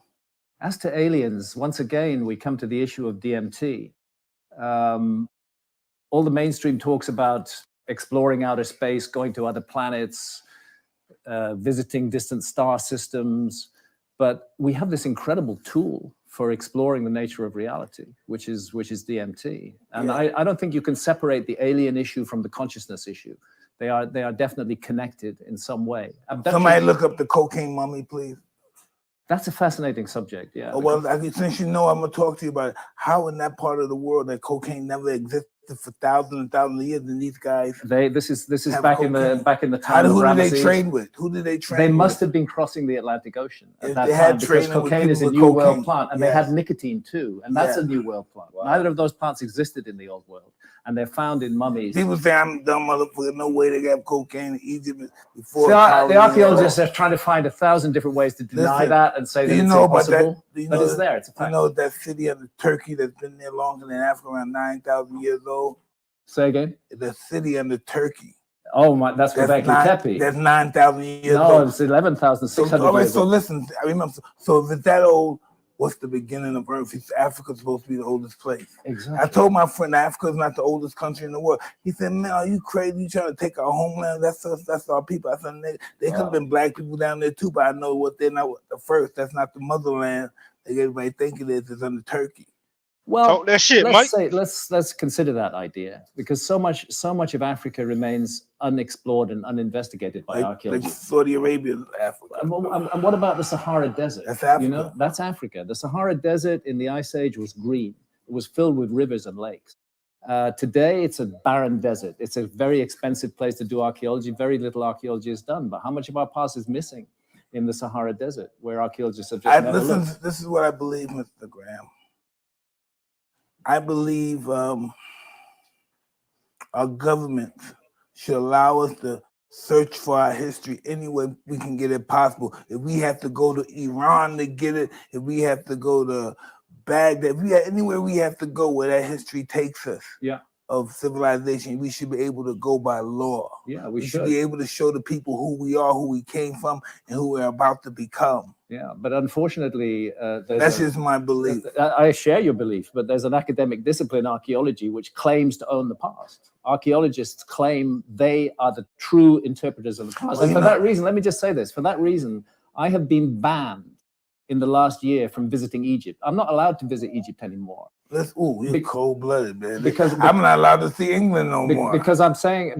As to aliens, once again, we come to the issue of DMT. All the mainstream talks about exploring outer space, going to other planets, visiting distant star systems, but we have this incredible tool for exploring the nature of reality, which is DMT. And Yeah. I don't think you can separate the alien issue from the consciousness issue. They are definitely connected in some way. Somebody look up the cocaine mummy, please. That's a fascinating subject, yeah. Oh, well, since you know, I'm gonna talk to you about it. How in that part of the world that cocaine never existed for thousands and thousands of years, and these guys this is back in the time. Who of did they Ramesses. train with? Who did they train They with? must have been crossing the Atlantic Ocean at If that they time, had because training with cocaine is a people new with world cocaine, plant, and yes. they had nicotine too, and that's Yeah. a new world plant. Neither of those plants existed in the old world, and they're found in mummies. People say I'm a dumb motherfucker. No way they got cocaine in Egypt before. So the archaeologists are trying to find 1,000 different ways to deny Listen, that and say do that you it's know about impossible. that? Do you But know it's there. It's a You fact. know that city of Turkey that's been there longer than Africa, around 9,000 years old. Say again. The city under Turkey. Oh my, that's Göbekli Tepe. That's 9,000 years No, old. it's 11,600 all right, years so old. listen, I remember. So if it's that old, what's the beginning of Earth? Africa's supposed to be the oldest place. Exactly. I told my friend Africa's not the oldest country in the world. He said, "Man, are you crazy? You trying to take our homeland? That's us. That's our people." I said, "They could have been black people down there too, but I know what they're not the first. That's not the motherland like everybody think it is. It's under Turkey." Well, Talk that shit, Mike. Let's consider that idea, because so much of Africa remains unexplored and uninvestigated by archaeology. Like Saudi Arabia, Africa. And what about the Sahara Desert? That's Africa. You know, that's Africa. The Sahara Desert in the Ice Age was green. It was filled with rivers and lakes. Today, it's a barren desert. It's a very expensive place to do archaeology. Very little archaeology is done. But how much of our past is missing in the Sahara Desert, where archaeologists have just never looked? This is what I believe, Mr. Graham. I believe our government should allow us to search for our history any way we can get it possible. If we have to go to Iran to get it, if we have to go to Baghdad, anywhere we have to go where that history takes us. Yeah. Of civilization, we should be able to go by law. Yeah, we should be able to show the people who we are, who we came from, and who we're about to become. Yeah, but unfortunately, that's just my belief. I share your belief, but there's an academic discipline, archaeology, which claims to own the past. Archaeologists claim they are the true interpreters of the past. And for that reason, let me just say this: for that reason, I have been banned in the last year from visiting Egypt. I'm not allowed to visit Egypt anymore. You're cold-blooded, man. Because I'm not allowed to see England no more. Because I'm saying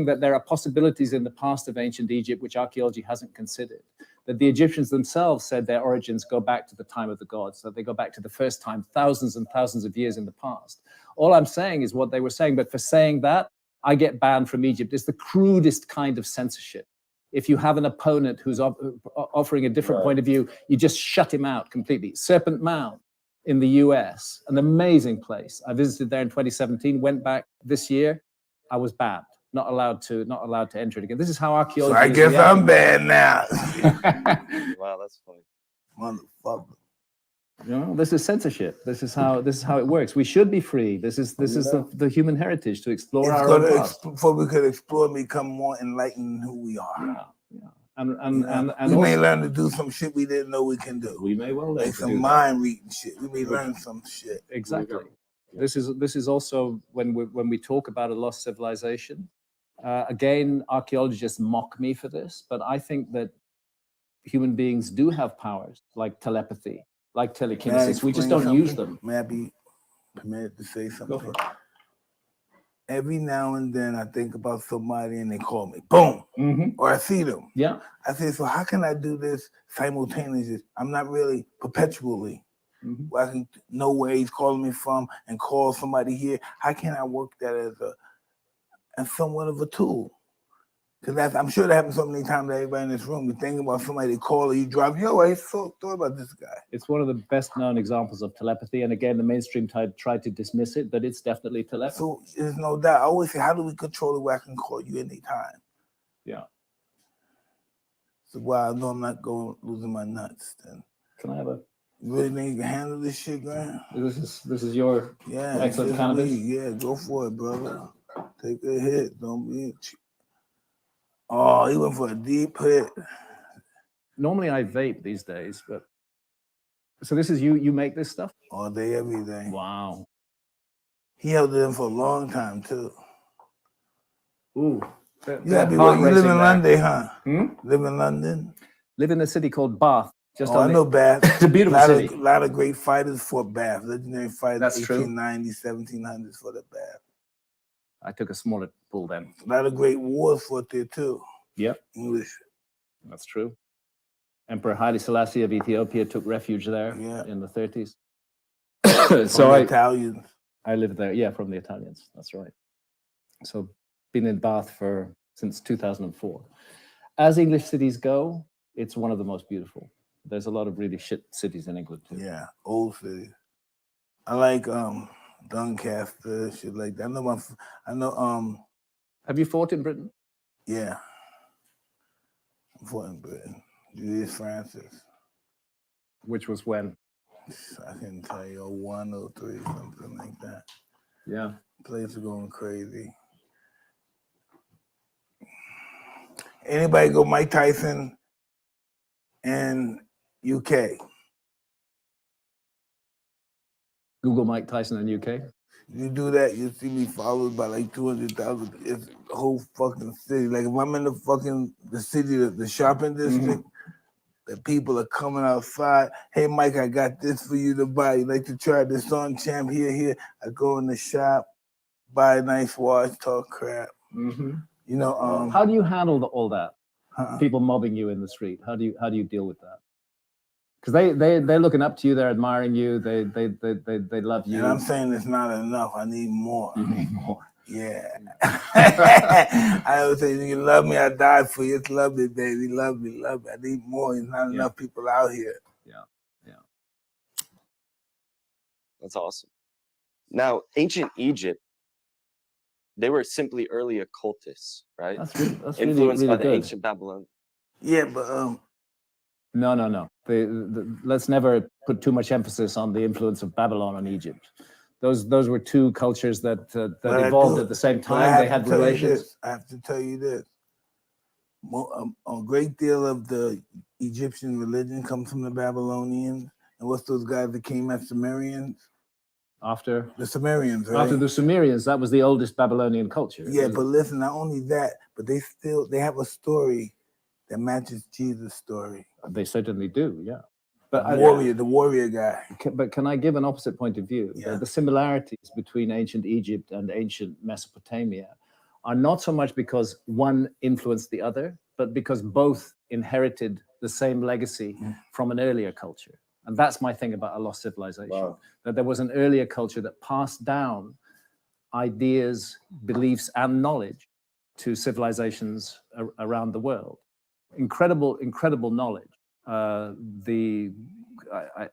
that there are possibilities in the past of ancient Egypt which archaeology hasn't considered. That the Egyptians themselves said their origins go back to the time of the gods, that they go back to the first time thousands and thousands of years in the past. All I'm saying is what they were saying, but for saying that, I get banned from Egypt. It's the crudest kind of censorship. If you have an opponent who's offering a different point of view, you just shut him out completely. Serpent Mound in the US, an amazing place. I visited there in 2017, went back this year. I was banned, not allowed to enter it again. This is how archaeology. So I guess I'm banned now. Wow, that's funny. Motherfucker. You know, this is censorship. This is how it works. We should be free. This is the human heritage to explore our own past. Before we could explore and become more enlightened in who we are. Yeah. And we may learn to do some shit we didn't know we can do. We may well learn like some mind reading shit. We may learn some shit. Exactly. This is also when we talk about a lost civilization. Again, archaeologists mock me for this, but I think that human beings do have powers like telepathy, like telekinesis. We just don't use them. May I be permitted to say something? Every now and then I think about somebody and they call me, boom, or I see them. Yeah. I say, so how can I do this simultaneously? I'm not really perpetually. Where I can know where he's calling me from and call somebody here. How can I work that as somewhat of a tool? Because I'm sure that happens so many times to everybody in this room. You think about somebody, they call or you drive, yo, I thought about this guy. It's one of the best known examples of telepathy. And again, the mainstream tried to dismiss it, but it's definitely telepathy. So there's no doubt. I always say, how do we control it where I can call you anytime? Yeah. So why I know I'm not losing my nuts then. Can I have a... You really think you can handle this shit, Graham? This is your excellent cannabis? Yeah, go for it, brother. Take a hit. Don't be... Oh, he went for a deep hit. Normally I vape these days, but so this is you make this stuff? All day, every day. Wow. He held it in for a long time too. Ooh. You live in London, huh? Live in London? Live in a city called Bath. I know Bath. It's a beautiful city. A lot of great fighters fought Bath. Legendary fighters, That's 1890s, 1700s for the Bath. I took a smaller pool then. A lot of great wars fought there too. Yep. English. That's true. Emperor Haile Selassie of Ethiopia took refuge there in the 30s. So Italians. I lived there, from the Italians. That's right. So been in Bath since 2004. As English cities go, it's one of the most beautiful. There's a lot of really shit cities in England too. Yeah, old cities. I like Doncaster, shit like that. I know. Have you fought in Britain? Yeah, I fought in Britain. Julius Francis. Which was when? I can tell you, 01, 03, something like that. Yeah. Place are going crazy. Anybody go Mike Tyson in UK? Google Mike Tyson in UK. You do that, you see me followed by like 200,000. It's the whole fucking city. Like if I'm in the city, the shopping district, the people are coming outside. Hey, Mike, I got this for you to buy. You like to try this on, champ? Here. I go in the shop, buy a nice watch, talk crap. Mm-hmm. You know, how do you handle all that? People mobbing you in the street. How do you deal with that? Because they're looking up to you, they're admiring you, they love you. And I'm saying it's not enough. I need more. You need more. Yeah. I always say, you love me, I died for you. It's lovely, baby. Love me. I need more. There's not enough people out here. Yeah. That's awesome. Now, ancient Egypt, they were simply early occultists, right? That's influenced really by the good. ancient Babylon. Yeah, but No. Let's never put too much emphasis on the influence of Babylon on Egypt. Those were two cultures that evolved at the same time. They had relations. I have to tell you this. A great deal of the Egyptian religion comes from the Babylonians. And what's those guys that came as Sumerians? After the Sumerians, right? After the Sumerians, that was the oldest Babylonian culture. Yeah, but listen, not only that, but they have a story that matches Jesus' story. They certainly do, yeah. But the warrior guy. But can I give an opposite point of view? Yeah. The similarities between ancient Egypt and ancient Mesopotamia are not so much because one influenced the other, but because both inherited the same legacy from an earlier culture. And that's my thing about a lost civilization. Wow. That there was an earlier culture that passed down ideas, beliefs, and knowledge to civilizations around the world. Incredible knowledge. I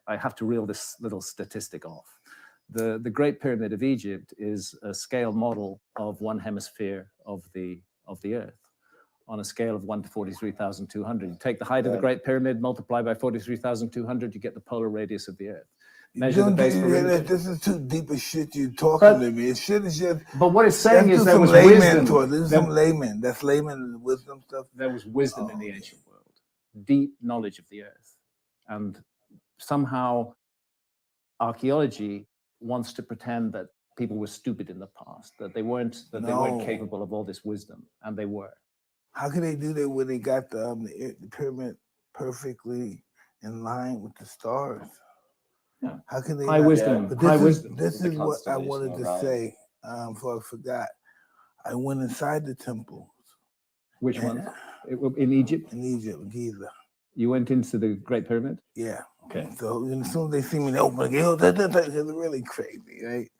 have to reel this little statistic off. The Great Pyramid of Egypt is a scale model of one hemisphere of the Earth on a scale of 1 to 43,200. You take the height of the Great Pyramid, multiply by 43,200, you get the polar radius of the Earth. Measure the base perimeter. This is too deep of shit you're talking to me. It shit is just. But what it's saying is there was layman wisdom. There's some layman. That's layman and wisdom stuff. There was wisdom in the ancient world. Deep knowledge of the Earth. And somehow archaeology wants to pretend that people were stupid in the past, that they weren't capable of all this wisdom, and they were. How can they do that when they got the pyramid perfectly in line with the stars? Yeah. How can they? High wisdom. This is what I wanted to say before I forgot. I went inside the temples. Which one? In Egypt? In Egypt, Giza. You went into the Great Pyramid? Yeah. Okay. So as soon as they see me, they open the gate. It's really crazy, right?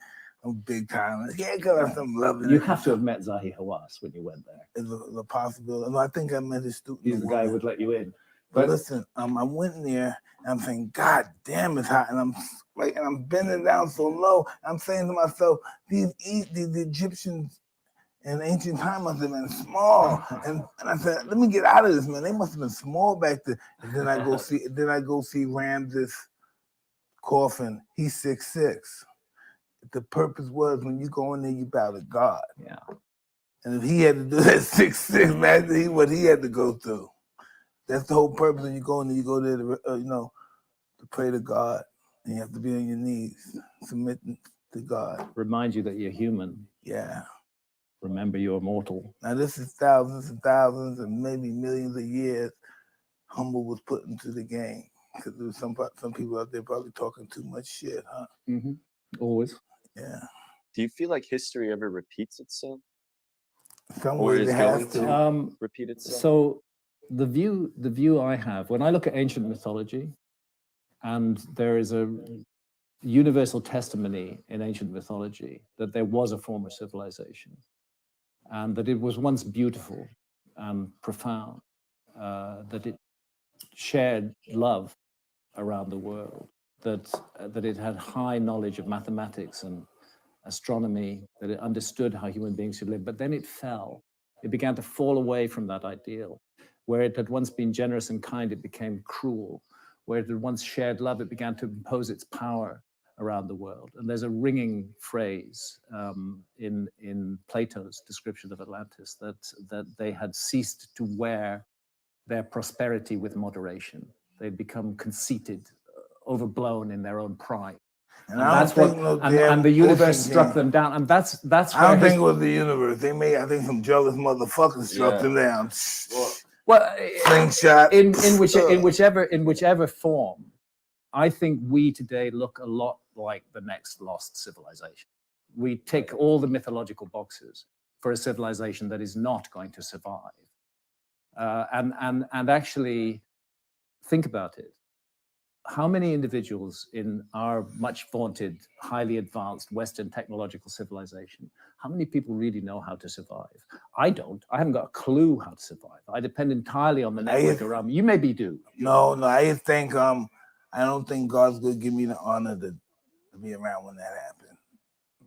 I'm big time. Yeah, because I'm loving You it. have to have met Zahi Hawass when you went there. It's a possibility. No, I think I met his student. He's the guy who would let you in. But listen, I went in there and I'm saying, God damn, it's hot. And I'm bending down so low. I'm saying to myself, these Egyptians in ancient time must have been small. And I said, let me get out of this, man. They must have been small back then. And then I go see Ramses Coffin. He's 6'6". The purpose was when you go in there, you bow to God. Yeah. And if he had to do that 6'6", imagine what he had to go through. That's the whole purpose when you go in there. You go there to, to pray to God. And you have to be on your knees, submitting to God. Remind you that you're human. Yeah. Remember you're mortal. Now this is thousands and thousands and maybe millions of years Humble was put into the game. Because there's some people out there probably talking too much shit, huh? Mm-hmm. Always. Yeah. Do you feel like history ever repeats itself? Somewhere it has to repeat itself. So the view I have when I look at ancient mythology, and there is a universal testimony in ancient mythology that there was a former civilization, and that it was once beautiful and profound, that it shared love around the world, that it had high knowledge of mathematics and astronomy, that it understood how human beings should live, but then it fell. It began to fall away from that ideal. Where it had once been generous and kind, it became cruel. Where it had once shared love, it began to impose its power around the world. And there's a ringing phrase in Plato's description of Atlantis that they had ceased to wear their prosperity with moderation. They'd become conceited, overblown in their own pride. And that's what, and the universe struck them down. And that's I don't think it was the universe. I think some jealous motherfuckers struck them down. Well, slingshot. In whichever form, I think we today look a lot like the next lost civilization. We tick all the mythological boxes for a civilization that is not going to survive. And actually think about it. How many individuals in our much vaunted, highly advanced Western technological civilization, how many people really know how to survive? I don't. I haven't got a clue how to survive. I depend entirely on the network around me. You maybe do. No, I think I don't think God's going to give me the honor to be around when that happens.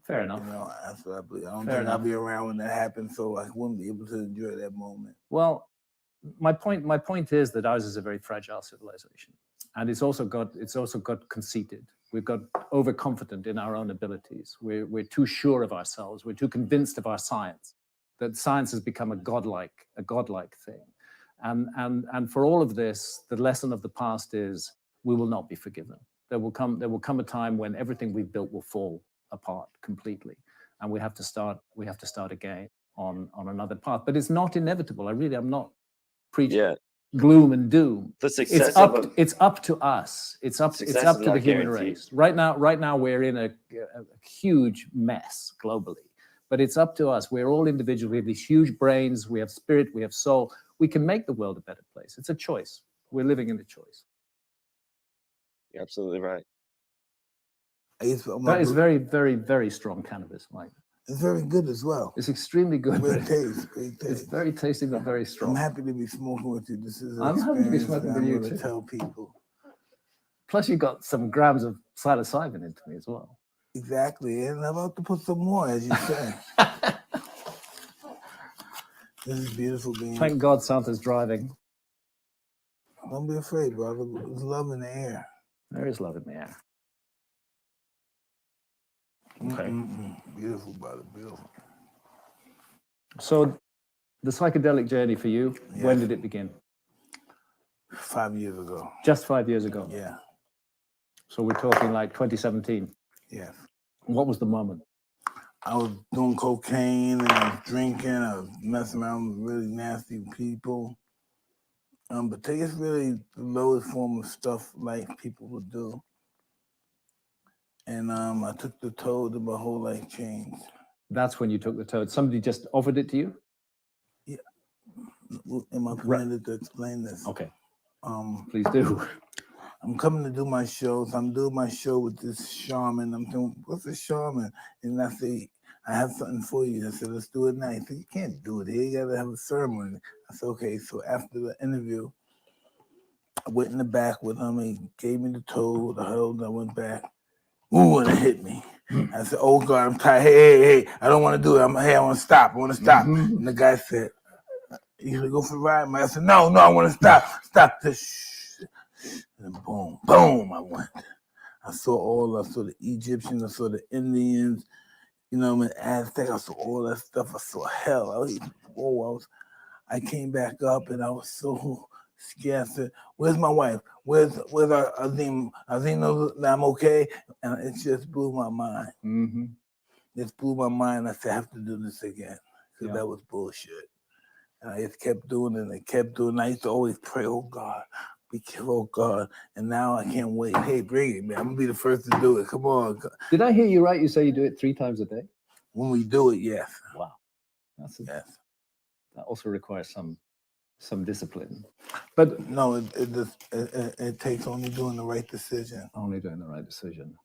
Fair enough. That's what I believe. I don't think I'll be around when that happens, so I wouldn't be able to enjoy that moment. Well, my point is that ours is a very fragile civilization. And it's also got conceited. We've got overconfident in our own abilities. We're too sure of ourselves. We're too convinced of our science, that science has become a godlike thing. And for all of this, the lesson of the past is we will not be forgiven. There will come a time when everything we've built will fall apart completely, and we have to start again on another path. But it's not inevitable. I'm not preaching gloom and doom. It's up to us. It's up to the human race. Right now we're in a huge mess globally, but it's up to us. We're all individuals. We have these huge brains. We have spirit. We have soul. We can make the world a better place. It's a choice. We're living in a choice. You're absolutely right. That is very, very, very strong cannabis, Mike. It's very good as well. It's extremely good. Great taste. It's very tasty, but very strong. I'm happy to be smoking with you. This is I'm happy to be smoking with you too. Tell people. Plus, you got some grams of psilocybin into me as well. Exactly, and I'm about to put some more, as you say. This is beautiful being. Thank God Santa's driving. Don't be afraid, brother. There's love in the air. There is love in the air. Okay. Beautiful, brother. Beautiful. So, the psychedelic journey for you, when did it begin? 5 years ago. Just 5 years ago? Yeah. So we're talking like 2017? Yeah. What was the moment? I was doing cocaine and I was drinking. I was messing around with really nasty people. But take it's really the lowest form of stuff like people would do. And I took the toad and my whole life changed. That's when you took the toad. Somebody just offered it to you? Yeah. Am I permitted to explain this? Okay. Please do. I'm coming to do my shows. I'm doing my show with this shaman. I'm doing, what's a shaman? And I say, I have something for you. I said, let's do it now. He said, you can't do it here. You got to have a ceremony. I said, okay. So after the interview, I went in the back with him. He gave me the toad. I held. I went back. Ooh, and it hit me. I said, oh, God, I'm tired. Hey, I don't want to do it. I want to stop. I want to stop. And the guy said, you gonna go for a ride? I said, no, I want to stop. Stop this. And boom, I went. I saw the Egyptians, I saw the Indians, you know, Aztec, I saw all that stuff. I saw hell. I came back up and I was so scared. I said, where's my wife? Where's our Azim? Azim knows that I'm okay? And it just blew my mind. Mm-hmm. It blew my mind. I said, I have to do this again. Because that was bullshit. And I just kept doing it and kept doing it. I used to always pray, oh God, be careful, oh God. And now I can't wait. Hey, bring it, man. I'm going to be the first to do it. Come on. Did I hear you right? You say you do it 3 times a day? When we do it, yes. Wow. Yes. That also requires some discipline. But no, it takes only doing the right decision. Only doing the right decision.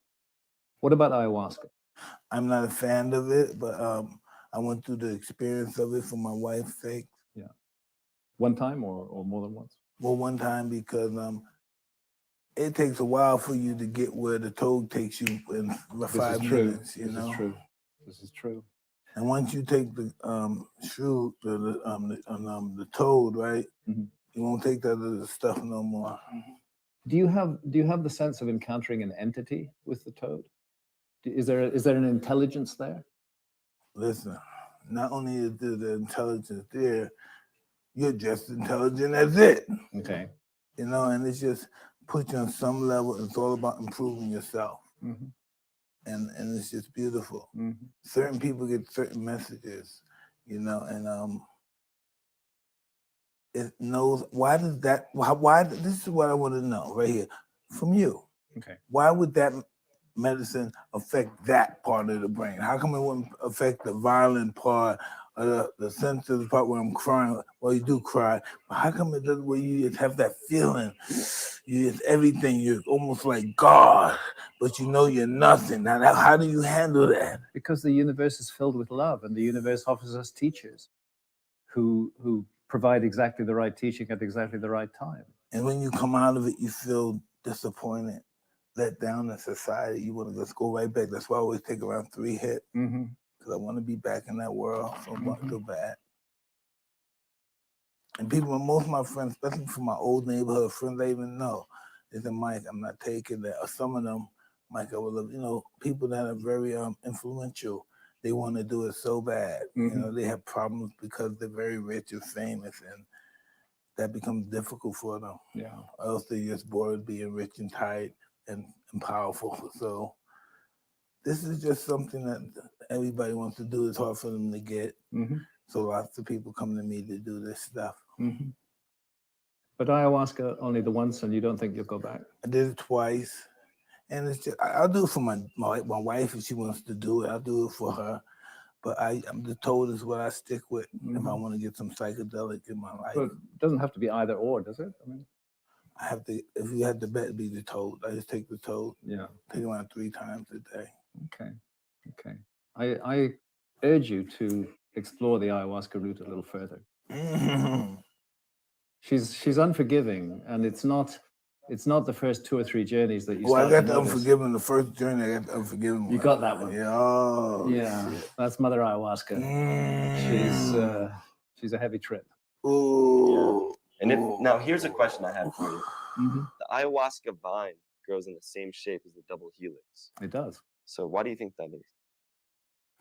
What about ayahuasca? I'm not a fan of it, but I went through the experience of it for my wife's sake. Yeah. One time or more than once? Well, one time because it takes a while for you to get where the toad takes you in 5 minutes. You know. This is true. And once you take the shroom, the toad, right? Mm-hmm. You won't take that other stuff no more. Do you have the sense of encountering an entity with the toad? Is there an intelligence there? Listen, not only is there the intelligence there, you're just intelligent as it. Okay. You know, and it's just put you on some level. It's all about improving yourself. Mm-hmm. And it's just beautiful. Mm-hmm. Certain people get certain messages, you know, and it knows why this is what I want to know right here from you. Okay. Why would that medicine affect that part of the brain? How come it wouldn't affect the violent part or the sensitive part where I'm crying? Well, you do cry, but how come it does where you just have that feeling? You just everything, you're almost like God, but you know you're nothing. Now, how do you handle that? Because the universe is filled with love, and the universe offers us teachers who provide exactly the right teaching at exactly the right time. And when you come out of it, you feel disappointed, let down in society. You want to just go right back. That's why I always take around 3 hits. Mm-hmm. Because I want to be back in that world so bad. And people, most of my friends, especially from my old neighborhood friends, they even know. They said, Mike, I'm not taking that. Or some of them, Mike, I would love, you know, people that are very influential, they want to do it so bad. Mm-hmm. You know, they have problems because they're very rich and famous, and that becomes difficult for them. Yeah. Or else they're just bored being rich and tight and powerful. So this is just something that everybody wants to do. It's hard for them to get. Mm-hmm. So lots of people come to me to do this stuff. Mm-hmm. But ayahuasca only the once, and you don't think you'll go back? I did it twice. And it's just, I'll do it for my wife if she wants to do it. I'll do it for her. But I'm the toad is what I stick with if I want to get some psychedelic in my life. But it doesn't have to be either or, does it? I mean, I have to. If you had to bet, it'd be the toad. I just take the toad. Yeah. Take it around 3 times a day. Okay. I urge you to explore the ayahuasca route a little further. Mm-hmm. She's unforgiving, and it's not the first 2 or 3 journeys that you. Well, I got the Unforgiven. The first journey, I got the Unforgiven. You got that one. Yeah. Oh, yeah. Shit. That's Mother Ayahuasca. She's a heavy trip. Ooh. Yeah. And now here's a question I have for you. Mm-hmm. The ayahuasca vine grows in the same shape as the double helix. It does. So why do you think that is?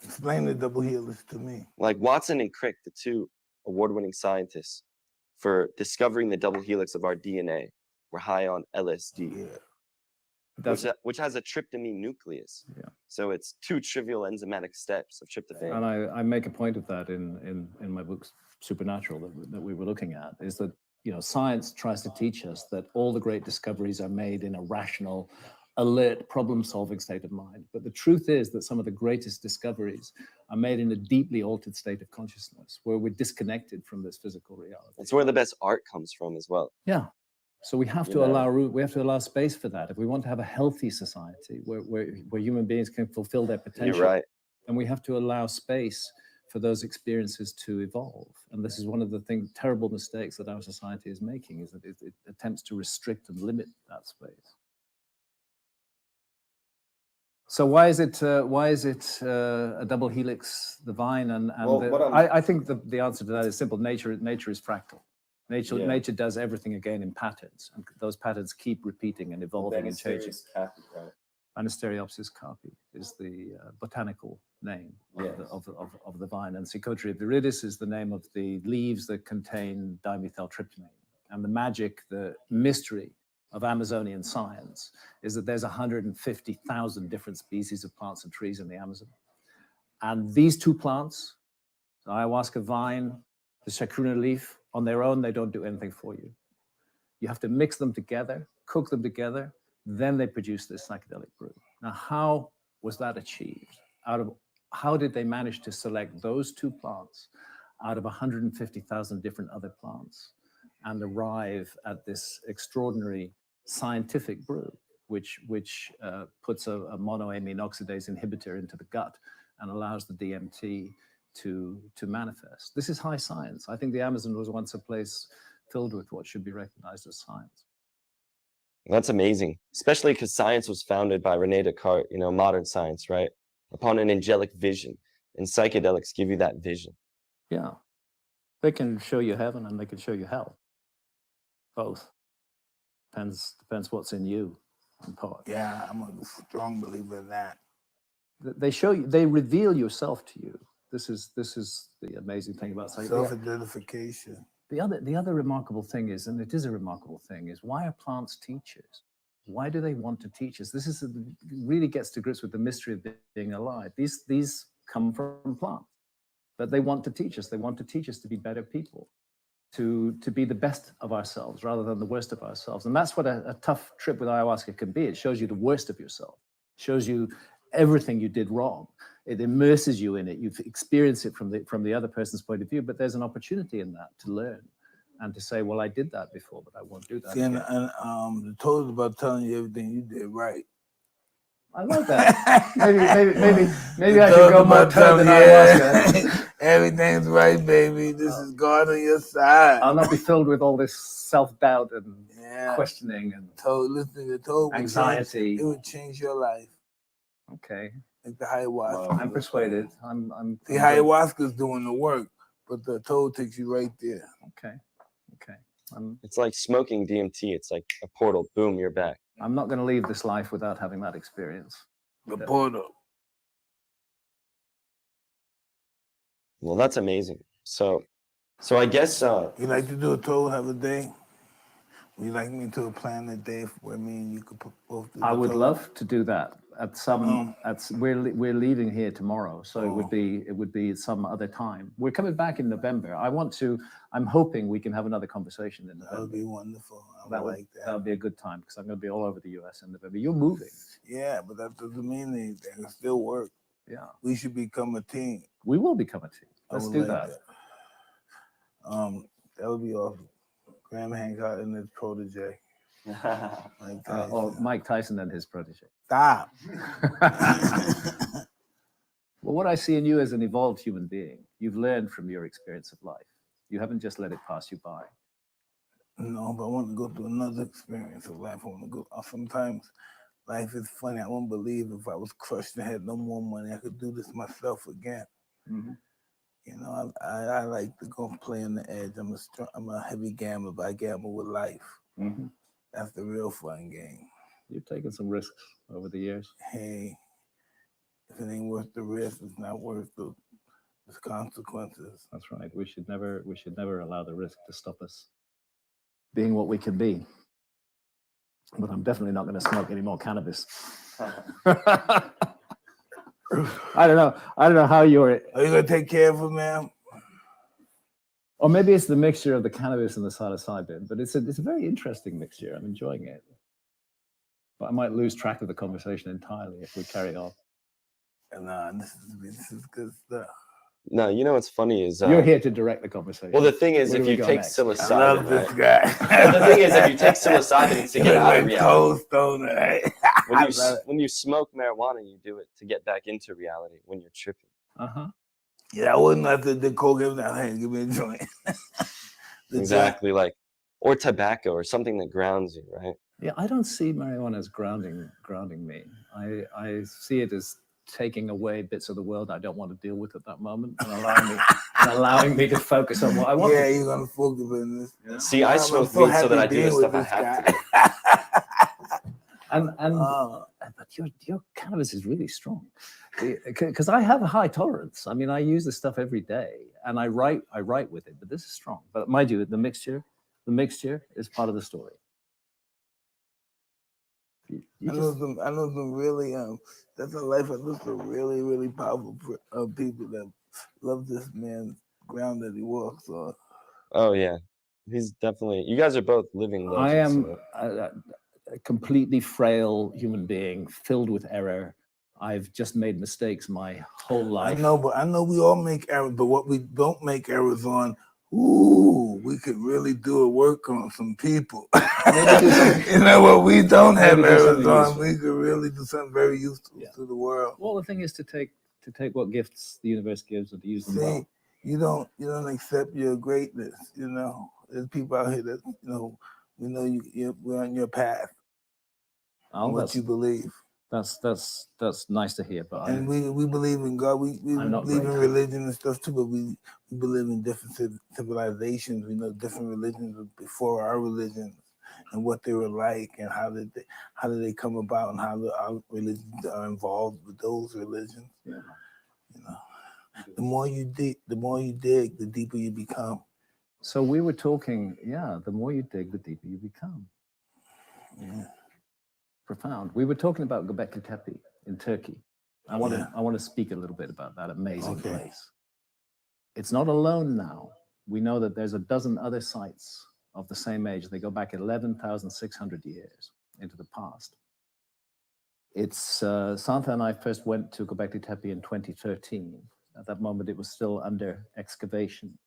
Explain the double helix to me. Like Watson and Crick, the 2 award-winning scientists for discovering the double helix of our DNA, were high on LSD, which has a tryptamine nucleus. Yeah. So it's 2 trivial enzymatic steps of tryptophan. And I make a point of that in my book Supernatural that we were looking at, is that, you know, science tries to teach us that all the great discoveries are made in a rational, alert, problem-solving state of mind. But the truth is that some of the greatest discoveries are made in a deeply altered state of consciousness, where we're disconnected from this physical reality. It's where the best art comes from as well. Yeah. So we have to allow space for that. If we want to have a healthy society where human beings can fulfill their potential, You're right. then we have to allow space for those experiences to evolve. And this is one of the terrible mistakes that our society is making, is that it attempts to restrict and limit that space. So why is it a double helix, the vine, and I think the answer to that is simple. Nature is fractal. Nature does everything again in patterns, and those patterns keep repeating and evolving and changing. Banisteriopsis carpi is the botanical name of the vine, and Psychotria viridis is the name of the leaves that contain dimethyltryptamine. And the magic, the mystery of Amazonian science is that there's 150,000 different species of plants and trees in the Amazon. And these two plants, the ayahuasca vine, the chacruna leaf, on their own, they don't do anything for you. You have to mix them together, cook them together, then they produce this psychedelic brew. Now, how was that achieved? How did they manage to select those two plants out of 150,000 different other plants and arrive at this extraordinary scientific brew, which puts a monoamine oxidase inhibitor into the gut and allows the DMT to manifest? This is high science. I think the Amazon was once a place filled with what should be recognized as science. That's amazing, especially because science was founded by René Descartes, modern science, right? Upon an angelic vision. And psychedelics give you that vision. Yeah. They can show you heaven and they can show you hell. Both. Depends what's in you in part. Yeah, I'm a strong believer in that. They show you, they reveal yourself to you. This is the amazing thing about psychedelics. Self-identification. The other remarkable thing is, and it is a remarkable thing, is why are plants teachers? Why do they want to teach us? This really gets to grips with the mystery of being alive. These come from plants, but they want to teach us. They want to teach us to be better people, to be the best of ourselves rather than the worst of ourselves. And that's what a tough trip with ayahuasca can be. It shows you the worst of yourself. It shows you everything you did wrong. It immerses you in it. You've experienced it from the other person's point of view, but there's an opportunity in that to learn and to say, well, I did that before, but I won't do that again. The toad is about telling you everything you did right. I like that. maybe I should go more toad than ayahuasca. Everything's right, baby. This is God on your side. I'll not be filled with all this self-doubt and questioning and anxiety. It would change your life. Okay. Like the ayahuasca. I'm persuaded. The ayahuasca's doing the work, but the toad takes you right there. Okay. It's like smoking DMT. It's like a portal. Boom, you're back. I'm not going to leave this life without having that experience. The portal. Well, that's amazing. So I guess you like to do a toad, have a day? Would you like me to plan a day where me and you could both do I would love to do that. We're leaving here tomorrow, so it would be some other time. We're coming back in November. I'm hoping we can have another conversation in November. That would be wonderful. That would be a good time because I'm going to be all over the US in November. You're moving. Yeah, but that doesn't mean anything. It still work. Yeah. We should become a team. We will become a team. Let's do that. That would be awesome. Graham Hancock and his protege. Mike Tyson and his protege. Stop. Well, what I see in you as an evolved human being, you've learned from your experience of life. You haven't just let it pass you by. No, but I want to go through another experience of life. I want to go. Sometimes life is funny. I won't believe if I was crushed and had no more money, I could do this myself again. Mm-hmm. I like to go play on the edge. I'm a heavy gambler, but I gamble with life. Mm-hmm. That's the real fun game. You've taken some risks over the years. Hey, if it ain't worth the risk, it's not worth the consequences. That's right. We should never allow the risk to stop us being what we can be. But I'm definitely not going to smoke any more cannabis. I don't know how you're. Are you gonna take care of her, ma'am? Or maybe it's the mixture of the cannabis and the psilocybin. But it's a very interesting mixture. I'm enjoying it. But I might lose track of the conversation entirely if we carry on. And this is good stuff. No, you know what's funny is you're here to direct the conversation. Well, the thing is, Where if do we you go take next? psilocybin, I love this right? guy. Well, the thing is, if you take psilocybin to You get look out of like reality, Cold Stone, right? when you smoke marijuana, you do it to get back into reality when you're tripping. Yeah, I wouldn't have to the coke now. Hey, give me a joint. Exactly, like, or tobacco or something that grounds you, right? Yeah, I don't see marijuana as grounding me. I see it as taking away bits of the world I don't want to deal with at that moment and allowing me to focus on what I want. Yeah, you're gonna focus on this. Yeah. See, I smoke weed so that I do the stuff I have to do. But your cannabis is really strong, because I have a high tolerance. I mean, I use this stuff every day, and I write with it. But this is strong. But mind you, the mixture is part of the story. I know some really that's a life. I know some really, really powerful people that love this man's ground that he walks on. Oh yeah, he's definitely. You guys are both living legends. I am a completely frail human being, filled with error. I've just made mistakes my whole life. I know we all make errors, but what we don't make errors on, ooh, we could really do a work on some people. You know what we don't have errors on, we could really do something very useful to the world. Well, the thing is to take what gifts the universe gives and to use them well. You don't accept your greatness. You know, there's people out here that we know we're on your path. What you believe. That's nice to hear. But and we believe in God. We believe in religion and stuff too. But we believe in different civilizations. We know different religions before our religions and what they were like and how did they come about and how our religions are involved with those religions. Yeah. You know, the more you dig, the deeper you become. So we were talking. Yeah, the more you dig, the deeper you become. Yeah. Profound. We were talking about Göbekli Tepe in Turkey. I want to speak a little bit about that amazing place. It's not alone now. We know that there's a dozen other sites of the same age. They go back 11,600 years into the past. It's Santa and I first went to Göbekli Tepe in 2013. At that moment, it was still under excavation.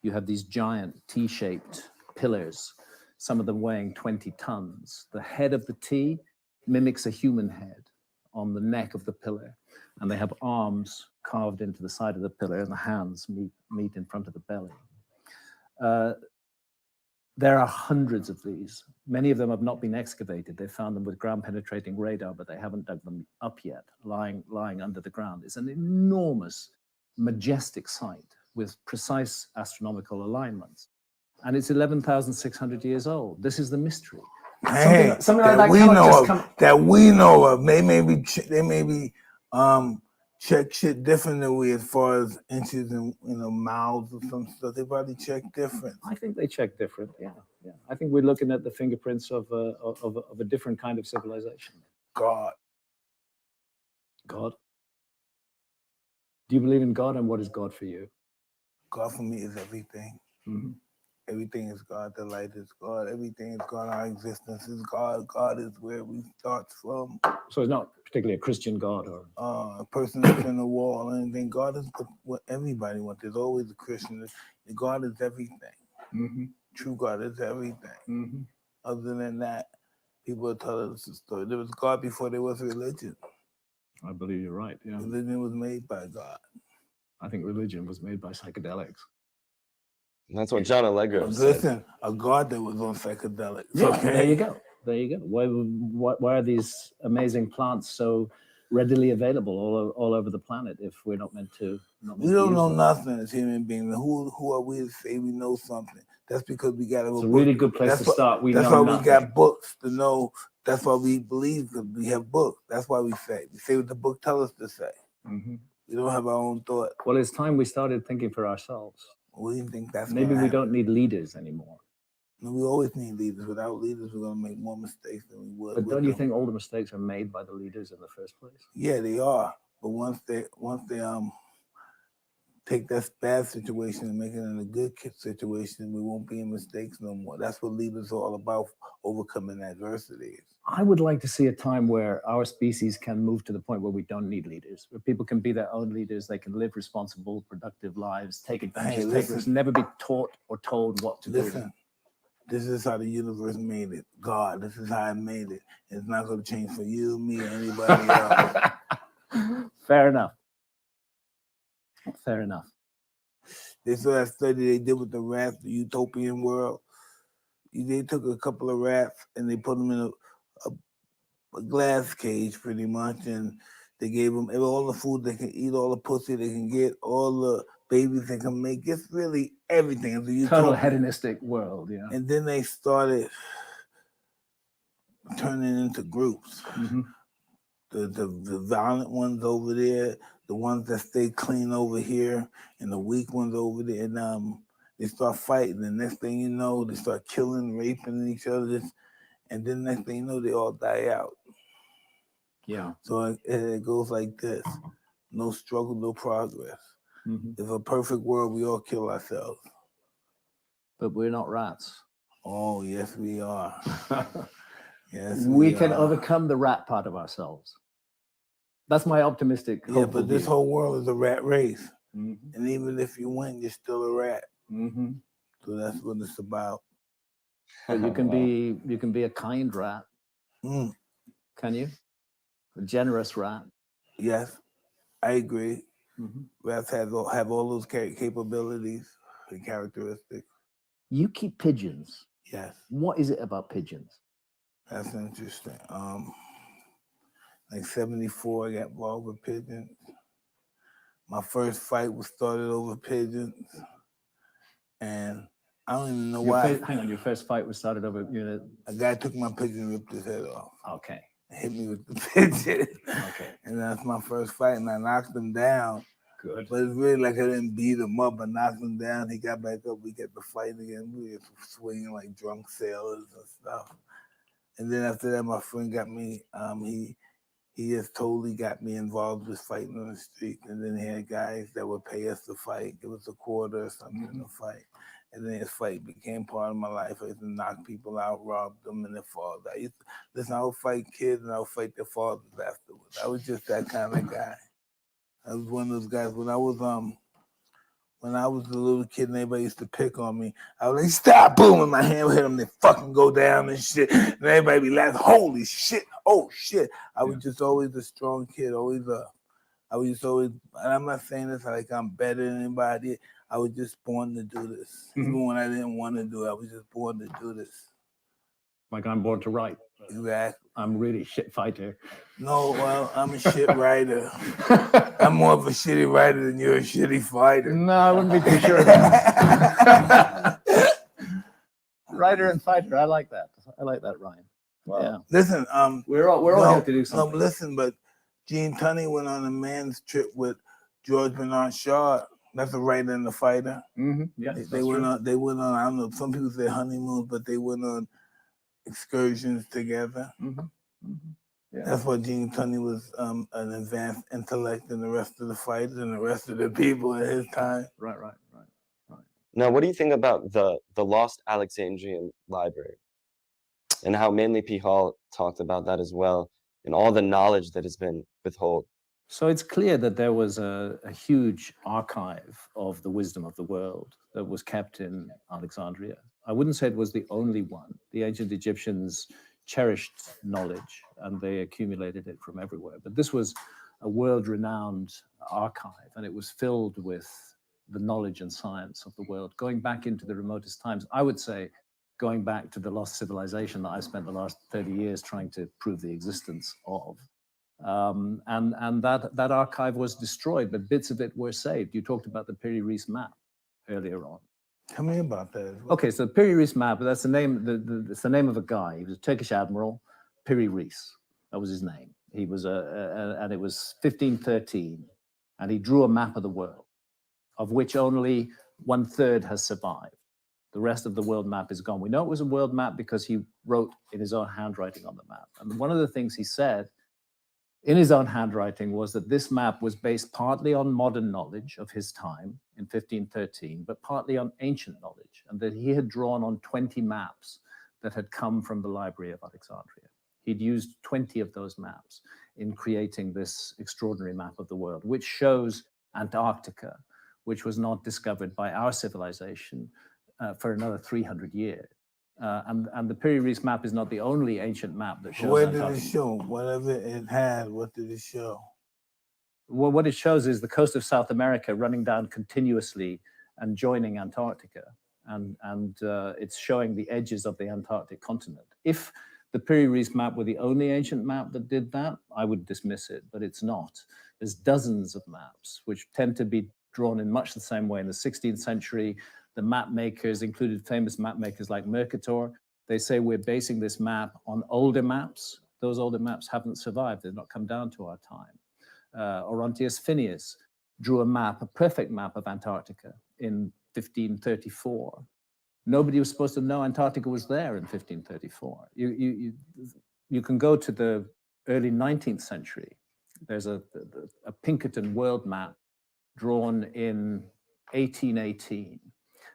You have these giant T-shaped pillars, some of them weighing 20 tons. The head of the T mimics a human head on the neck of the pillar, and they have arms carved into the side of the pillar, and the hands meet in front of the belly. There are hundreds of these. Many of them have not been excavated. They found them with ground-penetrating radar, but they haven't dug them up yet, lying under the ground. It's an enormous, majestic site with precise astronomical alignments, and it's 11,600 years old. This is the mystery. Something like that we know of. They may be check shit different than we as far as inches and miles or some stuff. They probably check different. I think they check different. Yeah. I think we're looking at the fingerprints of a different kind of civilization. God. Do you believe in God, and what is God for you? God for me is everything. Mm-hmm. Everything is God. The light is God. Everything is God. Our existence is God. God is where we start from. So it's not particularly a Christian God or a person that's in the wall or anything. God is what everybody wants. There's always a Christian. God is everything. Mm-hmm. True God is everything. Mm-hmm. Other than that, people tell us the story. There was God before there was religion. I believe you're right. Yeah. Religion was made by God. I think religion was made by psychedelics. And that's what John Allegro said. Listen, a God that was on psychedelics. Yeah, okay. There you go. Why are these amazing plants so readily available all over the planet if we're not meant to? We don't know nothing as human beings. Who are we to say we know something? That's because we got It's a really good place to start. That's why we got books to know. That's why we believe, because we have books. That's why we say what the book tells us to say. Mm-hmm. We don't have our own thought. Well, it's time we started thinking for ourselves. We think that's maybe we don't need leaders anymore. No, we always need leaders. Without leaders, we're gonna make more mistakes than we would. But don't you think all the mistakes are made by the leaders in the first place? Yeah, they are. But once they take that bad situation and make it in a good situation. We won't be in mistakes no more. That's what leaders are all about, overcoming adversity. I would like to see a time where our species can move to the point where we don't need leaders, where people can be their own leaders, they can live responsible, productive lives, take advantage, take risks, never be taught or told what to do. This is how the universe made it. God, this is how I made it. It's not going to change for you, me, or anybody else. Fair enough. Fair enough. They saw that study they did with the rats, the utopian world. They took a couple of rats and they put them in a glass cage pretty much, and they gave them all the food they can eat, all the pussy they can get, all the babies they can make. It's really everything. It's a utopia. Total hedonistic world, yeah. And then they started turning into groups. Mm-hmm. The violent ones over there, the ones that stay clean over here, and the weak ones over there. And they start fighting. The next thing you know, they start killing, raping each other. And then next thing you know, they all die out. Yeah. So it goes like this. No struggle, no progress. Mm-hmm. If a perfect world, we all kill ourselves. But we're not rats. Oh, yes, we are. Yes, we can overcome the rat part of ourselves. That's my optimistic hope. Yeah, but this whole world is a rat race. Mm-hmm. And even if you win, you're still a rat. Mm-hmm. So that's what it's about. But you can be a kind rat. Mm. Can you? A generous rat. Yes, I agree. Mm-hmm. Rats have all those capabilities and characteristics. You keep pigeons. Yes. What is it about pigeons? That's interesting. Like 74, I got involved with pigeons. My first fight was started over pigeons. And I don't even know why. Hang on, your first fight was started over, a guy took my pigeon and ripped his head off. Okay. Hit me with the pigeon. Okay. And that's my first fight, and I knocked him down. Good. But it's really like I didn't beat him up. I knocked him down. He got back up. We got the fight again. We were swinging like drunk sailors and stuff. And then after that, my friend got me. He just totally got me involved with fighting on the street. And then he had guys that would pay us to fight. It was a quarter or something to fight. And then his fight became part of my life. I used to knock people out, rob them, and their fathers. I would fight kids and I would fight their fathers afterwards. I was just that kind of guy. I was one of those guys. When I was a little kid and everybody used to pick on me, I was like, stop, boom, and my hand would hit them, they fucking go down and shit. And everybody be laughing, holy shit, oh shit. I was just always a strong kid, I was just always, and I'm not saying this like I'm better than anybody. I was just born to do this. Even when I didn't want to do it, I was just born to do this. Like I'm born to write. Exactly. I'm really a shit fighter. No, well, I'm a shit writer. I'm more of a shitty writer than you're a shitty fighter. No, I wouldn't be too sure of that. Writer and fighter, I like that. I like that rhyme. Wow. Yeah. Listen, we're all here to do something. Listen, but Gene Tunney went on a man's trip with George Bernard Shaw. That's a writer and a fighter. Mm-hmm. Yeah, they went on. I don't know. Some people say honeymoons, but they went on excursions together. Mm-hmm. Mm-hmm. Yeah. That's why Gene Tunney was an advanced intellect than the rest of the fighters and the rest of the people at his time. Right. Now, what do you think about the lost Alexandrian library and how Manly P. Hall talked about that as well and all the knowledge that has been withheld? So it's clear that there was a huge archive of the wisdom of the world that was kept in Alexandria. I wouldn't say it was the only one. The ancient Egyptians cherished knowledge and they accumulated it from everywhere. But this was a world-renowned archive, and it was filled with the knowledge and science of the world, going back into the remotest times. I would say going back to the lost civilization that I spent the last 30 years trying to prove the existence of. And that archive was destroyed, but bits of it were saved. You talked about the Piri Reis map earlier on. Tell me about that. Okay, so the Piri Reis map, that's the name. It's the name of a guy. He was a Turkish admiral, Piri Reis. That was his name. He was and it was 1513, and he drew a map of the world, of which only 1/3 has survived. The rest of the world map is gone. We know it was a world map because he wrote in his own handwriting on the map. And one of the things he said in his own handwriting was that this map was based partly on modern knowledge of his time in 1513, but partly on ancient knowledge, and that he had drawn on 20 maps that had come from the Library of Alexandria. He'd used 20 of those maps in creating this extraordinary map of the world, which shows Antarctica, which was not discovered by our civilization for another 300 years. And the Piri Reis map is not the only ancient map that shows Where Antarctica. did it show? Whatever it had, what did it show? Well, what it shows is the coast of South America running down continuously and joining Antarctica. And it's showing the edges of the Antarctic continent. If the Piri Reis map were the only ancient map that did that, I would dismiss it, but it's not. There's dozens of maps which tend to be drawn in much the same way. In the 16th century, the map makers included famous map makers like Mercator. They say we're basing this map on older maps. Those older maps haven't survived. They've not come down to our time. Orontius Phineas drew a map, a perfect map of Antarctica in 1534. Nobody was supposed to know Antarctica was there in 1534. You can go to the early 19th century. There's a Pinkerton world map drawn in 1818.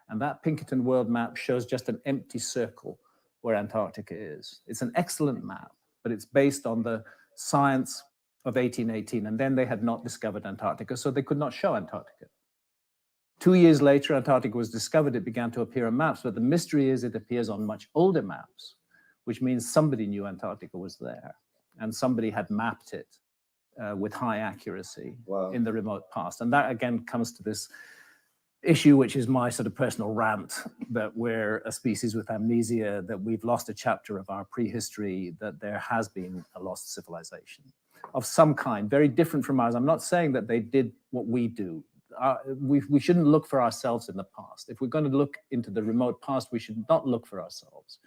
And that Pinkerton world map shows just an empty circle where Antarctica is. It's an excellent map, but it's based on the science of 1818. And then they had not discovered Antarctica, so they could not show Antarctica. 2 years later, Antarctica was discovered. It began to appear on maps, but the mystery is it appears on much older maps, which means somebody knew Antarctica was there and somebody had mapped it with high accuracy in the remote past. And that again comes to this issue, which is my sort of personal rant, that we're a species with amnesia, that we've lost a chapter of our prehistory, that there has been a lost civilization of some kind, very different from ours. I'm not saying that they did what we do. We shouldn't look for ourselves in the past. If we're going to look into the remote past, we should not look for ourselves.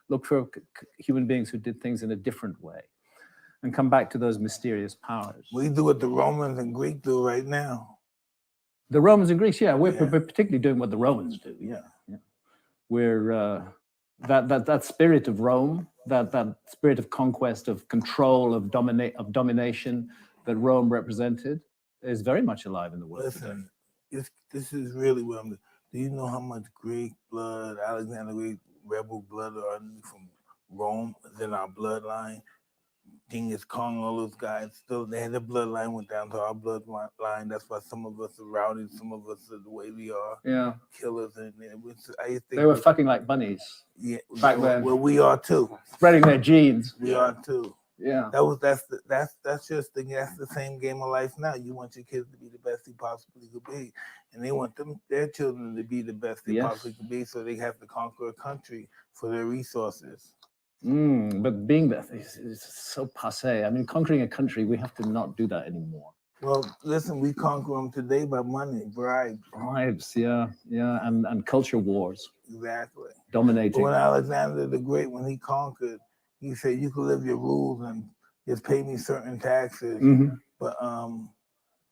Look for human beings who did things in a different way and come back to those mysterious powers. We do what the Romans and Greeks do right now. The Romans and Greeks, yeah, we're particularly doing what the Romans do, yeah. We're, that spirit of Rome, that spirit of conquest, of control, of domination that Rome represented is very much alive in the world. Listen, this is really what I'm doing. Do you know how much Greek blood, Alexander Greek rebel blood are from Rome in our bloodline? Genghis Khan, all those guys, still, they had their bloodline went down to our bloodline. That's why some of us are rowdy, some of us are the way we are. Yeah. Killers. And I think they were fucking like bunnies. Yeah. Back then. Well, we are too. Spreading their genes. We are too. Yeah. That's just the same game of life now. You want your kids to be the best they possibly could be, and they want their children to be the best they possibly could be, so they have to conquer a country for their resources. But being that is so passé. I mean, conquering a country, we have to not do that anymore. Well, listen, we conquer them today by money, bribes. Bribes, yeah, and culture wars. Exactly. Dominating. But when Alexander the Great, when he conquered, he said, you can live your rules and just pay me certain taxes, but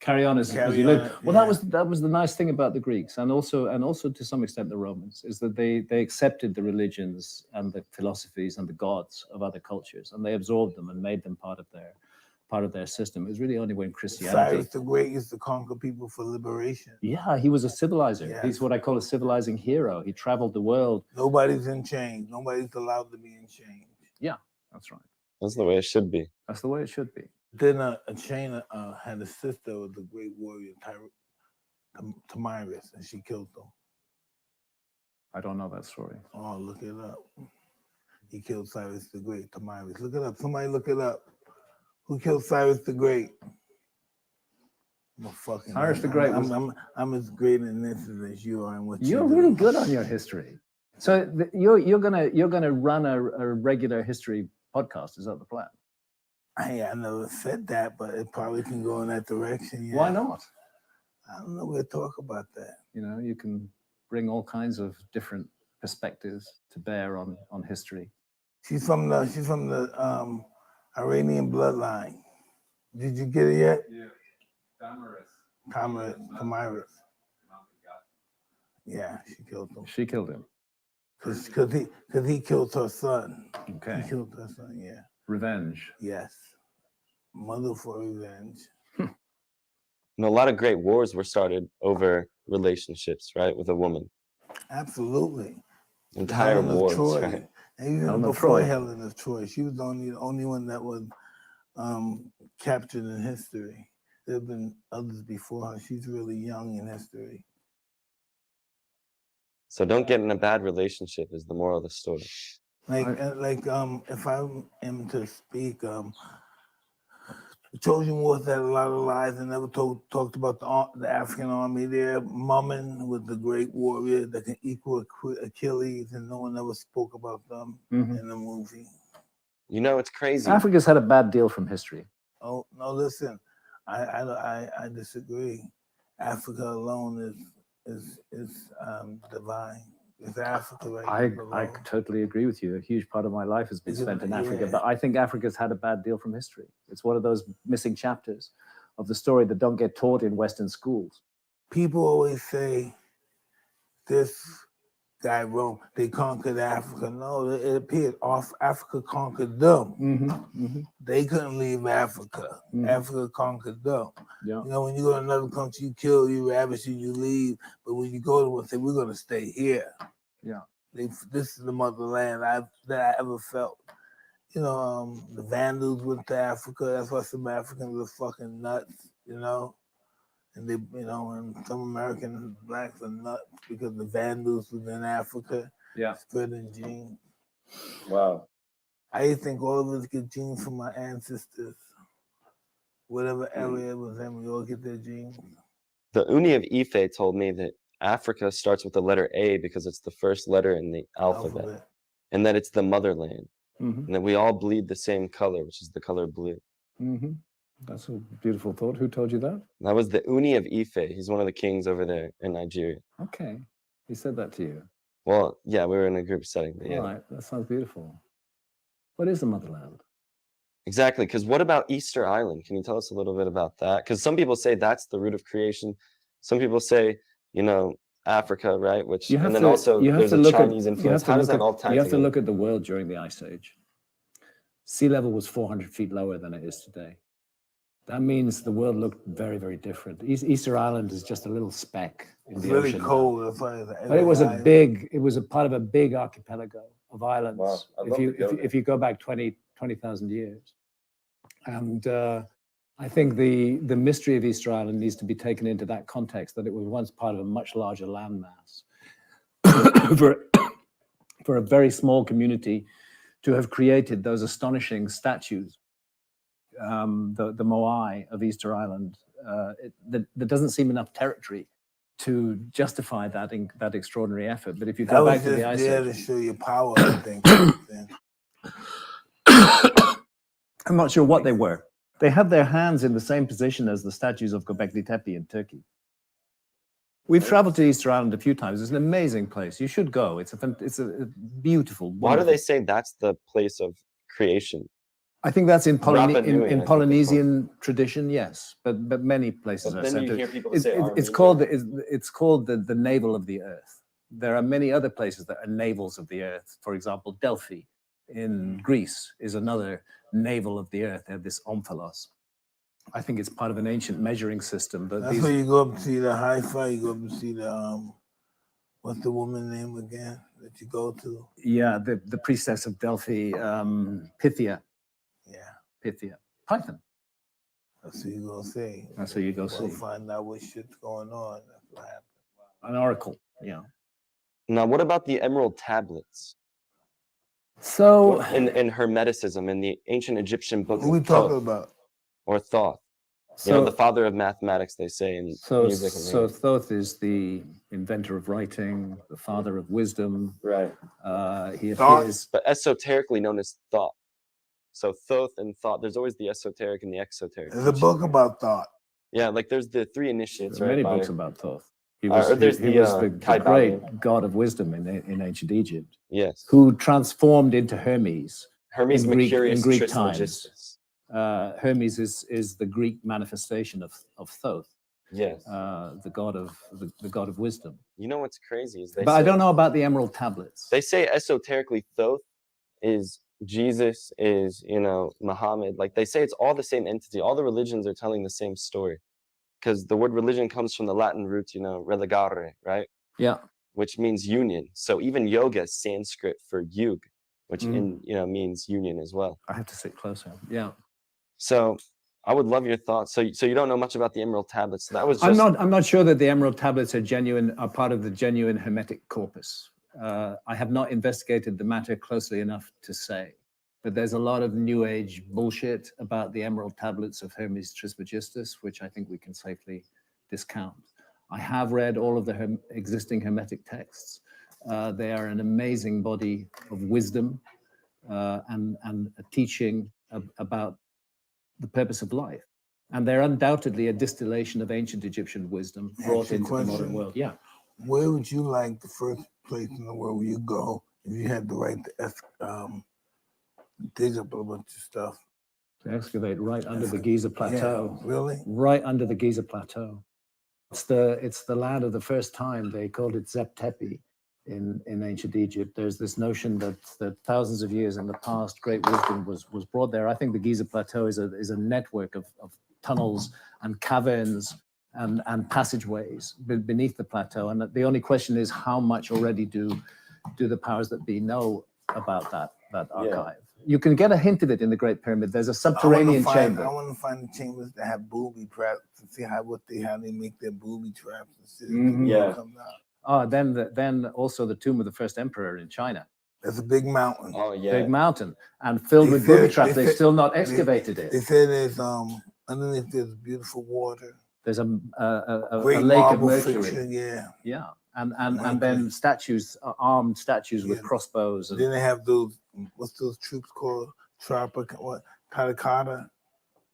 carry on as you live. Well, that was the nice thing about the Greeks, and also to some extent the Romans, is that they accepted the religions and the philosophies and the gods of other cultures, and they absorbed them and made them part of their system. It was really only when Christianity. Cyrus the Great used to conquer people for liberation. Yeah, he was a civilizer. Yes. He's what I call a civilizing hero. He traveled the world. Nobody's in chains. Nobody's allowed to be in chains. Yeah, that's right. That's the way it should be. That's the way it should be. Then a chain had a sister of the great warrior Thamyris, and she killed him. I don't know that story. Oh, look it up. He killed Cyrus the Great, Thamyris. Look it up. Somebody look it up. Who killed Cyrus the Great? Cyrus the Great. I'm as great in this as you are. And you're really good on your history. So you're gonna run a regular history podcast. Is that the plan? Hey, I never said that, but it probably can go in that direction. Yeah. Why not? I don't know. We'll talk about that. You know, you can bring all kinds of different perspectives to bear on history. She's from the Iranian bloodline. Did you get it yet? Yeah. Thamyris. Yeah, she killed him. She killed him. Because he killed her son. Okay. He killed her son, yeah. Revenge. Yes. Mother for revenge. And a lot of great wars were started over relationships, right, with a woman. Absolutely. Entire Helen of wars, Troy. right? And even Helen of before Troy. Helen of Troy, she was the only one that was captured in history. There have been others before her. She's really young in history. So don't get in a bad relationship is the moral of the story. If I am to speak, the Trojan Wars had a lot of lies and never talked about the African army there, mumming with the great warrior that can equal Achilles, and no one ever spoke about them in the movie. You know, it's crazy. Africa's had a bad deal from history. Oh no! Listen, I disagree. Africa alone is divine. It's Africa right now. I totally agree with you. A huge part of my life has been spent in Africa, but I think Africa's had a bad deal from history. It's one of those missing chapters of the story that don't get taught in Western schools. People always say this guy Rome, they conquered Africa. No, it appeared Africa conquered them. They couldn't leave Africa. Africa conquered them. Yeah. You know, when you go to another country, you kill, you ravage, you leave. But when you go to one, say, we're going to stay here. Yeah. This is the motherland that I ever felt. You know, the Vandals went to Africa. That's why some Africans are fucking nuts, you know. And they, you know, and some American blacks are nuts because the Vandals was in Africa, spreading genes. Wow. I think all of us get genes from our ancestors. Whatever area it was in, we all get their genes. The Uni of Ife told me that Africa starts with the letter A because it's the first letter in the alphabet. And that it's the motherland. And that we all bleed the same color, which is the color blue. That's a beautiful thought. Who told you that? That was the Uni of Ife. He's one of the kings over there in Nigeria. Okay. He said that to you. Well, yeah, we were in a group setting. But yeah. All right. That sounds beautiful. What is the motherland? Exactly. Because what about Easter Island? Can you tell us a little bit about that? Because some people say that's the root of creation. Some people say, you know, Africa, right? Which and then also there's a Chinese influence. How does that all tie together? You have to look at the world during the Ice Age. Sea level was 400 feet lower than it is today. That means the world looked very, very different. Easter Island is just a little speck in the ocean. Really cold. But it was it was a part of a big archipelago of islands. Wow. If you go back 20,000 years. And I think the mystery of Easter Island needs to be taken into that context, that it was once part of a much larger landmass. For a very small community to have created those astonishing statues, the Moai of Easter Island, there doesn't seem enough territory to justify that extraordinary effort. But if you go back to the Ice Age, to show your power, I think. I'm not sure what they were. They had their hands in the same position as the statues of Göbekli Tepe in Turkey. We've traveled to Easter Island a few times. It's an amazing place. You should go. It's a beautiful. Why do they say that's the place of creation? I think that's in Polynesian tradition, yes, but many places are said to. It's called the navel of the earth. There are many other places that are navels of the earth. For example, Delphi in Greece is another navel of the earth. They have this omphalos. I think it's part of an ancient measuring system. But that's where you go up to see the Haifa. You go up and see the what's the woman's name again that you go to? Yeah, the priestess of Delphi, Pythia. Yeah, Pythia. Python. That's what you go see. That's what you go see. Find out what shit's going on. That's what happened. An oracle. Yeah. Now, what about the Emerald Tablets? So in Hermeticism, in the ancient Egyptian book. Who are we talking about? Or Thoth. You know, the father of mathematics, they say in music. So Thoth is the inventor of writing, the father of wisdom. Right. He appears, but esoterically known as thought. So Thoth and thought. There's always the esoteric and the exoteric. There's a book about thought. Yeah, like there's the three initiates. There are right? Many books about Thoth. He was the great god of wisdom in ancient Egypt. Yes. Who transformed into Hermes. Hermes Mercurius in Greek Trismegistus. Hermes is the Greek manifestation of Thoth. Yes. The god of wisdom. You know what's crazy is I don't know about the Emerald Tablets. They say esoterically Thoth is Jesus is, you know, Muhammad. Like they say it's all the same entity. All the religions are telling the same story. Because the word religion comes from the Latin root, you know, religare, right? Yeah. Which means union. So even yoga is Sanskrit for yug, which Mm. means union as well. I have to sit closer. Yeah. So I would love your thoughts. So you don't know much about the Emerald Tablets. So that was just... I'm not sure that the Emerald Tablets are part of the genuine Hermetic corpus. I have not investigated the matter closely enough to say, but there's a lot of New Age bullshit about the Emerald Tablets of Hermes Trismegistus, which I think we can safely discount. I have read all of the existing Hermetic texts. They are an amazing body of wisdom and a teaching about the purpose of life. And they're undoubtedly a distillation of ancient Egyptian wisdom brought into the modern world. Yeah. Where would you like the first place in the world where you go if you had the right to dig up a bunch of stuff? To excavate right under the Giza Plateau. Yeah, really? Right under the Giza Plateau. It's the land of the first time. They called it Zep Tepi in ancient Egypt. There's this notion that thousands of years in the past, great wisdom was brought there. I think the Giza Plateau is a network of tunnels and caverns and passageways beneath the plateau. And the only question is, how much already do the powers that be know about that archive? Yeah. You can get a hint of it in the Great Pyramid. There's a subterranean chamber. I want to find the chambers that have booby traps to see how they make their booby traps and shit. Yeah. Then also the tomb of the first emperor in China. There's a big mountain. Oh yeah. Big mountain and filled with booby traps. They've still not excavated it. They say there's underneath there's beautiful water. There's a Great lake of marble Mercury. fiction, yeah. Yeah. And then statues, armed statues with crossbows. And then they have those, what's those troops called? Terracotta?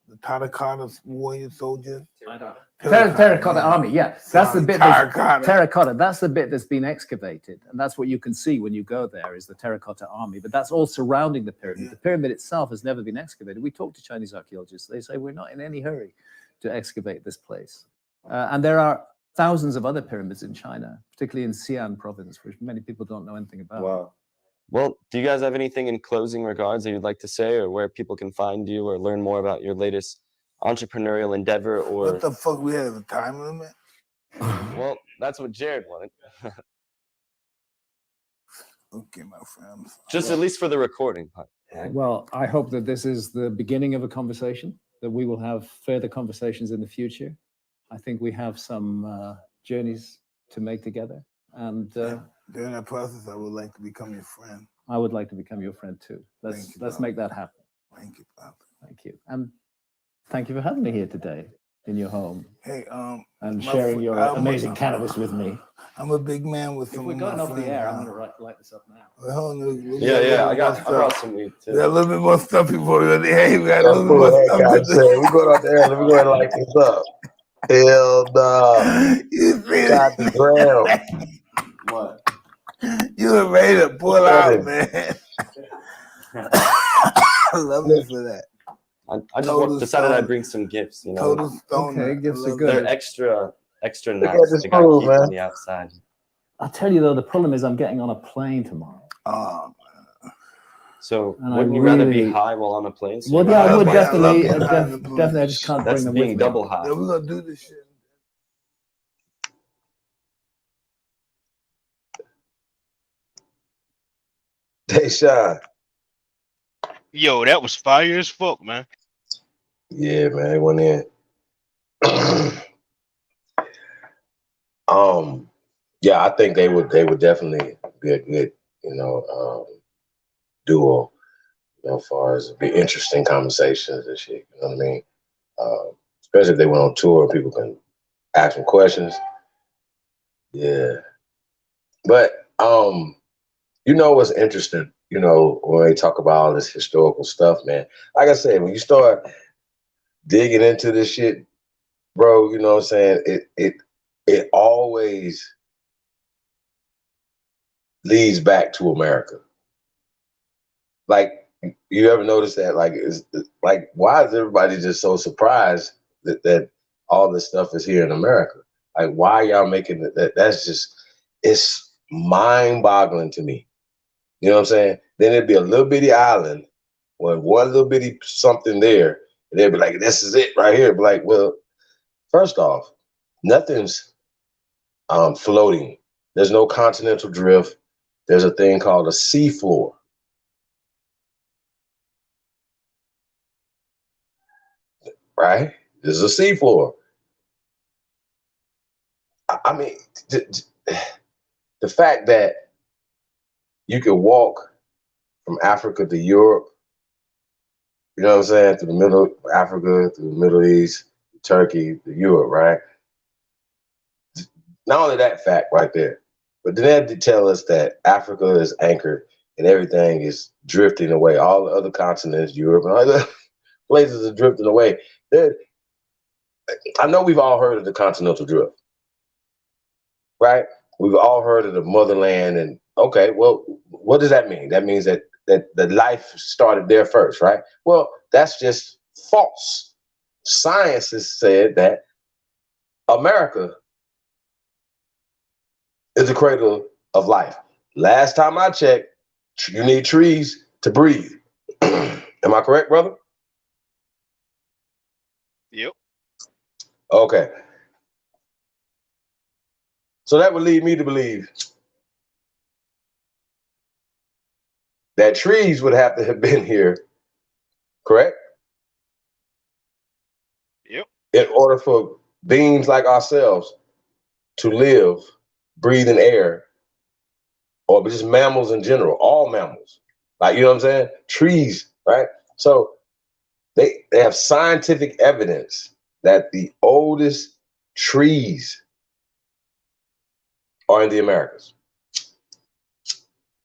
The terracotta warrior soldiers? Terracotta army, yeah. That's the bit terracotta. That's the bit that's been excavated. And that's what you can see when you go there is the terracotta army. But that's all surrounding the pyramid. Yeah. The pyramid itself has never been excavated. We talk to Chinese archaeologists. They say we're not in any hurry to excavate this place. And there are thousands of other pyramids in China, particularly in Xi'an province, which many people don't know anything about. Wow. Well, do you guys have anything in closing regards that you'd like to say, or where people can find you or learn more about your latest entrepreneurial endeavor? Or what the fuck, we have a time limit? Well, that's what Jared wanted. Okay, my friend. Just at least for the recording part. Right? Well, I hope that this is the beginning of a conversation, that we will have further conversations in the future. I think we have some journeys to make together. And during that process, I would like to become your friend. I would like to become your friend too. Let's make that happen. Thank you, Pop. Thank you. And thank you for having me here today in your home. Hey, and sharing your amazing cannabis with me. I'm a big man with some. If we're going over the air, I'm gonna light this up now. Well, yeah, I got some weed too. We got a little bit more stuff before we go there. Hey, we got a little bit more stuff. We're going out there. Let me go ahead and light this up. Hell no. Got the ground. What? You were ready to pull out, man. I love you for that. I just decided I'd bring some gifts, you know. Total stone. Okay, gifts are good. They're extra nice. They got keep on the outside. I'll tell you though, the problem is I'm getting on a plane tomorrow. Oh, so wouldn't you rather be high while on a plane? So well, yeah, I would definitely. I just can't bring them with me. That's being double high. Yeah, we're gonna do this shit. Hey, Sean. Yo, that was fire as fuck, man. Yeah, man, it went in. Yeah, I think they would definitely be a good, duo, as far as be interesting conversations and shit. You know what I mean? Especially if they went on tour, people can ask them questions. Yeah, but what's interesting? When they talk about all this historical stuff, man. Like I said, when you start digging into this shit, bro, you know what I'm saying? It always leads back to America. Like, you ever notice that? Like, why is everybody just so surprised that all this stuff is here in America? Like, why y'all making that? That's just, it's mind-boggling to me. You know what I'm saying? Then it'd be a little bitty island, with one little bitty something there, and they'd be like, "This is it right here." Be like, well, first off, nothing's floating. There's no continental drift. There's a thing called a seafloor. Right? There's a seafloor. I mean, the fact that you can walk from Africa to Europe, you know what I'm saying, through the middle of Africa, through the Middle East, Turkey, to Europe, right? Not only that fact right there, but then they had to tell us that Africa is anchored and everything is drifting away. All the other continents, Europe, and all the places are drifting away. I know we've all heard of the continental drift, right? We've all heard of the motherland, and okay, well, what does that mean? That means that the life started there first, right? Well, that's just false. Science has said that America is the cradle of life. Last time I checked, you need trees to breathe. Am I correct, brother? Yep. Okay. So that would lead me to believe that trees would have to have been here, correct? Yep. In order for beings like ourselves to live, breathing air, or just mammals in general, all mammals. Like, you know what I'm saying? Trees, right? So they have scientific evidence that the oldest trees are in the Americas.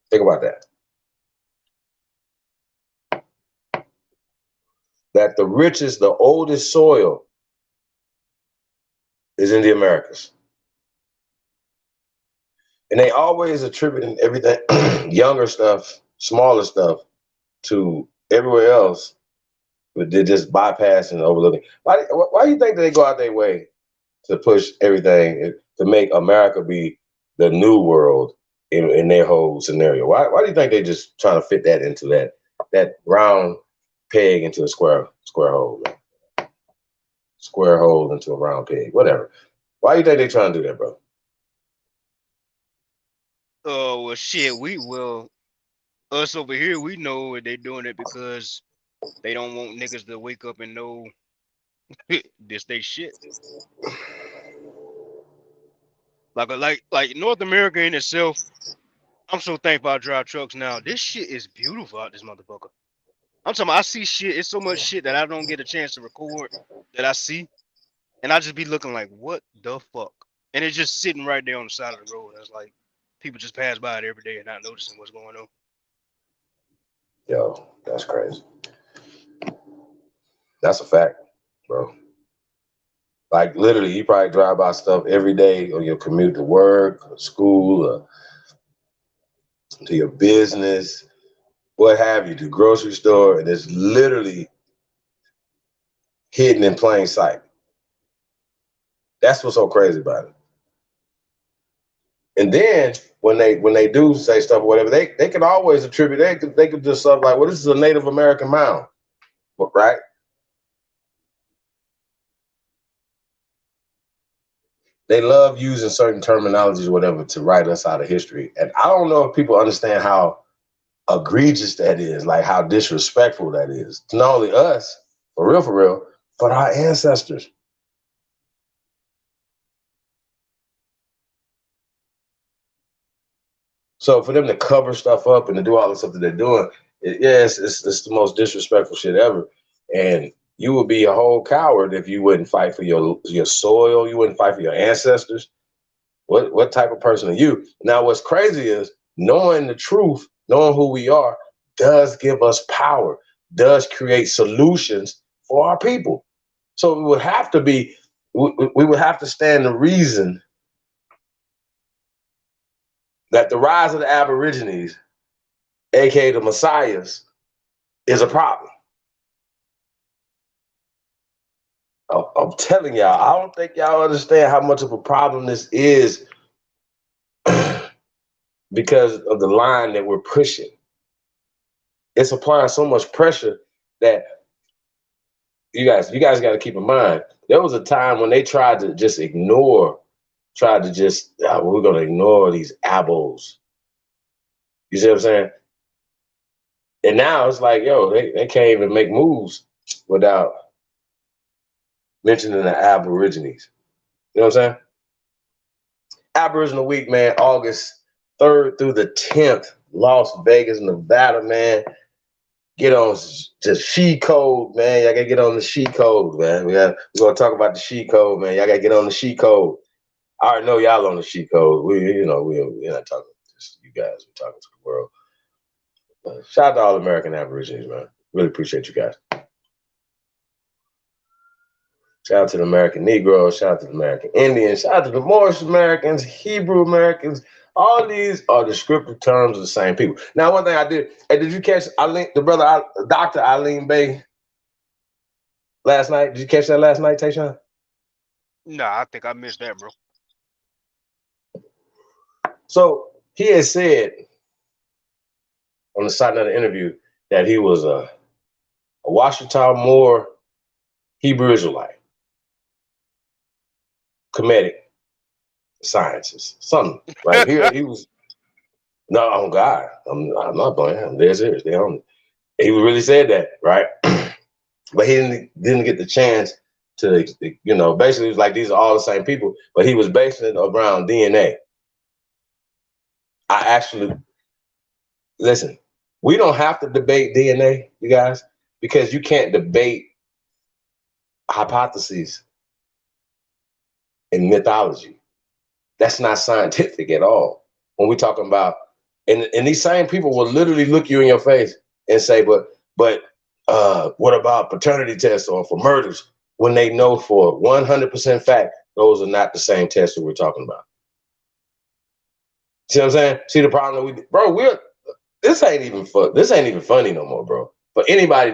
Think about that. That the richest, the oldest soil is in the Americas. And they always attributing everything, younger stuff, smaller stuff, to everywhere else, but they're just bypassing and overlooking. Why do you think they go out their way to push everything to make America be the new world in their whole scenario? Why do you think they just trying to fit that into that round peg into a square hole? Man? Square hole into a round peg, whatever. Why do you think they trying to do that, bro? Oh, well, shit, us over here, we know they doing it because they don't want niggas to wake up and know this they shit. Like North America in itself, I'm so thankful I drive trucks now. This shit is beautiful out this motherfucker. I'm talking about, I see shit. It's so much shit that I don't get a chance to record that I see. And I just be looking like, what the fuck? And it's just sitting right there on the side of the road. It's like people just pass by it every day and not noticing what's going on. Yo, that's crazy. That's a fact, bro. Like literally, you probably drive by stuff every day on your commute to work, or school, or to your business, what have you, the grocery store, and it's literally hidden in plain sight. That's what's so crazy about it. And then when they do say stuff or whatever, they can always attribute, they could just stuff like, well, this is a Native American mound, right? They love using certain terminologies or whatever to write us out of history. And I don't know if people understand how egregious that is, like how disrespectful that is. Not only us, for real, but our ancestors. So for them to cover stuff up and to do all the stuff that they're doing, it's the most disrespectful shit ever. And you would be a whole coward if you wouldn't fight for your soil, you wouldn't fight for your ancestors. What type of person are you? Now, what's crazy is knowing the truth, knowing who we are, does give us power, does create solutions for our people. So it would have to be, we would have to stand the reason that the rise of the Aborigines, aka the Messiahs, is a problem. I'm telling y'all, I don't think y'all understand how much of a problem this is because of the line that we're pushing. It's applying so much pressure that you guys got to keep in mind. There was a time when they tried to just we're going to ignore these abos. You see what I'm saying? And now it's like, yo, they can't even make moves without mentioning the Aborigines. You know what I'm saying? Aboriginal Week, man, August 3rd through the 10th, Las Vegas, Nevada, man. Get on to She Code, man. Y'all gotta get on the She Code, man. We're gonna talk about the She Code, man. Y'all gotta get on the She Code. I already know y'all on the She Code. We're not talking to just you guys. We're talking to the world. Shout out to all American Aborigines, man. Really appreciate you guys. Shout out to the American Negroes. Shout out to the American Indians. Shout out to the Moorish Americans, Hebrew Americans. All these are descriptive terms of the same people. Now, one thing I did, hey, did you catch Dr. Eileen Bay last night? Did you catch that last night, Tayshaun? Nah, I think I missed that, bro. So he had said on the side of the interview that he was a Washita Moore Hebrew Israelite, comedic sciences, something right here. He was oh God, I'm not playing. I'm dead serious. He really said that, right? But he didn't get the chance to, basically it was like these are all the same people, but he was basing it around DNA. I actually listen. We don't have to debate DNA, you guys, because you can't debate hypotheses in mythology. That's not scientific at all. When we're talking about, and these same people will literally look you in your face and say, but what about paternity tests or for murders, when they know for 100% fact those are not the same tests that we're talking about. See what I'm saying? See the problem that this ain't even fun. This ain't even funny no more, bro. For anybody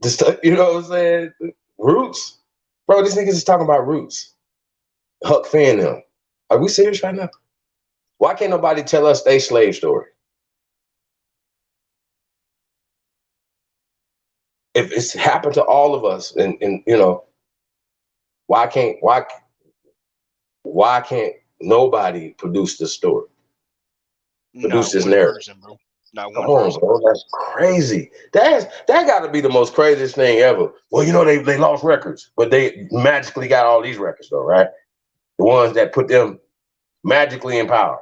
to you know what I'm saying? Roots, bro. These niggas is talking about roots. Huck Finn them. Are we serious right now? Why can't nobody tell us their slave story? If it's happened to all of us, and why can't nobody produce this story? Produce this narrative. Not Come one on, person. bro. That's crazy. That got to be the most craziest thing ever. Well, they lost records, but they magically got all these records, though, right? The ones that put them magically in power.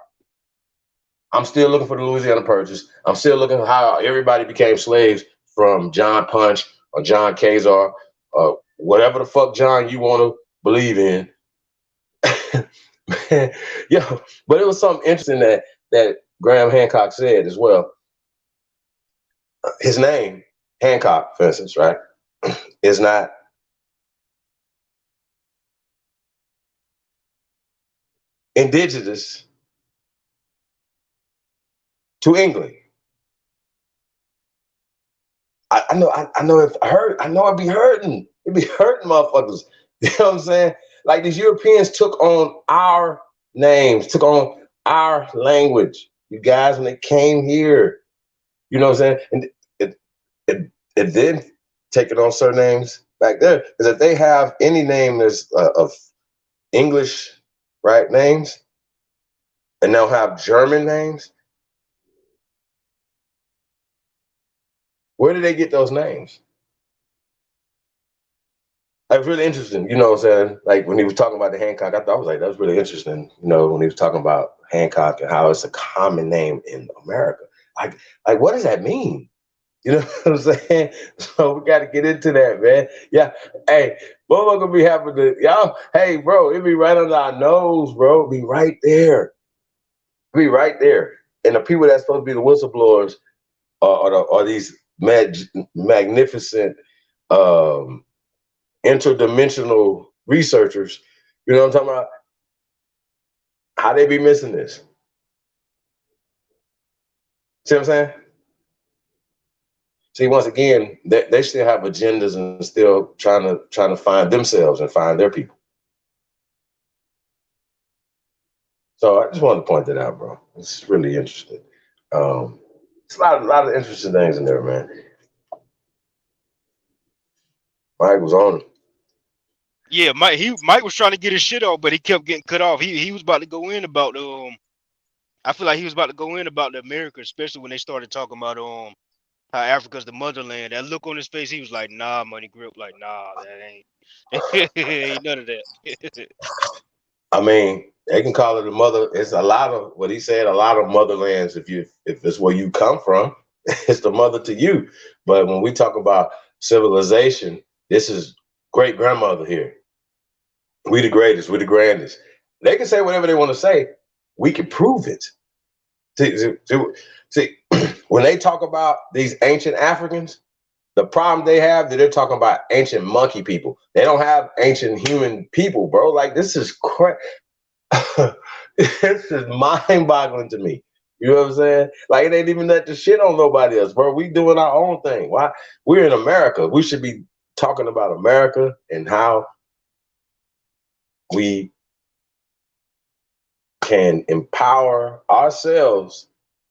I'm still looking for the Louisiana Purchase. I'm still looking for how everybody became slaves from John Punch or John Kazar or whatever the fuck John you want to believe in. But it was something interesting that Graham Hancock said as well. His name, Hancock, for instance, right, is not indigenous to England. I know it'd be hurting. It'd be hurting motherfuckers. You know what I'm saying? Like these Europeans took on our names, took on our language. You guys, when they came here, you know what I'm saying? And it then taking on surnames back there. Because if they have any name that's of English, right, names, and they'll have German names, where did they get those names? It was really interesting, you know what I'm saying? Like when he was talking about the Hancock, I was like, that was really interesting, when he was talking about Hancock and how it's a common name in America. Like what does that mean? You know what I'm saying? So we got to get into that, man. Yeah. Hey, motherfucker be having to, y'all, hey, bro, it be right under our nose, bro. It be right there. It be right there. And the people that's supposed to be the whistleblowers are these magnificent interdimensional researchers. You know what I'm talking about? How they be missing this? See what I'm saying? See, once again, they still have agendas and still trying to find themselves and find their people. So I just wanted to point that out, bro. It's really interesting. It's a lot of interesting things in there, man. Mike was on it. Yeah, Mike was trying to get his shit off, but he kept getting cut off. He was about to go in about I feel like he was about to go in about the America, especially when they started talking about how Africa's the motherland. That look on his face, he was like, nah, Money Grip, like, nah, that ain't none of that. I mean, they can call it a mother. It's a lot of what he said. A lot of motherlands. If it's where you come from, it's the mother to you. But when we talk about civilization, this is great grandmother here. We the greatest. We the grandest. They can say whatever they want to say. We can prove it. See, when they talk about these ancient Africans, the problem they have that they're talking about ancient monkey people. They don't have ancient human people, bro. Like this is this is mind-boggling to me. You know what I'm saying? Like it ain't even that the shit on nobody else, bro. We doing our own thing. Why? We're in America. We should be talking about America and how we can empower ourselves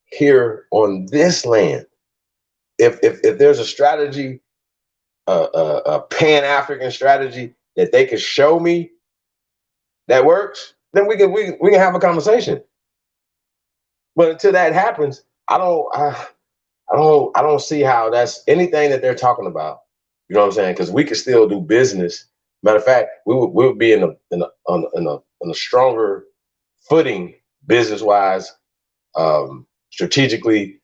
here on this land. If there's a strategy, a Pan-African strategy that they can show me that works, then we can have a conversation. But until that happens, I don't see how that's anything that they're talking about. You know what I'm saying? Because we can still do business. Matter of fact, we would be in a stronger footing business wise, strategically.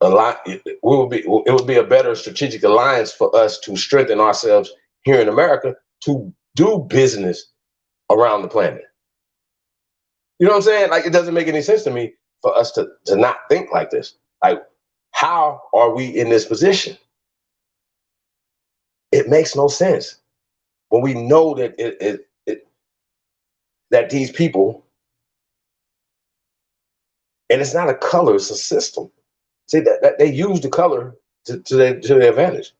It would be a better strategic alliance for us to strengthen ourselves here in America to do business around the planet. You know what I'm saying? Like it doesn't make any sense to me for us to not think like this. Like, how are we in this position? It makes no sense when we know that that these people, and it's not a color, it's a system. See that they use the color to their advantage.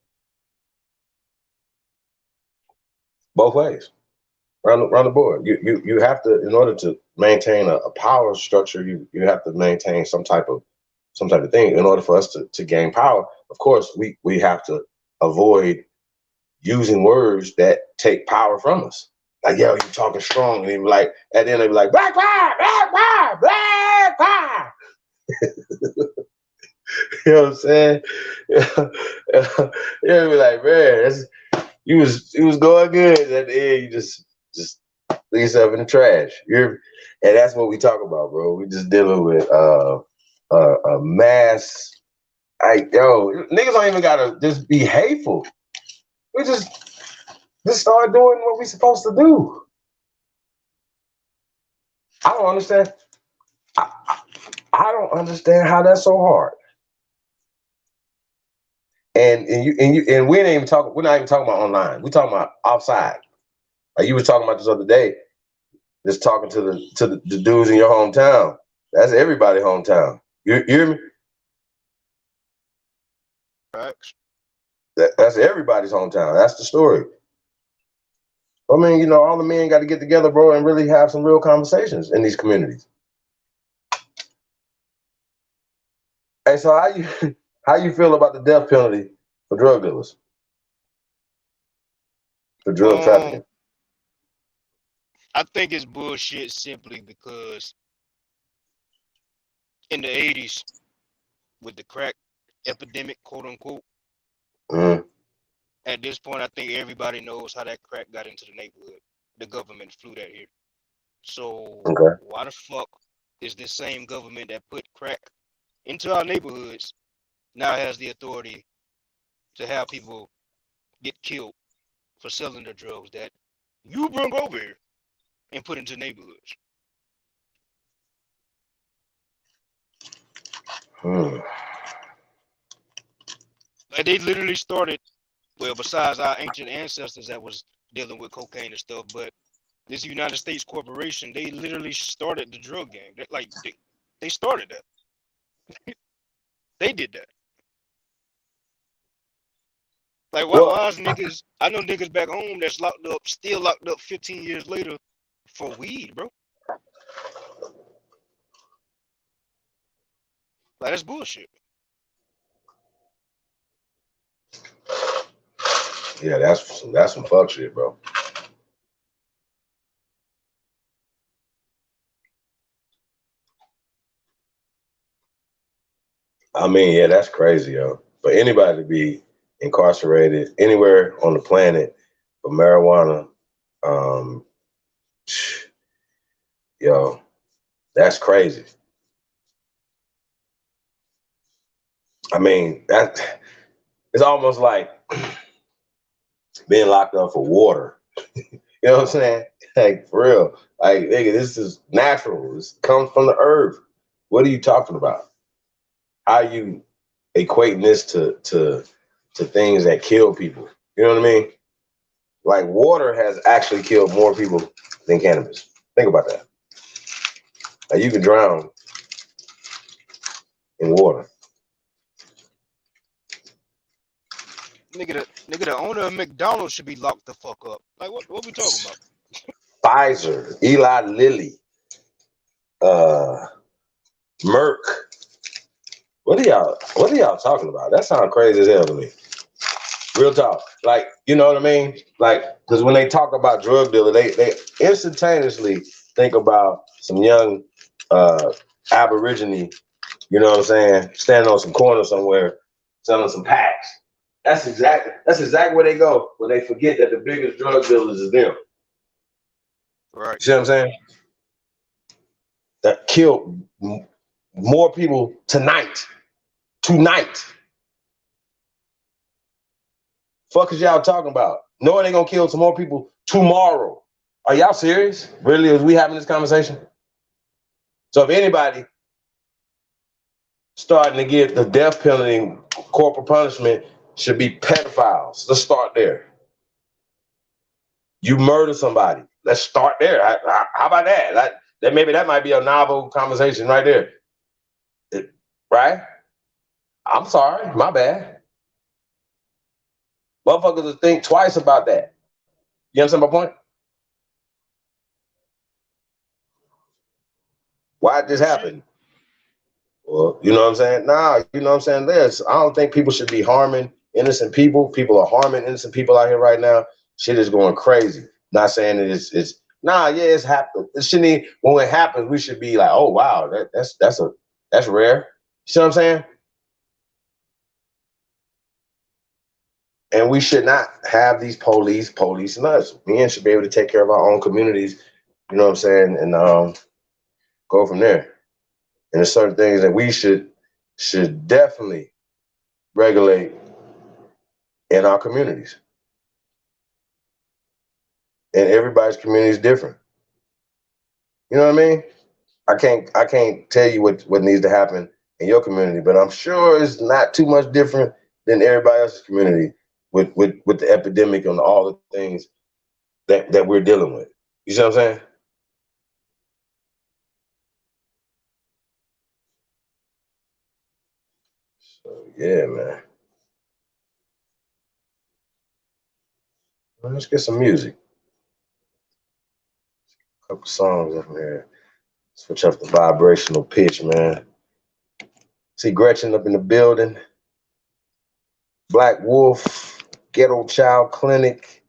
Both ways, around the board. You have to, in order to maintain a power structure, you have to maintain some type of thing in order for us to gain power. Of course, we have to avoid using words that take power from us. Like, yo, you talking strong, and they be like, at the end they be like, black power, black power, black power. You know what I'm saying? Yeah, be like, man, you was going good. At the end, you just leave yourself in the trash. And that's what we talk about, bro. We just dealing with a mass. Niggas don't even gotta just be hateful. We just start doing what we supposed to do. I don't understand. I don't understand how that's so hard. And we ain't even talking. We're not even talking about online. We're talking about outside. Like you were talking about this other day. Just talking to the dudes in your hometown. That's everybody's hometown. You hear me? Facts. That's everybody's hometown. That's the story. I mean, all the men got to get together, bro, and really have some real conversations in these communities. Hey, so how you feel about the death penalty for drug dealers? For drug trafficking? I think it's bullshit simply because in the 80s, with the crack epidemic, quote unquote, at this point, I think everybody knows how that crack got into the neighborhood. The government flew that here. So why the fuck is this same government that put crack into our neighborhoods now has the authority to have people get killed for selling their drugs that you bring over here and put into neighborhoods? Like they literally started, well, besides our ancient ancestors that was dealing with cocaine and stuff, but this United States corporation, they literally started the drug game. They started that. They did that. Like, why is niggas? I know niggas back home that's still locked up 15 years later for weed, bro. Like, that's bullshit. Yeah, that's some fuck shit, bro. I mean, yeah, that's crazy, yo. For anybody to be incarcerated anywhere on the planet for marijuana, yo, that's crazy. I mean, that it's almost like being locked up for water. You know what I'm saying? Like, for real. Like, nigga, this is natural. This comes from the earth. What are you talking about? How are you equating this to things that kill people? You know what I mean? Like, water has actually killed more people than cannabis. Think about that. Like, you can drown in water. Nigga, the owner of McDonald's should be locked the fuck up. Like, what we talking about? Pfizer, Eli Lilly, Merck. What are y'all talking about? That sounds crazy as hell to me. Real talk. Like, you know what I mean? Like, because when they talk about drug dealer, they instantaneously think about some young Aborigine, you know what I'm saying, standing on some corner somewhere, selling some packs. That's exactly where they go when they forget that the biggest drug dealers is them. Right. You see what I'm saying? That killed more people tonight. Fuck is y'all talking about? Knowing they gonna kill some more people tomorrow. Are y'all serious? Really? Is we having this conversation? So if anybody starting to get the death penalty, corporal punishment, should be pedophiles. Let's start there. You murder somebody. Let's start there. How about that? Maybe that might be a novel conversation right there. Right? I'm sorry. My bad. Motherfuckers will think twice about that. You understand my point? Why did this happen? Well, you know what I'm saying? Nah, you know what I'm saying? I don't think people should be harming innocent people. People are harming innocent people out here right now. Shit is going crazy. Not saying that it's happened. It shouldn't even, when it happens, we should be like, oh wow, that's rare. You see what I'm saying? And we should not have these policing us. Men should be able to take care of our own communities, you know what I'm saying, and go from there. And there's certain things that we should definitely regulate in our communities. And everybody's community is different. You know what I mean? I can't tell you what needs to happen in your community, but I'm sure it's not too much different than everybody else's community with the epidemic and all the things that we're dealing with. You see what I'm saying? So yeah, man. Well, let's get some music. A couple songs up here. Switch up the vibrational pitch, man. See Gretchen up in the building. Black Wolf, Ghetto Child Clinic.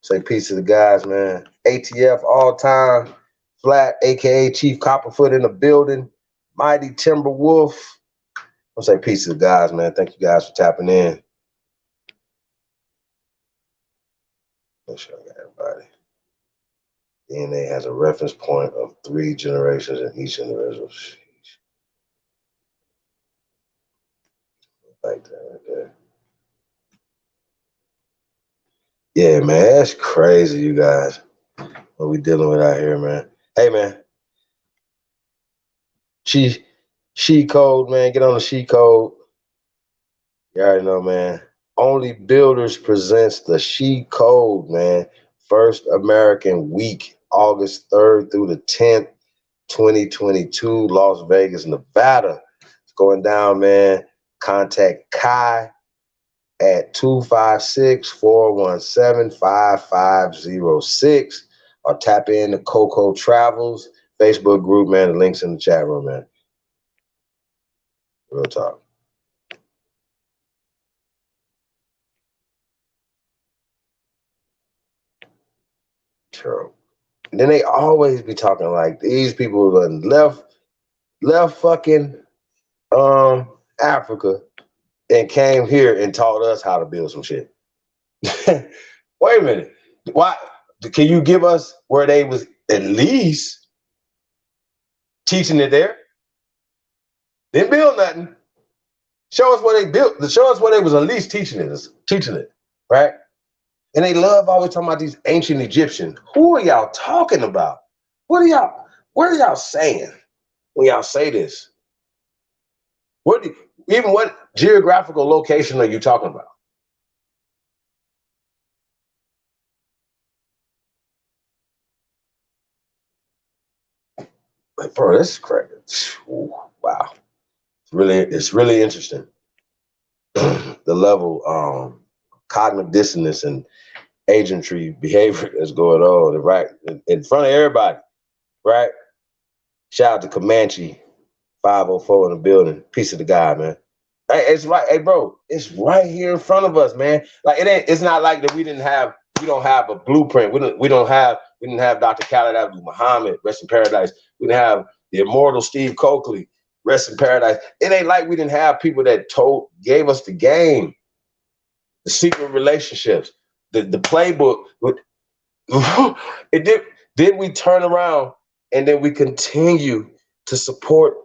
Say peace to the guys, man. ATF all time. Flat, aka Chief Copperfoot in the building. Mighty Timber Wolf. I'll say peace to the guys, man. Thank you guys for tapping in. Make sure I got everybody. DNA has a reference point of 3 generations in each individual. Like that right there. Yeah, man, that's crazy, you guys. What we dealing with out here, man. Hey, man. She code, man. Get on the she code. You already know, man. OnlyBuilders presents the She Code, man. First American Week, August 3rd through the 10th, 2022, Las Vegas, Nevada. It's going down, man. Contact Kai at 256-417-5506 or tap in to Coco Travels Facebook group, man. The link's in the chat room, man. Real talk. True. And then they always be talking like these people done left fucking Africa and came here and taught us how to build some shit. Wait a minute. Why? Can you give us where they was at least teaching it there? Didn't build nothing. Show us where they built. Show us where they was at least teaching it, right? And they love always talking about these ancient Egyptians. Who are y'all talking about? What are y'all saying when y'all say this? What geographical location are you talking about? Like, bro, this is crazy. Ooh, wow. It's really interesting. The level cognitive dissonance and agentry behavior that's going on, right? In front of everybody, right? Shout out to Comanche 504 in the building. Peace of the guy, man. Hey, it's right, hey, bro, it's right here in front of us, man. Like it's not like that we don't have a blueprint. We didn't have Dr. Khaled Abdul Muhammad, rest in paradise. We didn't have the immortal Steve Coakley, rest in paradise. It ain't like we didn't have people that gave us the game, the secret relationships, the playbook. Then we turn around and then we continue to support.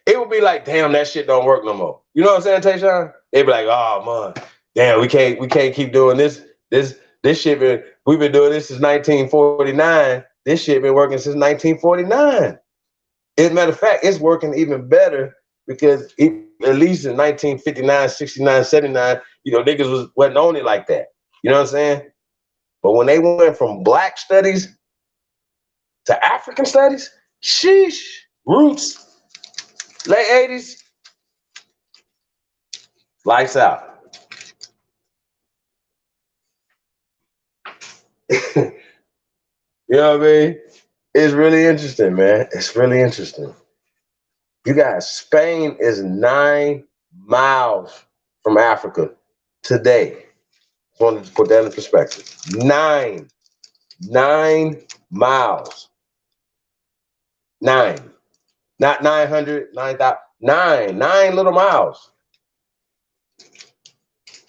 It would be like, damn, that shit don't work no more. You know what I'm saying, Tayshaun? They'd be like, oh man, damn, we can't keep doing this shit. We've been doing this since 1949. This shit been working since 1949. As a matter of fact, it's working even better because at least in 1959, 69, 79, niggas wasn't on it like that. You know what I'm saying? But when they went from black studies to African studies, sheesh, roots. Late 80s, lights out. You know what I mean? It's really interesting, man. It's really interesting. You guys, Spain is 9 miles from Africa today. Just wanted to put that in perspective. 9 miles. 9. Not 900, 9,000. 9 little miles.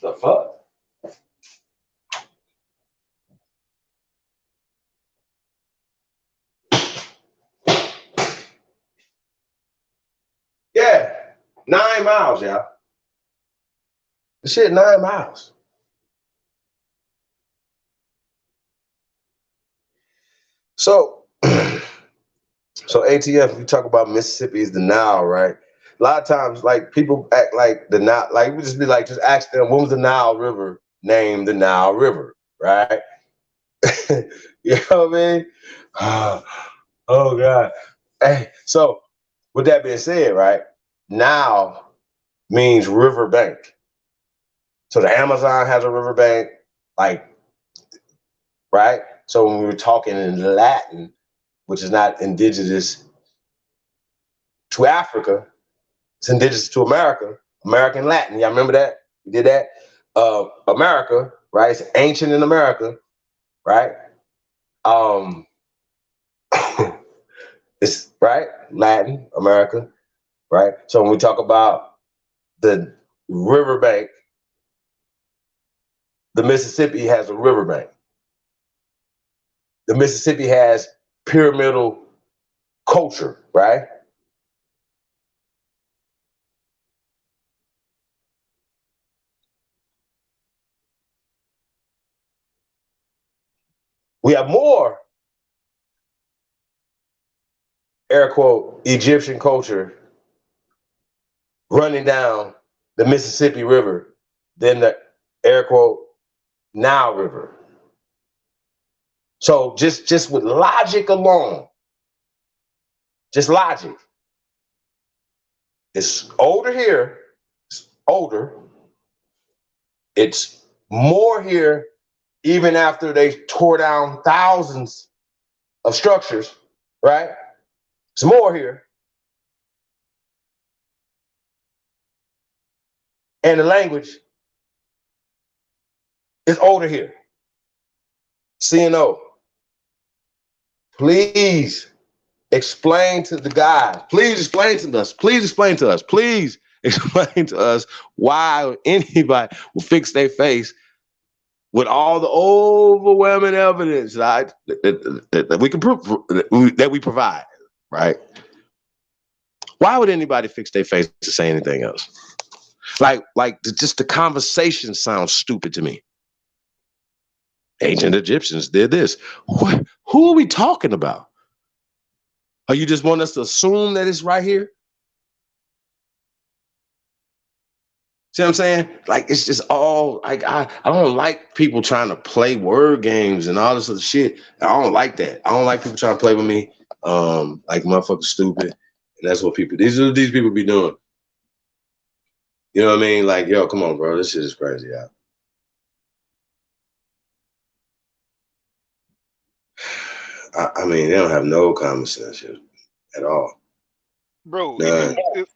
The fuck? Yeah, 9 miles, y'all. The shit 9 miles. So ATF, we talk about Mississippi is the Nile, right? A lot of times, like, people act like the Nile, like, we just be like, just ask them, when was the Nile River named the Nile River, right? You know what I mean? Oh, God. Hey, so with that being said, right, Nile means riverbank. So the Amazon has a riverbank, like, right? So when we were talking in Latin, which is not indigenous to Africa, it's indigenous to America, American Latin. Y'all remember that? We did that? America, right? It's ancient in America, right? It's right, Latin, America, right? So when we talk about the riverbank, the Mississippi has a riverbank. The Mississippi has pyramidal culture, right? We have more, air quote, Egyptian culture running down the Mississippi River than the, air quote, Nile River. So just with logic alone, just logic, it's older here, it's older. It's more here even after they tore down thousands of structures, right? It's more here. and the language is older here. CNO, please explain to the guys. Please explain to us. Please explain to us. Please explain to us why anybody will fix their face with all the overwhelming evidence that we can prove that we provide, right? Why would anybody fix their face to say anything else? Just the conversation sounds stupid to me. Ancient Egyptians did this. Who are we talking about? Are you just want us to assume that it's right here? See what I'm saying? Like, it's just all, like, I don't like people trying to play word games and all this other shit. I don't like that. I don't like people trying to play with me. Like motherfuckers stupid. And that's what these people be doing. You know what I mean? Like, yo, come on, bro. This shit is crazy, yeah. I mean, they don't have no common sense at all. Bro, None. if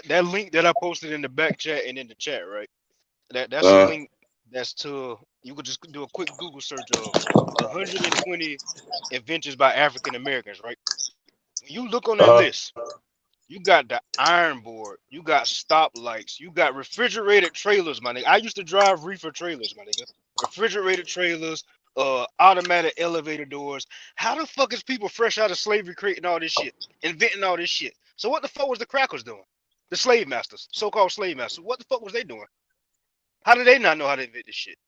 that link that I posted in the back chat and in the chat, right? That's a link that's to, you could just do a quick Google search of 120 inventions by African Americans, right? When you look on that list, you got the iron board, you got stoplights, you got refrigerated trailers, my nigga. I used to drive reefer trailers, my nigga. Refrigerated trailers, automatic elevator doors. How the fuck is people fresh out of slavery creating all this shit, inventing all this shit? So what the fuck was the crackers doing? The slave masters, so-called slave masters. What the fuck was they doing? How did they not know how to invent this shit?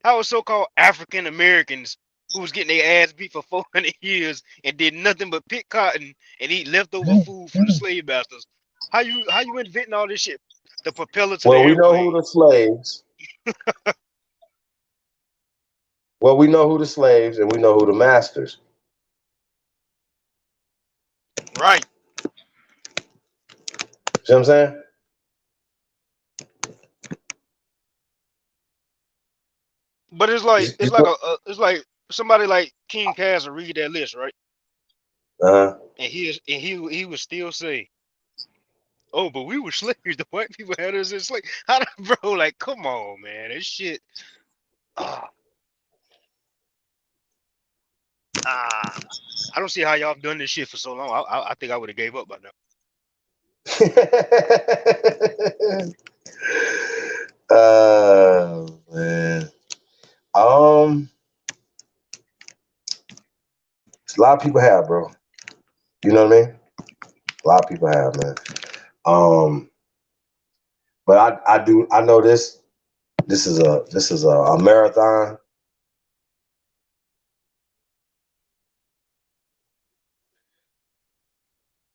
How was so-called African Americans who was getting their ass beat for 400 years and did nothing but pick cotton and eat leftover food from the slave masters? How you inventing all this shit? The propeller to the Well, we know airplane. who the slaves. Well, we know who the slaves and we know who the masters. Right. See what I'm saying? But it's like somebody like King Kaz will read that list, right? And he would still say, "Oh, but we were slaves. The white people had us as slaves." How the, bro? Like, come on, man. This shit. I don't see how y'all done this shit for so long. I think I would have gave up by now. Man. A lot of people have, bro. You know what I mean? A lot of people have, man. But I know this is a marathon.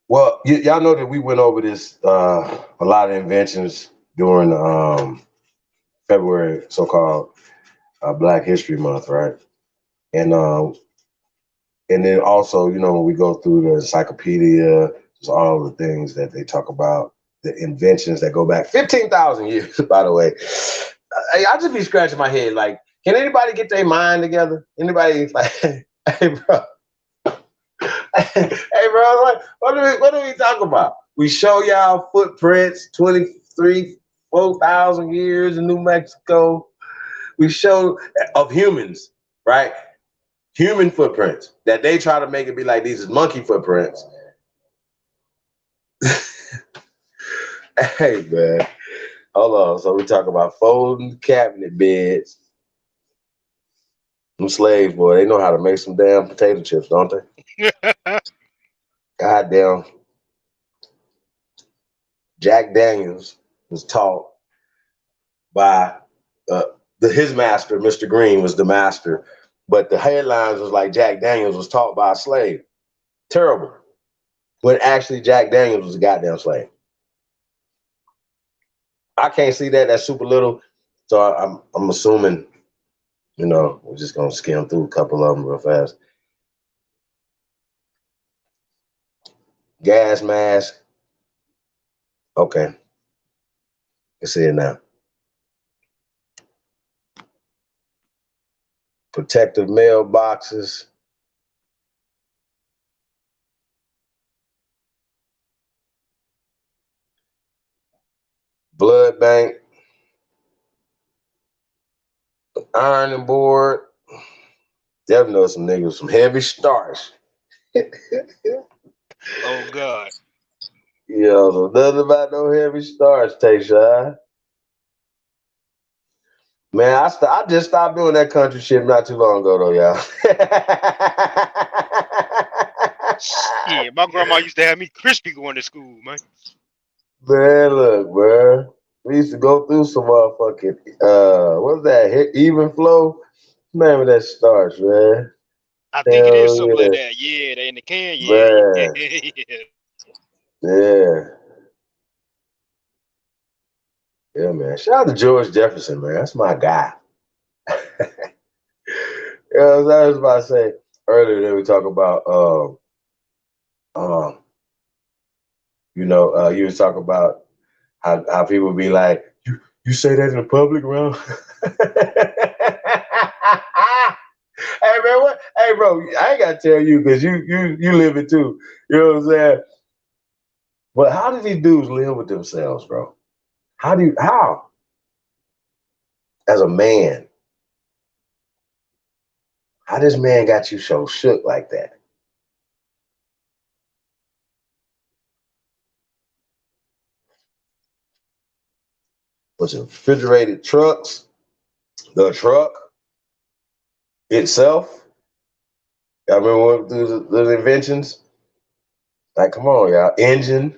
Well, y'all know that we went over this a lot of inventions during February, so-called Black History Month, right? And then also, you know, when we go through the encyclopedia, there's all the things that they talk about, the inventions that go back 15,000 years, by the way. I just be scratching my head like, can anybody get their mind together? Anybody like, hey, bro. Hey, bro, what do we talk about? We show y'all footprints, 4,000 years in New Mexico. We show of humans, right? Human footprints that they try to make it be like these is monkey footprints. Hey, man. Hold on. So we talk about folding cabinet beds. Them slaves, boy, they know how to make some damn potato chips, don't they? Goddamn. Jack Daniels was taught by his master, Mr. Green was the master, but the headlines was like Jack Daniels was taught by a slave. Terrible. When actually Jack Daniels was a goddamn slave. I can't see that. That's super little. So I'm assuming, you know, we're just gonna skim through a couple of them real fast. Gas mask. Okay. You see it now. Protective mailboxes. Blood Bank, Ironing Board. Definitely know some niggas with some heavy starch. Oh God. Yo, so nothing about no heavy starch, Tayshawn. Man, I just stopped doing that country shit not too long ago, though, y'all. Yeah, my grandma used to have me crispy going to school, man. Man, look, bro. We used to go through some motherfucking, what's that, even flow? Remember that starch, man. I think it is Hell something yeah. like that. Yeah, they in the can. Yeah, Man, yeah. yeah. Yeah, man. Shout out to George Jefferson, man. That's my guy. You know, I was about to say earlier that we talk about, you was talking about how people be like, you say that in the public realm? Hey man, what? Hey bro, I ain't gotta tell you because you live it too. You know what I'm saying? But how do these dudes live with themselves, bro? How? As a man, how this man got you so shook like that? Was it refrigerated trucks? The truck itself? Y'all remember what through the inventions? Like, come on, y'all. Engine.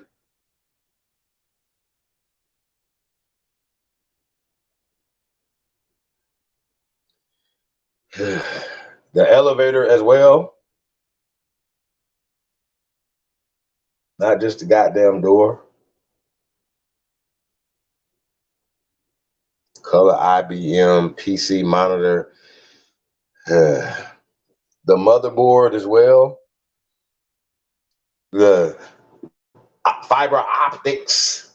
The elevator as well. Not just the goddamn door. Color IBM PC monitor. The motherboard as well. The fiber optics.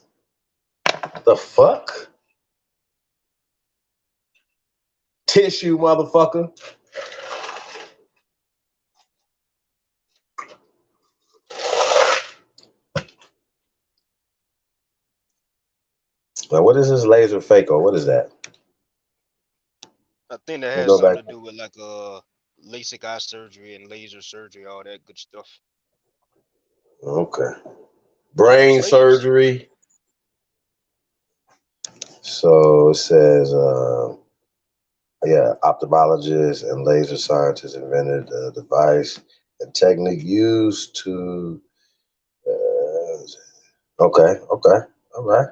The fuck? Tissue, motherfucker. Now, what is this laser phaco? What is that? I think that We'll has go something back. to do with like LASIK eye surgery and laser surgery, all that good stuff. Okay. Brain Slaves. surgery. So it says, ophthalmologists and laser scientists invented a device and technique used to. Okay, all right.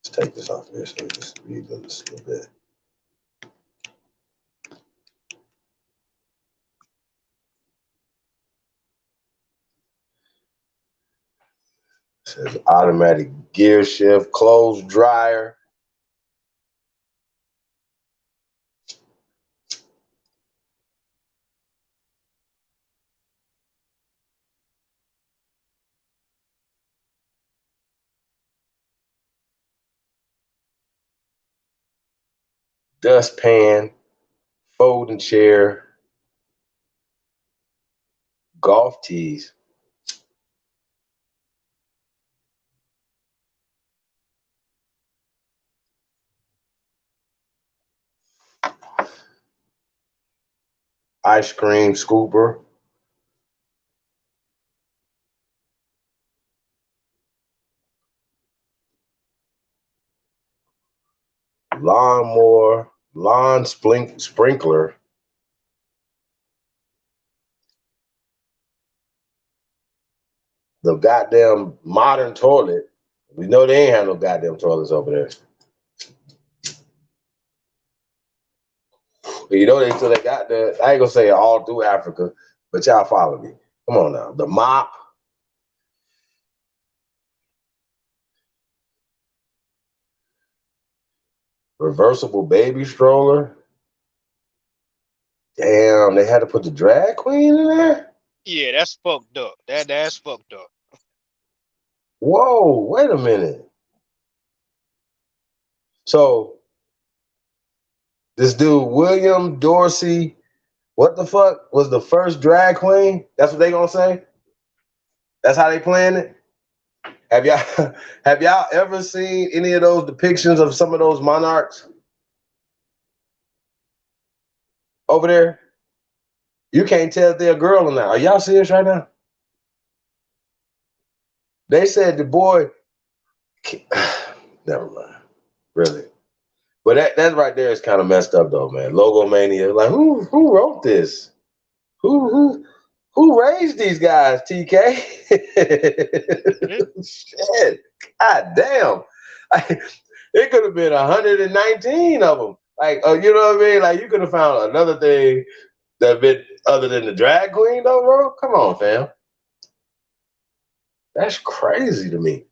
Let's take this off here so we just read this a little bit. It says automatic gear shift, clothes dryer. Dustpan, folding chair, golf tees. Ice cream scooper. Lawnmower, sprinkler. The goddamn modern toilet. We know they ain't have no goddamn toilets over there. But you know they still got the, I ain't gonna say all through Africa, but y'all follow me. Come on now. The mop. Reversible baby stroller. Damn, they had to put the drag queen in there? Yeah, that's fucked up. That's fucked up. Whoa, wait a minute. So this dude, William Dorsey, what the fuck, was the first drag queen? That's what they gonna say? That's how they playing it? Have y'all ever seen any of those depictions of some of those monarchs over there? You can't tell if they're a girl or not. Are y'all serious right now? They said the boy. Never mind. Really. But that right there is kind of messed up though, man. Logomania. Like who wrote this? Who raised these guys, TK? Shit. God damn. It could have been 119 of them. Like, you know what I mean? Like, you could have found another thing that been other than the drag queen, though, bro. Come on, fam. That's crazy to me.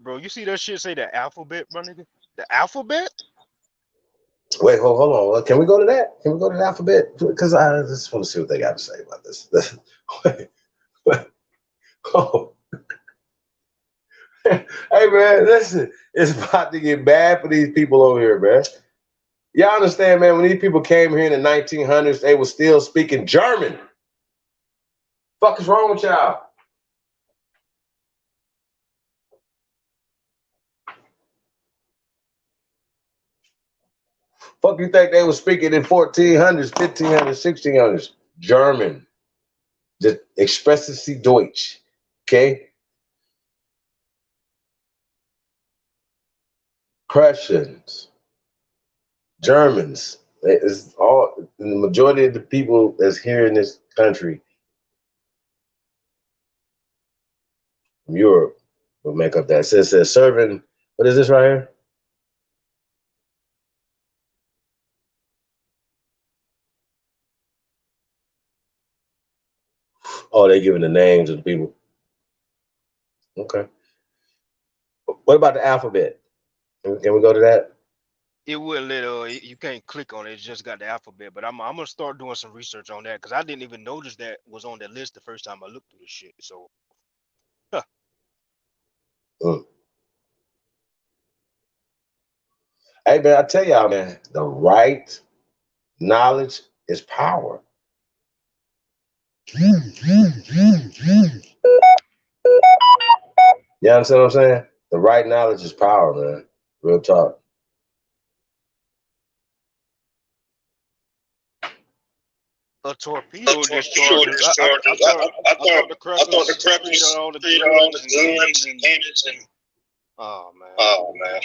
Bro, you see that shit say the alphabet, bro, nigga? The alphabet? Wait, hold on. Can we go to that? Can we go to the alphabet? Because I just want to see what they got to say about this. Wait. Oh. Hey, man, listen. It's about to get bad for these people over here, man. Y'all understand, man, when these people came here in the 1900s, they were still speaking German. Fuck is wrong with y'all? Fuck you think they were speaking in 1400s, 1500s, 1600s? German. Just expressive sich Deutsch. Okay? Prussians. Germans. It's all the majority of the people that's here in this country from Europe will make up that. It says serving. What is this right here? Oh, they're giving the names of the people. Okay. What about the alphabet? Can we go to that? It wouldn't let you can't click on it. It's just got the alphabet. But I'm gonna start doing some research on that because I didn't even notice that was on that list the first time I looked through this shit. So, huh. Hey man, I tell y'all, man, the right knowledge is power. You understand what I'm saying? The right knowledge is power, man. Real talk. A torpedo discharger. I thought the crackers sprayed all the guns and cannons and oh man.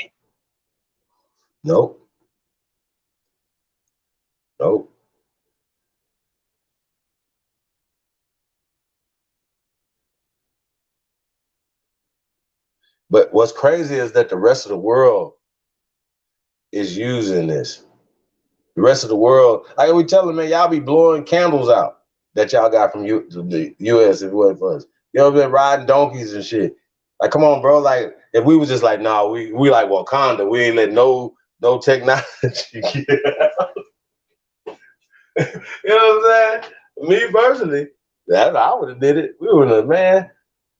Nope. But what's crazy is that the rest of the world is using this. The rest of the world, like we tell them, man, y'all be blowing candles out that y'all got from the U.S. if it wasn't for us. You know, been riding donkeys and shit. Like, come on, bro. Like, if we was just like, nah, we like Wakanda. We ain't let no technology get out. You know what I'm saying? Me personally, I would have did it. We would have, man.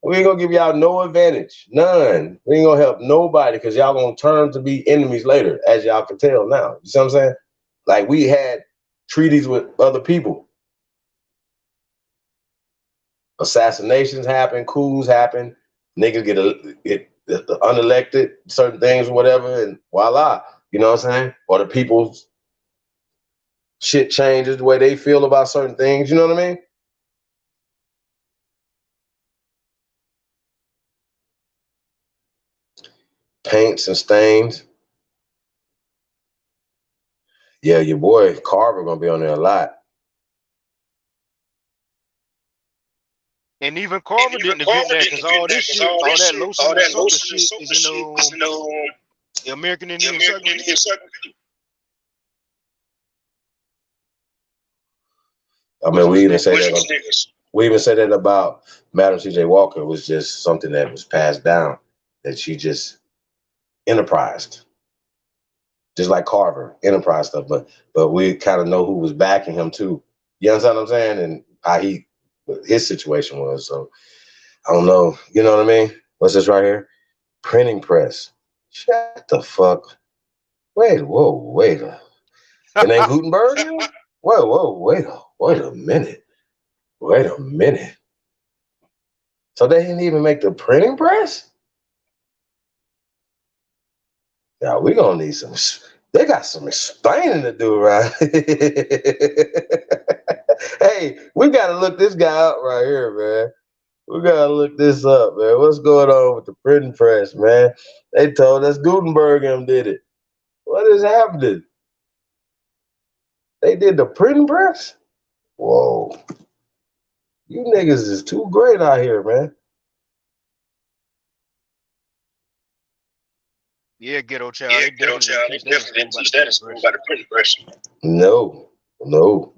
We ain't gonna give y'all no advantage, none. We ain't gonna help nobody because y'all gonna turn to be enemies later, as y'all can tell now. You see what I'm saying? Like we had treaties with other people. Assassinations happen, coups happen, niggas get unelected, certain things, whatever, and voila. You know what I'm saying? Or the people's shit changes the way they feel about certain things. You know what I mean? Paints and stains. Yeah, your boy Carver gonna be on there a lot. And even Carver didn't invent that because all this shit, all that lotion and soap shit is in the American Indian Circle. I mean, we even say that about Madam C.J. Walker. It was just something that was passed down, that she just enterprised. Just like Carver, enterprise stuff, but we kind of know who was backing him too. You understand what I'm saying? And how his situation was. So I don't know. You know what I mean? What's this right here? Printing press. Shut the fuck. Wait. It ain't Gutenberg? Whoa, wait a minute. So they didn't even make the printing press? Now we gonna need some. They got some explaining to do, right? Hey, we gotta look this guy up right here, man. We gotta look this up, man. What's going on with the printing press, man? They told us Gutenberg did it. What is happening? They did the printing press? Whoa. You niggas is too great out here, man. Yeah, ghetto child. They definitely didn't teach that in school by the printing press. No, not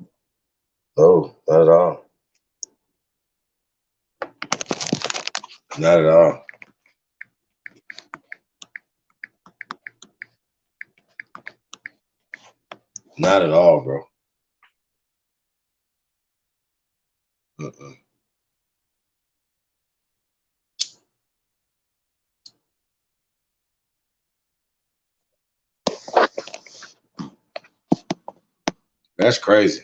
at all. Not at all. Not at all, bro. That's crazy.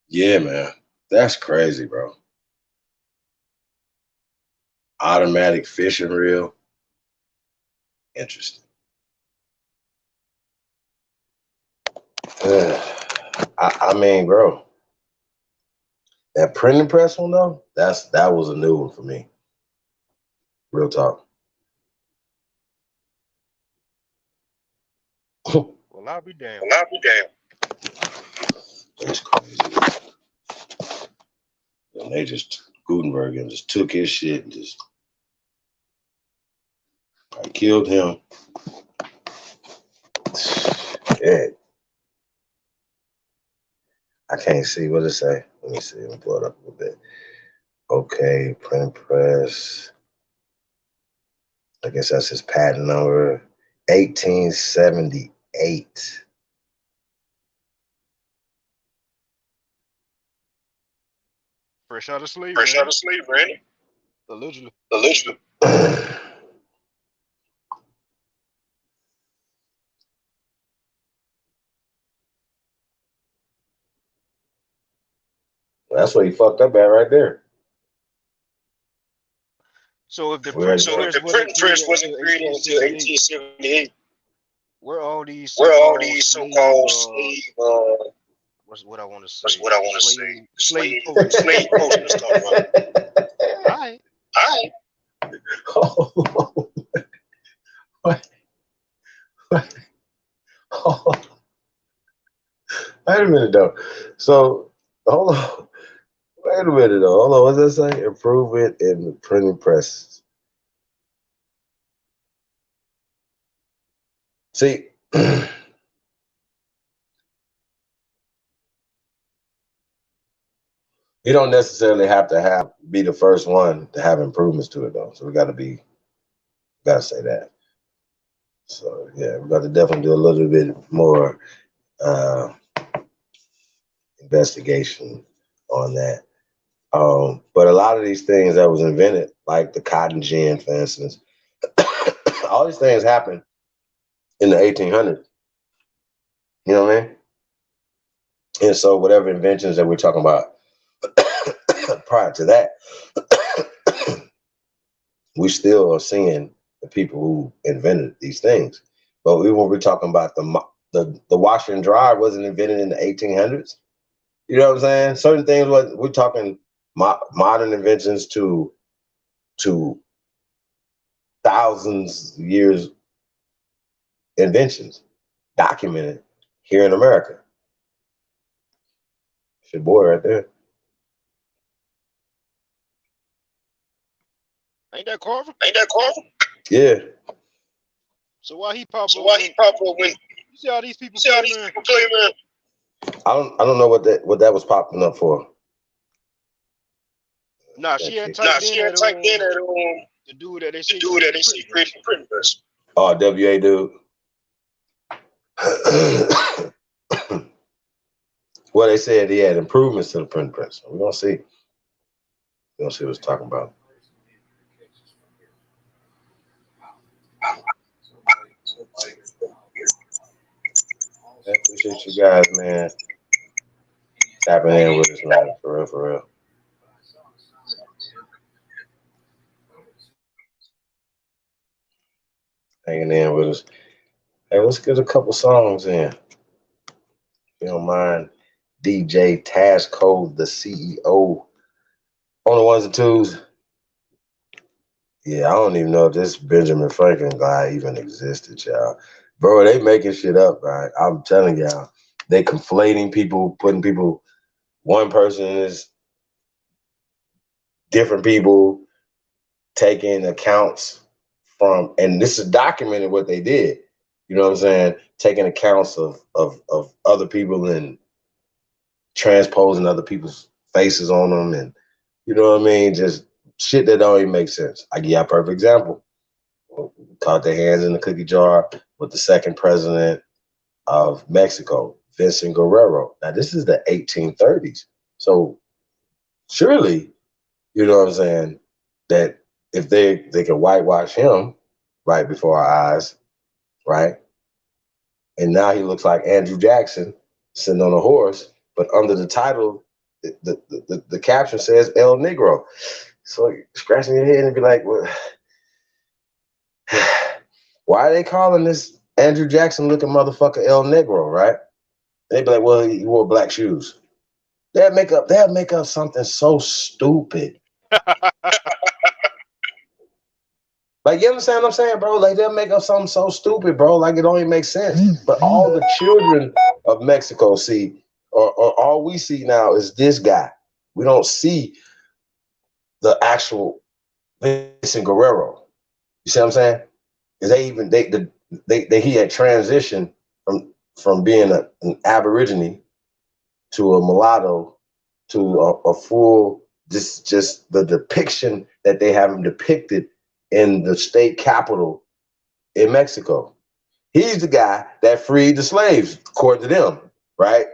Yeah, man. That's crazy, bro. Automatic fishing reel. Interesting. I mean, bro, that printing press one though, that was a new one for me. Real talk. Well, I'll be damned. That's crazy. And they just Gutenberg just took his shit and just killed him. Yeah. I can't see what it say. Let me see. Let me pull it up a little bit. Okay, print press. I guess that's his patent number. 1878. Fresh out of sleep, Randy. Allegedly. That's what he fucked up at right there. So if the printing press wasn't created until 1878, where all these so-called slave what I want to say? Slave posters come from. All right. Wait a minute though. So hold on. Wait a minute though. Hold on. What does that say? Improvement in the printing press. See, you don't necessarily have to be the first one to have improvements to it though. So we gotta say that. So yeah, we got to definitely do a little bit more investigation on that. But a lot of these things that was invented, like the cotton gin, for instance, all these things happened in the 1800s. You know what I mean? And so whatever inventions that we're talking about prior to that, we still are seeing the people who invented these things. But when we're talking about the washer and dryer wasn't invented in the 1800s. You know what I'm saying? Certain things, we're talking modern inventions to thousands of years inventions documented here in America. It's your boy right there. Ain't that Carver? Yeah. So why he pop up when You see all these people claiming. I don't know what that was popping up for. Nah, she had typed in at the dude that they see printing press. Oh, WA dude. Well, they said he had improvements to the print press. We're gonna see. We're gonna see what it's talking about. I appreciate you guys, man. Tapping in with us, man. For real, for real. Hanging in with us. Hey, let's get a couple songs in. If you don't mind. DJ Task Code, the CEO. On the ones and twos. Yeah, I don't even know if this Benjamin Franklin guy even existed, y'all. Bro, they making shit up, right? I'm telling y'all. They conflating people, putting people, one person is different people, taking accounts from, and this is documented what they did. You know what I'm saying? Taking accounts of other people and transposing other people's faces on them, and you know what I mean? Just shit that don't even make sense. I give you a perfect example. Caught their hands in the cookie jar with the second president of Mexico, Vincent Guerrero. Now, this is the 1830s. So surely, you know what I'm saying, that if they can whitewash him right before our eyes, right? And now he looks like Andrew Jackson sitting on a horse, but under the title, the caption says El Negro. So scratching your head and be like, well, why are they calling this Andrew Jackson looking motherfucker El Negro, right? They'd be like, well, he wore black shoes. They'd make up something so stupid. Like, you understand what I'm saying, bro? Like, they'll make up something so stupid, bro. Like, it don't even make sense. But all the children of Mexico see, or all we see now is this guy. We don't see the actual Vincent Guerrero. You see what I'm saying? Because he had transitioned from being an Aborigine to a mulatto to a full, just the depiction that they have him depicted in the state capital in Mexico. He's the guy that freed the slaves, according to them, right?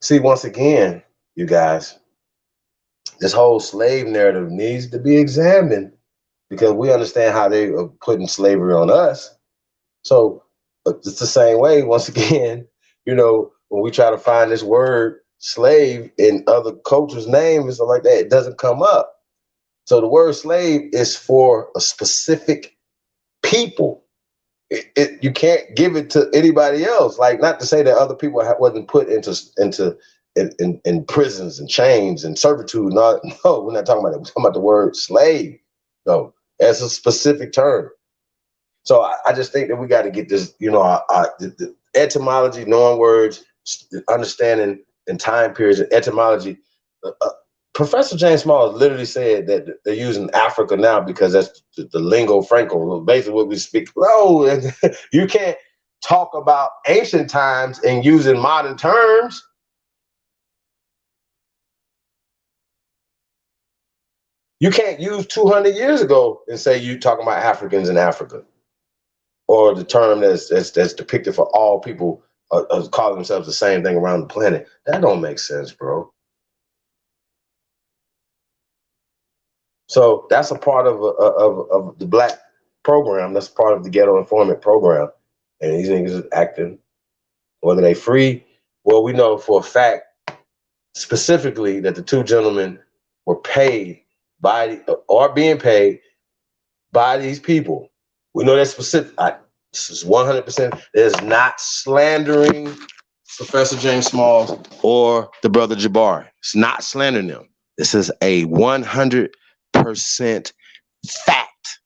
See, once again, you guys, this whole slave narrative needs to be examined because we understand how they are putting slavery on us. So it's the same way, once again, you know, when we try to find this word slave in other cultures' names and stuff like that, it doesn't come up. So the word slave is for a specific people. You can't give it to anybody else. Like, not to say that other people wasn't put in prisons and chains and servitude. No, we're not talking about that. We're talking about the word slave. No, that's a specific term. So I just think that we got to get this, you know, the etymology, knowing words, understanding in time periods and etymology. Professor James Small literally said that they're using Africa now because that's the lingo franco, basically what we speak. No, you can't talk about ancient times and using modern terms. You can't use 200 years ago and say you talking about Africans in Africa, or the term that's depicted for all people calling themselves the same thing around the planet. That don't make sense, bro. So that's a part of the black program. That's part of the ghetto informant program. And these niggas are acting, whether they free. Well, we know for a fact, specifically, that the two gentlemen were paid by, or being paid by these people. We know that's specific. This is 100%. There's not slandering Professor James Smalls or the brother Jabari. It's not slandering them. This is a 100% fact.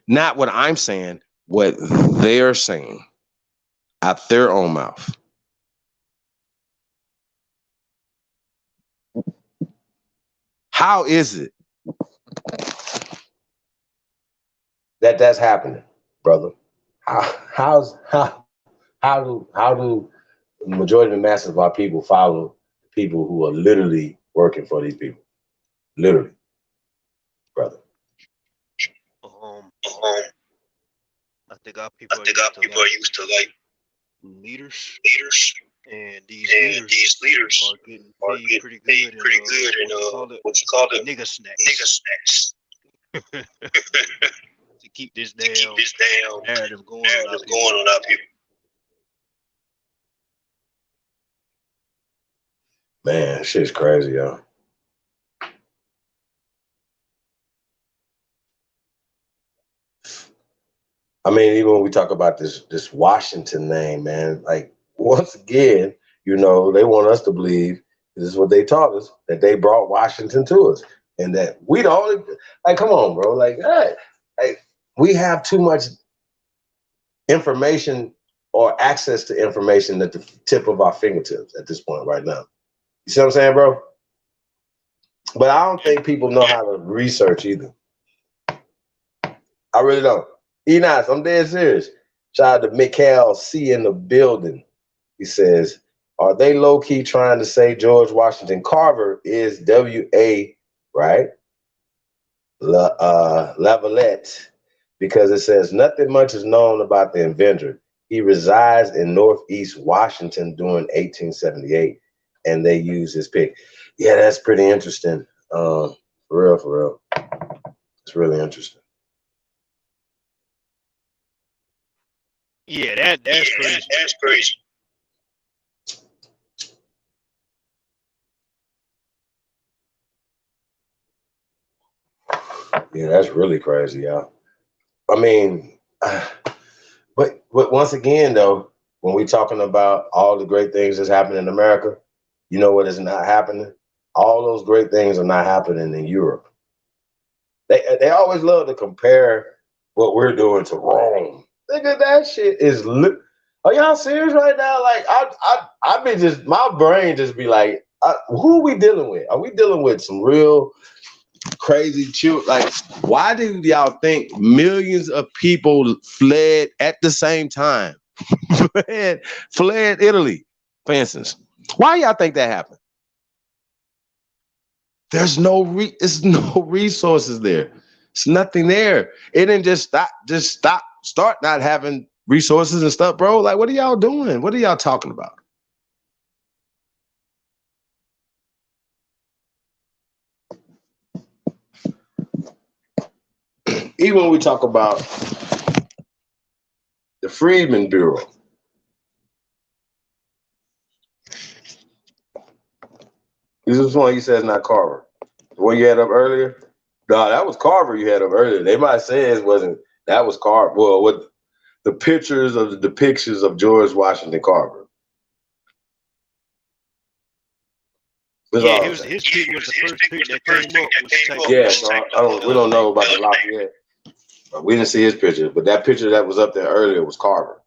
Not what I'm saying, what they're saying out their own mouth. How is it that that's happening, brother? How do the majority of the masses of our people follow people who are literally working for these people? Literally, brother. I think our people are used to like leaders, and these leaders are getting paid pretty good in what you call it, nigga snacks. To keep this damn narrative going on our people. Man, shit's crazy, yo. I mean, even when we talk about this Washington name, man, like once again, you know, they want us to believe this is what they taught us, that they brought Washington to us, and that we the only, like, come on, bro, like, hey, like we have too much information or access to information at the tip of our fingertips at this point right now. You see what I'm saying, bro? But I don't think people know how to research either. I really don't. Enos, I'm dead serious. Shout out to Mikhail C in the building. He says, are they low-key trying to say George Washington Carver is W.A., right? Lavalette, because it says nothing much is known about the inventor. He resides in Northeast Washington during 1878, and they use his pick. Yeah, that's pretty interesting. For real. It's really interesting. Yeah, that's crazy. That's crazy. Yeah, that's really crazy, y'all. I mean, but once again, though, when we're talking about all the great things that's happening in America, you know what is not happening? All those great things are not happening in Europe. They always love to compare what we're doing to Rome. Nigga, that shit is are y'all serious right now? Like, I be just, my brain just be like, who are we dealing with? Are we dealing with some real crazy children? Like, why do y'all think millions of people fled at the same time? fled Italy, for instance. Why y'all think that happened? There's no resources there. It's nothing there. It didn't start not having resources and stuff, bro. Like, what are y'all doing? What are y'all talking about? Even when we talk about the Freedmen Bureau, this is one you said is not Carver. The one you had up earlier? No, that was Carver you had up earlier. They might say it wasn't. That was Carver. Well, what the pictures of the depictions of George Washington Carver. Yeah, his pick was the first pick that came up. Yeah, so we don't know about the Lafayette. We didn't see his picture, but that picture that was up there earlier was Carver.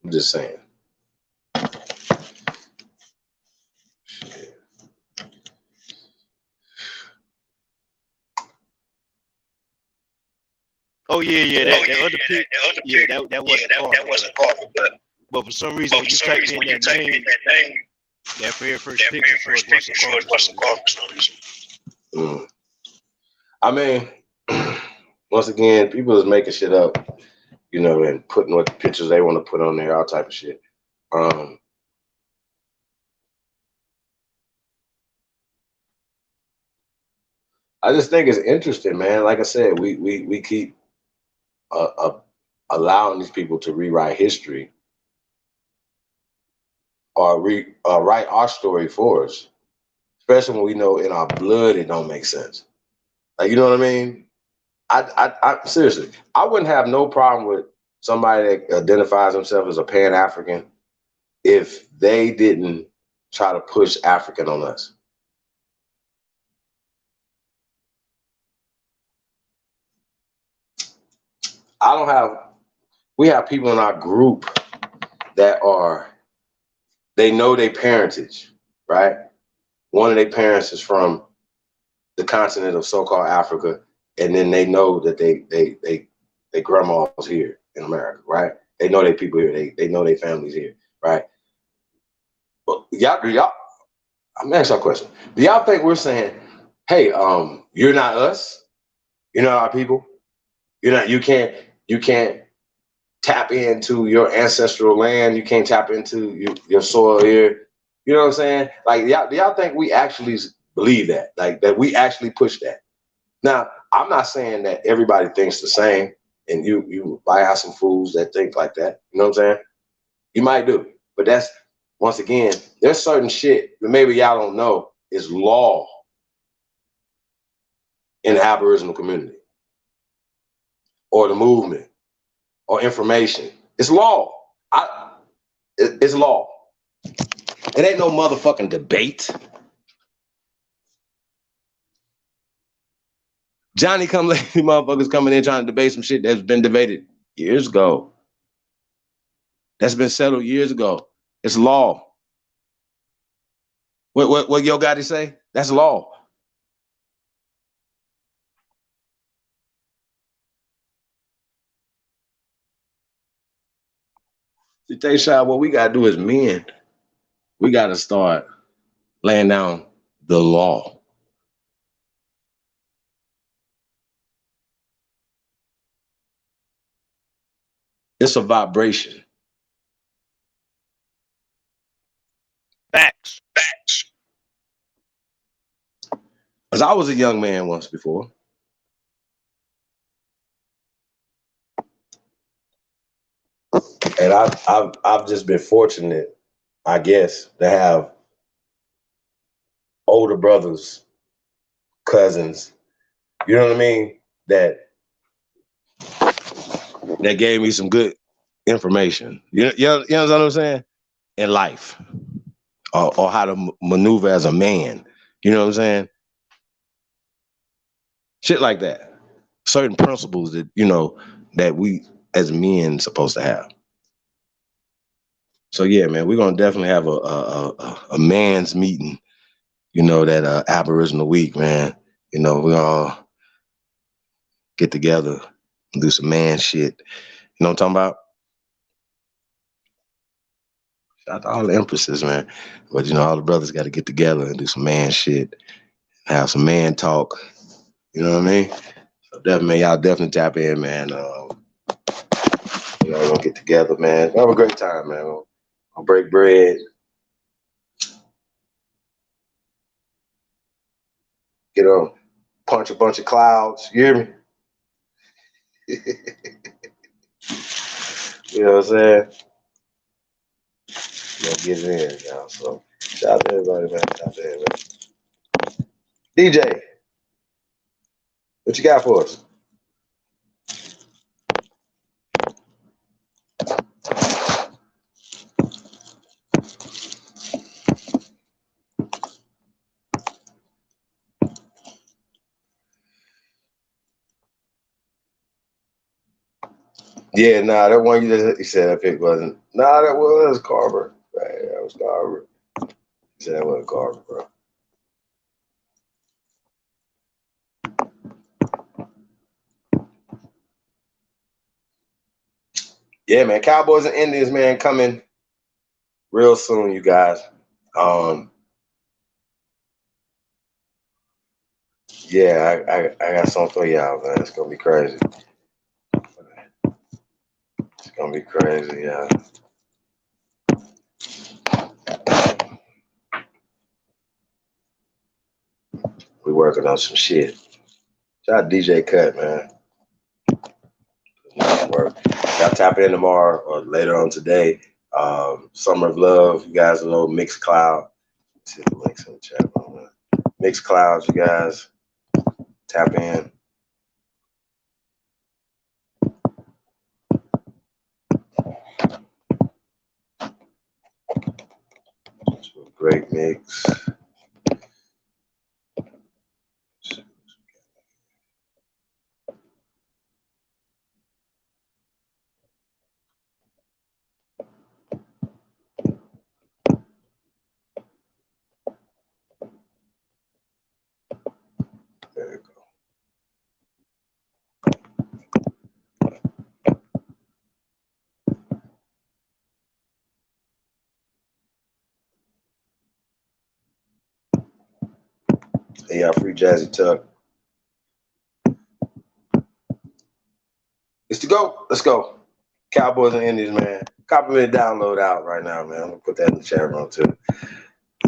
I'm just saying. Oh yeah, that other pick. Yeah, that wasn't Carver, but for some reason when you typed in that name, that very first pick was Carver. I mean, once again, people is making shit up, you know, and putting what pictures they want to put on there, all type of shit. I just think it's interesting, man. Like I said, we keep allowing these people to rewrite history or write our story for us, especially when we know in our blood it don't make sense. Like, you know what I mean? I seriously, I wouldn't have no problem with somebody that identifies themselves as a Pan-African if they didn't try to push African on us. We have people in our group that they know their parentage, right? One of their parents is from the continent of so-called Africa, and then they know that they grandma's here in America, right? They know their people here. They know their families here, right? But y'all, I'm gonna ask y'all a question. Do y'all think we're saying, hey, you're not us, you're not our people, you can't tap into your ancestral land, you can't tap into your soil here. You know what I'm saying? Like, do y'all think we actually believe that? Like, that we actually push that? Now, I'm not saying that everybody thinks the same, and you might have some fools that think like that. You know what I'm saying? You might do, but that's, once again, there's certain shit that maybe y'all don't know is law in the Aboriginal community, or the movement, or information. It's law. It's law. It ain't no motherfucking debate. Johnny come lately motherfuckers coming in trying to debate some shit that's been debated years ago. That's been settled years ago. It's law. What Yo Gotti say? That's law. To take a shot, what we gotta do as men, we gotta start laying down the law. It's a vibration. Facts. Because I was a young man once before. And I've just been fortunate, I guess, to have older brothers, cousins, you know what I mean, that gave me some good information. You know what I'm saying? In life. Or how to maneuver as a man. You know what I'm saying? Shit like that. Certain principles that, that we as men supposed to have. So yeah, man, we're gonna definitely have a man's meeting, that Aboriginal week, man. We're gonna get together and do some man shit. You know what I'm talking about? Shout out to all the empresses, man. But all the brothers gotta get together and do some man shit. Have some man talk. You know what I mean? So definitely, y'all definitely tap in, man. We'll get together, man. Have a great time, man. I'll break bread. Get on, punch a bunch of clouds. You hear me? You know what I'm saying? Get it in, y'all. So shout out to everybody, man. Shout out to everybody. DJ, what you got for us? Yeah, that one you said I picked wasn't. That was Carver. Right, that was Carver. You said that wasn't Carver, bro. Yeah, man. Cowboys and Indians, man, coming real soon, you guys. Yeah, I got something for y'all, man. It's gonna be crazy. It's gonna be crazy, yeah. We working on some shit. Shout out DJ Kuttack, man. Work. Y'all tap in tomorrow or later on today. Summer of Love, you guys know Mixcloud. See the links in the chat. Mixcloud, you guys tap in. Great mix. Hey, y'all, free Jazzy Tuck. It's to go. Let's go. Cowboys and Indians, man. Copy download out right now, man. I'm gonna put that in the chat room too.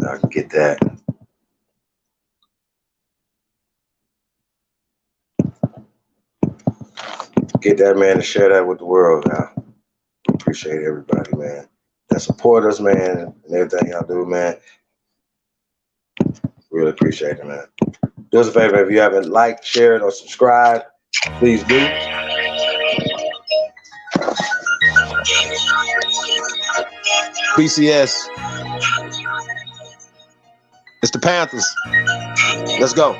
I can get that. Get that, man, and share that with the world now. Appreciate everybody, man, that support us, man, and everything y'all do, man. Really appreciate it, man. Do us a favor, if you haven't liked, shared, or subscribed, please do. BCS. It's the Panthers. Let's go.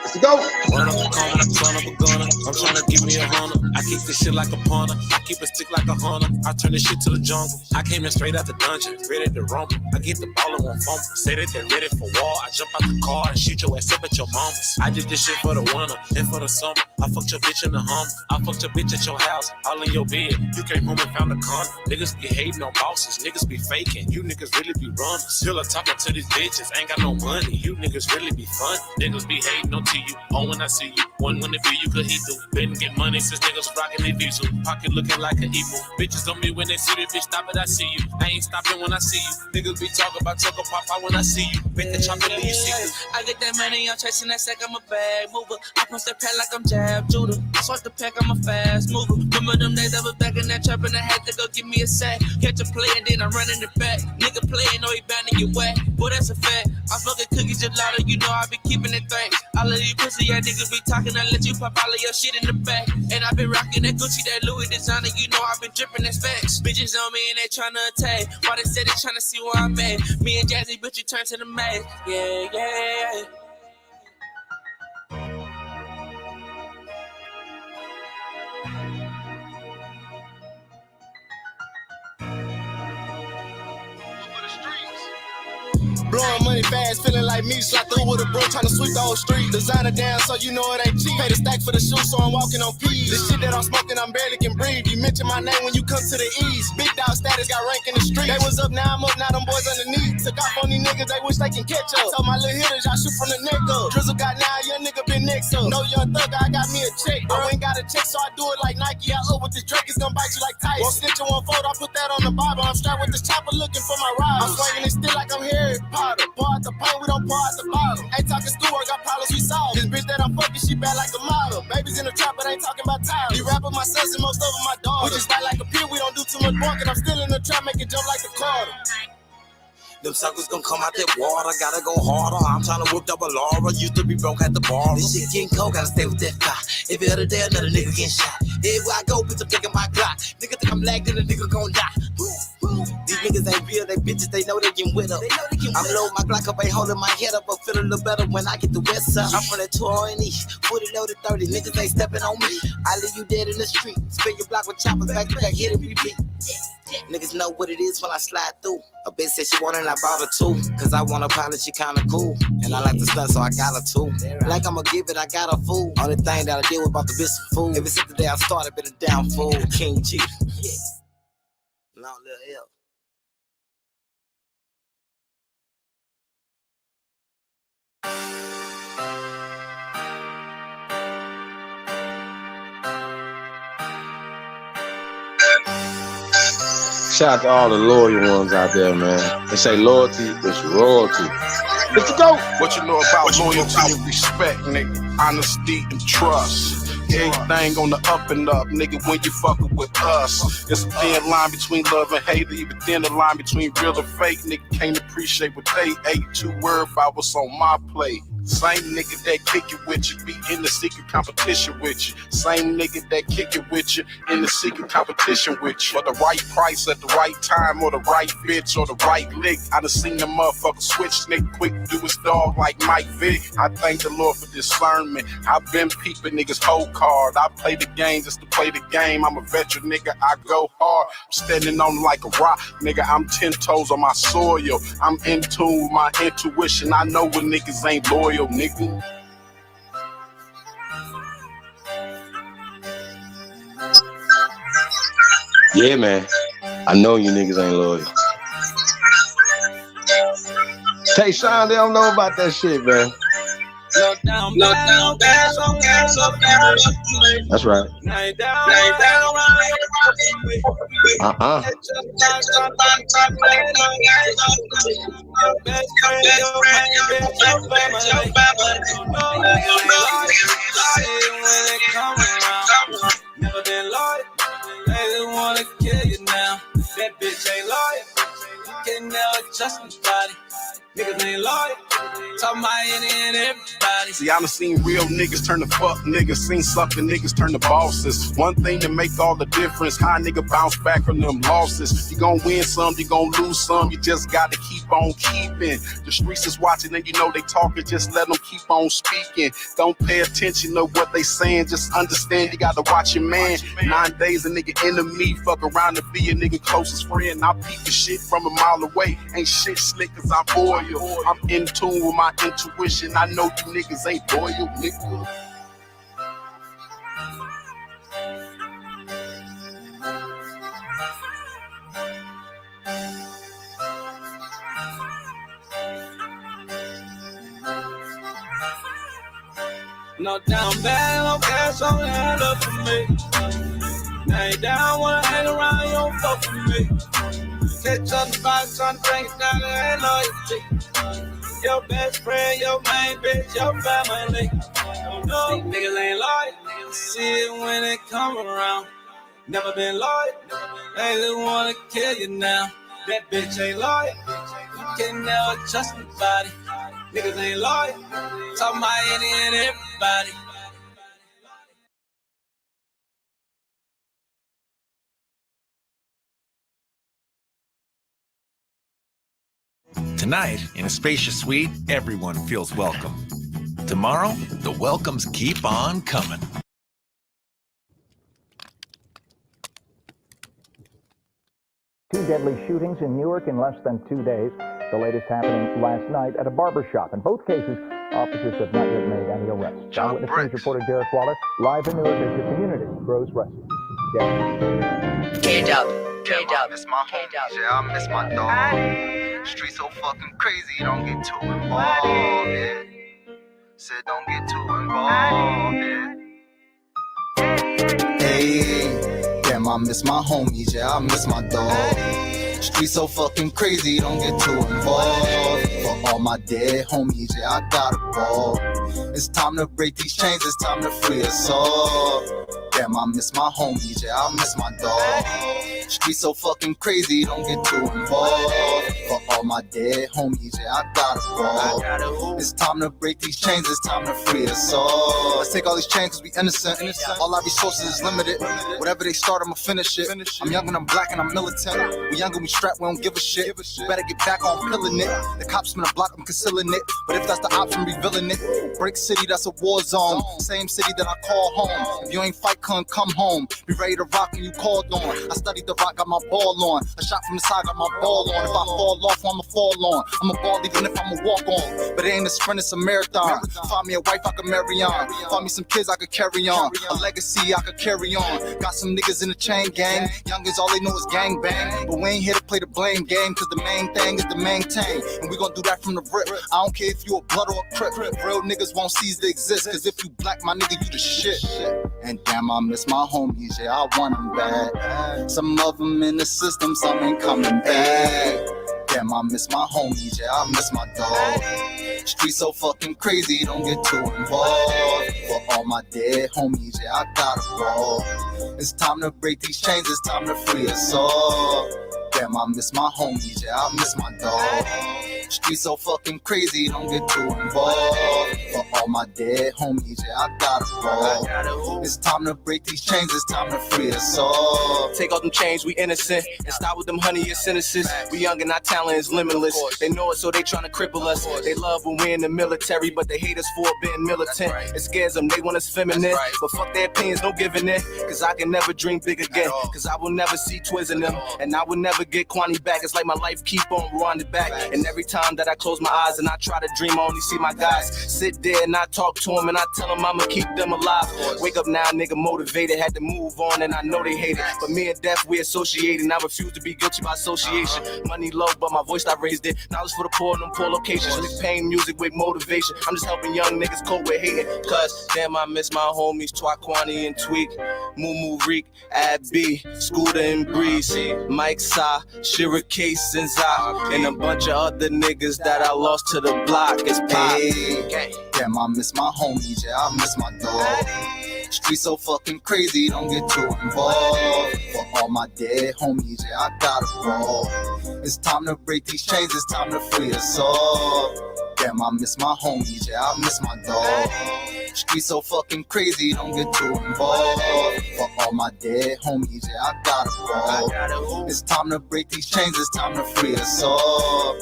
Let's go. Run up a corner, son of a gunner. I'm trying to give me a hunter. I keep this shit like a punter. I keep a stick like a hunter. I turn this shit to the jungle. I came in straight out the dungeon, ready to rumble. I get the ball and won't fumble. Say that they're ready for war. I jump out the car and shoot your ass up at your mama's. I did this shit for the winter and for the summer. I fucked your bitch in the Hummer. I fucked your bitch at your house, all in your bed. You came home and found a condom. Niggas be hating on bosses. Niggas be faking. You niggas really be runners. Still talking to these bitches. Ain't got no money. You niggas really be fun. Niggas be hating on you. Oh, when I see you, one when it feel you could eat through. Been get money since niggas rockin' their diesel. Pocket looking like an evil. Bitches on me when they see the bitch, stop it, I see you. I ain't stopping when I see you. Niggas be talking about Choco Papa when I see you. Make the chocolate you see you. I get that money, I'm chasing that sack, I'm a bag mover. I punch that pad like I'm Jab Judah. Swipe the pack, I'm a fast mover. Remember them days I was back in that trap and I had to go give me a sack. Catch a play and then I run in the back. Nigga playing, know he bound to get whack. Boy, that's a fact. I'm smoking cookies gelato, you know I be keeping it thanks. All of these pussy ass niggas be talking, I let you pop all of your shit in the back. And I been rocking that Gucci, that Louis designer, you know I been dripping that facts. Bitches on me and they tryna attack. Why they say they tryna see where I'm at? Me and Jazzy, bitch, you turn to the max. Yeah, yeah. Blowing money fast, feeling like me. Slide through with a bro, trying to sweep the whole street. Designer down, so you know it ain't cheap. Pay the stack for the shoes, so I'm walking on peas. The shit that I'm smoking, I'm barely can breathe. You mention my name when you come to the east. Big dog status got rank in the street. They was up, now I'm up, now them boys underneath. Took off on these niggas, they wish they can catch up. Told my little hitters, y'all shoot from the neck up. Drizzle got now, young nigga been next up. No young thug, I got me a check. I ain't got a check, so I do it like Nike. I up with this Drake, it's gonna bite you like Tyson. Won't snitch on one photo, I put that on the Bible. I'm strapped with this chopper looking for my ride. I'm swinging it still like I'm Harry Potter. Pour out the paint, we don't pour out the bottle. Ain't talking schoolwork, got problems we solve. This bitch that I'm fucking, she bad like a model. Babies in the trap, but ain't talking about tires. These rappers my sons and most of them my daughters. We just fight like a pit, we don't do too much barking. I'm still in the trap, make it jump like a Carter. Them suckers gon' come out that water, gotta go harder. I'm tryna whip up a Laura, used to be broke at the bar. This shit getting cold, gotta stay with that fire. Every other day, another nigga getting shot. Everywhere I go, bitch, I'm taking my Glock. Nigga think I'm lagged, then a nigga gon' die. These niggas ain't real, they bitches, they know they getting with up. I'm low, my Glock up, ain't holding my head up, but feel a little better when I get the west side. I'm from that 220, 40 loaded 30, niggas ain't stepping on me. I leave you dead in the street, spin your block with choppers, back to back, hit and repeat. Niggas know what it is when I slide through. A bitch said she wanted, I bought her too. Cause I want a pilot, she kinda cool. And I like to stunt, so I got her too. Like I'ma give it, I got her fool. Only thing that I did was about the bitch some food. Ever since the day I started, been a down fool. King G. Long little L. Shout out to all the loyal ones out there, man. They say loyalty is royalty. Let's go. What you know about loyalty and respect, nigga? Honesty and trust. Everything on the up and up, nigga, when you fucking with us. It's a thin line between love and hate, even thin the line between real and fake. Nigga can't appreciate what they ate. 2 words if I was on my plate. Same nigga that kick it with you, be in the secret competition with you. Same nigga that kick it with you, in the secret competition with you. For the right price at the right time, or the right bitch, or the right lick. I done seen the motherfucker switch, nigga quick do his dog like Mike Vick. I thank the Lord for discernment. I've been peeping niggas whole card. I play the game just to play the game. I'm a veteran, nigga, I go hard. I'm standing on like a rock, nigga, I'm 10 toes on my soil. I'm in tune with my intuition. I know when niggas ain't loyal. Nigga. Yeah, man. I know you niggas ain't loyal. Tay Sean, they don't know about that shit, man. That's right. Never been loyal. They wanna kill you now. That bitch ain't loyal. You can never trust nobody. Niggas ain't loyal. Talking about any and everybody. See, I done seen real niggas turn to fuck niggas, seen sucking niggas turn to bosses. One thing to make all the difference, how a nigga bounce back from them losses. You gon' win some, you gon' lose some, you just gotta keep on keeping. The streets is watching and you know they talking, just let them keep on speaking. Don't pay attention to what they saying, just understand you gotta watch your man. 9 days a nigga enemy, fuck around to be a nigga closest friend. I peep the shit from a mile away, ain't shit slick cause I'm loyal. I'm in tune with my intuition, I know you niggas ain't loyal, nigga. No down bad, no cash on the hand up for me. Now you down, wanna hang around, you don't fuck with me. Catch up the box, tryna bring it down, there ain't loyalty. Your best friend, your main bitch, your family. No, niggas ain't loyal. See it when it come around. Never been loyal. They just wanna kill you now. That bitch ain't loyal. You can never trust nobody. Niggas ain't loyal. Talking about any and everybody. Tonight, in a spacious suite, everyone feels welcome. Tomorrow, the welcomes keep on coming. Two deadly shootings in Newark in less than 2 days. The latest happening last night at a barber shop. In both cases, officers have not yet made any arrests. Eyewitness News reporter Derek Waller, live in Newark as the community grows restless. K-Dub, miss my homies, yeah, I miss my dog. Streets so fucking crazy, don't get too involved, yeah. Said don't get too involved, yeah. Hey, damn, I miss my homies, yeah, I miss my dog. Streets so fucking crazy, don't get too involved. For all my dead homies, yeah, I gotta ball. It's time to break these chains, it's time to free us all. Damn, I miss my homies, yeah, I miss my dog. Streets so fucking crazy, don't get too involved. For all my dead homies, yeah, I gotta ball. It's time to break these chains, it's time to free us all. Let's take all these chains cause we innocent. All our resources is limited. Whatever they start, I'ma finish it. I'm young and I'm black and I'm militant. We young and we strapped, we don't give a shit. Better get back on pilling it. The cops been a block, I'm concealing it. But if that's the option, revealing it. Break city, that's a war zone. Same city that I call home. If you ain't fight, come home. Be ready to rock when you called on. I studied the rock, got my ball on. A shot from the side, got my ball on. If I fall off, I'ma fall on. I'm a ball even if I'm a walk on. But it ain't a sprint, it's a marathon. Find me a wife I can marry on. Find me some kids I could carry on. A legacy I could carry on. Got some niggas in the chain gang. Youngins, all they know is gang bang. But we ain't here to play the blame game, cause the main thing is to maintain. And we gon' do that from the rip. I don't care if you a blood or a crip. Real niggas won't cease to exist, cause if you black, my nigga, you the shit. And damn, I miss my homies, yeah, I want them back. Some of them in the system, some ain't coming back. Damn, I miss my homies, yeah, I miss my dog. Streets so fucking crazy, don't get too involved. For all my dead homies, yeah, I gotta ball. It's time to break these chains, it's time to free us all. Damn, I miss my homies, yeah, I miss my dog. Streets so fucking crazy, don't get too involved. For all my dead homies, yeah, I gotta ball. It's time to break these chains, it's time to free us all. Take all them chains, we innocent. And stop with them honey sentences. We young and our talent is limitless. They know it, so they tryna cripple us. They love when we're in the military, but they hate us for being militant. It scares them, they want us feminine. But fuck their opinions, no giving in. Cause I can never dream big again. Cause I will never see Twiz in them. And I will never get Kwani back. It's like my life keep on rewinding back. And every time that I close my eyes and I try to dream, I only see my guys sit there there and I talk to them and I tell them I'ma keep them alive. Wake up now, nigga motivated, had to move on and I know they hate it. But me and death, we associated and I refuse to be guilty by association. Money low, but my voice I raised it. Knowledge for the poor in them poor locations. Mix pain music with motivation. I'm just helping young niggas cope with hating. Cause damn, I miss my homies, Twakwani and Tweak, Moo Reek, Abby, Scooter and Breeze, Mike Sa, Shira Case and Za, and a bunch of other niggas that I lost to the block. It's Hey, damn, I miss my homies, yeah, I miss my dog. Street so fucking crazy, don't get too involved. For all my dead homies, yeah, I gotta fall. It's time to break these chains, it's time to free us all. Damn, I miss my homies, yeah, I miss my dog. Street so fucking crazy, don't get too involved. For all my dead homies, yeah, I gotta fall. It's time to break these chains, it's time to free us all.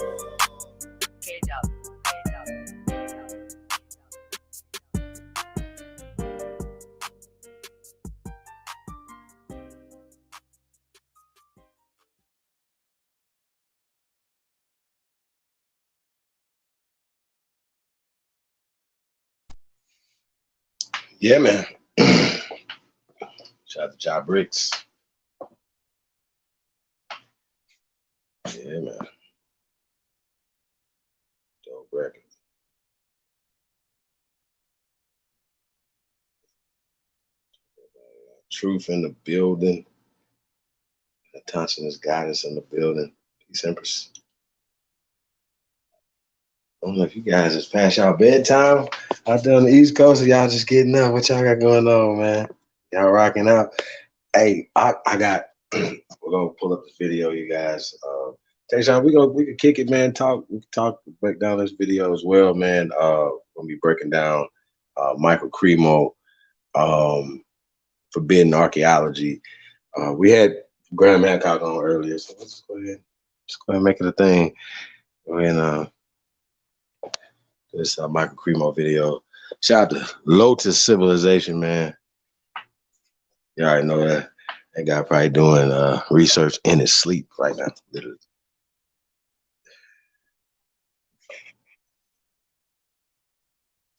Yeah, man. Shout out to Job Bricks. Yeah, man. Dope record. Truth in the building. The Thompson's guidance in the building. Peace, Empress. I don't know if you guys is past y'all bedtime out there on the East Coast, or y'all just getting up. What y'all got going on, man? Y'all rocking out. Hey, I got. We're gonna pull up the video, you guys. Tayshawn, we can kick it, man. We can talk, break down this video as well, man. We'll be breaking down Michael Cremo, Forbidden Archaeology. We had Graham Hancock on earlier, so let's go ahead and make it a thing. Go ahead and this Michael Cremo video. Shout out to Lotus Civilization, man. You already know that. That guy probably doing research in his sleep right now, literally.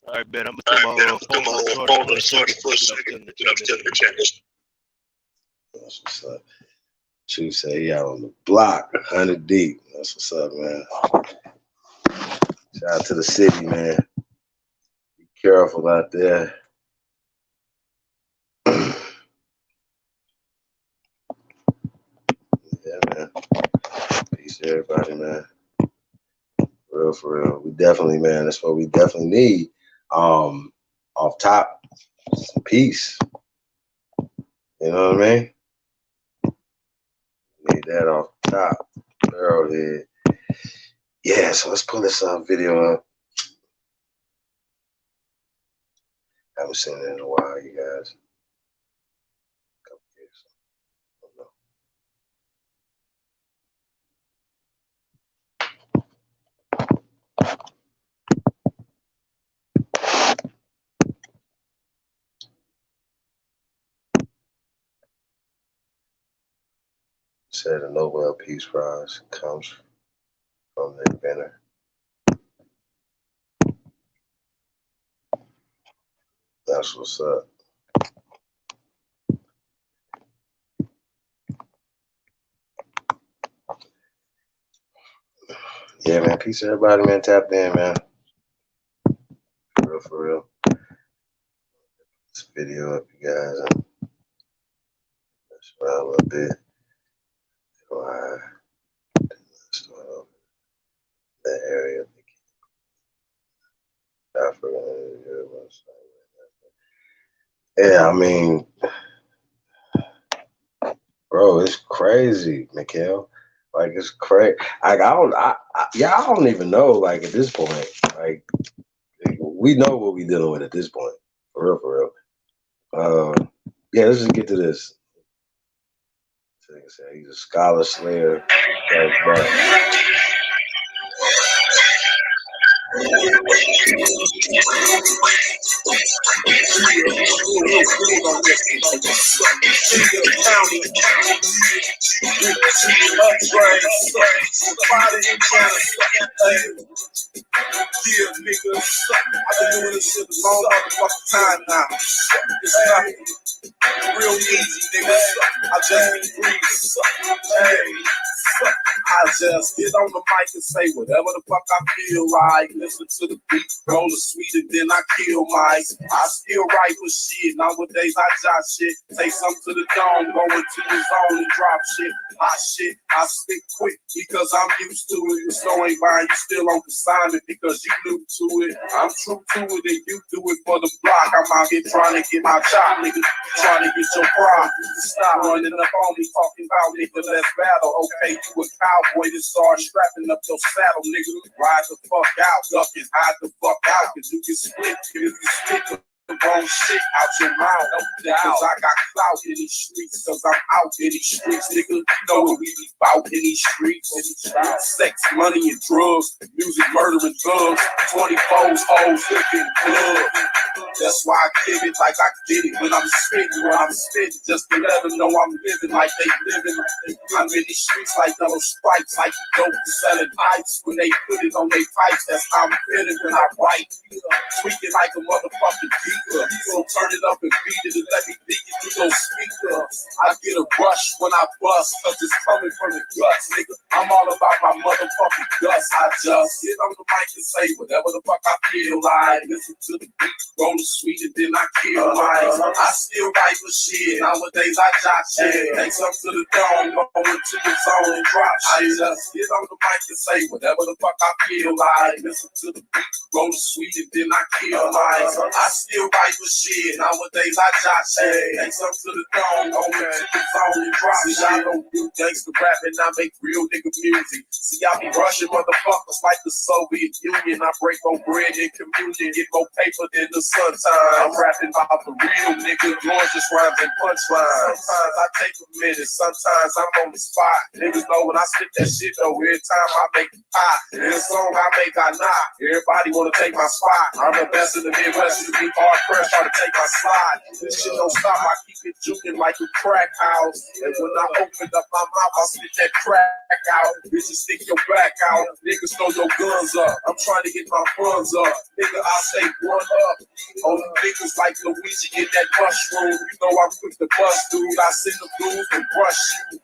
All right, Ben, I'm gonna put my phone on the charger for a second. That's what's up. Chief say he out on the block, 100 deep. That's what's up, man. Shout out to the city, man. Be careful out there. Yeah, man. Peace to everybody, man. For real. We definitely, man, that's what we definitely need. Off top, some peace. You know what I mean? Need that off top. Arrowhead. Yeah, so let's pull this video up. Haven't seen it in a while, you guys. A couple years. I don't know. Said the Nobel Peace Prize comes from the inventor. That's what's up. Yeah, man. Peace to everybody, man. Tap in, man. For real. This video up, you guys. Mess around a little bit. That area. Yeah, I mean, bro, it's crazy, Mikhail. Like, it's crazy. Like, I don't even know. Like, at this point, like, we know what we're dealing with at this point. For real. Yeah, let's just get to this. He's a scholar slayer. Yeah, nigga, I've been doing this shit a long motherfucking time now. It's not real easy, nigga. I just be breathing. Hey, I just get on the mic and say whatever the fuck I feel like. Listen to the beat, roll the sweet, and then I kill mice. I still write with shit. Nowadays I jot shit. Take some to the dome, go into the zone and drop shit. Hot shit, I spit quick because I'm used to it. You still ain't buying, you still on consignment because you new to it. I'm true to it and you do it for the block. I'm out here trying to get my job, nigga. Trying to get your pride. Stop running up on me, talking about nigga, let's battle. Okay, you a cowboy, then start strapping up your saddle, nigga. Ride the fuck out, duck and hide the fuck out, cause you can split, if you spit the wrong shit out your mouth. Cause I got clout in these streets, cause I'm out in these streets, nigga. You know what we be about in these streets. Sex, money, and drugs, music, murder, and thugs. 24s, hoes, looking club. That's why I give it like I did it when I'm spitting, just to let them know I'm living like they living. I'm in these streets like yellow stripes, like dope selling pipes. When they put it on their pipes, that's how I'm feeling when I write. Tweaking like a motherfucking beater. So turn it up and beat it and let me beat it through those speakers. I get a rush when I bust, cause it's coming from the guts, nigga. I'm all about my motherfucking guts. I just get on the mic and say whatever the fuck I feel like. Listen to the beat, roll the sweet, and then I kill mice. I still write for shit. Nowadays I jot shit. Take some to the dome, go into the zone and drop shit. I just get on the mic and say whatever the fuck I feel like. Listen to the beat, roll the sweet, and then I kill mice. I still write for shit. Nowadays I jot shit. Take some to the dome, go into the zone and drop shit. I don't do gangsta rap and I make real nigga music. See, I be rushing motherfuckers like the Soviet Union. I break more bread in communion, get more paper than the sunshine. I'm rapping about the real nigga, gorgeous rhymes and punchlines. Sometimes I take a minute, sometimes I'm on the spot. Niggas know when I spit that shit though, every time I make it hot. In a song I make, I knock. Everybody wanna take my spot. I'm the best in the Midwest, you be hard pressed, try to take my slide. This shit don't stop, I keep it juking like a crack house. And when I open up my mouth, I spit that crack out. Bitches stick your back out. Niggas throw your guns up. I'm trying to get my funds up. Nigga, I say one up. On the niggas like Luigi in that mushroom. You know I'm quick to bust, dude. I send the blues and brush you.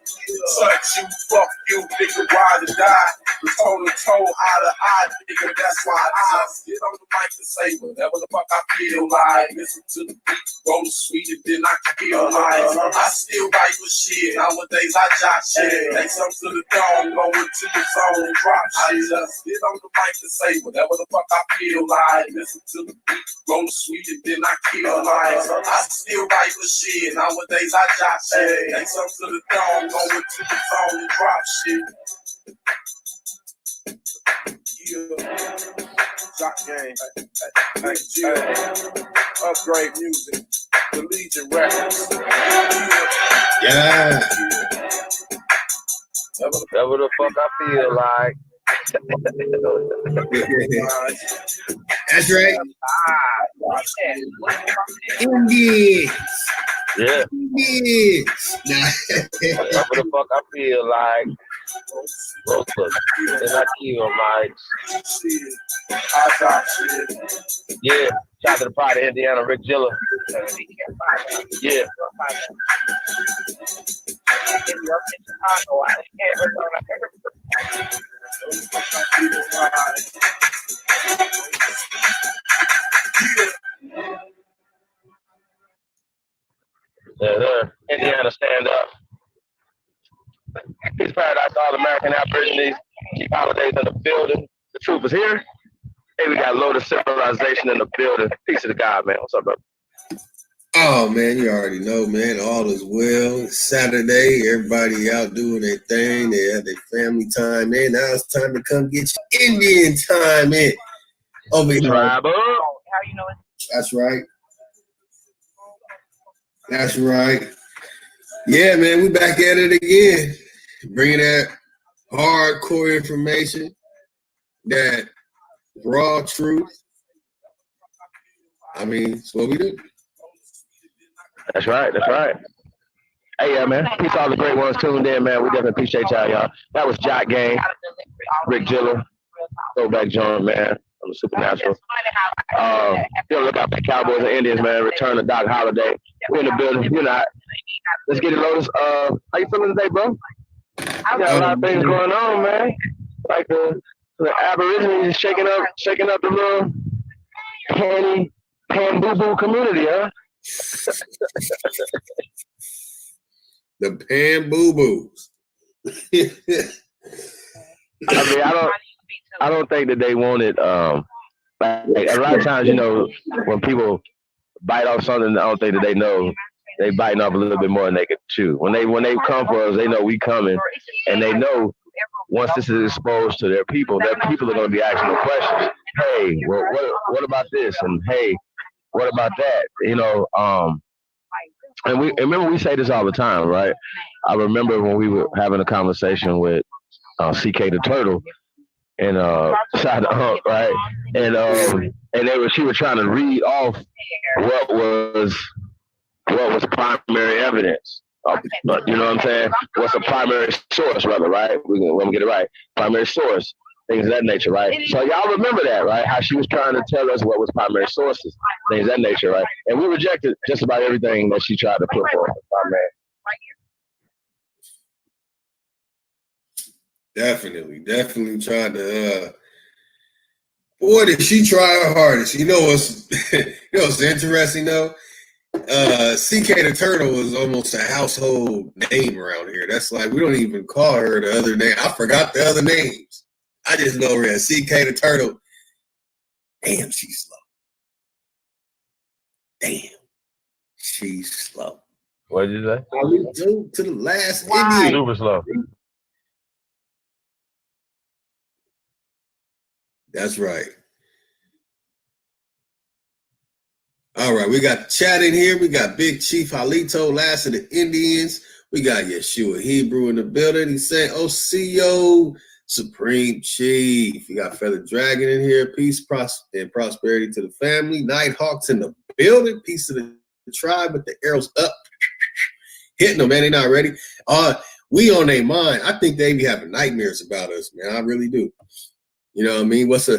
Touch you, fuck you, nigga, ride or die. Toe to toe, eye to eye, nigga, that's why I get on the mic and say whatever the fuck I feel like. Listen to the beat, roll the sweet, and then I kill like. I still write with shit. Nowadays I jot shit. Take some to the dome, go into the zone and drop shit. I just get on the mic and say whatever the fuck I feel like. Listen to the beat, roll the sweet, and then I kill like. I still write with shit. Nowadays I jot shit. Take some to the dome, go into the zone and drop shit. Yeah. Shot game. Thank you. Upgrade music. The Legion Records. Yeah. Whatever the fuck I feel like. That's right. Indeed. Yeah. Indeed. Whatever the fuck I feel like. Then I kill mics. Yeah. Shout out to the party, Indiana, Rick Gilla. Yeah. Indiana, stand up. Peace Paradise to all American Aborigines. Keep holidays in the building. The truth is here. Hey, we got Load of Civilization in the building. Peace to the God, man. What's up, bro? Oh, man, you already know, man. All is well. It's Saturday. Everybody out doing their thing. They have their family time in. Now it's time to come get your Indian time in. Over here. That's right. That's right. Yeah, man, we back at it again. Bringing that hardcore information, that raw truth, I mean, it's what we do. That's right. That's right. Hey, yeah, man. Peace to all the great ones tuned in, man. We definitely appreciate y'all. That was G.O.A.T Gang, Rick Diller, Throwback John, man, on the Supernatural. Look out for Cowboys and Indians, man. Return to Doc Holiday. We're in the building. You're not. Let's get it, Lotus. How you feeling today, bro? You got a lot of things going on, man. Like the Aborigines shaking up the little pan boo boo community, huh? The pan boo boos. I mean, I don't think that they wanted. Like a lot of times, you know, when people bite off something, I don't think that they know they biting off a little bit more than they can chew. When they come for us, they know we coming, and they know once this is exposed to their people are going to be asking them questions. Hey, well, what about this? And hey, what about that? You know, and remember we say this all the time, right? I remember when we were having a conversation with CK the Turtle and Side Hump, right? And she was trying to read off what was primary evidence. You know what I'm saying? What's a primary source, rather, right? We're gonna get it right. Primary source, things of that nature, right? So y'all remember that, right? How she was trying to tell us what was primary sources, things of that nature, right? And we rejected just about everything that she tried to put forth. Definitely tried to. Boy, did she try her hardest. You know what's interesting though? CK the Turtle is almost a household name around here. That's like we don't even call her the other name. I forgot the other names. I just know her as CK the Turtle. Damn, she's slow. Damn, she's slow. What did you say? To the last Indian. Super slow. That's right. All right, we got chat in here. We got Big Chief Halito, last of the Indians. We got Yeshua Hebrew in the building. He's saying, OCO, Supreme Chief. We got Feather Dragon in here. Peace and prosperity to the family. Nighthawks in the building. Peace to the tribe with the arrows up. Hitting them, man. They not ready. We on their mind. I think they be having nightmares about us, man. I really do. You know what I mean? What's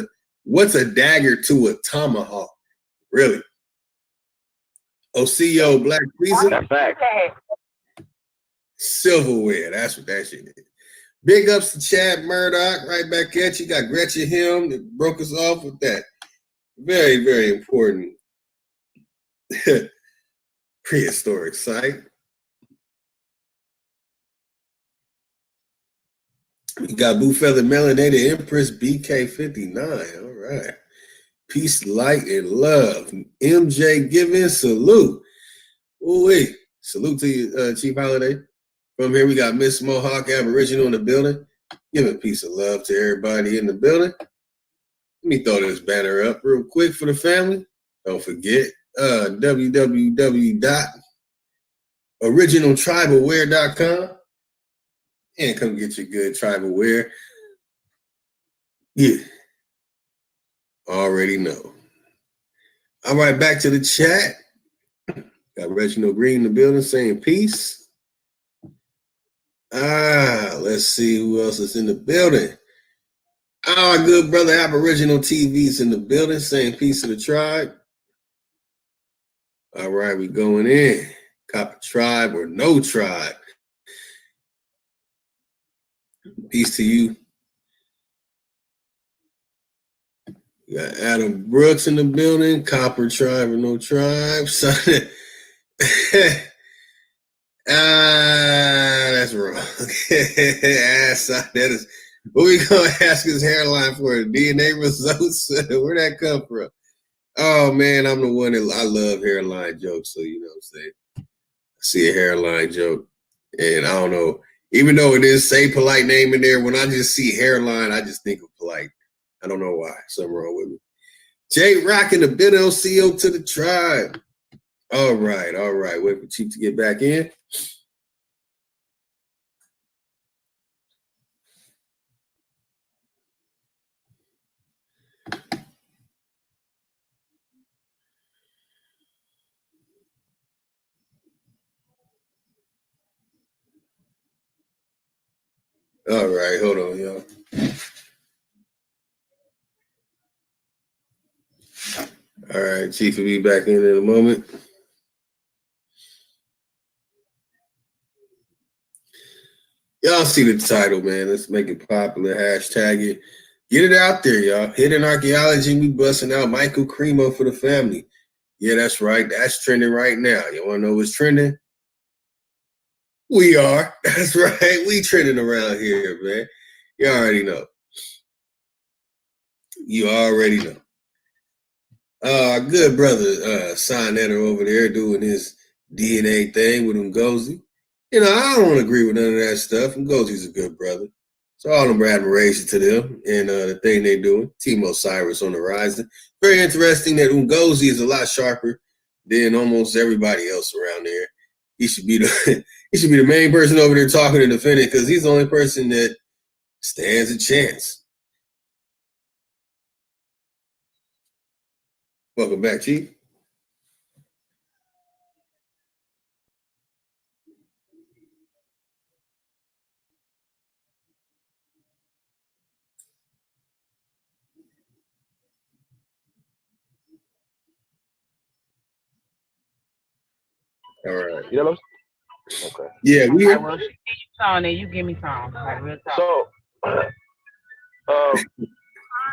a dagger to a tomahawk? Really? OCO Black Frieza. That's fact. Silverware. That's what that shit is. Big ups to Chad Murdoch. Right back at you. Got Gretchen Him that broke us off with that. Very, very important prehistoric site. We got Blue Feather Melanated Empress BK59. All right. Peace, light, and love. MJ giving salute. Oh, wait. Salute to you, Chief Holiday. From here, we got Miss Mohawk Aboriginal in the building. Giving peace and love to everybody in the building. Let me throw this banner up real quick for the family. Don't forget, www.originaltribalwear.com. And come get your good tribal wear. Yeah. Already know. All right, back to the chat. Got Reginald Green in the building saying peace. Let's see who else is in the building. Our good brother Aboriginal TV's in the building saying peace to the tribe. All right, we going in. Copper tribe or no tribe. Peace to you. We got Adam Brooks in the building. Copper tribe or no tribe. That's wrong. That is what we gonna ask his hairline for DNA results. Where'd that come from? Oh man, I'm the one that I love hairline jokes, so you know what I'm saying. I see a hairline joke, and I don't know, even though it is say polite name in there, when I just see hairline, I just think of polite. I don't know why. Something wrong with me. Jay Rock in the bit LCO to the tribe. All right. Wait for Chief to get back in. All right, hold on, y'all. All right, Chief will be back in a moment. Y'all see the title, man. Let's make it popular. Hashtag it. Get it out there, y'all. Hidden archaeology. We busting out Michael Cremo for the family. Yeah, that's right. That's trending right now. You want to know what's trending? We are. That's right. We trending around here, man. You already know. You already know. Good brother, Sinetter over there doing his DNA thing with Ngozi. You know, I don't agree with none of that stuff. Ngozi's a good brother. So all them admiration to them and the thing they're doing. Team Osiris on the horizon. Very interesting that Ngozi is a lot sharper than almost everybody else around there. He should be the main person over there talking and defending because he's the only person that stands a chance. Welcome back, Chief. All right. Yellow? Okay. Yeah, we Right, well, she give you some, and you give me some. Like, real talk. So,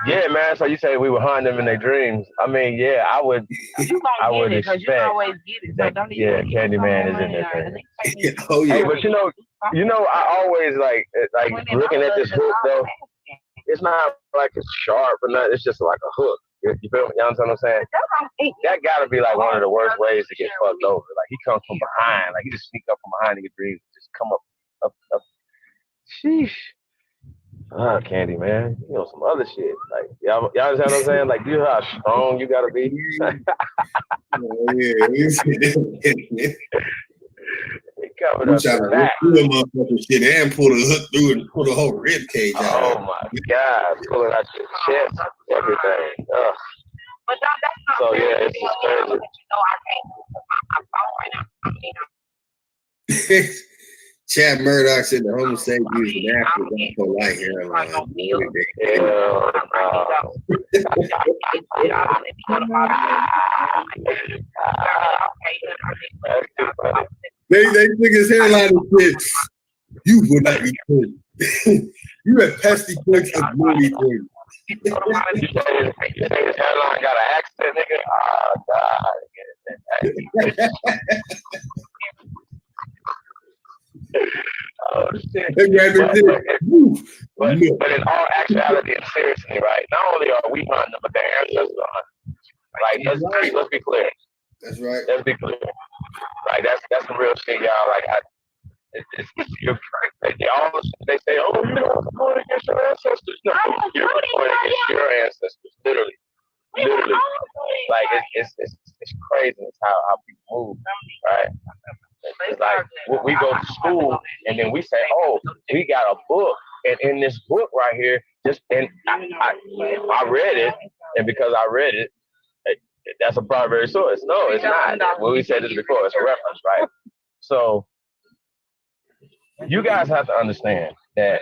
yeah, man. So you say we were hunting them in their dreams. I mean, yeah, I would expect. You always get it. So don't even Candyman is in there. Oh yeah. Hey, but you know, I always like looking at this hook though. It's not like it's sharp or nothing. It's just like a hook. You feel me? You understand what I'm saying? That gotta be like one of the worst ways to get fucked over. Like he comes from behind. Like he just sneak up from behind in your dreams, just come up. Sheesh. Candy, man. You know some other shit. Like y'all understand what I'm saying? Like you know how strong you gotta be. I'm trying to rip through the motherfucking shit and pull the hook through and pull the whole rib cage out. Oh my God, pulling out your chest, everything. Ugh. So yeah, it's just crazy. Chad Murdoch said the homosexual is natural for light hairline. They took his hairline and said, "You would not be good. You have pesky clicks of movie things." You say his hairline got an accent, nigga? Oh God. Oh shit. But in all actuality and seriously, right? Not only are we hunting them, but their ancestors are hunting. Like let's be clear. That's right. Let's be clear. Like that's some real shit, y'all. Like you're right. They say, "Oh, you don't support against your ancestors." No, you're supporting against your ancestors, literally. Like it's crazy. It's how people move, right? It's like we go to school and then we say, "Oh, we got a book, and in this book right here, I read it, and because I read it, that's a primary source." No, it's not. Well, we said this before. It's a reference, right? So you guys have to understand that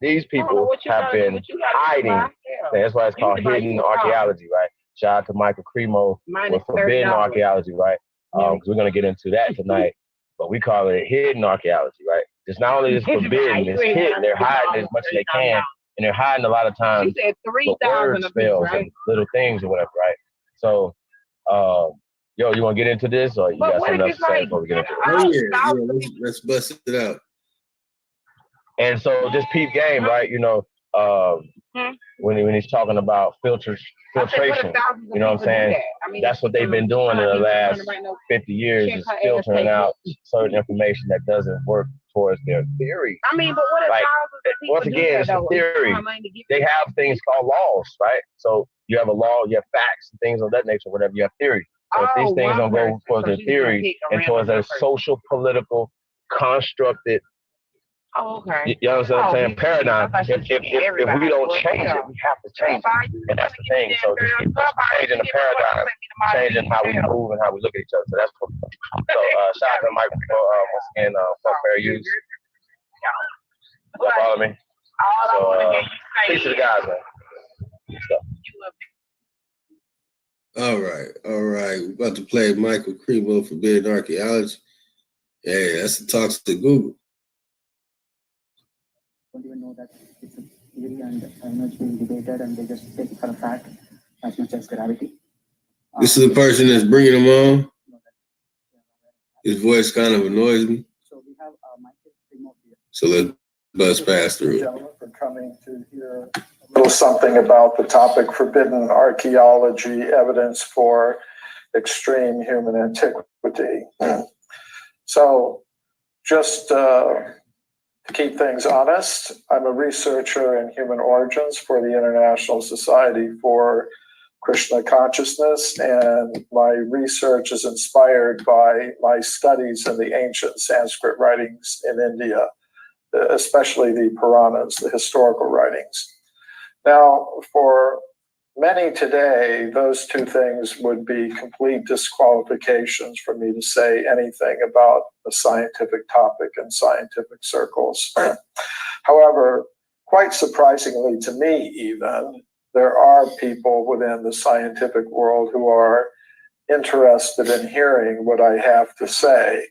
these people have been hiding. That's why it's called hidden archaeology, right? Shout out to Michael Cremo with forbidden archaeology, right? Because we're going to get into that tonight. But we call it hidden archaeology, right? It's not only is forbidden, it's hidden. They're hiding as much as they can. And they're hiding a lot of times with word spells and little things or whatever, right? So, yo, you want to get into this or you got something else to say before we get into it? Oh, yeah. Let's bust it out. And so just peep game, right? You know, when he's talking about filtration, you know what I'm saying? That's what they've been doing in the last 50 years is filtering out certain information that doesn't work towards their theory. I mean, but what if once again, it's a theory. They have things called laws, right? So you have a law, you have facts, things of that nature, whatever, you have theory. So if these things don't go towards their theory and towards their social, political, constructed, you understand what I'm saying? Paradigm. If we don't change it, we have to change it. And that's the thing. So just changing the paradigm, changing how we move and how we look at each other. So that's what. So shout out to Mike once again, fuck fair use. You follow me? So, peace to the guys, man. All right. We're about to play Michael Cremo, Forbidden Archaeology. Yeah, that's the talks to Google. Don't even know that it's a theory and it's being debated, and they just take it for a fact as much as gravity. This is the person that's bringing them on. His voice kind of annoys me. So we have Michael Cremo here. So let's buzz past through. Gentlemen, for coming to hear a little something about the topic forbidden archaeology, evidence for extreme human antiquity. So just to keep things honest, I'm a researcher in human origins for the International Society for Krishna Consciousness, and my research is inspired by my studies in the ancient Sanskrit writings in India, especially the Puranas, the historical writings. Now, for many today, those two things would be complete disqualifications for me to say anything about a scientific topic in scientific circles. However, quite surprisingly to me even, there are people within the scientific world who are interested in hearing what I have to say.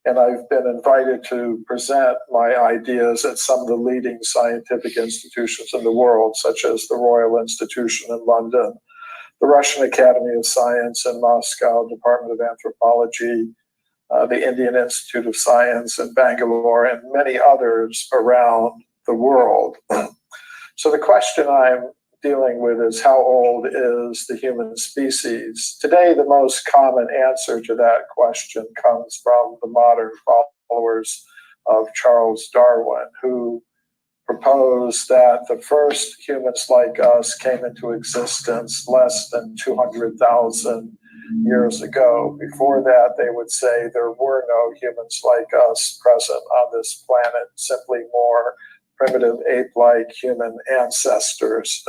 And I've been invited to present my ideas at some of the leading scientific institutions in the world, such as the Royal Institution in London, the Russian Academy of Science in Moscow, Department of Anthropology, the Indian Institute of Science in Bangalore, and many others around the world. So the question I'm dealing with is, how old is the human species? Today, the most common answer to that question comes from the modern followers of Charles Darwin, who proposed that the first humans like us came into existence less than 200,000 years ago. Before that, they would say there were no humans like us present on this planet, simply more primitive ape-like human ancestors.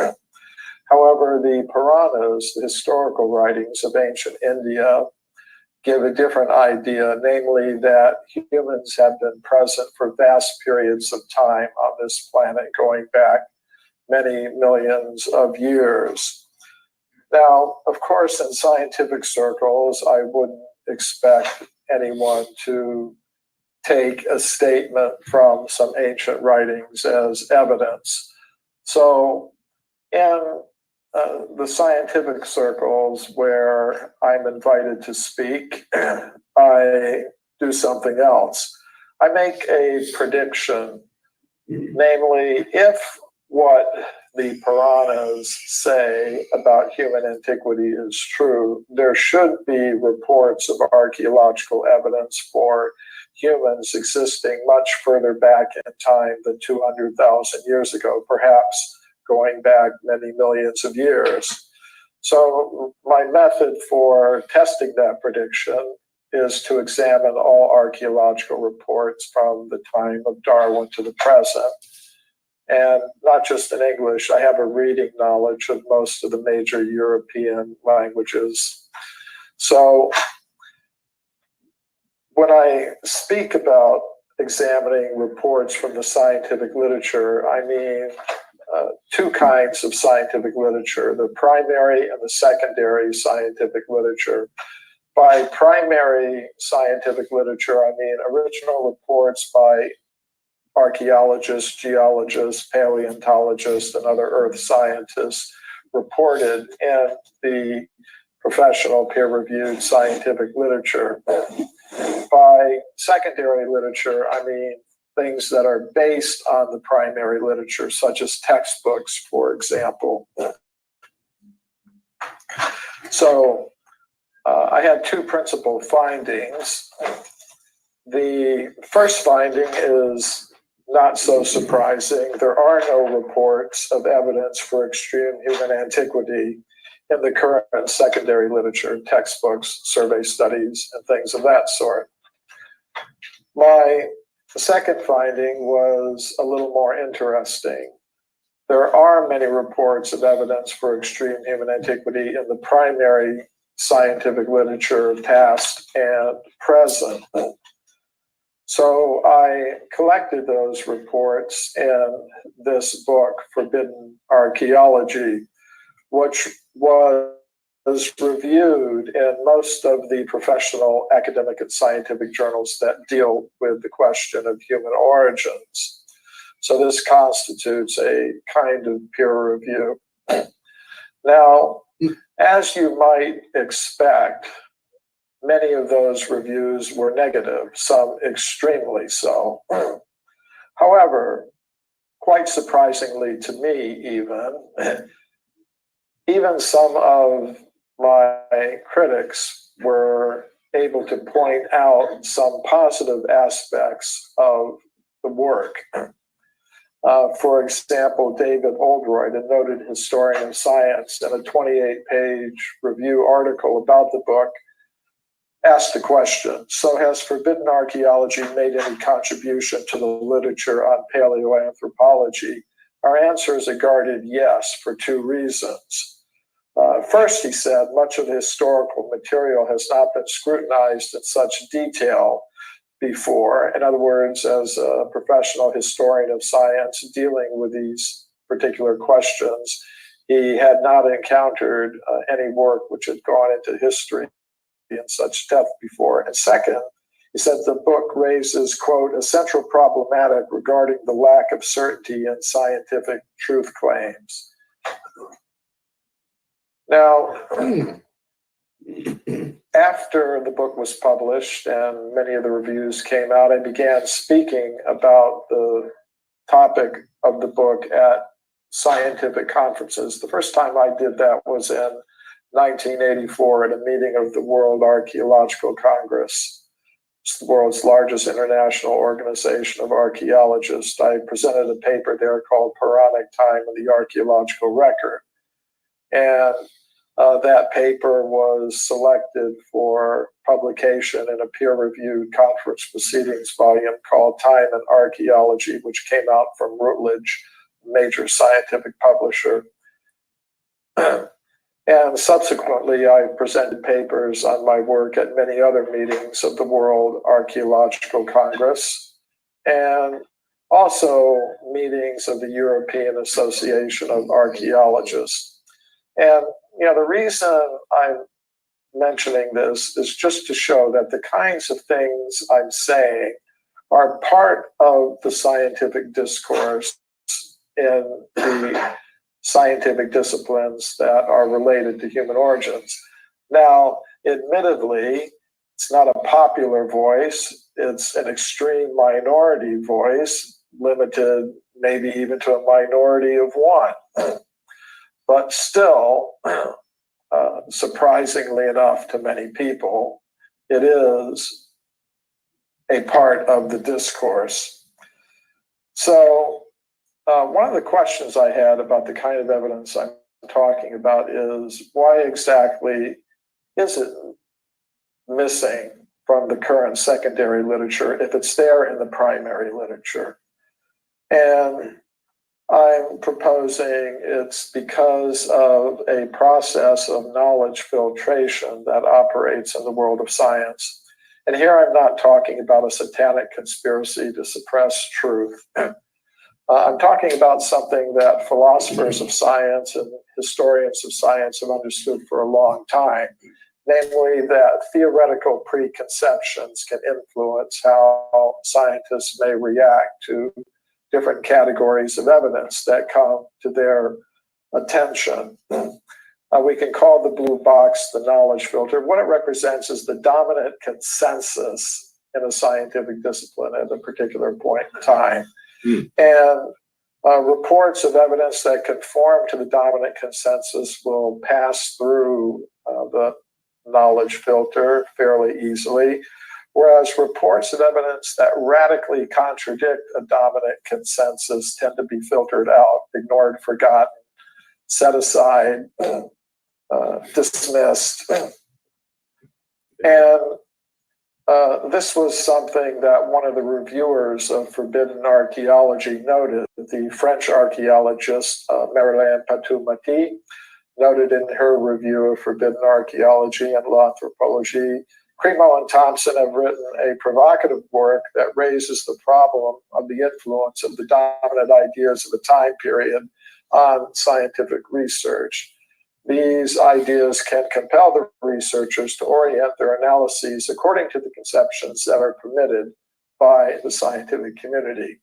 However, the Puranas, the historical writings of ancient India, give a different idea, namely that humans have been present for vast periods of time on this planet, going back many millions of years. Now, of course, in scientific circles, I wouldn't expect anyone to take a statement from some ancient writings as evidence. So, in the scientific circles where I'm invited to speak, I do something else. I make a prediction, namely, if what the Puranas say about human antiquity is true, there should be reports of archaeological evidence for humans existing much further back in time than 200,000 years ago, perhaps going back many millions of years. So my method for testing that prediction is to examine all archaeological reports from the time of Darwin to the present. And not just in English, I have a reading knowledge of most of the major European languages. So when I speak about examining reports from the scientific literature, I mean two kinds of scientific literature, the primary and the secondary scientific literature. By primary scientific literature, I mean original reports by archaeologists, geologists, paleontologists, and other earth scientists reported in the professional peer-reviewed scientific literature. By secondary literature, I mean things that are based on the primary literature, such as textbooks, for example. So I had two principal findings. The first finding is not so surprising. There are no reports of evidence for extreme human antiquity in the current secondary literature, textbooks, survey studies, and things of that sort. My second finding was a little more interesting. There are many reports of evidence for extreme human antiquity in the primary scientific literature, past and present. So I collected those reports in this book, Forbidden Archaeology, which was reviewed in most of the professional academic and scientific journals that deal with the question of human origins. So this constitutes a kind of peer review. Now, as you might expect, many of those reviews were negative, some extremely so. However, quite surprisingly to me even some of my critics were able to point out some positive aspects of the work. For example, David Oldroyd, a noted historian of science, in a 28-page review article about the book, asked the question, so has Forbidden Archaeology made any contribution to the literature on paleoanthropology? Our answer is a guarded yes for two reasons. First, he said, much of the historical material has not been scrutinized in such detail before. In other words, as a professional historian of science dealing with these particular questions, he had not encountered any work which had gone into history in such depth before. And second, he said the book raises, quote, a central problematic regarding the lack of certainty in scientific truth claims. Now, after the book was published and many of the reviews came out, I began speaking about the topic of the book at scientific conferences. The first time I did that was in 1984 at a meeting of the World Archaeological Congress. It's the world's largest international organization of archaeologists. I presented a paper there called Pharaonic Time in the Archaeological Record. And that paper was selected for publication in a peer-reviewed conference proceedings volume called Time in Archaeology, which came out from Routledge, a major scientific publisher. And subsequently, I presented papers on my work at many other meetings of the World Archaeological Congress and also meetings of the European Association of Archaeologists. And the reason I'm mentioning this is just to show that the kinds of things I'm saying are part of the scientific discourse in the scientific disciplines that are related to human origins. Now, admittedly, it's not a popular voice. It's an extreme minority voice, limited maybe even to a minority of one. But still, surprisingly enough to many people, it is a part of the discourse. So one of the questions I had about the kind of evidence I'm talking about is why exactly is it missing from the current secondary literature if it's there in the primary literature? And I'm proposing it's because of a process of knowledge filtration that operates in the world of science. And here I'm not talking about a satanic conspiracy to suppress truth. I'm talking about something that philosophers of science and historians of science have understood for a long time, namely that theoretical preconceptions can influence how scientists may react to different categories of evidence that come to their attention. We can call the blue box the knowledge filter. What it represents is the dominant consensus in a scientific discipline at a particular point in time. And reports of evidence that conform to the dominant consensus will pass through the knowledge filter fairly easily, whereas reports of evidence that radically contradict a dominant consensus tend to be filtered out, ignored, forgotten, set aside, dismissed. And this was something that one of the reviewers of Forbidden Archaeology noted. The French archaeologist Marilyn Patou-Mati noted in her review of Forbidden Archaeology and L'Anthropologie Cremo and Thompson have written a provocative work that raises the problem of the influence of the dominant ideas of a time period on scientific research. These ideas can compel the researchers to orient their analyses according to the conceptions that are permitted by the scientific community.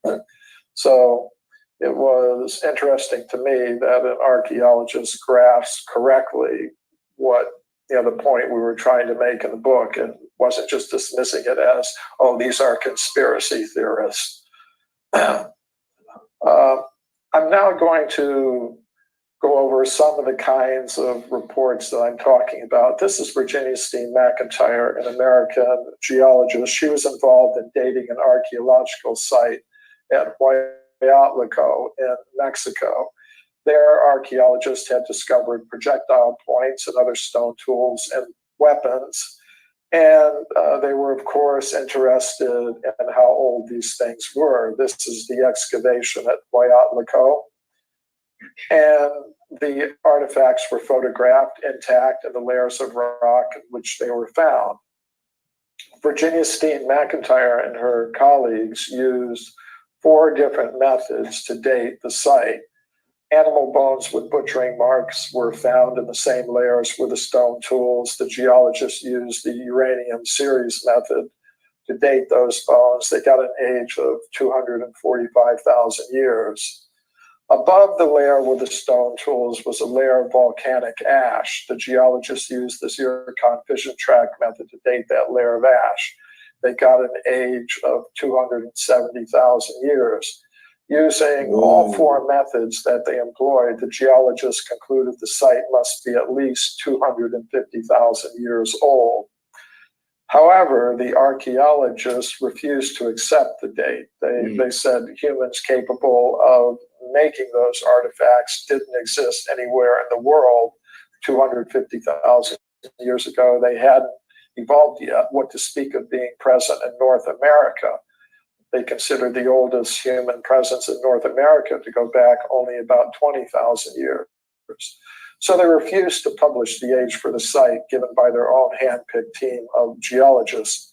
So it was interesting to me that an archaeologist grasped correctly what, the point we were trying to make in the book, and wasn't just dismissing it as, oh, these are conspiracy theorists. I'm now going to go over some of the kinds of reports that I'm talking about. This is Virginia Steen McIntyre, an American geologist. She was involved in dating an archaeological site at Huayatlaco in Mexico. There, archaeologists had discovered projectile points and other stone tools and weapons. And they were, of course, interested in how old these things were. This is the excavation at Huayatlaco. And the artifacts were photographed intact in the layers of rock in which they were found. Virginia Steen McIntyre and her colleagues used 4 different methods to date the site. Animal bones with butchering marks were found in the same layers with the stone tools. The geologists used the uranium series method to date those bones. They got an age of 245,000 years. Above the layer with the stone tools was a layer of volcanic ash. The geologists used the zircon fission track method to date that layer of ash. They got an age of 270,000 years. Using all 4 methods that they employed, the geologists concluded the site must be at least 250,000 years old. However, the archaeologists refused to accept the date. They said humans capable of making those artifacts didn't exist anywhere in the world 250,000 years ago. They hadn't evolved yet, what to speak of being present in North America. They considered the oldest human presence in North America to go back only about 20,000 years. So they refused to publish the age for the site given by their own hand-picked team of geologists.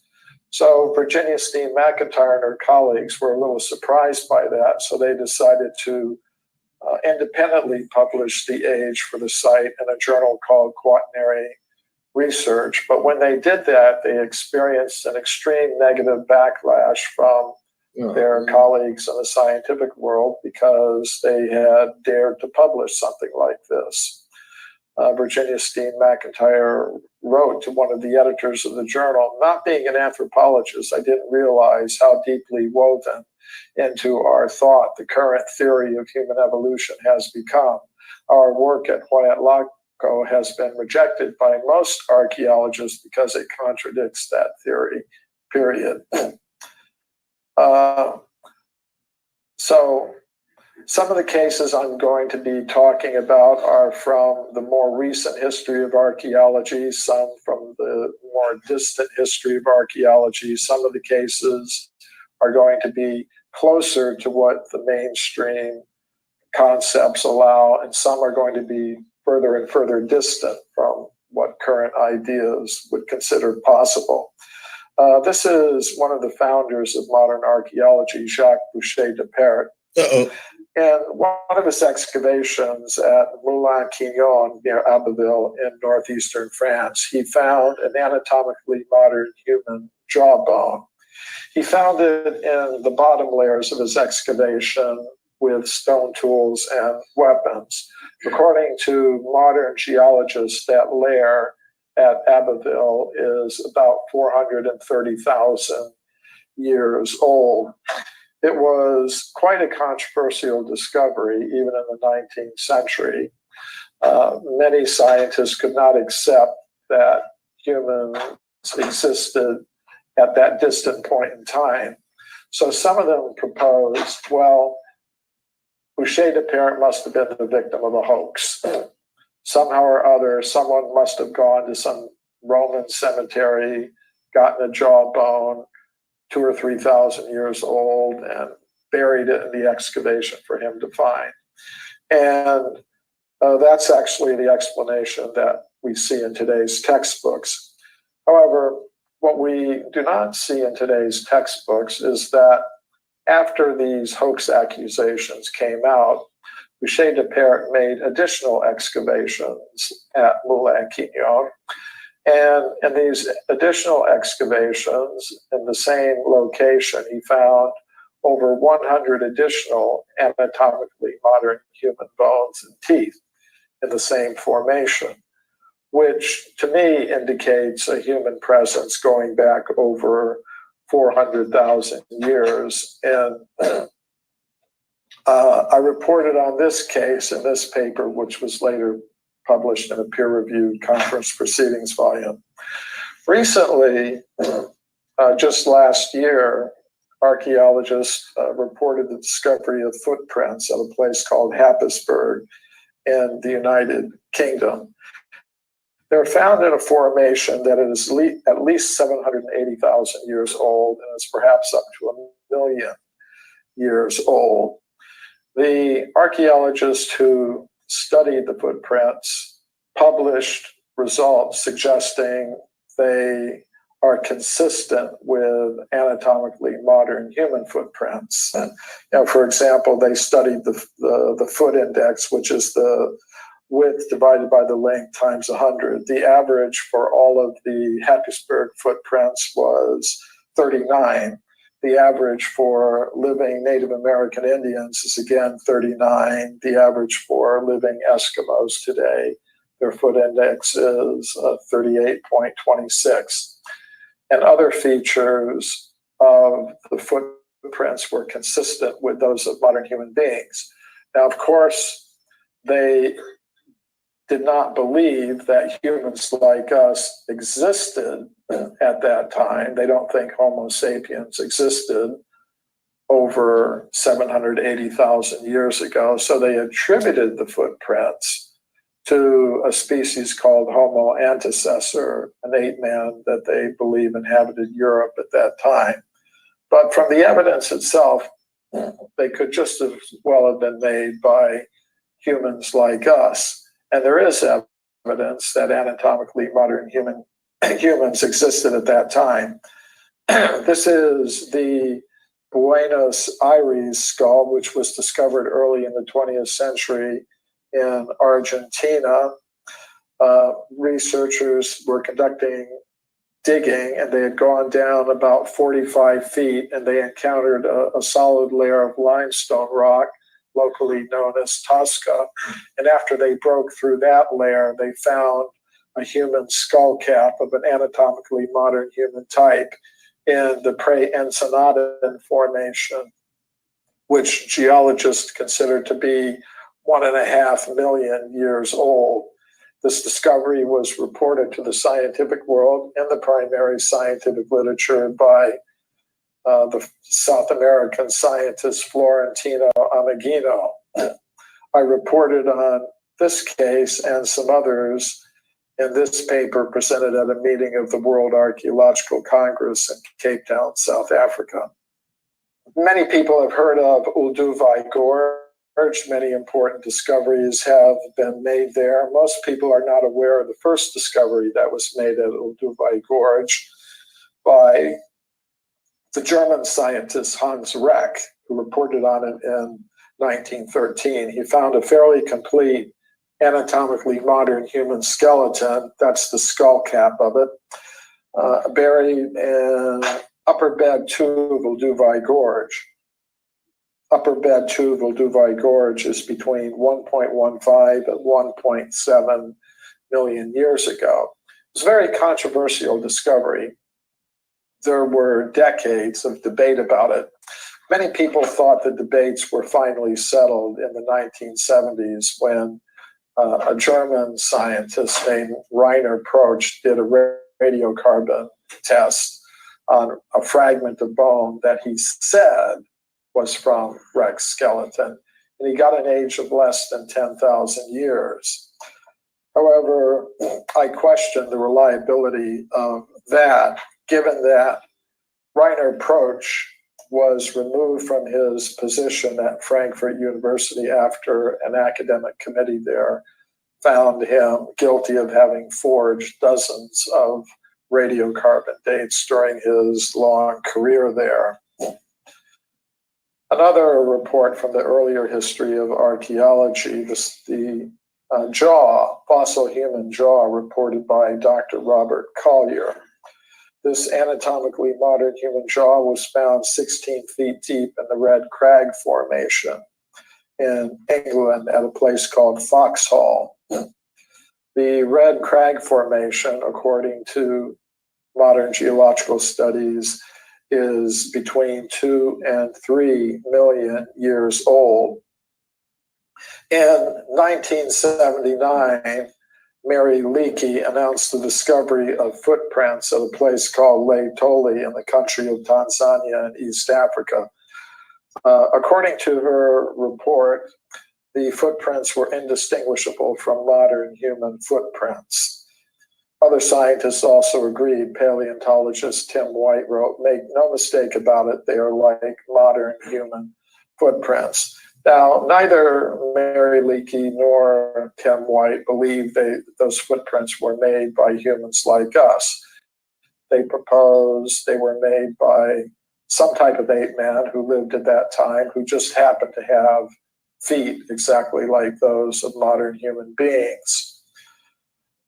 So Virginia Steen McIntyre and her colleagues were a little surprised by that, so they decided to independently publish the age for the site in a journal called Quaternary Research. But when they did that, they experienced an extreme negative backlash from their colleagues in the scientific world because they had dared to publish something like this. Virginia Steen McIntyre wrote to one of the editors of the journal, "Not being an anthropologist, I didn't realize how deeply woven into our thought the current theory of human evolution has become. Our work at Huayatlaco has been rejected by most archaeologists because it contradicts that theory, period." So some of the cases I'm going to be talking about are from the more recent history of archaeology, some from the more distant history of archaeology. Some of the cases are going to be closer to what the mainstream concepts allow, and some are going to be further and further distant from what current ideas would consider possible. This is one of the founders of modern archaeology, Jacques Boucher-de-Pert. And one of his excavations at Moulin-Quignon near Abbeville in northeastern France, he found an anatomically modern human jawbone. He found it in the bottom layers of his excavation with stone tools and weapons. According to modern geologists, that layer at Abbeville is about 430,000 years old. It was quite a controversial discovery, even in the 19th century. Many scientists could not accept that humans existed at that distant point in time. So some of them proposed, well, Boucher-de-Pert must have been the victim of a hoax. Somehow or other, someone must have gone to some Roman cemetery, gotten a jawbone, 2,000 or 3,000 years old, and buried it in the excavation for him to find. And that's actually the explanation that we see in today's textbooks. However, what we do not see in today's textbooks is that after these hoax accusations came out, Boucher de Perret made additional excavations at Moulin-Quignon. And in these additional excavations in the same location, he found over 100 additional anatomically modern human bones and teeth in the same formation, which to me indicates a human presence going back over 400,000 years. And I reported on this case in this paper, which was later published in a peer-reviewed conference proceedings volume. Recently, just last year, archaeologists reported the discovery of footprints at a place called Happisburgh in the United Kingdom. They're found in a formation that is at least 780,000 years old and is perhaps up to 1 million years old. The archaeologists who studied the footprints published results suggesting they are consistent with anatomically modern human footprints. And, for example, they studied the foot index, which is the width divided by the length times 100. The average for all of the Happisburgh footprints was 39. The average for living Native American Indians is again 39. The average for living Eskimos today, their foot index is 38.26. And other features of the footprints were consistent with those of modern human beings. Now, of course, they did not believe that humans like us existed at that time. They don't think Homo sapiens existed over 780,000 years ago. So they attributed the footprints to a species called Homo antecessor, an ape man that they believe inhabited Europe at that time. But from the evidence itself, they could just as well have been made by humans like us. And there is evidence that anatomically modern humans existed at that time. This is the Buenos Aires skull, which was discovered early in the 20th century in Argentina. Researchers were conducting digging, and they had gone down about 45 feet, and they encountered a solid layer of limestone rock, locally known as Tosca. And after they broke through that layer, they found a human skull cap of an anatomically modern human type in the Pre-Ensenada formation, which geologists consider to be 1.5 million years old. This discovery was reported to the scientific world in the primary scientific literature by the South American scientist Florentino Ameghino. I reported on this case and some others in this paper presented at a meeting of the World Archaeological Congress in Cape Town, South Africa. Many people have heard of Olduvai Gorge. Many important discoveries have been made there. Most people are not aware of the first discovery that was made at Olduvai Gorge by the German scientist Hans Reck, who reported on it in 1913. He found a fairly complete anatomically modern human skeleton, that's the skull cap of it, buried in Upper Bed 2 of Olduvai Gorge. Upper Bed 2 of Olduvai Gorge is between 1.15 and 1.7 million years ago. It's a very controversial discovery. There were decades of debate about it. Many people thought the debates were finally settled in the 1970s when a German scientist named Rainer Proch did a radiocarbon test on a fragment of bone that he said was from Reck's skeleton, and he got an age of less than 10,000 years. However, I question the reliability of that, given that Rainer Proch was removed from his position at Frankfurt University after an academic committee there found him guilty of having forged dozens of radiocarbon dates during his long career there. Another report from the earlier history of archaeology, the jaw, fossil human jaw, reported by Dr. Robert Collier. This anatomically modern human jaw was found 16 feet deep in the Red Crag Formation in England at a place called Foxhall. The Red Crag Formation, according to modern geological studies, is between 2 and 3 million years old. In 1979, Mary Leakey announced the discovery of footprints at a place called Lake Toli in the country of Tanzania in East Africa. According to her report, the footprints were indistinguishable from modern human footprints. Other scientists also agreed. Paleontologist Tim White wrote, "Make no mistake about it, they are like modern human footprints." Now, neither Mary Leakey nor Tim White believed those footprints were made by humans like us. They proposed they were made by some type of ape man who lived at that time, who just happened to have feet exactly like those of modern human beings.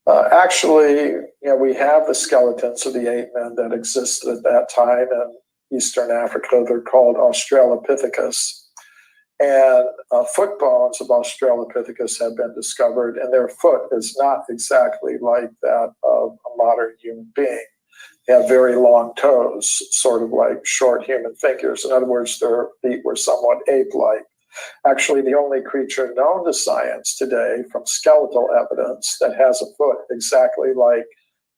Actually, we have the skeletons of the ape men that existed at that time in Eastern Africa. They're called Australopithecus. And foot bones of Australopithecus have been discovered, and their foot is not exactly like that of a modern human being. They have very long toes, sort of like short human fingers. In other words, their feet were somewhat ape-like. Actually, the only creature known to science today from skeletal evidence that has a foot exactly like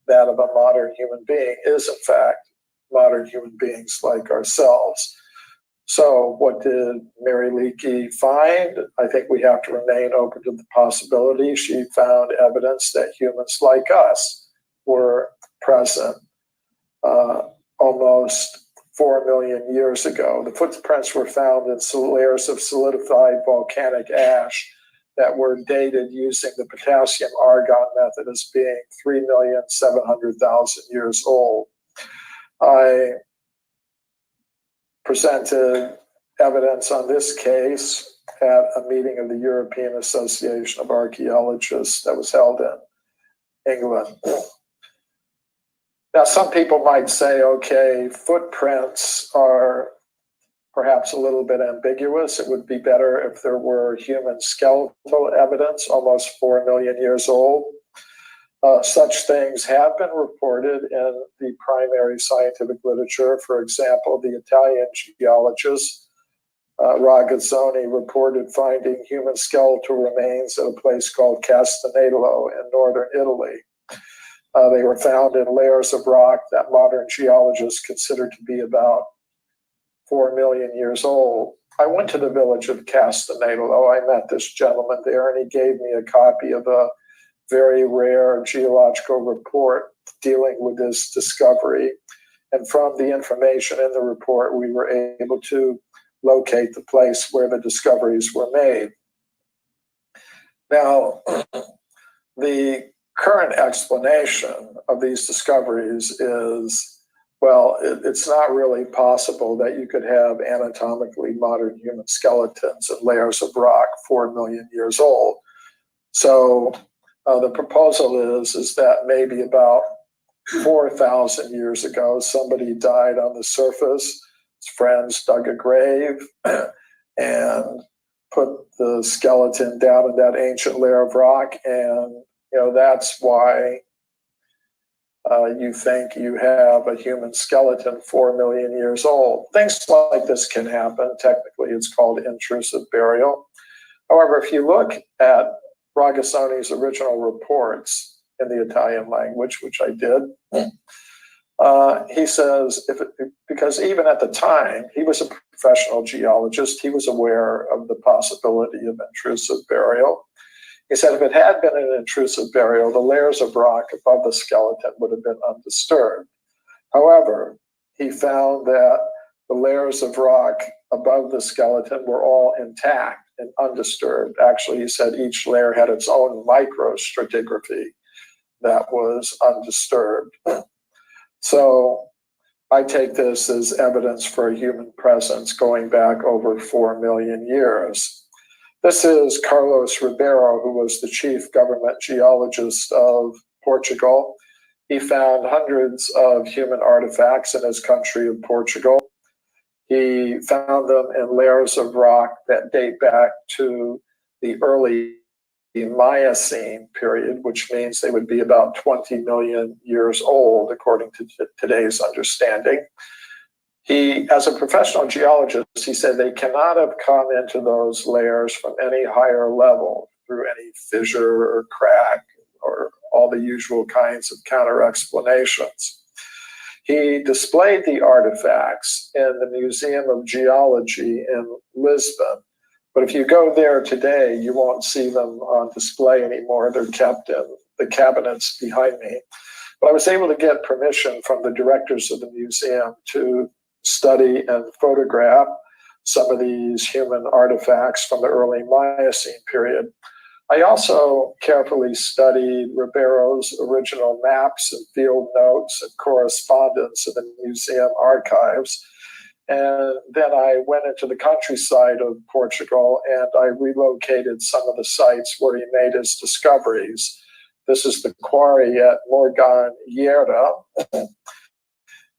that of a modern human being is, in fact, modern human beings like ourselves. So what did Mary Leakey find? I think we have to remain open to the possibility. She found evidence that humans like us were present almost 4 million years ago. The footprints were found in layers of solidified volcanic ash that were dated using the potassium argon method as being 3,700,000 years old. I presented evidence on this case at a meeting of the European Association of Archaeologists that was held in England. Now, some people might say, okay, footprints are perhaps a little bit ambiguous. It would be better if there were human skeletal evidence, almost 4 million years old. Such things have been reported in the primary scientific literature. For example, the Italian geologist Ragazzoni reported finding human skeletal remains at a place called Castanello in northern Italy. They were found in layers of rock that modern geologists consider to be about 4 million years old. I went to the village of Castanello. I met this gentleman there, and he gave me a copy of a very rare geological report dealing with this discovery. And from the information in the report, we were able to locate the place where the discoveries were made. Now, the current explanation of these discoveries is, well, it's not really possible that you could have anatomically modern human skeletons and layers of rock 4 million years old. So the proposal is that maybe about 4,000 years ago, somebody died on the surface. His friends dug a grave and put the skeleton down in that ancient layer of rock, and that's why you think you have a human skeleton 4 million years old. Things like this can happen. Technically, it's called intrusive burial. However, if you look at Ragazzoni's original reports in the Italian language, which I did, he says, because even at the time, he was a professional geologist, he was aware of the possibility of intrusive burial. He said if it had been an intrusive burial, the layers of rock above the skeleton would have been undisturbed. However, he found that the layers of rock above the skeleton were all intact and undisturbed. Actually, he said each layer had its own microstratigraphy that was undisturbed. So I take this as evidence for a human presence going back over 4 million years. This is Carlos Ribeiro, who was the chief government geologist of Portugal. He found hundreds of human artifacts in his country of Portugal. He found them in layers of rock that date back to the early Miocene period, which means they would be about 20 million years old, according to today's understanding. He, as a professional geologist, he said they cannot have come into those layers from any higher level through any fissure or crack or all the usual kinds of counter explanations. He displayed the artifacts in the Museum of Geology in Lisbon. But if you go there today, you won't see them on display anymore. They're kept in the cabinets behind me. But I was able to get permission from the directors of the museum to study and photograph some of these human artifacts from the early Miocene period. I also carefully studied Ribeiro's original maps and field notes and correspondence in the museum archives. And then I went into the countryside of Portugal and I relocated some of the sites where he made his discoveries. This is the quarry at Morganheira.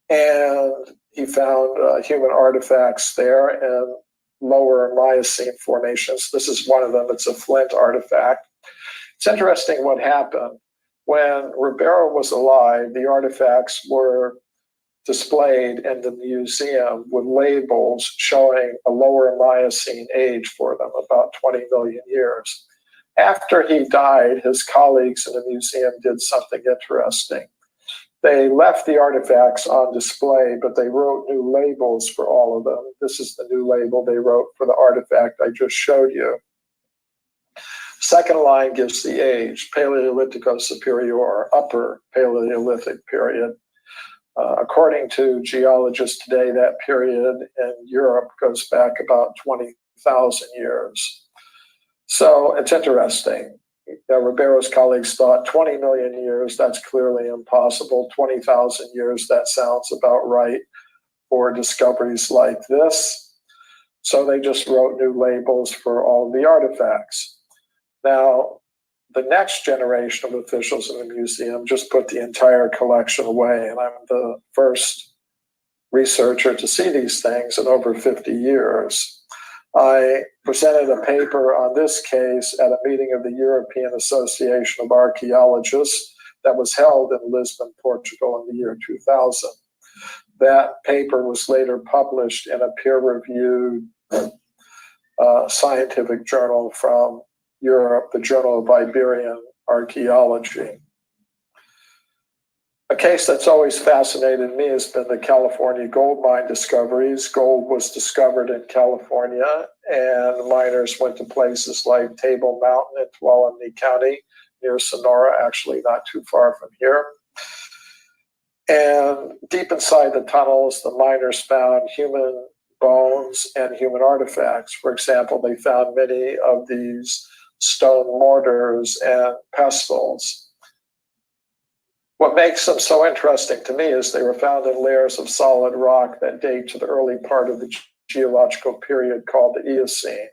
And he found human artifacts there and lower Miocene formations. This is one of them. It's a flint artifact. It's interesting what happened. When Ribeiro was alive, the artifacts were displayed in the museum with labels showing a lower Miocene age for them, about 20 million years. After he died, his colleagues in the museum did something interesting. They left the artifacts on display, but they wrote new labels for all of them. This is the new label they wrote for the artifact I just showed you. Second line gives the age, Paleolitico Superior, upper Paleolithic period. According to geologists today, that period in Europe goes back about 20,000 years. So it's interesting. Ribeiro's colleagues thought 20 million years, that's clearly impossible. 20,000 years, that sounds about right for discoveries like this. So they just wrote new labels for all of the artifacts. Now, the next generation of officials in the museum just put the entire collection away, and I'm the first researcher to see these things in over 50 years. I presented a paper on this case at a meeting of the European Association of Archaeologists that was held in Lisbon, Portugal in the year 2000. That paper was later published in a peer-reviewed scientific journal from Europe, the Journal of Iberian Archaeology. A case that's always fascinated me has been the California gold mine discoveries. Gold was discovered in California, and miners went to places like Table Mountain in Tuolumne County, near Sonora, actually not too far from here. And deep inside the tunnels, the miners found human bones and human artifacts. For example, they found many of these stone mortars and pestles. What makes them so interesting to me is they were found in layers of solid rock that date to the early part of the geological period called the Eocene,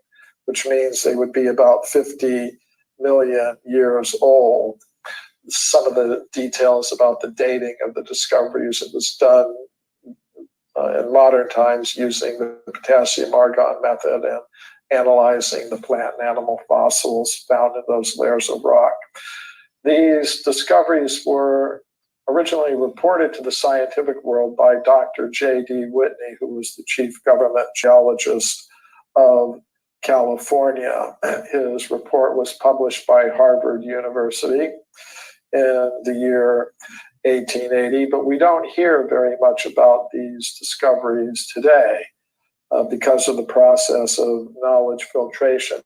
which means they would be about 50 million years old. Some of the details about the dating of the discoveries, it was done in modern times using the potassium argon method and analyzing the plant and animal fossils found in those layers of rock. These discoveries were originally reported to the scientific world by Dr. J.D. Whitney, who was the chief government geologist of California. His report was published by Harvard University in the year 1880, but we don't hear very much about these discoveries today because of the process of knowledge filtration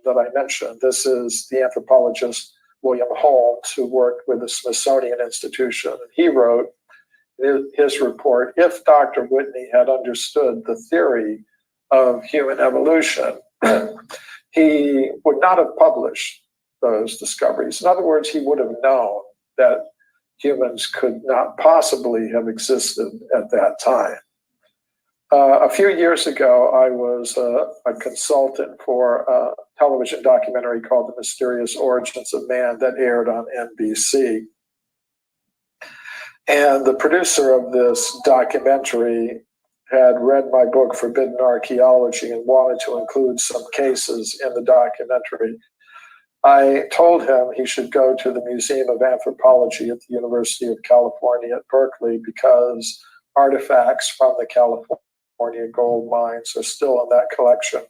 that I mentioned. This is the anthropologist William Holmes, who worked with the Smithsonian Institution. He wrote his report, if Dr. Whitney had understood the theory of human evolution, he would not have published those discoveries. In other words, he would have known that humans could not possibly have existed at that time. A few years ago, I was a consultant for a television documentary called The Mysterious Origins of Man that aired on NBC. And the producer of this documentary had read my book, Forbidden Archaeology, and wanted to include some cases in the documentary. I told him he should go to the Museum of Anthropology at the University of California at Berkeley because artifacts from the California gold mines are still in that collection.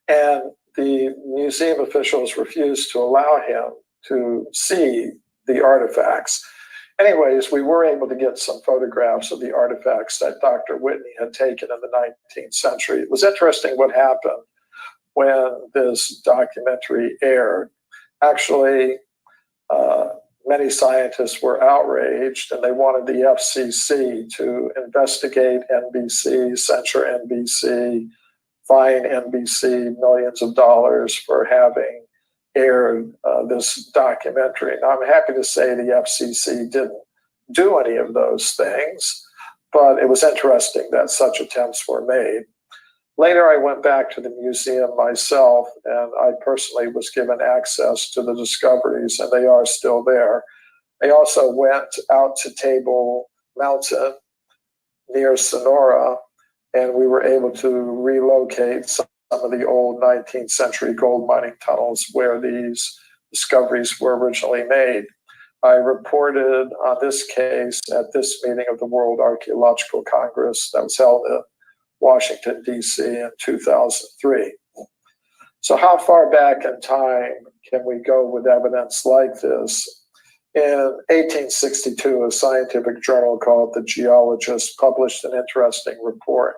And the museum officials refused to allow him to see the artifacts. Anyways, we were able to get some photographs of the artifacts that Dr. Whitney had taken in the 19th century. It was interesting what happened when this documentary aired. Actually, many scientists were outraged and they wanted the FCC to investigate NBC, censure NBC, fine NBC millions of dollars for having aired this documentary. Now, I'm happy to say the FCC didn't do any of those things, but it was interesting that such attempts were made. Later, I went back to the museum myself, and I personally was given access to the discoveries, and they are still there. I also went out to Table Mountain near Sonora, and we were able to relocate some of the old 19th century gold mining tunnels where these discoveries were originally made. I reported on this case at this meeting of the World Archaeological Congress that was held in Washington, D.C. in 2003. So how far back in time can we go with evidence like this? In 1862, a scientific journal called The Geologist published an interesting report.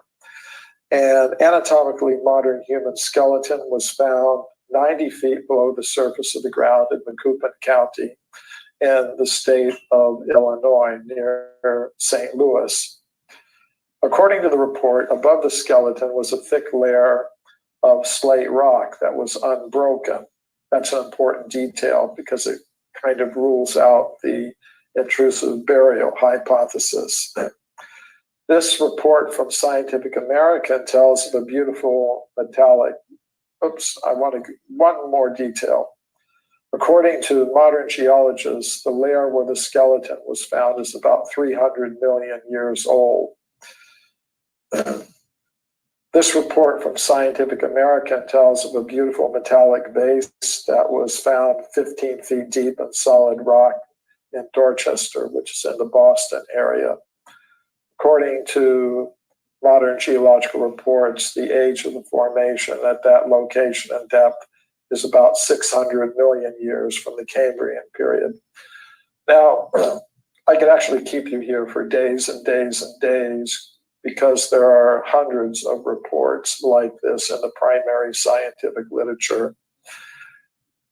An anatomically modern human skeleton was found 90 feet below the surface of the ground in Macoupin County in the state of Illinois near St. Louis. According to the report, above the skeleton was a thick layer of slate rock that was unbroken. That's an important detail because it kind of rules out the intrusive burial hypothesis. This report from Scientific American tells of a beautiful metallic, one more detail. According to modern geologists, the layer where the skeleton was found is about 300 million years old. This report from Scientific American tells of a beautiful metallic base that was found 15 feet deep in solid rock in Dorchester, which is in the Boston area. According to modern geological reports, the age of the formation at that location and depth is about 600 million years from the Cambrian period. Now, I could actually keep you here for days and days and days because there are hundreds of reports like this in the primary scientific literature.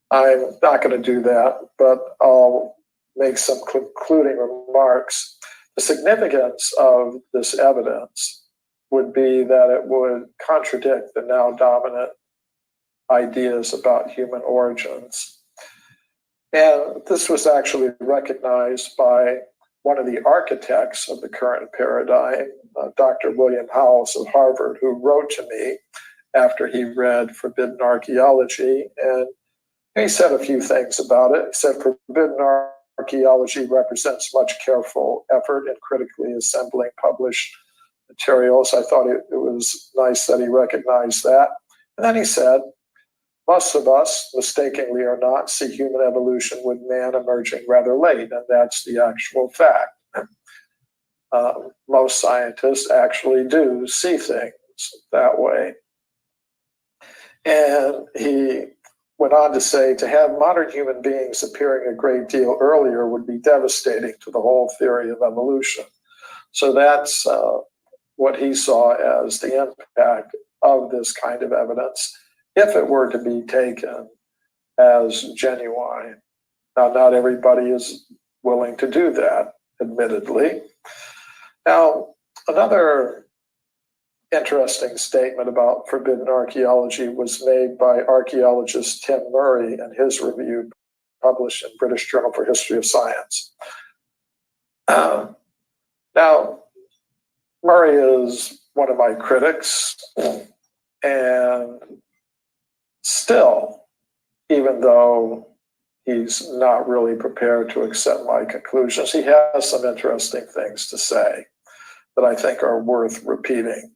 I'm not going to do that, but I'll make some concluding remarks. The significance of this evidence would be that it would contradict the now dominant ideas about human origins. And this was actually recognized by one of the architects of the current paradigm, Dr. William Howells of Harvard, who wrote to me after he read Forbidden Archaeology. And he said a few things about it. He said, Forbidden Archaeology represents much careful effort in critically assembling published materials. I thought it was nice that he recognized that. And then he said, most of us, mistakenly or not, see human evolution with man emerging rather late, and that's the actual fact. Most scientists actually do see things that way. And he went on to say, to have modern human beings appearing a great deal earlier would be devastating to the whole theory of evolution. So that's what he saw as the impact of this kind of evidence, if it were to be taken as genuine. Now, not everybody is willing to do that, admittedly. Now, another interesting statement about forbidden archaeology was made by archaeologist Tim Murray in his review published in British Journal for History of Science. Now, Murray is one of my critics, and still, even though he's not really prepared to accept my conclusions, he has some interesting things to say that I think are worth repeating.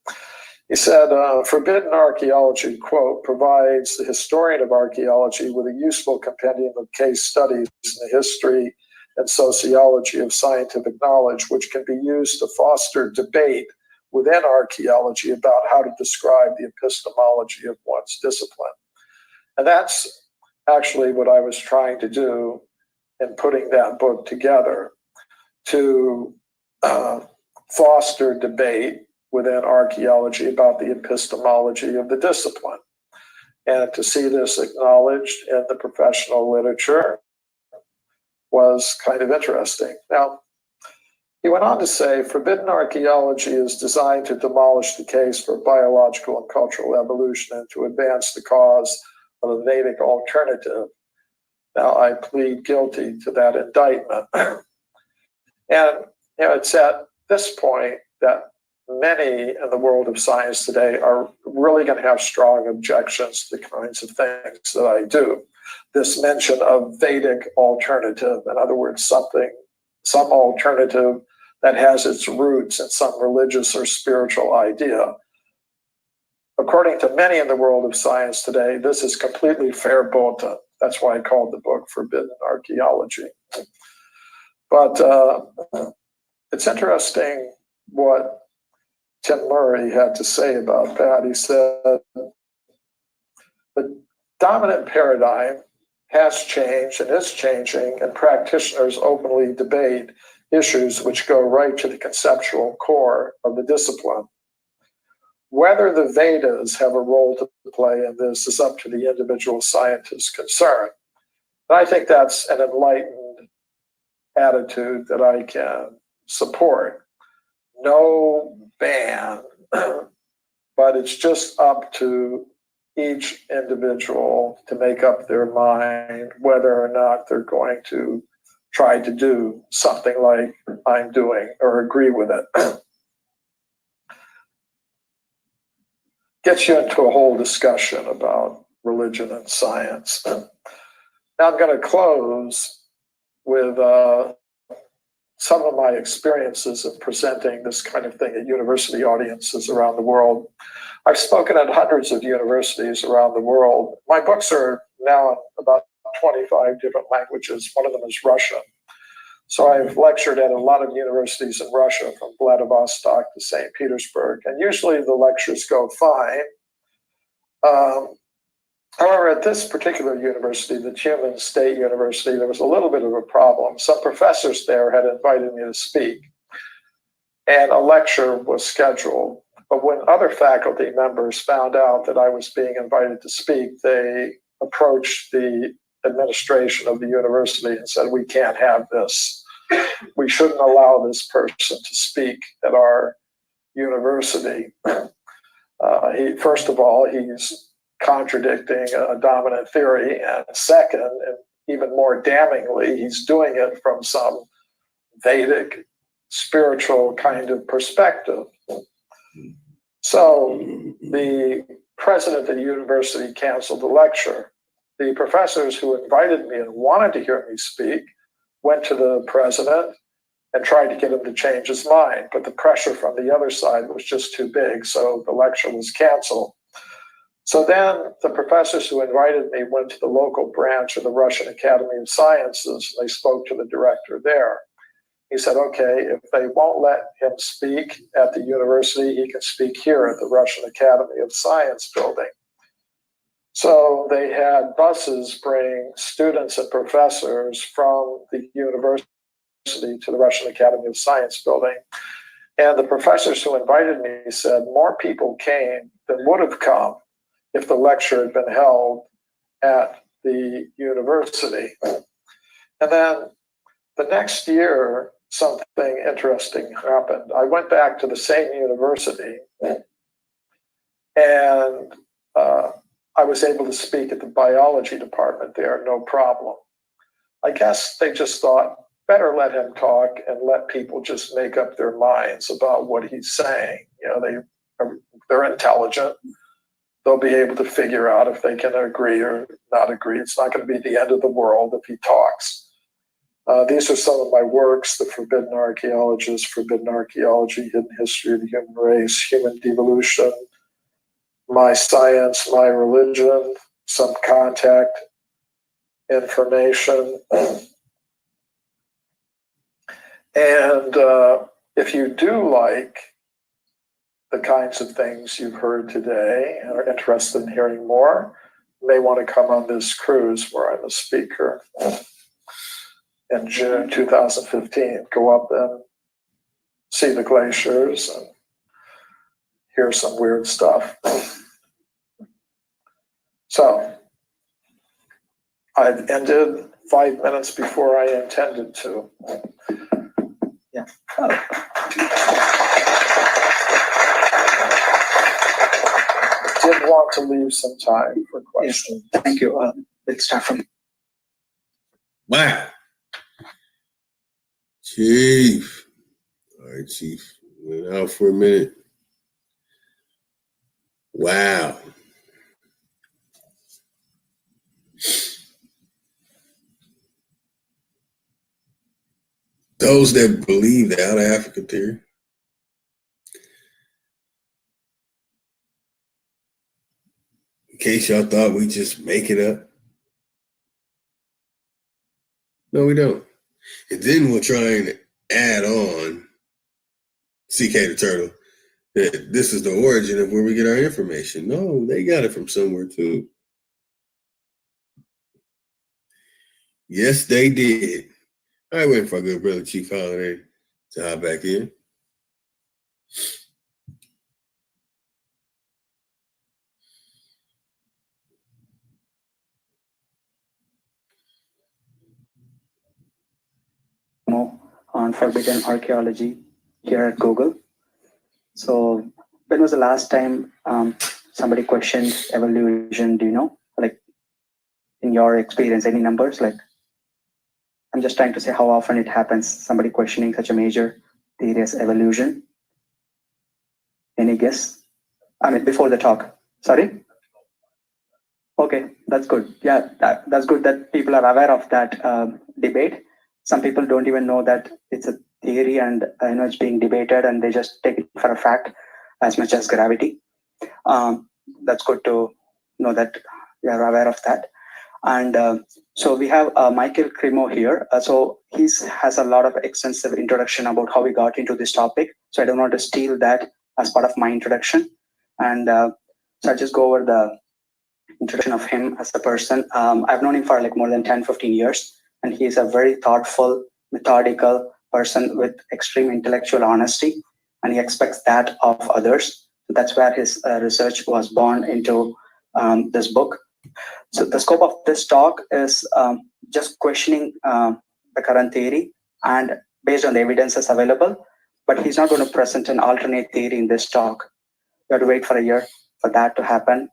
He said, forbidden archaeology, quote, provides the historian of archaeology with a useful compendium of case studies in the history and sociology of scientific knowledge, which can be used to foster debate within archaeology about how to describe the epistemology of one's discipline. And that's actually what I was trying to do in putting that book together, to foster debate within archaeology about the epistemology of the discipline. And to see this acknowledged in the professional literature was kind of interesting. Now, he went on to say, forbidden archaeology is designed to demolish the case for biological and cultural evolution and to advance the cause of a Vedic alternative. Now, I plead guilty to that indictment. And it's at this point that many in the world of science today are really going to have strong objections to the kinds of things that I do. This mention of Vedic alternative, in other words, some alternative that has its roots in some religious or spiritual idea. According to many in the world of science today, this is completely verboten. That's why I called the book Forbidden Archaeology. But it's interesting what Tim Murray had to say about that. He said, the dominant paradigm has changed and is changing, and practitioners openly debate issues which go right to the conceptual core of the discipline. Whether the Vedas have a role to play in this is up to the individual scientist concerned. And I think that's an enlightened attitude that I can support. No ban, but it's just up to each individual to make up their mind whether or not they're going to try to do something like I'm doing or agree with it. Gets you into a whole discussion about religion and science. Now I'm going to close with some of my experiences of presenting this kind of thing at university audiences around the world. I've spoken at hundreds of universities around the world. My books are now in about 25 different languages. One of them is Russian. So I've lectured at a lot of universities in Russia, from Vladivostok to St. Petersburg, and usually the lectures go fine. However, at this particular university, the Tumen State University, there was a little bit of a problem. Some professors there had invited me to speak, and a lecture was scheduled. But when other faculty members found out that I was being invited to speak, they approached the administration of the university and said, we can't have this. We shouldn't allow this person to speak at our university. First of all, he's contradicting a dominant theory, and second, and even more damningly, he's doing it from some Vedic spiritual kind of perspective. So the president of the university canceled the lecture. The professors who invited me and wanted to hear me speak went to the president and tried to get him to change his mind, but the pressure from the other side was just too big, so the lecture was canceled. So then the professors who invited me went to the local branch of the Russian Academy of Sciences, and they spoke to the director there. He said, okay, if they won't let him speak at the university, he can speak here at the Russian Academy of Science building. So they had buses bring students and professors from the university to the Russian Academy of Science building. And the professors who invited me said more people came than would have come if the lecture had been held at the university. And then the next year, something interesting happened. I went back to the same university, and I was able to speak at the biology department there, no problem. I guess they just thought better let him talk and let people just make up their minds about what he's saying. You know, they're intelligent. They'll be able to figure out if they can agree or not agree. It's not going to be the end of the world if he talks. These are some of my works: The Forbidden Archaeologist, Forbidden Archaeology, Hidden History of the Human Race, Human Devolution, My Science, My Religion, some contact information. And if you do like the kinds of things you've heard today and are interested in hearing more, you may want to come on this cruise where I'm a speaker in June 2015. Go up and see the glaciers and hear some weird stuff. So I've ended 5 minutes before I intended to. Yeah. Did want to leave some time for questions. Yes, thank you. Let's start from. Wow. Chief. All right, Chief. Went out for a minute. Wow. Those that believe the out of Africa theory, in case y'all thought we just make it up. No, we don't. And then we'll try and add on CK the Turtle that this is the origin of where we get our information. No, they got it from somewhere too. Yes, they did. I waiting for our good brother Chief Holiday to hop back in. On forbidden archaeology here at Google. So when was the last time somebody questioned evolution? Do you know? Like, in your experience, any numbers? Like, I'm just trying to say how often it happens, somebody questioning such a major theory as evolution. Any guess? I mean, before the talk. Sorry? Okay, that's good. Yeah, that's good that people are aware of that debate. Some people don't even know that it's a theory and it's being debated, and they just take it for a fact as much as gravity. That's good to know that you are aware of that. And so we have Michael Cremo here. So he has a lot of extensive introduction about how we got into this topic. So I don't want to steal that as part of my introduction. And so I'll just go over the introduction of him as a person. I've known him for like more than 10-15 years. And he is a very thoughtful, methodical person with extreme intellectual honesty, and he expects that of others. So that's where his research was born into this book. So the scope of this talk is just questioning the current theory and based on the evidences available, but he's not going to present an alternate theory in this talk. You have to wait for a year for that to happen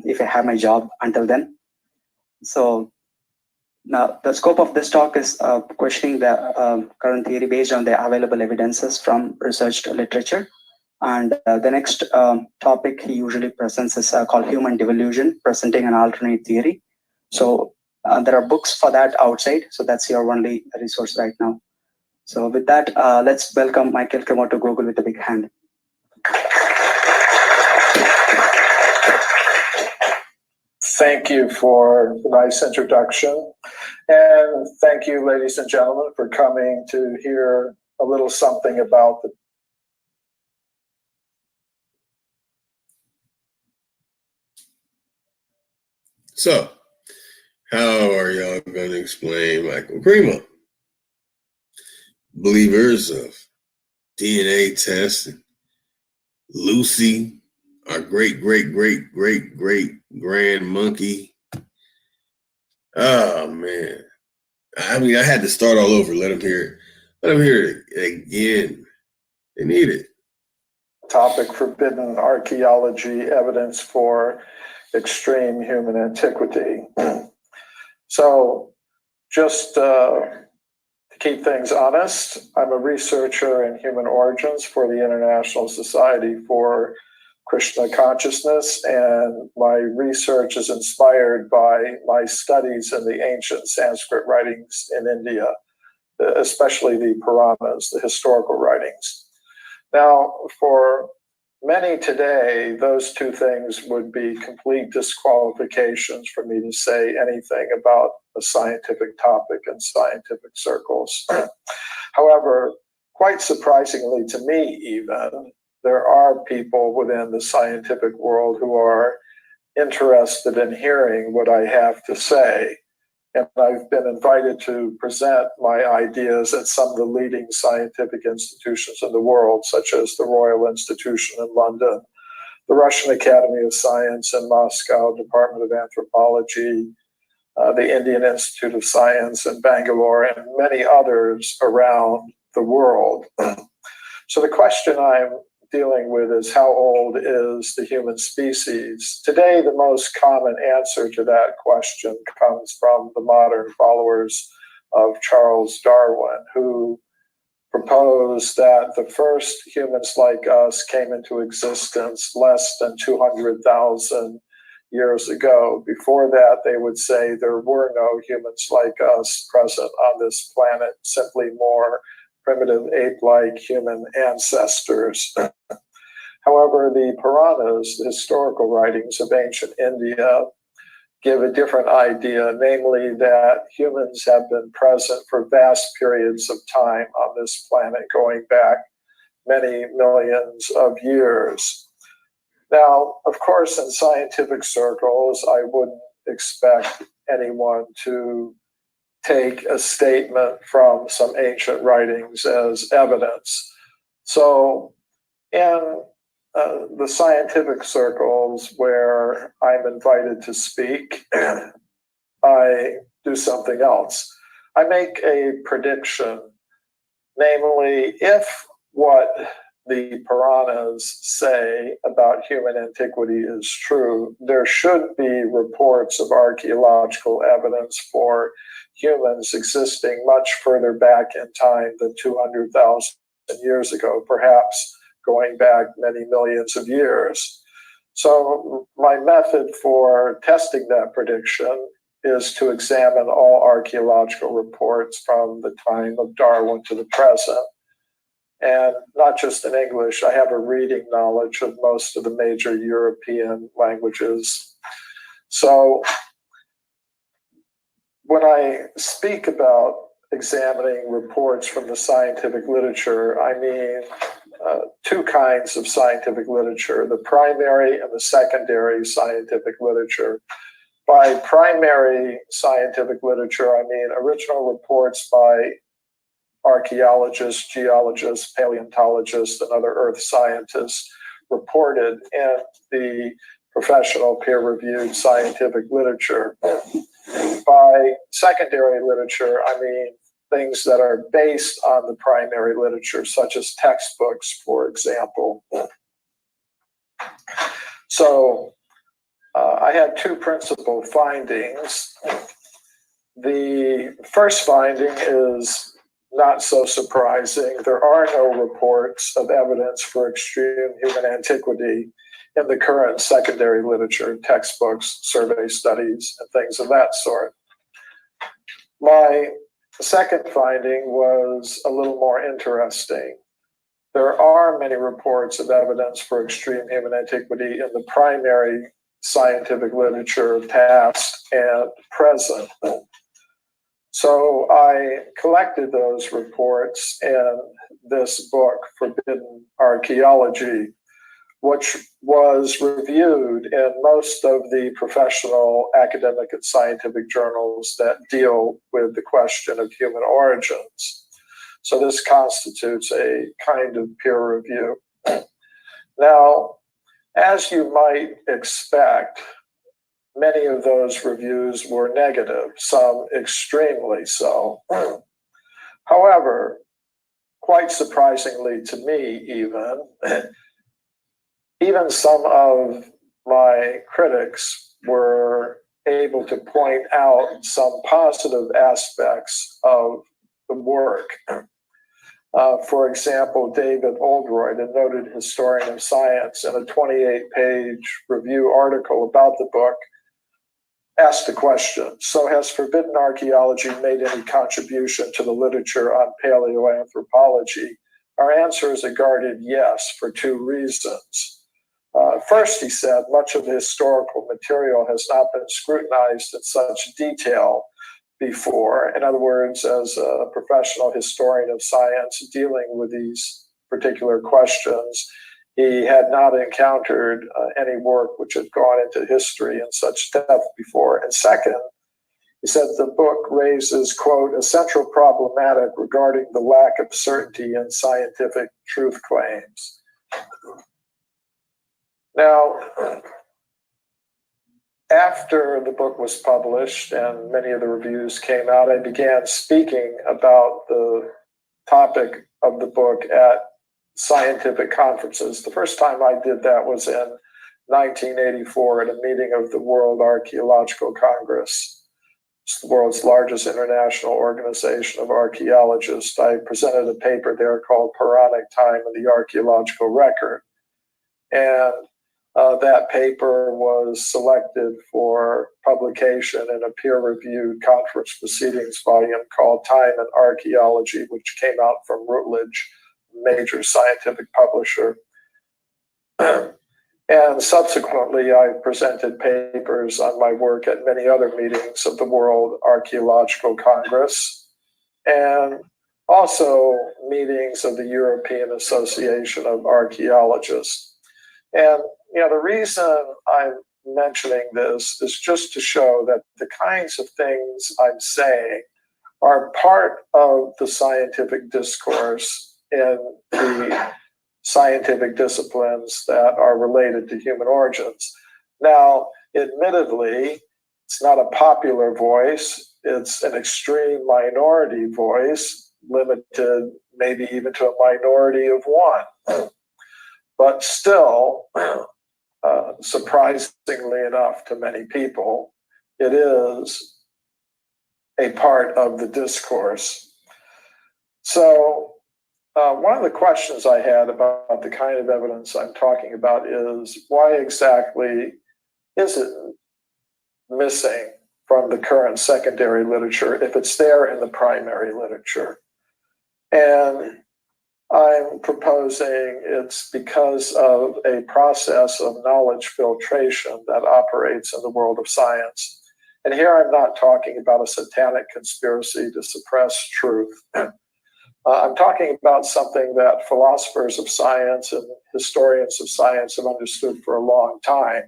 if I have my job until then. So now, the scope of this talk is questioning the current theory based on the available evidences from researched literature. And the next topic he usually presents is called human devolution, presenting an alternate theory. So there are books for that outside. So that's your only resource right now. So with that, let's welcome Michael Cremo to Google with a big hand. Thank you for the nice introduction. And thank you, ladies and gentlemen, for coming to hear a little something about the So, how are y'all going to explain Michael Cremo? Believers of DNA testing, Lucy, our great grand monkey. Oh man. I mean, I had to start all over. Let them hear it. Let them hear it again. They need it. topic, forbidden archaeology, evidence for extreme human antiquity. So just to keep things honest, I'm a researcher in human origins for the International Society for Krishna Consciousness, and my research is inspired by my studies in the ancient Sanskrit writings in India, especially the Puranas, the historical writings. Now, for many today, those two things would be complete disqualifications for me to say anything about a scientific topic in scientific circles. However, quite surprisingly to me even, there are people within the scientific world who are interested in hearing what I have to say. And I've been invited to present my ideas at some of the leading scientific institutions in the world, such as the Royal Institution in London, the Russian Academy of Science in Moscow, Department of Anthropology, the Indian Institute of Science in Bangalore, and many others around the world. So the question I'm dealing with is, how old is the human species? Today, the most common answer to that question comes from the modern followers of Charles Darwin, who proposed that the first humans like us came into existence less than 200,000 years ago. Before that, they would say there were no humans like us present on this planet, simply more primitive ape-like human ancestors. However, the Puranas, the historical writings of ancient India, give a different idea, namely that humans have been present for vast periods of time on this planet, going back many millions of years. Now, of course, in scientific circles, I wouldn't expect anyone to take a statement from some ancient writings as evidence. So in the scientific circles where I'm invited to speak, I do something else. I make a prediction, namely, if what the Puranas say about human antiquity is true, there should be reports of archaeological evidence for humans existing much further back in time than 200,000 years ago, perhaps going back many millions of years. So my method for testing that prediction is to examine all archaeological reports from the time of Darwin to the present. And not just in English, I have a reading knowledge of most of the major European languages. So when I speak about examining reports from the scientific literature, I mean two kinds of scientific literature, the primary and the secondary scientific literature. By primary scientific literature, I mean original reports by archaeologists, geologists, paleontologists, and other earth scientists reported in the professional peer-reviewed scientific literature. By secondary literature, I mean things that are based on the primary literature, such as textbooks, for example. So I had two principal findings. The first finding is not so surprising. There are no reports of evidence for extreme human antiquity in the current secondary literature, textbooks, survey studies, and things of that sort. My second finding was a little more interesting. There are many reports of evidence for extreme human antiquity in the primary scientific literature, past and present. So I collected those reports in this book, Forbidden Archaeology, which was reviewed in most of the professional academic and scientific journals that deal with the question of human origins. So this constitutes a kind of peer review. Now, as you might expect, many of those reviews were negative, some extremely so. However, quite surprisingly to me even some of my critics were able to point out some positive aspects of the work. For example, David Oldroyd, a noted historian of science, in a 28-page review article about the book, asked the question, so has forbidden archaeology made any contribution to the literature on paleoanthropology? Our answer is a guarded yes, for two reasons. First, he said, much of the historical material has not been scrutinized in such detail before. In other words, as a professional historian of science dealing with these particular questions, he had not encountered any work which had gone into history in such depth before. And second, he said the book raises, quote, a central problematic regarding the lack of certainty in scientific truth claims. Now, after the book was published and many of the reviews came out, I began speaking about the topic of the book at scientific conferences. The first time I did that was in 1984 at a meeting of the World Archaeological Congress. It's the world's largest international organization of archaeologists. I presented a paper there called Pharaonic Time in the Archaeological Record. And that paper was selected for publication in a peer-reviewed conference proceedings volume called Time in Archaeology, which came out from Routledge, a major scientific publisher. And subsequently, I presented papers on my work at many other meetings of the World Archaeological Congress, and also meetings of the European Association of Archaeologists. And the reason I'm mentioning this is just to show that the kinds of things I'm saying are part of the scientific discourse in the scientific disciplines that are related to human origins. Now, admittedly, it's not a popular voice. It's an extreme minority voice, limited maybe even to a minority of one. But still, surprisingly enough to many people, it is a part of the discourse. So one of the questions I had about the kind of evidence I'm talking about is why exactly is it missing from the current secondary literature if it's there in the primary literature? And I'm proposing it's because of a process of knowledge filtration that operates in the world of science. And here I'm not talking about a satanic conspiracy to suppress truth. I'm talking about something that philosophers of science and historians of science have understood for a long time,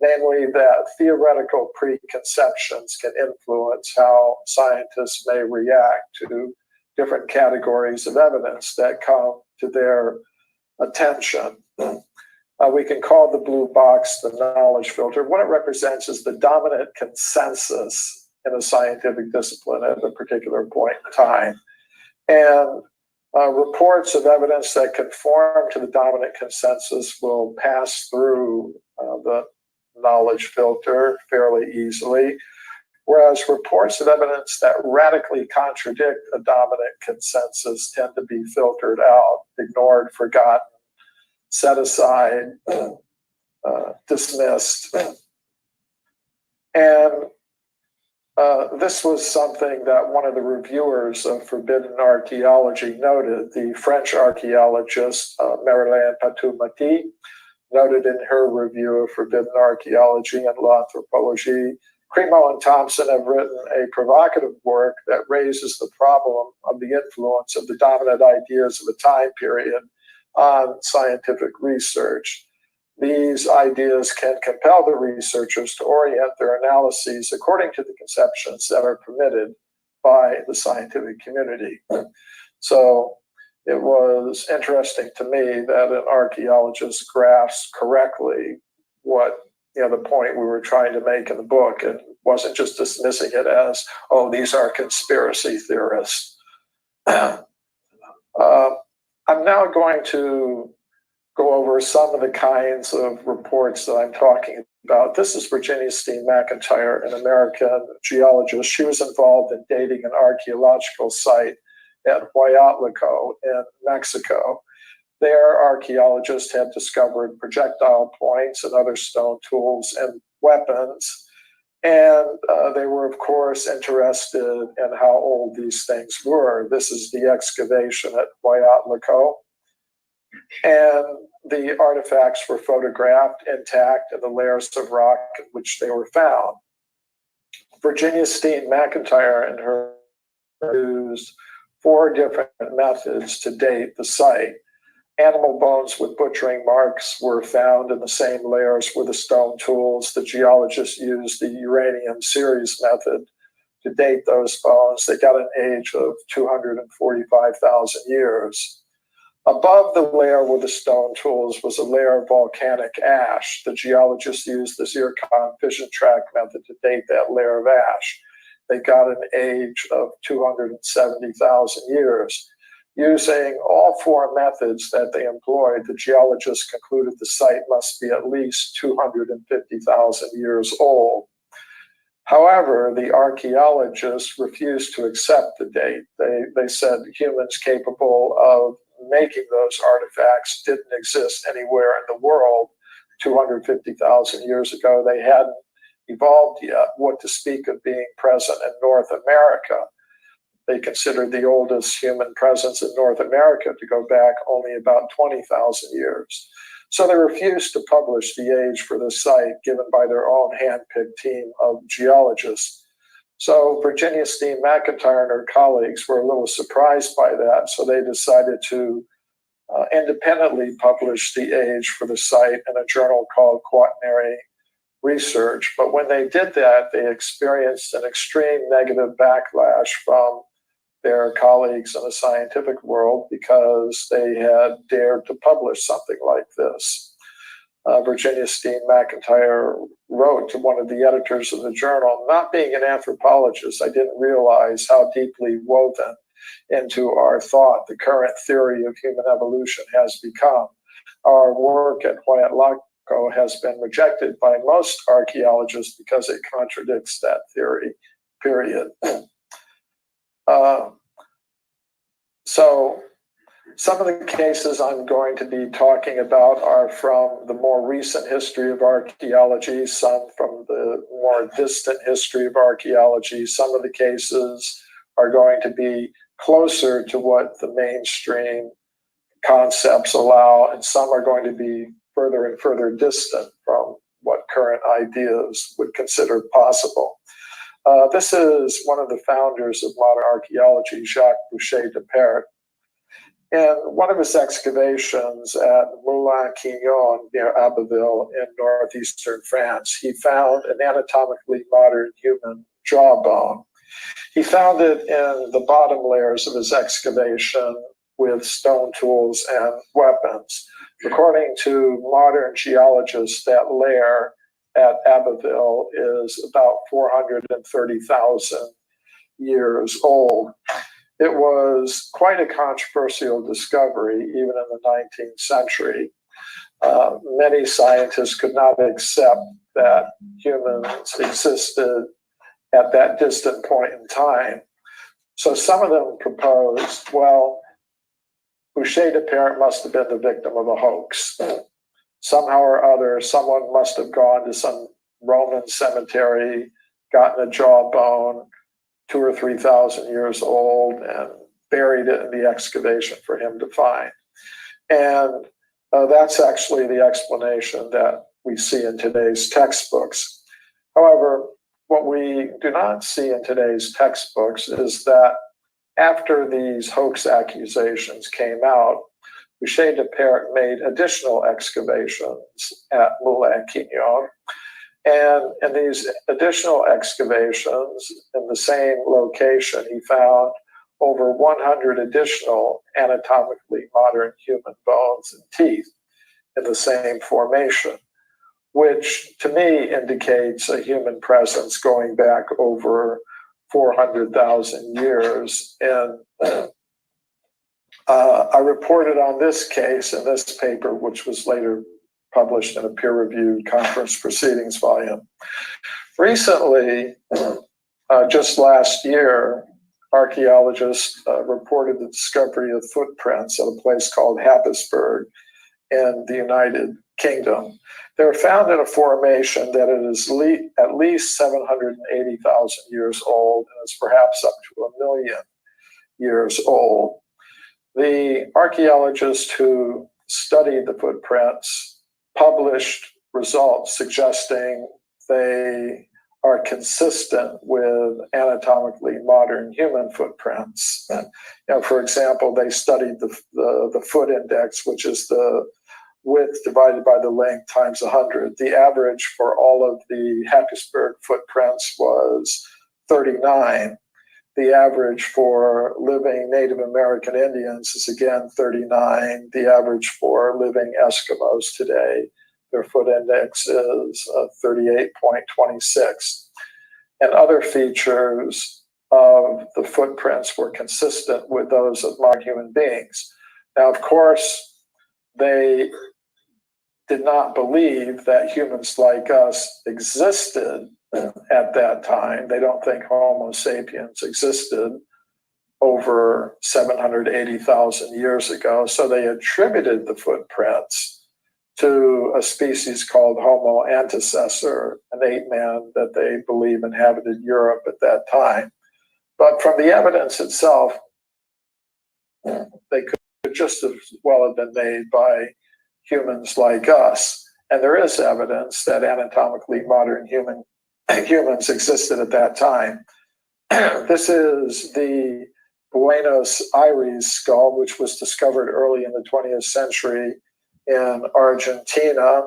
namely that theoretical preconceptions can influence how scientists may react to different categories of evidence that come to their attention. We can call the blue box the knowledge filter. What it represents is the dominant consensus in a scientific discipline at a particular point in time. And reports of evidence that conform to the dominant consensus will pass through the knowledge filter fairly easily, whereas reports of evidence that radically contradict a dominant consensus tend to be filtered out, ignored, forgotten, set aside, dismissed. And this was something that one of the reviewers of Forbidden Archaeology noted. The French archaeologist Marilyn Patou-Mati noted in her review of Forbidden Archaeology and L'Anthropologie. Cremo and Thompson have written a provocative work that raises the problem of the influence of the dominant ideas of a time period on scientific research. These ideas can compel the researchers to orient their analyses according to the conceptions that are permitted by the scientific community. So it was interesting to me that an archaeologist grasped correctly what the point we were trying to make in the book, and wasn't just dismissing it as, oh, these are conspiracy theorists. I'm now going to go over some of the kinds of reports that I'm talking about. This is Virginia Steen McIntyre, an American geologist. She was involved in dating an archaeological site at Huayatlaco in Mexico. There, archaeologists had discovered projectile points and other stone tools and weapons. And they were, of course, interested in how old these things were. This is the excavation at Huayatlaco. And the artifacts were photographed intact in the layers of rock in which they were found. Virginia Steen McIntyre and her used 4 different methods to date the site. Animal bones with butchering marks were found in the same layers with the stone tools. The geologists used the uranium series method to date those bones. They got an age of 245,000 years. Above the layer with the stone tools was a layer of volcanic ash. The geologists used the zircon fission track method to date that layer of ash. They got an age of 270,000 years. Using all 4 methods that they employed, the geologists concluded the site must be at least 250,000 years old. However, the archaeologists refused to accept the date. They said humans capable of making those artifacts didn't exist anywhere in the world 250,000 years ago. They hadn't evolved yet, what to speak of being present in North America. They considered the oldest human presence in North America to go back only about 20,000 years. So they refused to publish the age for the site given by their own hand-picked team of geologists. So Virginia Steen McIntyre and her colleagues were a little surprised by that, so they decided to independently publish the age for the site in a journal called Quaternary Research. But when they did that, they experienced an extreme negative backlash from their colleagues in the scientific world because they had dared to publish something like this. Virginia Steen McIntyre wrote to one of the editors of the journal, "Not being an anthropologist, I didn't realize how deeply woven into our thought the current theory of human evolution has become. Our work at Huayatlaco has been rejected by most archaeologists because it contradicts that theory, period." So some of the cases I'm going to be talking about are from the more recent history of archaeology, some from the more distant history of archaeology. Some of the cases are going to be closer to what the mainstream concepts allow, and some are going to be further and further distant from what current ideas would consider possible. This is one of the founders of modern archaeology, Jacques Boucher-de-Perthes. In one of his excavations at Moulins-Quignon near Abbeville in northeastern France, he found an anatomically modern human jawbone. He found it in the bottom layers of his excavation with stone tools and weapons. According to modern geologists, that layer at Abbeville is about 430,000 years old. It was quite a controversial discovery, even in the 19th century. Many scientists could not accept that humans existed at that distant point in time. So some of them proposed, well, Boucher-de-Perthes must have been the victim of a hoax. Somehow or other, someone must have gone to some Roman cemetery, gotten a jawbone, 2,000 or 3,000 years old, and buried it in the excavation for him to find. And that's actually the explanation that we see in today's textbooks. However, what we do not see in today's textbooks is that after these hoax accusations came out, Boucher-de-Perthes made additional excavations at Moulins-Quignon. And in these additional excavations in the same location, he found over 100 additional anatomically modern human bones and teeth in the same formation, which to me indicates a human presence going back over 400,000 years. And I reported on this case in this paper, which was later published in a peer-reviewed conference proceedings volume. Recently, just last year, archaeologists reported the discovery of footprints at a place called Happisburgh in the United Kingdom. They were found in a formation that it is at least 780,000 years old and is perhaps up to 1 million years old. The archaeologists who studied the footprints published results suggesting they are consistent with anatomically modern human footprints. And, for example, they studied the foot index, which is the width divided by the length times 100. The average for all of the Happisburgh footprints was 39. The average for living Native American Indians is again 39. The average for living Eskimos today, their foot index is 38.26. And other features of the footprints were consistent with those of modern human beings. Now, of course, they did not believe that humans like us existed at that time. They don't think Homo sapiens existed over 780,000 years ago. So they attributed the footprints to a species called Homo antecessor, an ape man that they believe inhabited Europe at that time. But from the evidence itself, they could just as well have been made by humans like us. And there is evidence that anatomically modern humans existed at that time. This is the Buenos Aires skull, which was discovered early in the 20th century in Argentina.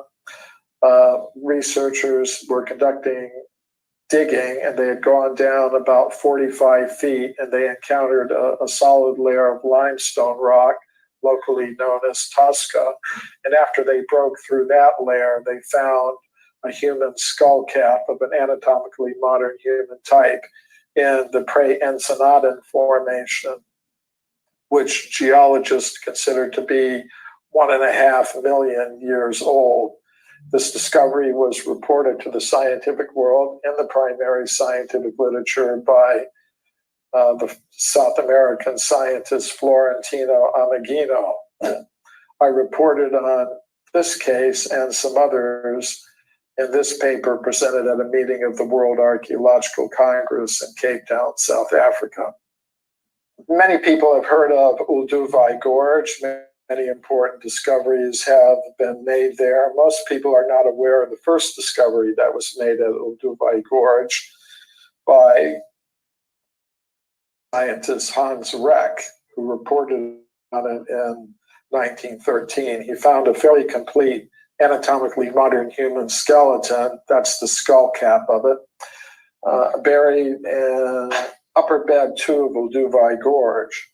Researchers were conducting digging, and they had gone down about 45 feet, and they encountered a solid layer of limestone rock, locally known as Tosca. And after they broke through that layer, they found a human skull cap of an anatomically modern human type in the Pre-Ensenadan formation, which geologists consider to be 1.5 million years old. This discovery was reported to the scientific world in the primary scientific literature by the South American scientist Florentino Ameghino. I reported on this case and some others in this paper presented at a meeting of the World Archaeological Congress in Cape Town, South Africa. Many people have heard of Olduvai Gorge. Many important discoveries have been made there. Most people are not aware of the first discovery that was made at Olduvai Gorge by scientist Hans Reck, who reported on it in 1913. He found a fairly complete anatomically modern human skeleton, that's the skull cap of it, buried in Upper Bed 2 of Olduvai Gorge.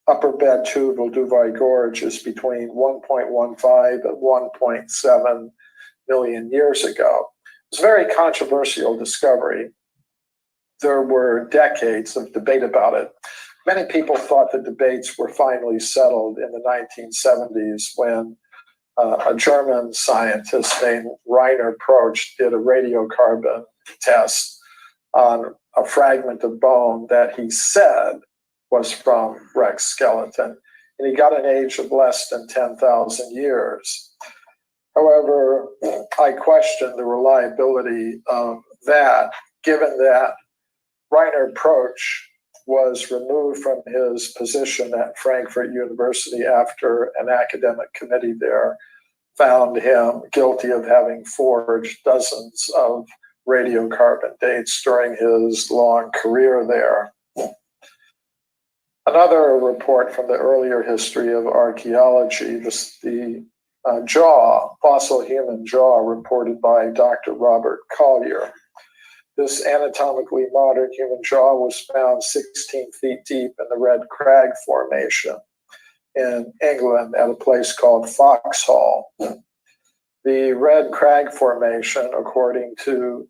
Upper Bed 2 of Olduvai Gorge is between 1.15 and 1.7 million years ago. It's a very controversial discovery. There were decades of debate about it. Many people thought the debates were finally settled in the 1970s when a German scientist named Rainer Proch did a radiocarbon test on a fragment of bone that he said was from Rex skeleton, and he got an age of less than 10,000 years. However, I question the reliability of that, given that Rainer Proch was removed from his position at Frankfurt University after an academic committee there found him guilty of having forged dozens of radiocarbon dates during his long career there. Another report from the earlier history of archaeology, the jaw, fossil human jaw, reported by Dr. Robert Collier. This anatomically modern human jaw was found 16 feet deep in the Red Crag Formation in England at a place called Foxhall. The Red Crag Formation, according to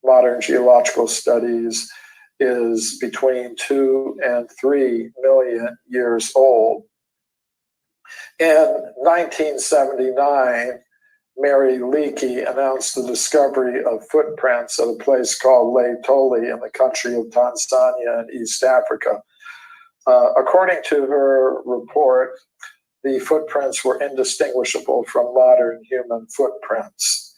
modern geological studies, is between 2 and 3 million years old. In 1979, Mary Leakey announced the discovery of footprints at a place called Lake Toli in the country of Tanzania in East Africa. According to her report, the footprints were indistinguishable from modern human footprints.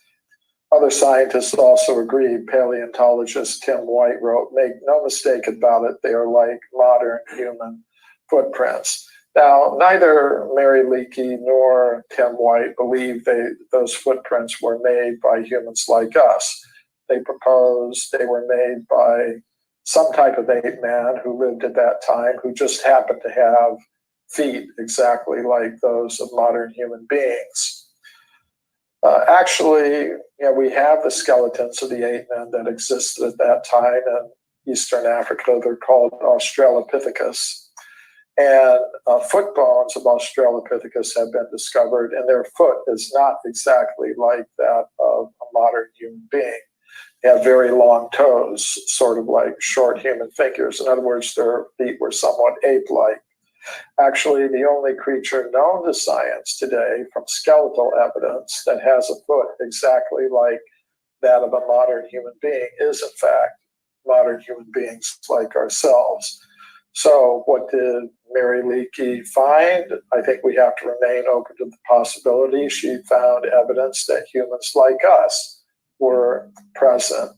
Other scientists also agreed. Paleontologist Tim White wrote, "Make no mistake about it, they are like modern human footprints." Now, neither Mary Leakey nor Tim White believe those footprints were made by humans like us. They proposed they were made by some type of ape man who lived at that time, who just happened to have feet exactly like those of modern human beings. Actually, we have the skeletons of the ape men that existed at that time in Eastern Africa. They're called Australopithecus. And foot bones of Australopithecus have been discovered, and their foot is not exactly like that of a modern human being. They have very long toes, sort of like short human figures. In other words, their feet were somewhat ape-like. Actually, the only creature known to science today from skeletal evidence that has a foot exactly like that of a modern human being is, in fact, modern human beings like ourselves. So what did Mary Leakey find? I think we have to remain open to the possibility. She found evidence that humans like us were present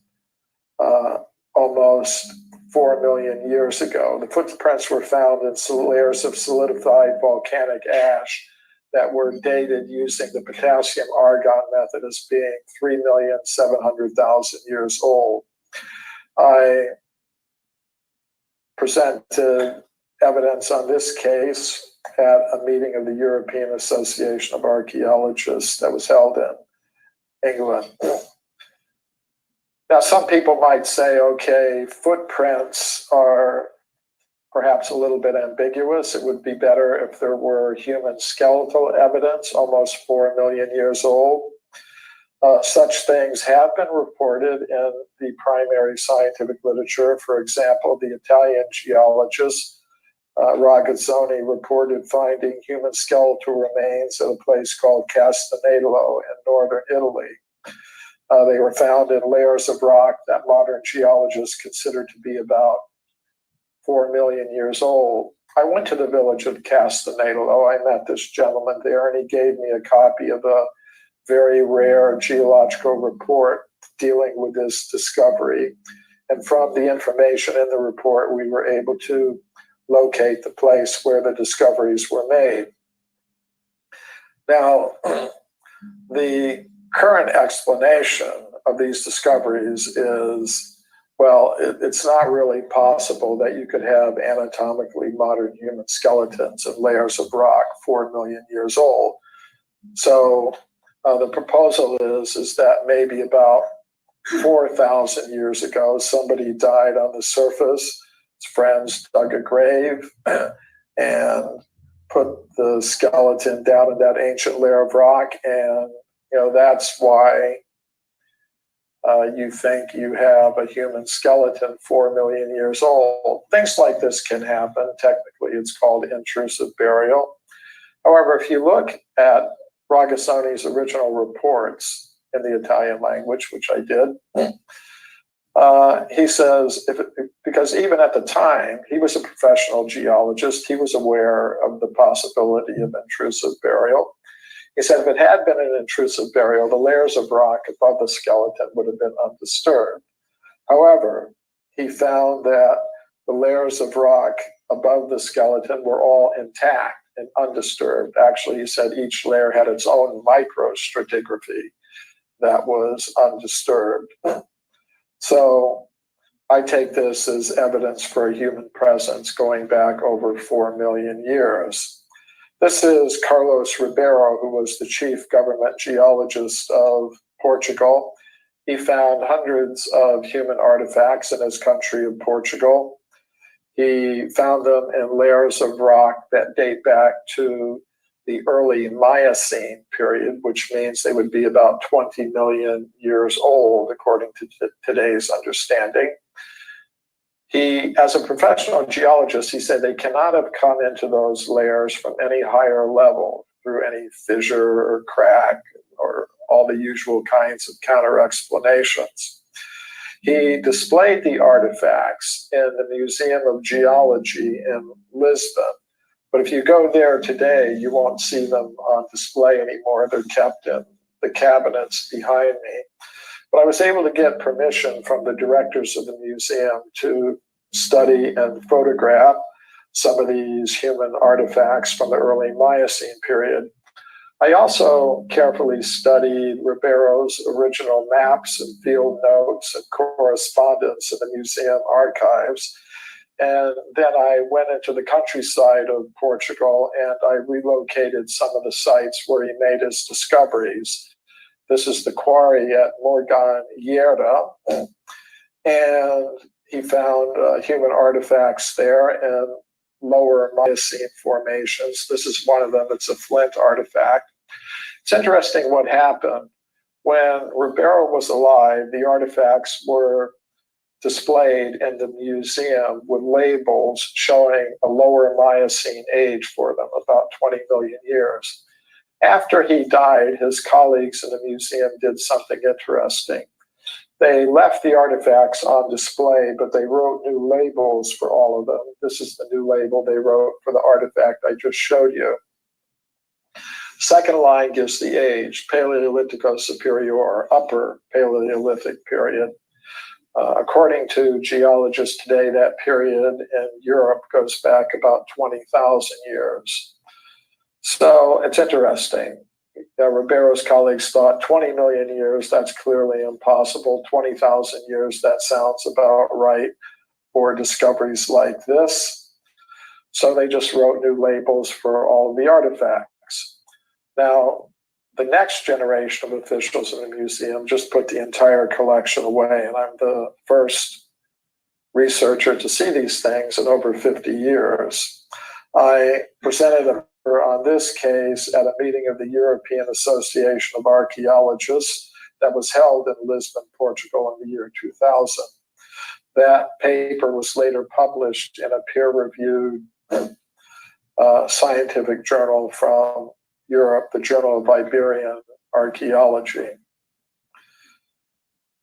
almost 4 million years ago. The footprints were found in layers of solidified volcanic ash that were dated using the potassium argon method as being 3,700,000 years old. I presented evidence on this case at a meeting of the European Association of Archaeologists that was held in England. Now, some people might say, okay, footprints are perhaps a little bit ambiguous. It would be better if there were human skeletal evidence, almost 4 million years old. Such things have been reported in the primary scientific literature. For example, the Italian geologist Ragazzoni reported finding human skeletal remains at a place called Castanello in northern Italy. They were found in layers of rock that modern geologists consider to be about 4 million years old. I went to the village of Castanello. I met this gentleman there, and he gave me a copy of a very rare geological report dealing with this discovery. And from the information in the report, we were able to locate the place where the discoveries were made. Now, the current explanation of these discoveries is, well, it's not really possible that you could have anatomically modern human skeletons in layers of rock 4 million years old. So the proposal is that maybe about 4,000 years ago, somebody died on the surface. His friends dug a grave and put the skeleton down in that ancient layer of rock. And, that's why you think you have a human skeleton 4 million years old. Things like this can happen. Technically, it's called intrusive burial. However, if you look at Ragazzoni's original reports in the Italian language, which I did, he says, because even at the time, he was a professional geologist, he was aware of the possibility of intrusive burial. He said if it had been an intrusive burial, the layers of rock above the skeleton would have been undisturbed. However, he found that the layers of rock above the skeleton were all intact and undisturbed. Actually, he said each layer had its own microstratigraphy that was undisturbed. So I take this as evidence for a human presence going back over 4 million years. This is Carlos Ribeiro, who was the chief government geologist of Portugal. He found hundreds of human artifacts in his country of Portugal. He found them in layers of rock that date back to the early Miocene period, which means they would be about 20 million years old, according to today's understanding. He, as a professional geologist, he said they cannot have come into those layers from any higher level through any fissure or crack or all the usual kinds of counter explanations. He displayed the artifacts in the Museum of Geology in Lisbon. But if you go there today, you won't see them on display anymore. They're kept in the cabinets behind me. But I was able to get permission from the directors of the museum to study and photograph some of these human artifacts from the early Miocene period. I also carefully studied Ribeiro's original maps and field notes and correspondence in the museum archives. And then I went into the countryside of Portugal and I relocated some of the sites where he made his discoveries. This is the quarry at Morganheira, and he found human artifacts there and lower Miocene formations. This is one of them. It's a flint artifact. It's interesting what happened. When Ribeiro was alive, the artifacts were displayed in the museum with labels showing a lower Miocene age for them, about 20 million years. After he died, his colleagues in the museum did something interesting. They left the artifacts on display, but they wrote new labels for all of them. This is the new label they wrote for the artifact I just showed you. Second line gives the age, Paleolitico Superior, upper Paleolithic period. According to geologists today, that period in Europe goes back about 20,000 years. So it's interesting. Ribeiro's colleagues thought 20 million years, that's clearly impossible. 20,000 years, that sounds about right for discoveries like this. So they just wrote new labels for all of the artifacts. Now, the next generation of officials in the museum just put the entire collection away, and I'm the first researcher to see these things in over 50 years. I presented a on this case at a meeting of the European Association of Archaeologists that was held in Lisbon, Portugal in the year 2000. That paper was later published in a peer-reviewed scientific journal from Europe, the Journal of Iberian Archaeology.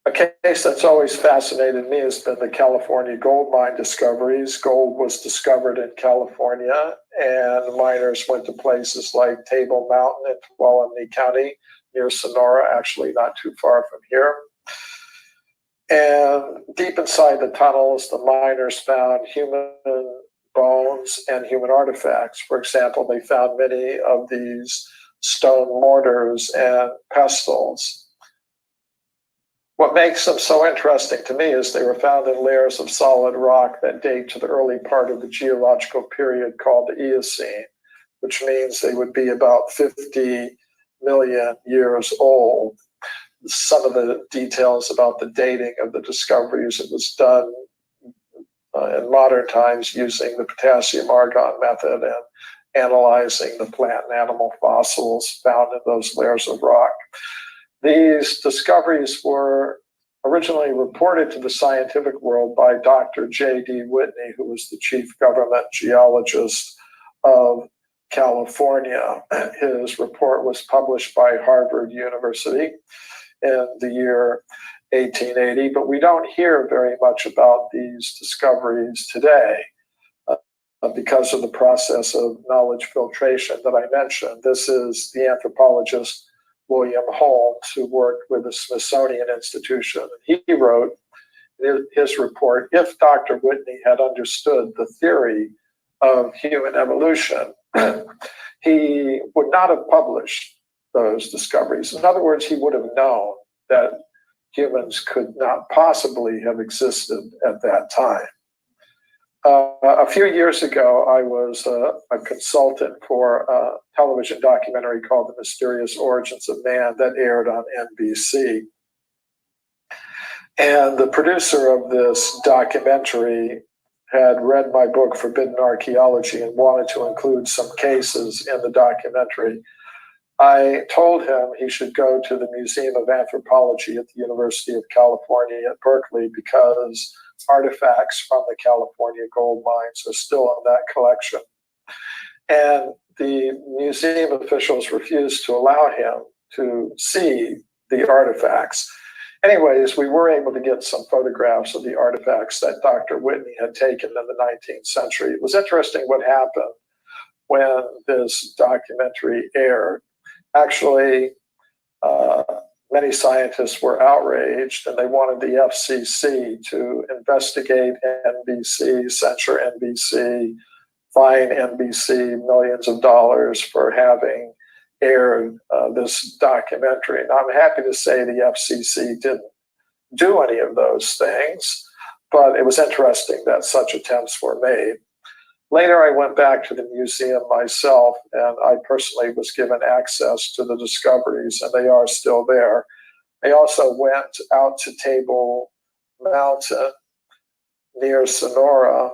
A case that's always fascinated me has been the California gold mine discoveries. Gold was discovered in California, and miners went to places like Table Mountain in Tuolumne County, near Sonora, actually not too far from here. And deep inside the tunnels, the miners found human bones and human artifacts. For example, they found many of these stone mortars and pestles. What makes them so interesting to me is they were found in layers of solid rock that date to the early part of the geological period called the Eocene, which means they would be about 50 million years old. Some of the details about the dating of the discoveries, it was done in modern times using the potassium argon method and analyzing the plant and animal fossils found in those layers of rock. These discoveries were originally reported to the scientific world by Dr. J.D. Whitney, who was the chief government geologist of California. His report was published by Harvard University in the year 1880, but we don't hear very much about these discoveries today because of the process of knowledge filtration that I mentioned. This is the anthropologist William Holmes, who worked with the Smithsonian Institution. He wrote in his report, if Dr. Whitney had understood the theory of human evolution, he would not have published those discoveries. In other words, he would have known that humans could not possibly have existed at that time. A few years ago, I was a consultant for a television documentary called The Mysterious Origins of Man that aired on NBC. And the producer of this documentary had read my book, Forbidden Archaeology, and wanted to include some cases in the documentary. I told him he should go to the Museum of Anthropology at the University of California at Berkeley because artifacts from the California gold mines are still in that collection. And the museum officials refused to allow him to see the artifacts. Anyways, we were able to get some photographs of the artifacts that Dr. Whitney had taken in the 19th century. It was interesting what happened when this documentary aired. Actually, many scientists were outraged, and they wanted the FCC to investigate NBC, censure NBC, fine NBC millions of dollars for having aired this documentary. And I'm happy to say the FCC didn't do any of those things, but it was interesting that such attempts were made. Later, I went back to the museum myself, and I personally was given access to the discoveries, and they are still there. I also went out to Table Mountain near Sonora,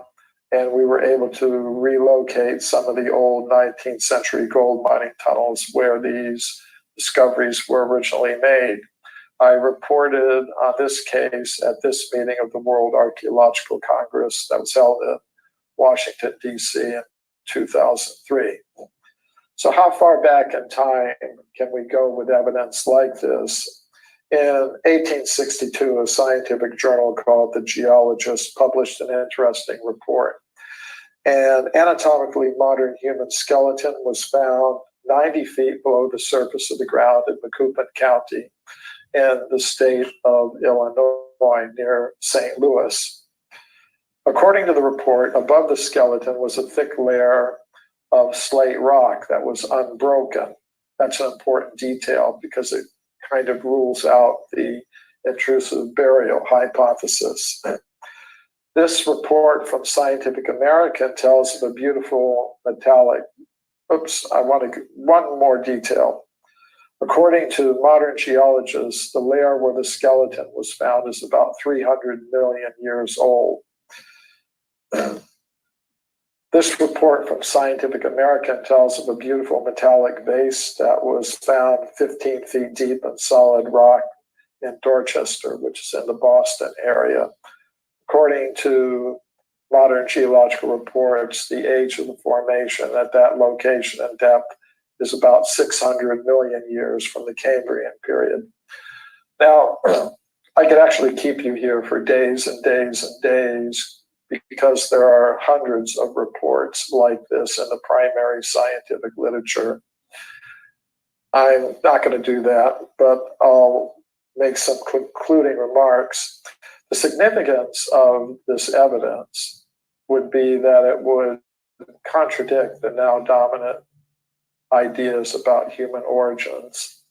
and we were able to relocate some of the old 19th century gold mining tunnels where these discoveries were originally made. I reported on this case at this meeting of the World Archaeological Congress that was held in Washington, D.C. in 2003. So how far back in time can we go with evidence like this? In 1862, a scientific journal called The Geologist published an interesting report. An anatomically modern human skeleton was found 90 feet below the surface of the ground in Macoupin County in the state of Illinois near St. Louis. According to the report, above the skeleton was a thick layer of slate rock that was unbroken. That's an important detail because it kind of rules out the intrusive burial hypothesis. This report from Scientific American tells of a beautiful metallic, one more detail. According to modern geologists, the layer where the skeleton was found is about 300 million years old. This report from Scientific American tells of a beautiful metallic base that was found 15 feet deep in solid rock in Dorchester, which is in the Boston area. According to modern geological reports, the age of the formation at that location and depth is about 600 million years from the Cambrian period. Now, I could actually keep you here for days and days and days because there are hundreds of reports like this in the primary scientific literature. I'm not going to do that, but I'll make some concluding remarks. The significance of this evidence would be that it would contradict the now dominant ideas about human origins.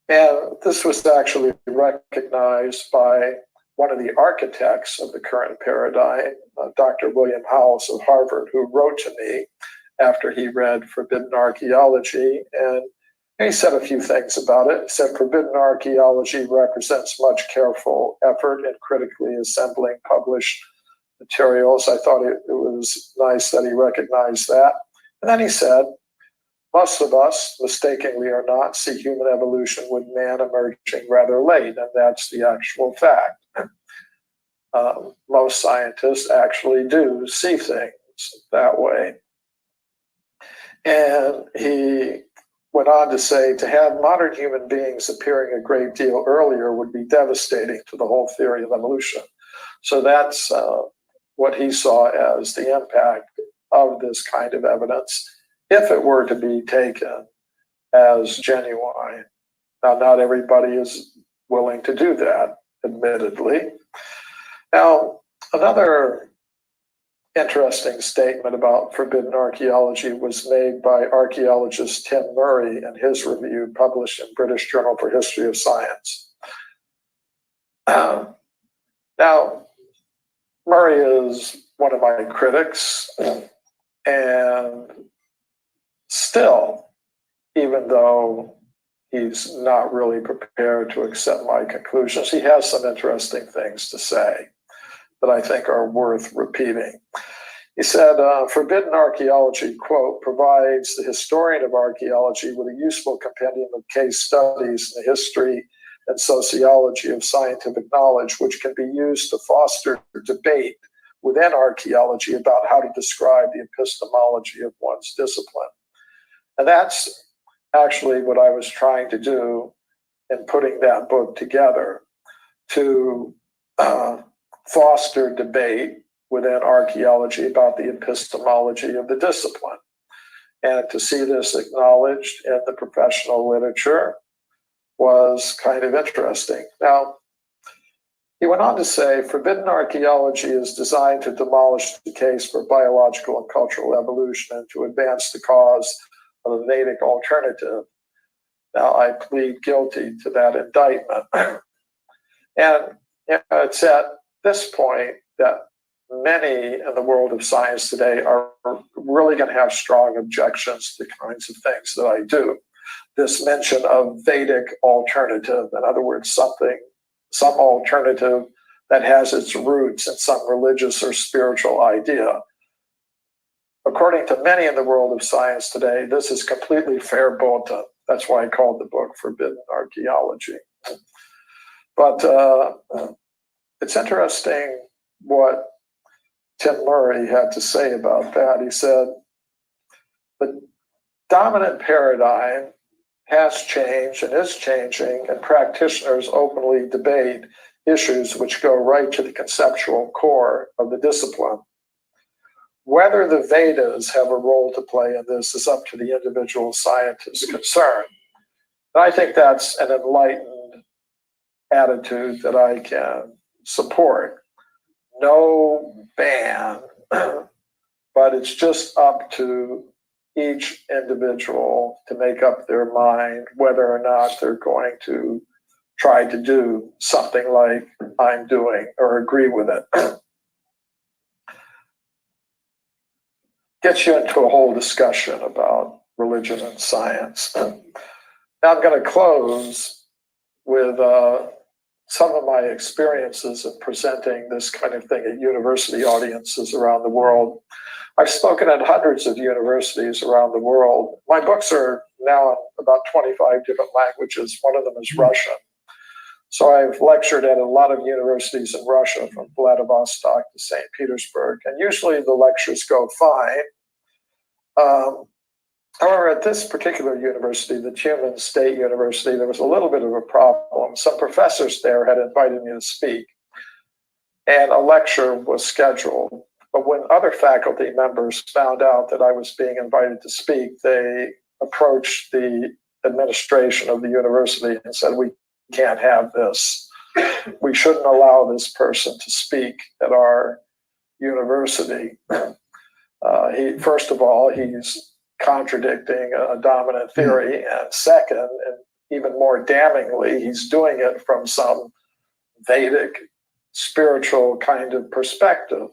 And this was actually recognized by one of the architects of the current paradigm, Dr. William Howells of Harvard, who wrote to me after he read Forbidden Archaeology, and he said a few things about it. He said, "Forbidden Archaeology represents much careful effort in critically assembling published materials." I thought it was nice that he recognized that. And then he said, "Most of us, mistakenly or not, see human evolution with man emerging rather late, and that's the actual fact." Most scientists actually do see things that way. And he went on to say, to have modern human beings appearing a great deal earlier would be devastating to the whole theory of evolution. So that's what he saw as the impact of this kind of evidence, if it were to be taken as genuine. Now, not everybody is willing to do that, admittedly. Now, another interesting statement about forbidden archaeology was made by archaeologist Tim Murray in his review published in British Journal for History of Science. Now, Murray is one of my critics, and still, even though he's not really prepared to accept my conclusions, he has some interesting things to say that I think are worth repeating. He said, forbidden archaeology, quote, provides the historian of archaeology with a useful compendium of case studies in the history and sociology of scientific knowledge, which can be used to foster debate within archaeology about how to describe the epistemology of one's discipline. And that's actually what I was trying to do in putting that book together, to foster debate within archaeology about the epistemology of the discipline. And to see this acknowledged in the professional literature was kind of interesting. Now, he went on to say, forbidden archaeology is designed to demolish the case for biological and cultural evolution and to advance the cause of a Vedic alternative. Now, I plead guilty to that indictment. And it's at this point that many in the world of science today are really going to have strong objections to the kinds of things that I do. This mention of Vedic alternative, in other words, some alternative that has its roots in some religious or spiritual idea. According to many in the world of science today, this is completely verboten. That's why I called the book Forbidden Archaeology. But it's interesting what Tim Murray had to say about that. He said, the dominant paradigm has changed and is changing, and practitioners openly debate issues which go right to the conceptual core of the discipline. Whether the Vedas have a role to play in this is up to the individual scientist concerned. And I think that's an enlightened attitude that I can support. No ban, but it's just up to each individual to make up their mind whether or not they're going to try to do something like I'm doing or agree with it. Gets you into a whole discussion about religion and science. Now I'm going to close with some of my experiences in presenting this kind of thing at university audiences around the world. I've spoken at hundreds of universities around the world. My books are now in about 25 different languages. One of them is Russian. So I've lectured at a lot of universities in Russia, from Vladivostok to St. Petersburg, and usually the lectures go fine. However, at this particular university, the Tumen State University, there was a little bit of a problem. Some professors there had invited me to speak, and a lecture was scheduled. But when other faculty members found out that I was being invited to speak, they approached the administration of the university and said, we can't have this. We shouldn't allow this person to speak at our university. First of all, he's contradicting a dominant theory, and second, and even more damningly, he's doing it from some Vedic spiritual kind of perspective.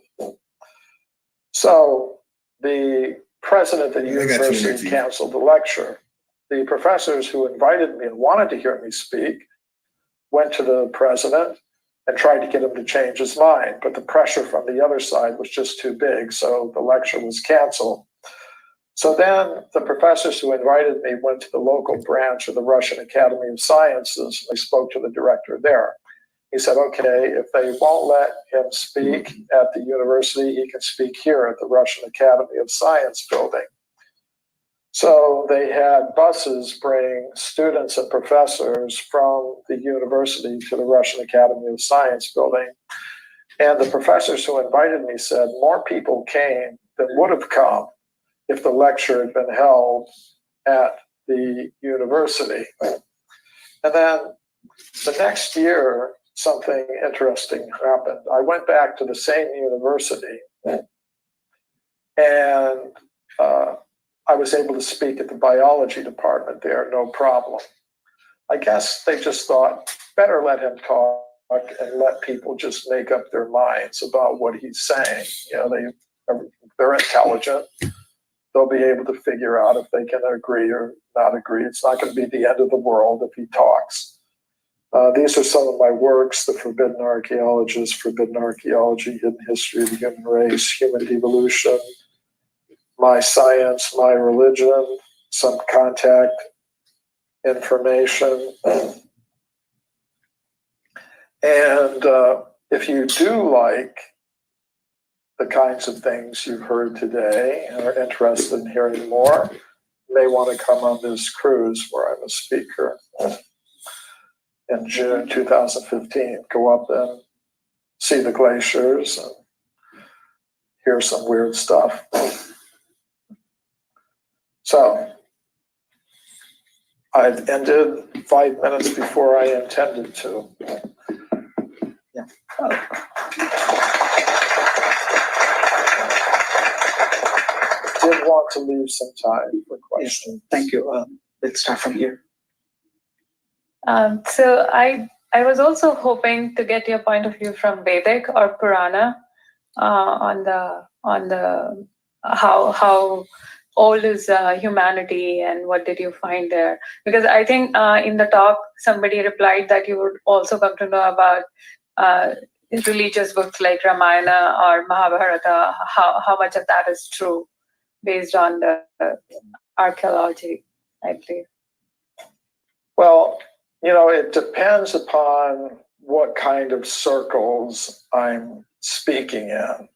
So the president of the university canceled the lecture. The professors who invited me and wanted to hear me speak went to the president and tried to get him to change his mind, but the pressure from the other side was just too big, so the lecture was canceled. So then the professors who invited me went to the local branch of the Russian Academy of Sciences. I spoke to the director there. He said, okay, if they won't let him speak at the university, he can speak here at the Russian Academy of Science building. So they had buses bring students and professors from the university to the Russian Academy of Science building. And the professors who invited me said more people came than would have come if the lecture had been held at the university. And then the next year, something interesting happened. I went back to the same university, and I was able to speak at the biology department there, no problem. I guess they just thought, better let him talk and let people just make up their minds about what he's saying. You know, they're intelligent. They'll be able to figure out if they can agree or not agree. It's not going to be the end of the world if he talks. These are some of my works: The Forbidden Archaeologist, Forbidden Archaeology, Hidden History of the Human Race, Human Devolution, My Science, My Religion, some contact information. And if you do like the kinds of things you've heard today and are interested in hearing more, may want to come on this cruise where I'm a speaker in June 2015. Go up and see the glaciers and hear some weird stuff. So I've ended 5 minutes before I intended to. Yeah. Did want to leave some time for questions. Yes, thank you. Let's start from here. So I was also hoping to get your point of view from Vedic or Purana on the how old is humanity and what did you find there? Because I think in the talk somebody replied that you would also come to know about religious books like Ramayana or Mahabharata. How much of that is true based on the archaeology, I believe. Well, you know, it depends upon what kind of circles I'm speaking in.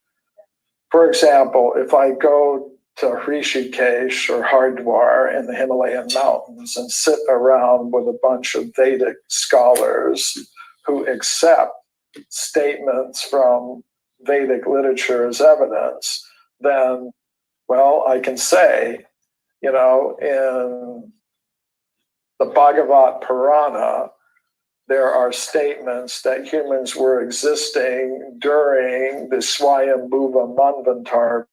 For example, if I go to Rishikesh or Hardwar in the Himalayan mountains and sit around with a bunch of Vedic scholars who accept statements from Vedic literature as evidence, then, well, I can say, you know, in the Bhagavad Purana, there are statements that humans were existing during the Swayambhuva Manvantar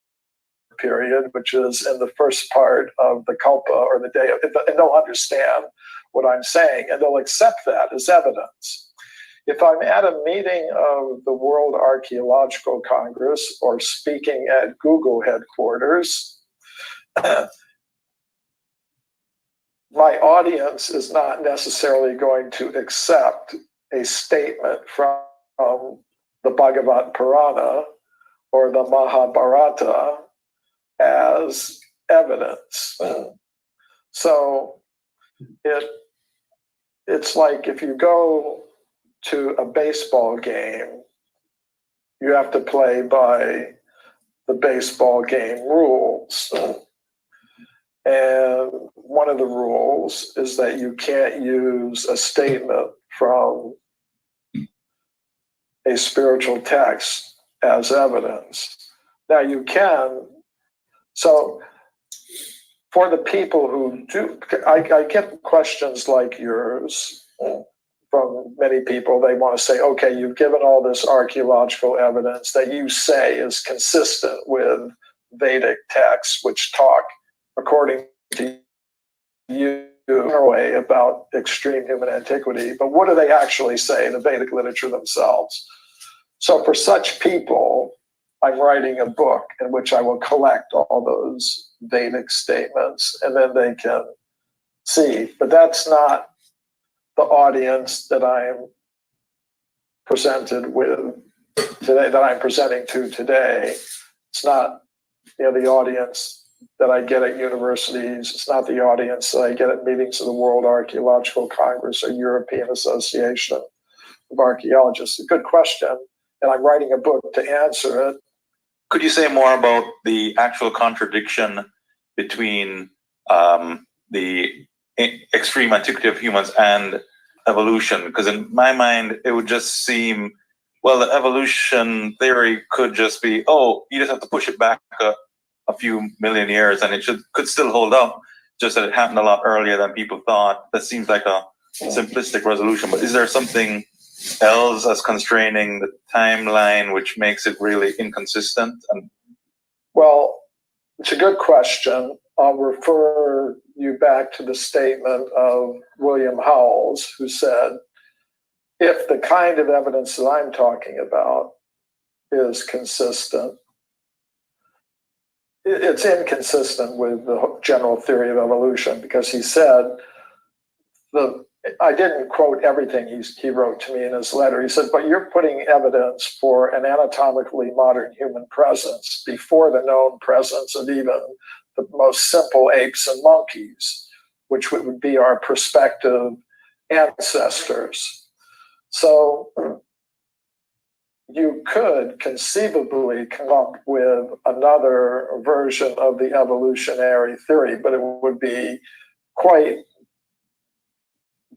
period, which is in the first part of the Kalpa or the day, and they'll understand what I'm saying, and they'll accept that as evidence. If I'm at a meeting of the World Archaeological Congress or speaking at Google headquarters, my audience is not necessarily going to accept a statement from the Bhagavad Purana or the Mahabharata as evidence. So it's like if you go to a baseball game, you have to play by the baseball game rules. And one of the rules is that you can't use a statement from a spiritual text as evidence. Now you can. So for the people who do, I get questions like yours from many people. They want to say, okay, you've given all this archaeological evidence that you say is consistent with Vedic texts, which talk, according to you, way about extreme human antiquity. But what do they actually say in the Vedic literature themselves? So for such people, I'm writing a book in which I will collect all those Vedic statements, and then they can see. But that's not the audience that I'm presented with today, that I'm presenting to today. It's not, you know, the audience that I get at universities. It's not the audience that I get at meetings of the World Archaeological Congress or European Association of Archaeologists. A good question, and I'm writing a book to answer it. Could you say more about the actual contradiction between the extreme antiquity of humans and evolution? Because in my mind, it would just seem, well, the evolution theory could just be, oh, you just have to push it back a few million years and it could still hold up, just that it happened a lot earlier than people thought. That seems like a simplistic resolution, but is there something else as constraining the timeline which makes it really inconsistent? Well, it's a good question. I'll refer you back to the statement of William Howells, who said, if the kind of evidence that I'm talking about is consistent, it's inconsistent with the general theory of evolution, because he said, I didn't quote everything he wrote to me in his letter. He said, but you're putting evidence for an anatomically modern human presence before the known presence of even the most simple apes and monkeys, which would be our prospective ancestors. So you could conceivably come up with another version of the evolutionary theory, but it would be quite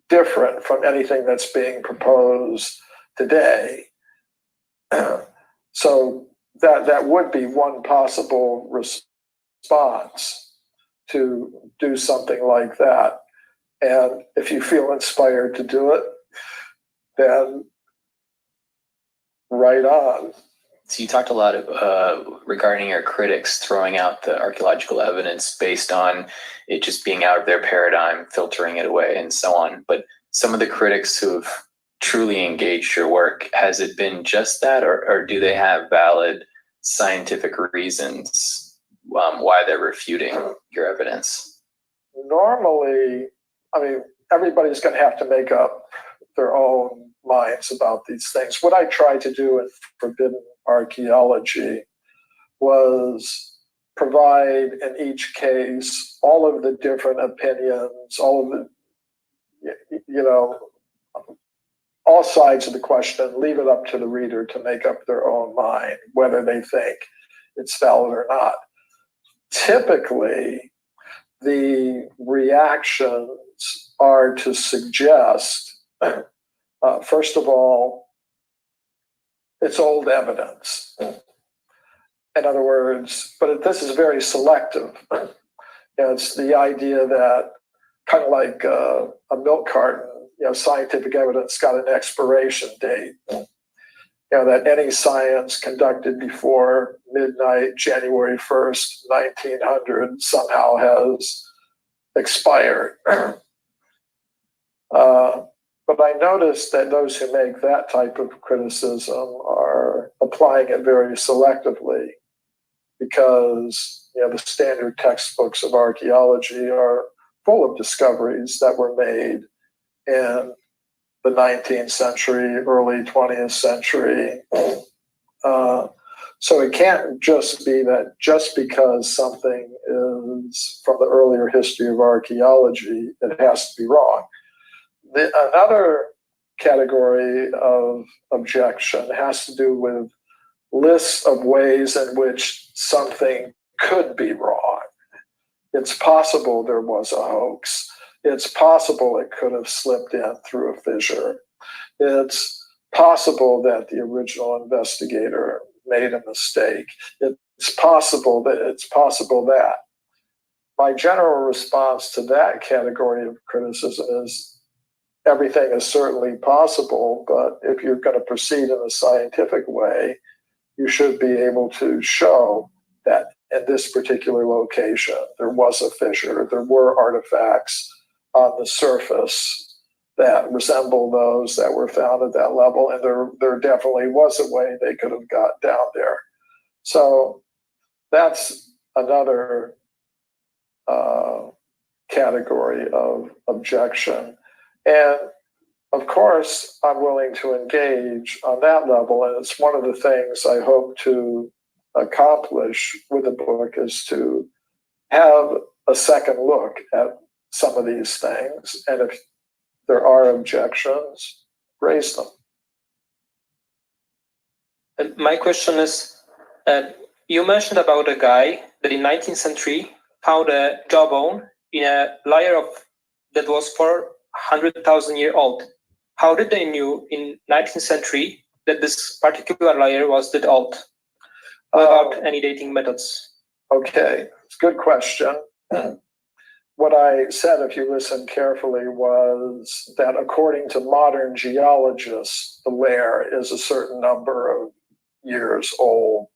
different from anything that's being proposed today. So that would be one possible response to do something like that. And if you feel inspired to do it, then right on. So you talked a lot regarding your critics throwing out the archaeological evidence based on it just being out of their paradigm, filtering it away, and so on. But some of the critics who've truly engaged your work, has it been just that, or do they have valid scientific reasons why they're refuting your evidence? Normally, I mean, everybody's going to have to make up their own minds about these things. What I tried to do in Forbidden Archaeology was provide in each case all of the different opinions, all of the, all sides of the question, leave it up to the reader to make up their own mind, whether they think it's valid or not. Typically, the reactions are to suggest, first of all, it's old evidence. In other words, but this is very selective. It's the idea that, kind of like a milk carton, scientific evidence got an expiration date. That any science conducted before midnight, January 1st, 1900, somehow has expired. But I noticed that those who make that type of criticism are applying it very selectively, because the standard textbooks of archaeology are full of discoveries that were made in the 19th century, early 20th century. So it can't just be that just because something is from the earlier history of archaeology, it has to be wrong. Another category of objection has to do with lists of ways in which something could be wrong. It's possible there was a hoax. It's possible it could have slipped in through a fissure. It's possible that the original investigator made a mistake. It's possible that. My general response to that category of criticism is everything is certainly possible, but if you're going to proceed in a scientific way, you should be able to show that in this particular location, there was a fissure, there were artifacts on the surface that resemble those that were found at that level, and there definitely was a way they could have got down there. So that's another category of objection. And of course, I'm willing to engage on that level, and it's one of the things I hope to accomplish with the book, is to have a second look at some of these things, and if there are objections, raise them. And my question is, you mentioned about a guy that in 19th century found a jawbone in a layer that was 400,000 years old. How did they knew in 19th century that this particular layer was that old without any dating methods? Okay, it's a good question. What I said, if you listen carefully, was that according to modern geologists, the layer is a certain number of years old.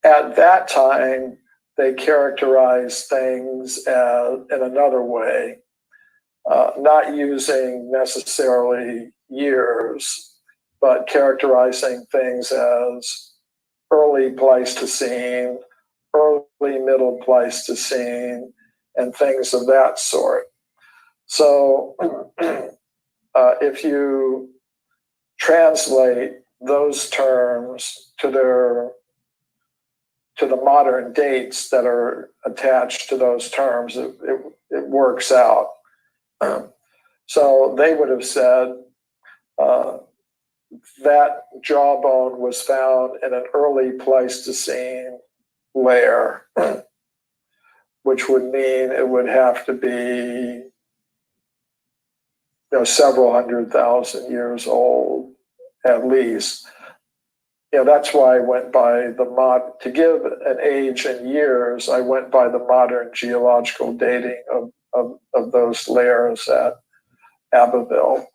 At that time, they characterized things in another way, not using necessarily years, but characterizing things as early Pleistocene, early Middle Pleistocene, and things of that sort. So if you translate those terms to the modern dates that are attached to those terms, it works out. So they would have said that jawbone was found in an early Pleistocene layer, which would mean it would have to be several 100,000 years old at least. That's why I went by to give an age in years, I went by the modern geological dating of those layers at Abbeville.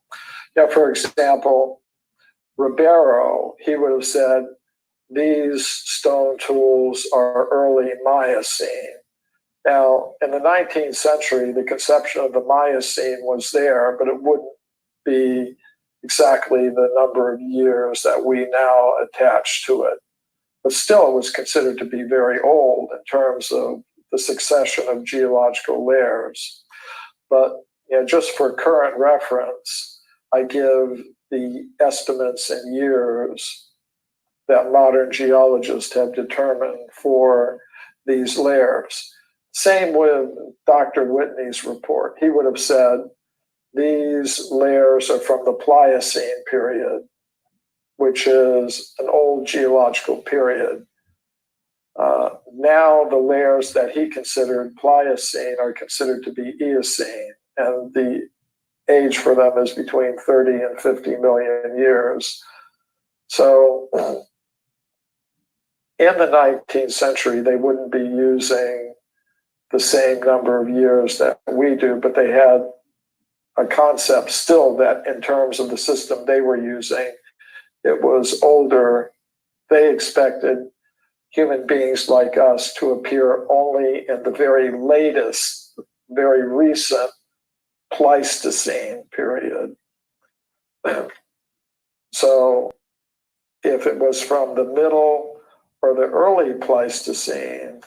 For example, Ribeiro, he would have said these stone tools are early Miocene. Now, in the 19th century, the conception of the Miocene was there, but it wouldn't be exactly the number of years that we now attach to it. But still, it was considered to be very old in terms of the succession of geological layers. But just for current reference, I give the estimates in years that modern geologists have determined for these layers. Same with Dr. Whitney's report. He would have said these layers are from the Pliocene period, which is an old geological period. Now the layers that he considered Pliocene are considered to be Eocene, and the age for them is between 30 and 50 million years. So in the 19th century, they wouldn't be using the same number of years that we do, but they had a concept still that in terms of the system they were using, it was older. They expected human beings like us to appear only in the very latest, very recent Pleistocene period. So if it was from the middle or the early Pleistocene,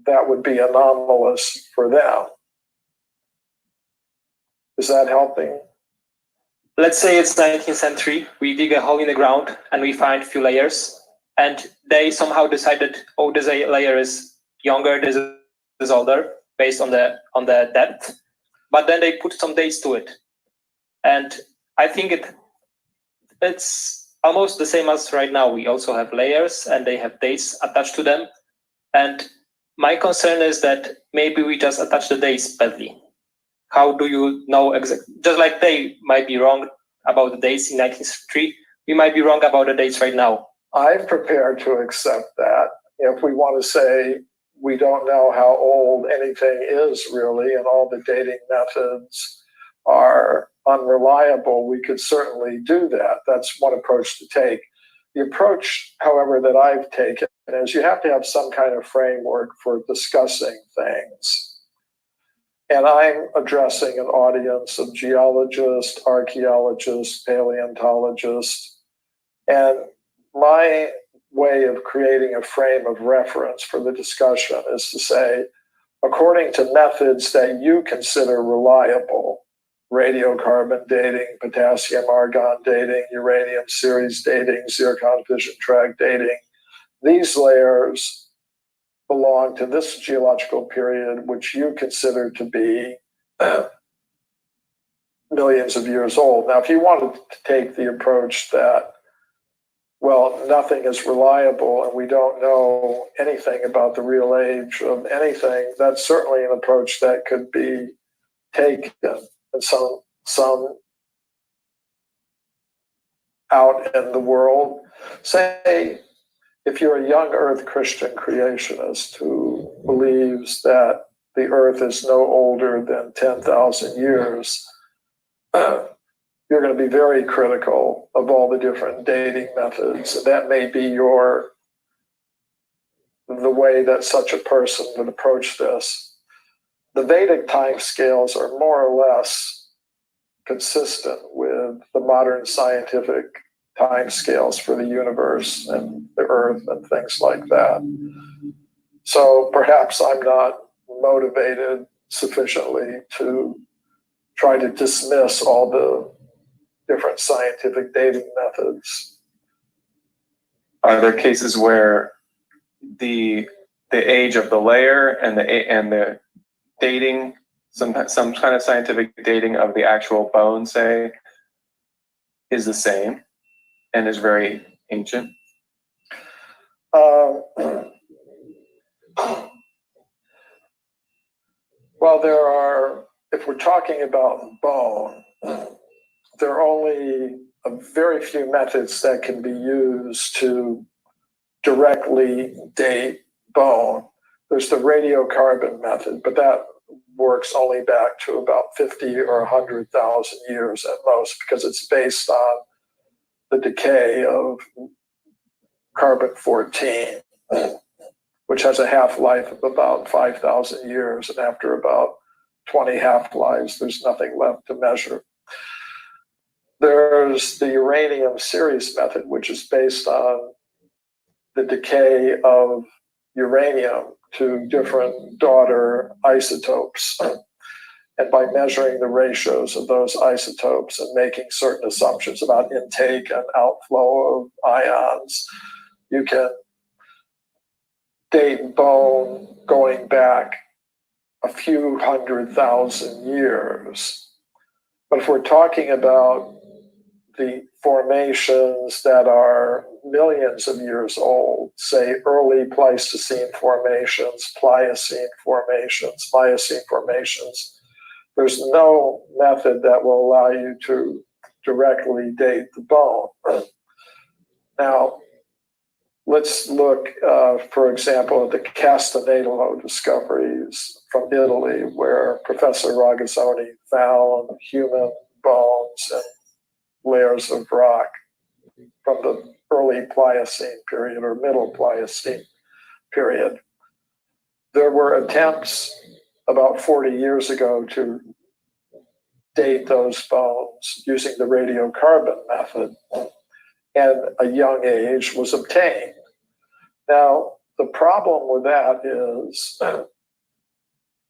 that would be anomalous for them. Is that helping? Let's say it's 19th century, we dig a hole in the ground and we find a few layers, and they somehow decided, oh, this layer is younger, this is older, based on the depth. But then they put some dates to it. And I think it's almost the same as right now. We also have layers and they have dates attached to them. And my concern is that maybe we just attach the dates badly. How do you know exactly? Just like they might be wrong about the dates in 1903, we might be wrong about the dates right now. I'm prepared to accept that. If we want to say we don't know how old anything is really, and all the dating methods are unreliable, we could certainly do that. That's one approach to take. The approach, however, that I've taken is you have to have some kind of framework for discussing things. And I'm addressing an audience of geologists, archaeologists, paleontologists, and my way of creating a frame of reference for the discussion is to say, according to methods that you consider reliable, radiocarbon dating, potassium argon dating, uranium series dating, zircon fission tract dating, these layers belong to this geological period, which you consider to be millions of years old. Now, if you wanted to take the approach that, well, nothing is reliable and we don't know anything about the real age of anything, that's certainly an approach that could be taken. And some out in the world, say, if you're a young Earth Christian creationist who believes that the Earth is no older than 10,000 years, you're going to be very critical of all the different dating methods. And that may be the way that such a person would approach this. The Vedic time scales are more or less consistent with the modern scientific time scales for the universe and the Earth and things like that. So perhaps I'm not motivated sufficiently to try to dismiss all the different scientific dating methods. Are there cases where the age of the layer and the dating, some kind of scientific dating of the actual bone, say, is the same? and is very ancient? Well, there are, if we're talking about bone, there are only a very few methods that can be used to directly date bone. There's the radiocarbon method, but that works only back to about 50 or 100,000 years at most, because it's based on the decay of carbon-14, which has a half-life of about 5,000 years, and after about 20 half-lives, there's nothing left to measure. There's the uranium series method, which is based on the decay of uranium to different daughter isotopes. And by measuring the ratios of those isotopes and making certain assumptions about intake and outflow of ions, you can date bone going back a few 100,000 years. But if we're talking about the formations that are millions of years old, say early Pleistocene formations, Pliocene formations, Miocene formations, there's no method that will allow you to directly date the bone. Now, let's look, for example, at the Castanedolo discoveries from Italy, where Professor Ragazzoni found human bones and layers of rock from the early Pliocene period or middle Pliocene period. There were attempts about 40 years ago to date those bones using the radiocarbon method, and a young age was obtained. Now, the problem with that is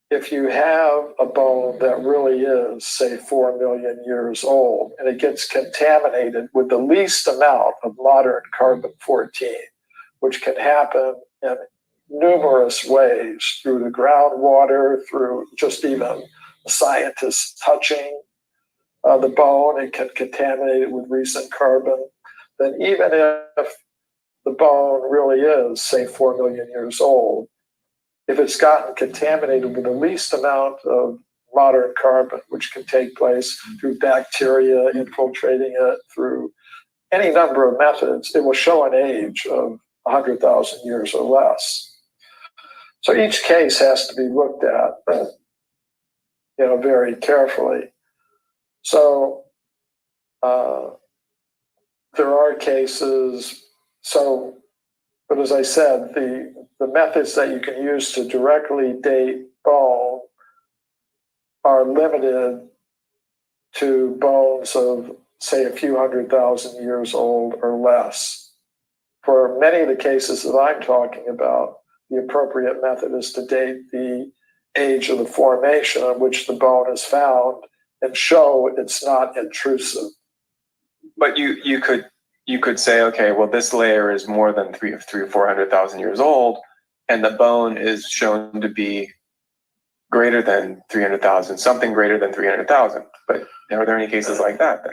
if you have a bone that really is, say, 4 million years old, and it gets contaminated with the least amount of modern carbon-14, which can happen in numerous ways, through the groundwater, through just even scientists touching the bone, it can contaminate it with recent carbon, then even if the bone really is, say, 4 million years old, if it's gotten contaminated with the least amount of modern carbon, which can take place through bacteria infiltrating it, through any number of methods, it will show an age of 100,000 years or less. So each case has to be looked at, very carefully. So there are cases. But as I said, the methods that you can use to directly date bone are limited to bones of, say, a few 100,000 years old or less. For many of the cases that I'm talking about, the appropriate method is to date the age of the formation on which the bone is found and show it's not intrusive. But you could say, okay, well, this layer is more than 300,000 or 400,000 years old, and the bone is shown to be greater than 300,000, something greater than 300,000. But are there any cases like that?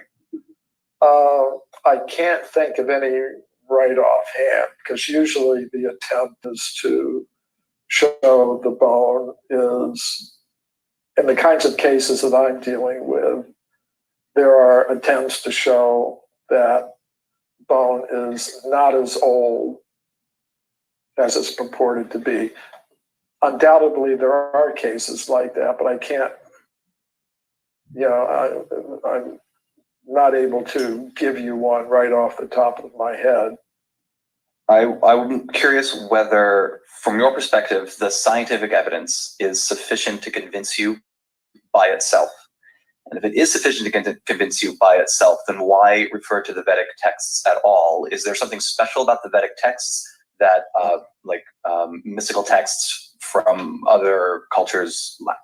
I can't think of any right offhand, because usually the attempt is to show the bone is, in the kinds of cases that I'm dealing with, there are attempts to show that bone is not as old as it's purported to be. Undoubtedly, there are cases like that, but I can't, I'm not able to give you one right off the top of my head. I'm curious whether, from your perspective, the scientific evidence is sufficient to convince you by itself. And if it is sufficient to convince you by itself, then why refer to the Vedic texts at all? Is there something special about the Vedic texts that mystical texts from other cultures lack?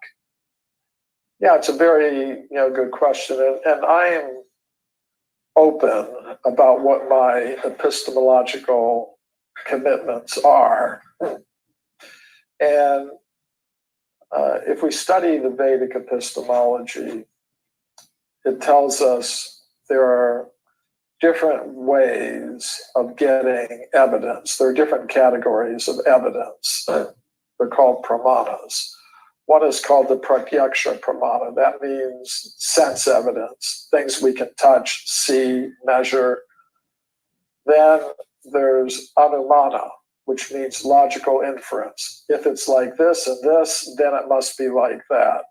Yeah, it's a very good question, and I am open about what my epistemological commitments are. And if we study the Vedic epistemology, it tells us there are different ways of getting evidence. There are different categories of evidence. They're called pramanas. One is called the pratyaksha pramana. That means sense evidence, things we can touch, see, measure. Then there's anumana, which means logical inference. If it's like this and this, then it must be like that.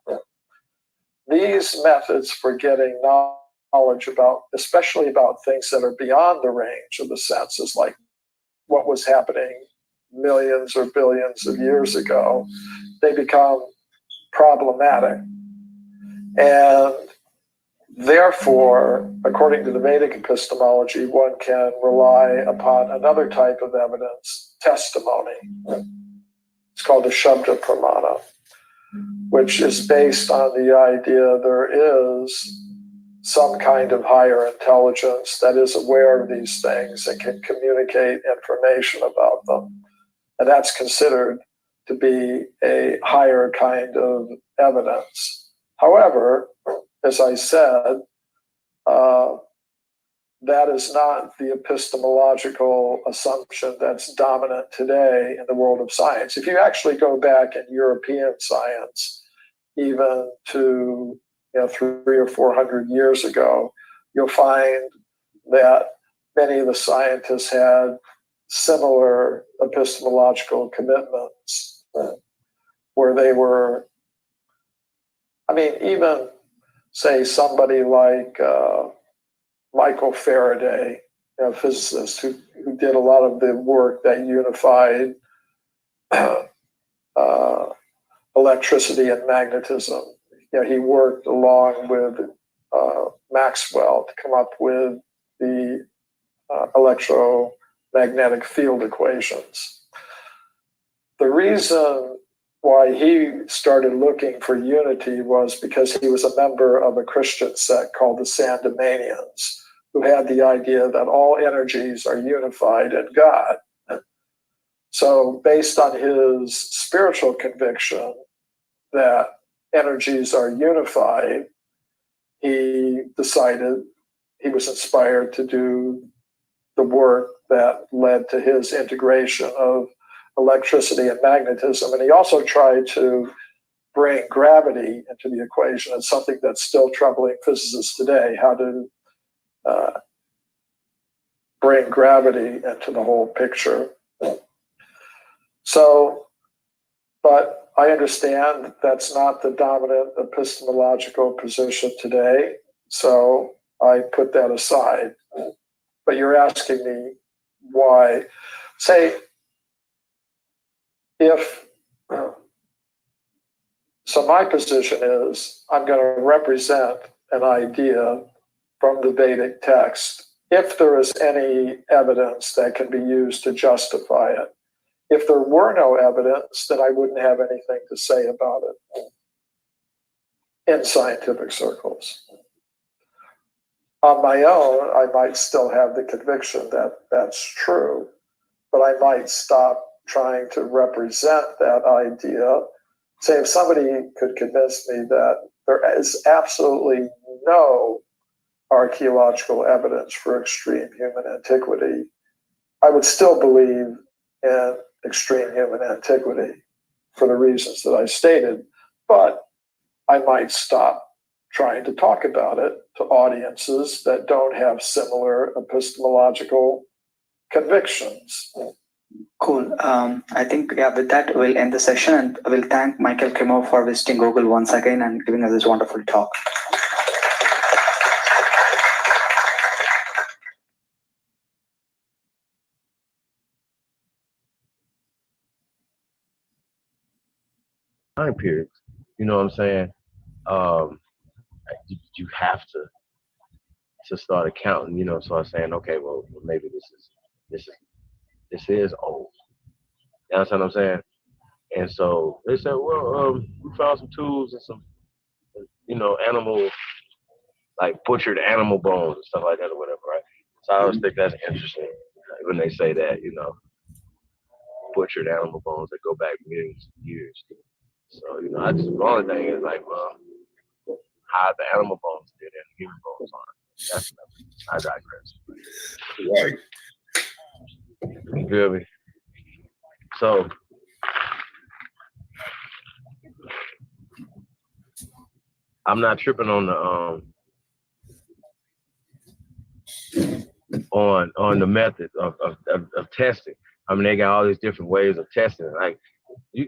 These methods for getting knowledge about, especially about things that are beyond the range of the senses, like what was happening millions or billions of years ago, they become problematic. And therefore, according to the Vedic epistemology, one can rely upon another type of evidence, testimony. It's called the Shabda Pramana, which is based on the idea there is some kind of higher intelligence that is aware of these things and can communicate information about them. And that's considered to be a higher kind of evidence. However, as I said, that is not the epistemological assumption that's dominant today in the world of science. If you actually go back in European science, even to 300 or 400 years ago, you'll find that many of the scientists had similar epistemological commitments where they were, even say somebody like Michael Faraday, a physicist who did a lot of the work that unified electricity and magnetism. He worked along with Maxwell to come up with the electromagnetic field equations. The reason why he started looking for unity was because he was a member of a Christian sect called the Sandemanians, who had the idea that all energies are unified in God. So based on his spiritual conviction that energies are unified, he decided, he was inspired to do the work that led to his integration of electricity and magnetism. And he also tried to bring gravity into the equation. It's something that's still troubling physicists today, how to bring gravity into the whole picture. So, but I understand that's not the dominant epistemological position today, so I put that aside. But you're asking me why. Say, so my position is I'm going to represent an idea from the Vedic text if there is any evidence that can be used to justify it. If there were no evidence, then I wouldn't have anything to say about it in scientific circles. On my own, I might still have the conviction that that's true, but I might stop trying to represent that idea. Say, if somebody could convince me that there is absolutely no archaeological evidence for extreme human antiquity, I would still believe in extreme human antiquity for the reasons that I stated, but I might stop trying to talk about it to audiences that don't have similar epistemological convictions. Cool. I think, with that, we'll end the session, and we'll thank Michael Kimmo for visiting Google once again and giving us this wonderful talk. Time periods, you know what I'm saying? You have to start accounting, so I'm saying, okay, well, maybe this is old. You understand what I'm saying? And so they said, well, we found some tools and some, animal, like butchered animal bones and stuff like that or whatever, right? So I always think that's interesting when they say that, butchered animal bones that go back millions of years. So, the only thing is like, well, how the animal bones did and the human bones aren't. That's I digress. Right. You feel me? So I'm not tripping on the method of testing. I mean, they got all these different ways of testing. Like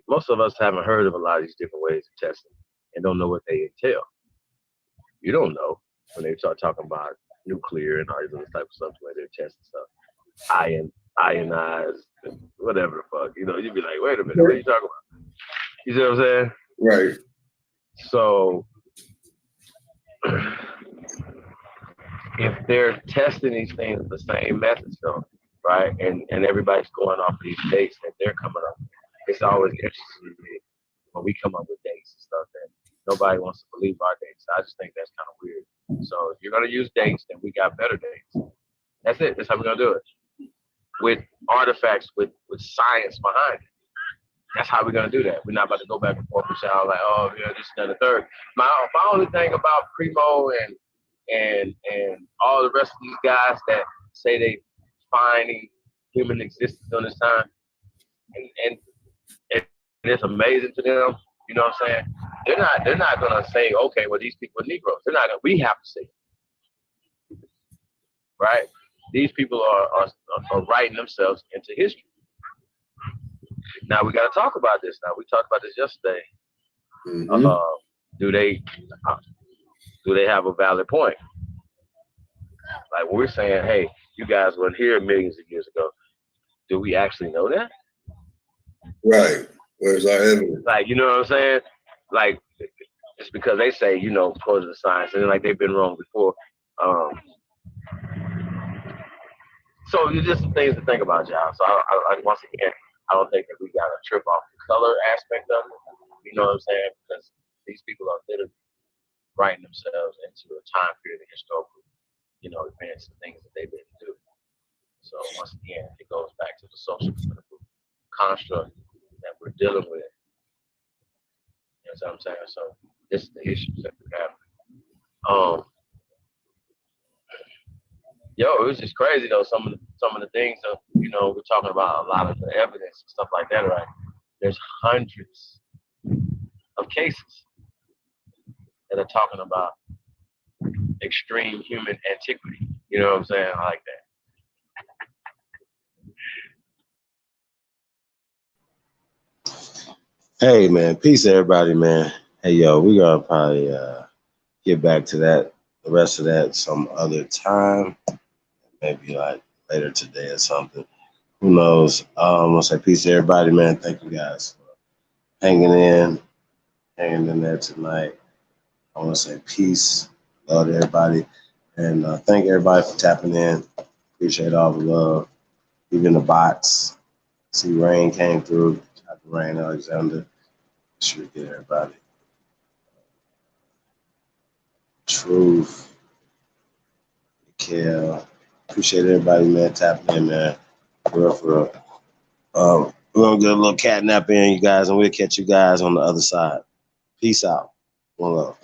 most of us haven't heard of a lot of these different ways of testing and don't know what they entail. You don't know when they start talking about nuclear and all these other type of stuff where they're testing stuff. Ionized, whatever the fuck. You know, you'd be like, wait a minute, what are you talking about? You see what I'm saying? Right. So if they're testing these things with the same methods though, right? And everybody's going off of these dates that they're coming up with. It's always interesting to me when we come up with dates and stuff that nobody wants to believe our dates. I just think that's kind of weird. So if you're gonna use dates, then we got better dates. That's it. That's how we're gonna do it. With artifacts, with science behind it. That's how we're gonna do that. We're not about to go back and forth with y'all like, oh yeah, this and the third. My only thing about Primo and all the rest of these guys that say they finding human existence on this time, and it's amazing to them. You know what I'm saying? They're not gonna say, okay, well these people are Negroes. They're not gonna. We have to say it. Right? These people are writing themselves into history. Now we got to talk about this. Now we talked about this yesterday. Mm-hmm. Do they have a valid point? Like when we're saying, hey, you guys weren't here millions of years ago. Do we actually know that? Right. Where's our evidence? Like, you know what I'm saying? Like, it's because they say, you know, because of the science, and like they've been wrong before. So it's just some things to think about, y'all. So I once again, I don't think that we got to trip off the color aspect of it. You know what I'm saying? Because these people are literally writing themselves into a time period of historical, you know, events and things that they didn't do. So once again, it goes back to the social political construct that we're dealing with. You know what I'm saying? So this is the issues that we have. It was just crazy though. Some of the things that, you know, we're talking about a lot of the evidence and stuff like that, right? There's hundreds of cases that are talking about extreme human antiquity. You know what I'm saying? I like that. Hey man, peace everybody, man. Hey yo, we're gonna probably get back to that, the rest of that some other time. Maybe like later today or something. Who knows? I want to say peace to everybody, man. Thank you guys for hanging in there tonight. I want to say peace, love to everybody, and thank everybody for tapping in. Appreciate all the love, even the bots. See, Rain came through. Shout out to Rain Alexander. Sure get everybody. Truth, Mikhail. Appreciate everybody, man, tapping in, man. For real. We're going to get a little catnap in, you guys, and we'll catch you guys on the other side. Peace out. One love.